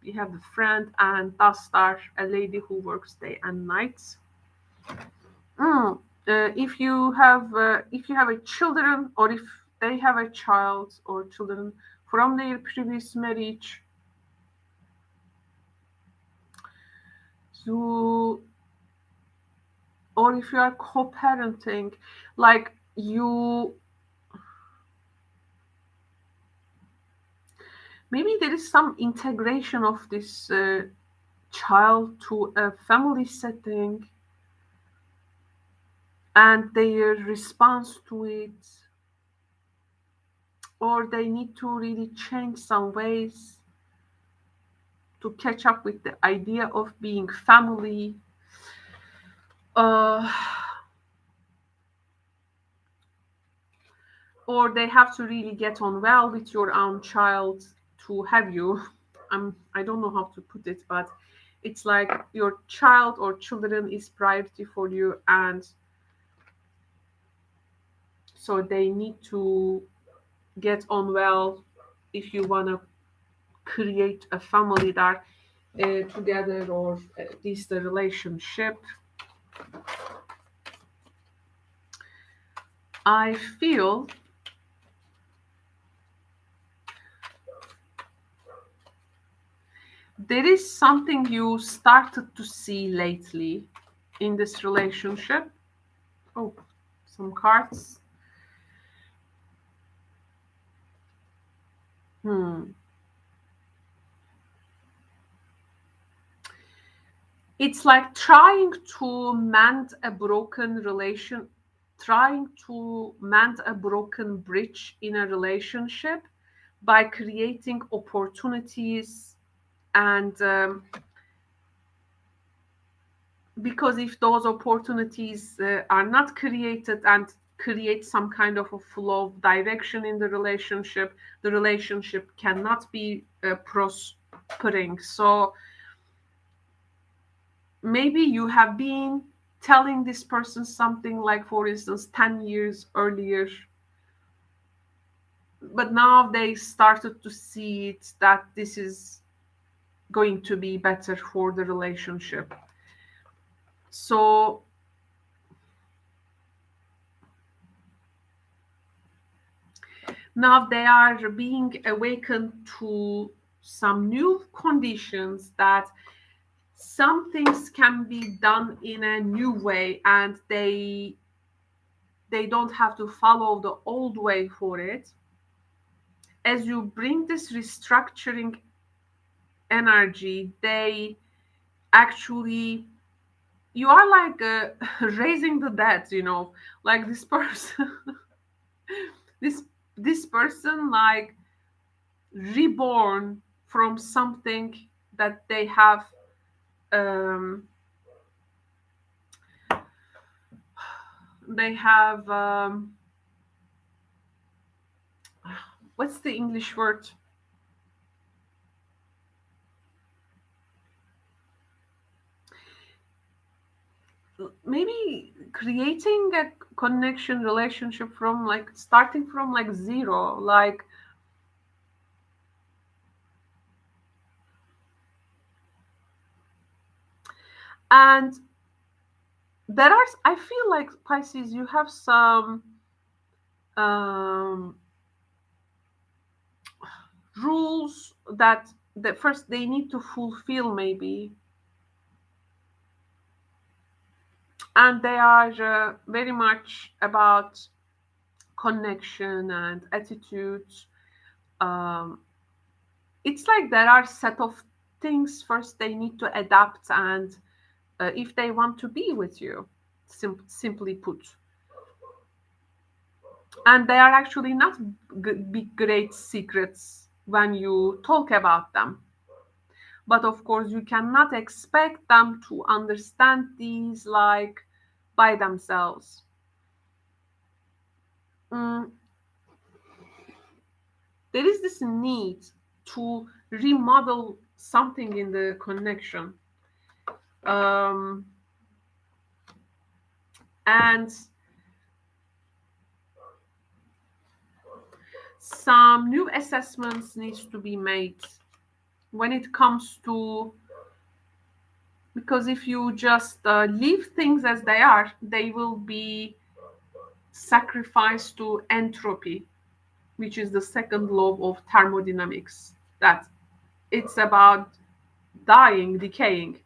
we have the friend and dust star, a lady who works day and night. If you have a children, or if they have a child or children from their previous marriage, so, or if you are co-parenting, like you, maybe there is some integration of this child to a family setting and their response to it, or they need to really change some ways to catch up with the idea of being family. uh, or they have to really get on well with your own child to have you. I don't know how to put it, but it's like your child or children is priority for you, and so they need to get on well if you want to create a family that together, or at least a relationship. I feel there is something you started to see lately in this relationship. Oh, some cards. It's like trying to mend a broken relation, trying to mend a broken bridge in a relationship by creating opportunities, and because if those opportunities are not created and create some kind of a flow of direction in the relationship cannot be prospering. So maybe you have been telling this person something, like for instance 10 years earlier, but now they started to see it that this is going to be better for the relationship. So now they are being awakened to some new conditions, that some things can be done in a new way, and they don't have to follow the old way for it. As you bring this restructuring energy, they actually, you are like raising the dead, like this person this this person like reborn from something that um, they have what's the English word? Maybe creating a connection relationship from like starting from like zero, like and there are, I feel like Pisces, you have some um, rules that first they need to fulfill maybe, and they are very much about connection and attitudes. um, it's like there are set of things first they need to adapt, and if they want to be with you, simply put. And they are actually not big great secrets when you talk about them, but of course you cannot expect them to understand these like by themselves. Mm, there is this need to remodel something in the connection, um, and some new assessments needs to be made when it comes to, because if you just leave things as they are, they will be sacrificed to entropy, which is the second law of thermodynamics, that it's about dying, decaying.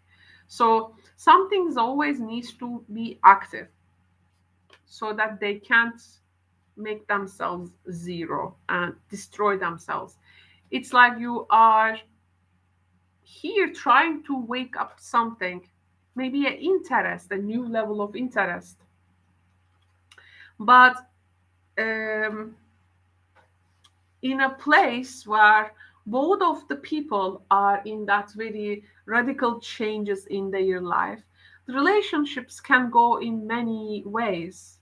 So some things always needs to be active so that they can't make themselves zero and destroy themselves. It's like you are here trying to wake up something, maybe an interest, a new level of interest. But um, in a place where both of the people are in that very radical changes in their life, the relationships can go in many ways.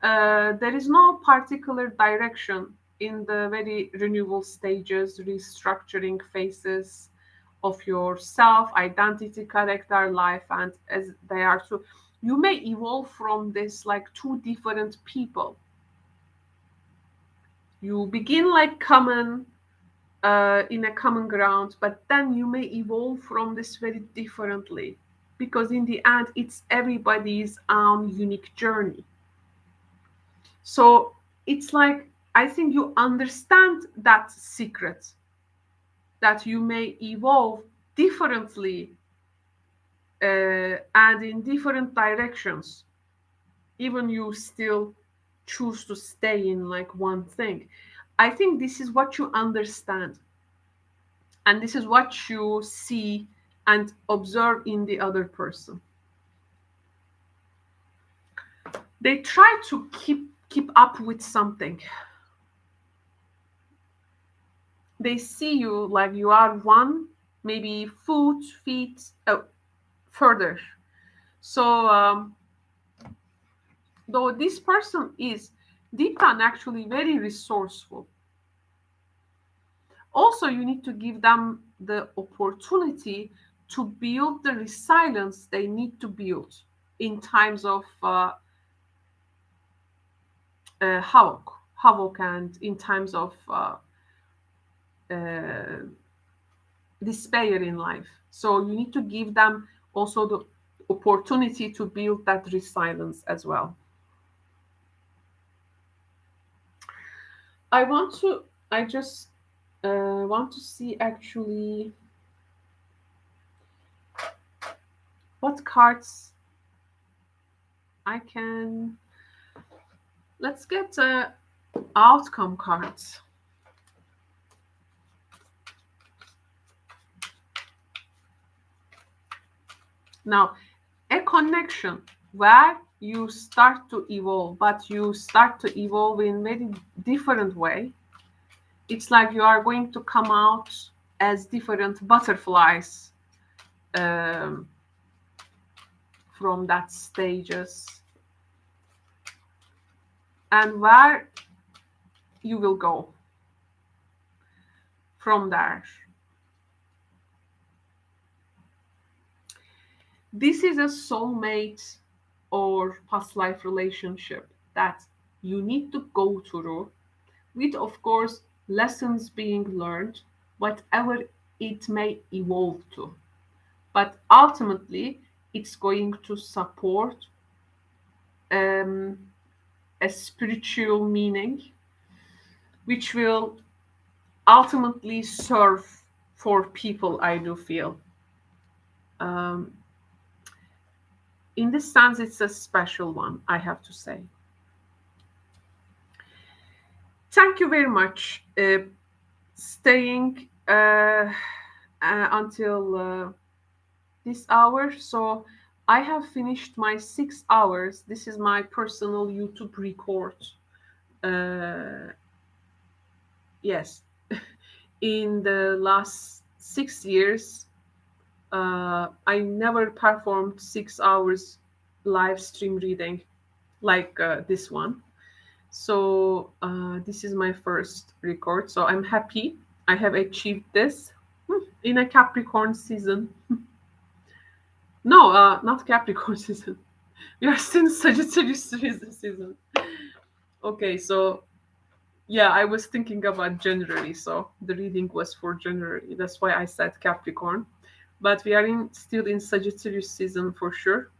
There is no particular direction in the very renewal stages, restructuring phases of your self, identity, character, life, and as they are. So you may evolve from this like two different people. You begin like common in a common ground, but then you may evolve from this very differently, because in the end it's everybody's own unique journey. So it's like, I think you understand that secret, that you may evolve differently and in different directions, even you still choose to stay in like one thing. I think this is what you understand, and this is what you see and observe in the other person. They try to keep up with something. They see you like you are one, maybe foot, feet, further. So though this person is deep down actually very resourceful, also you need to give them the opportunity to build the resilience they need to build in times of havoc, and in times of uh, despair in life. So you need to give them also the opportunity to build that resilience as well. I just want to see actually what cards I can. Let's get outcome cards. Now, a connection where you start to evolve, but you start to evolve in very different way. It's like you are going to come out as different butterflies um, from that stages, and where you will go from there. This is a soulmate or past life relationship that you need to go through, with, of course, lessons being learned, whatever it may evolve to. But ultimately, it's going to support um, a spiritual meaning, which will ultimately serve for people, I do feel. Um, in this sense, it's a special one, I have to say. Thank you very much. staying until this hour. So I have finished my 6 hours. This is my personal YouTube record. Uh, yes, in the last 6 years, I never performed 6 hours live stream reading like this one. So this is my first record. So I'm happy I have achieved this in a Capricorn season. No, not Capricorn season. We are still in Sagittarius season. Okay, so yeah, I was thinking about January, so the reading was for January. That's why I said Capricorn. But we are still in Sagittarius season for sure.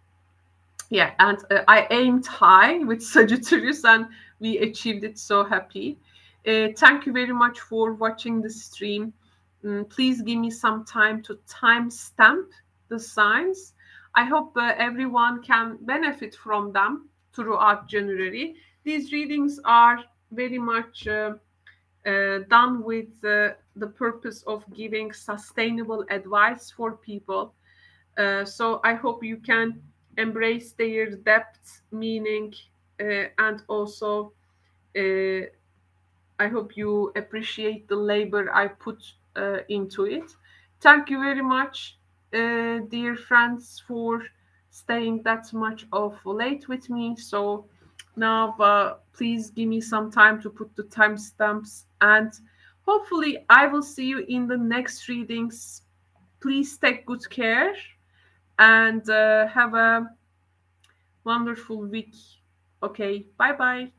Yeah, and I aimed high with Sagittarius and we achieved it. So happy. Thank you very much for watching the stream. Please give me some time to timestamp the signs. I hope everyone can benefit from them throughout January. These readings are very much done with the purpose of giving sustainable advice for people. So I hope you can embrace their depth, meaning, and also uh, I hope you appreciate the labor I put into it. Thank you very much, dear friends, for staying that much of late with me. So now, please give me some time to put the timestamps, and hopefully, I will see you in the next readings. Please take good care and have a wonderful week. Okay, bye bye.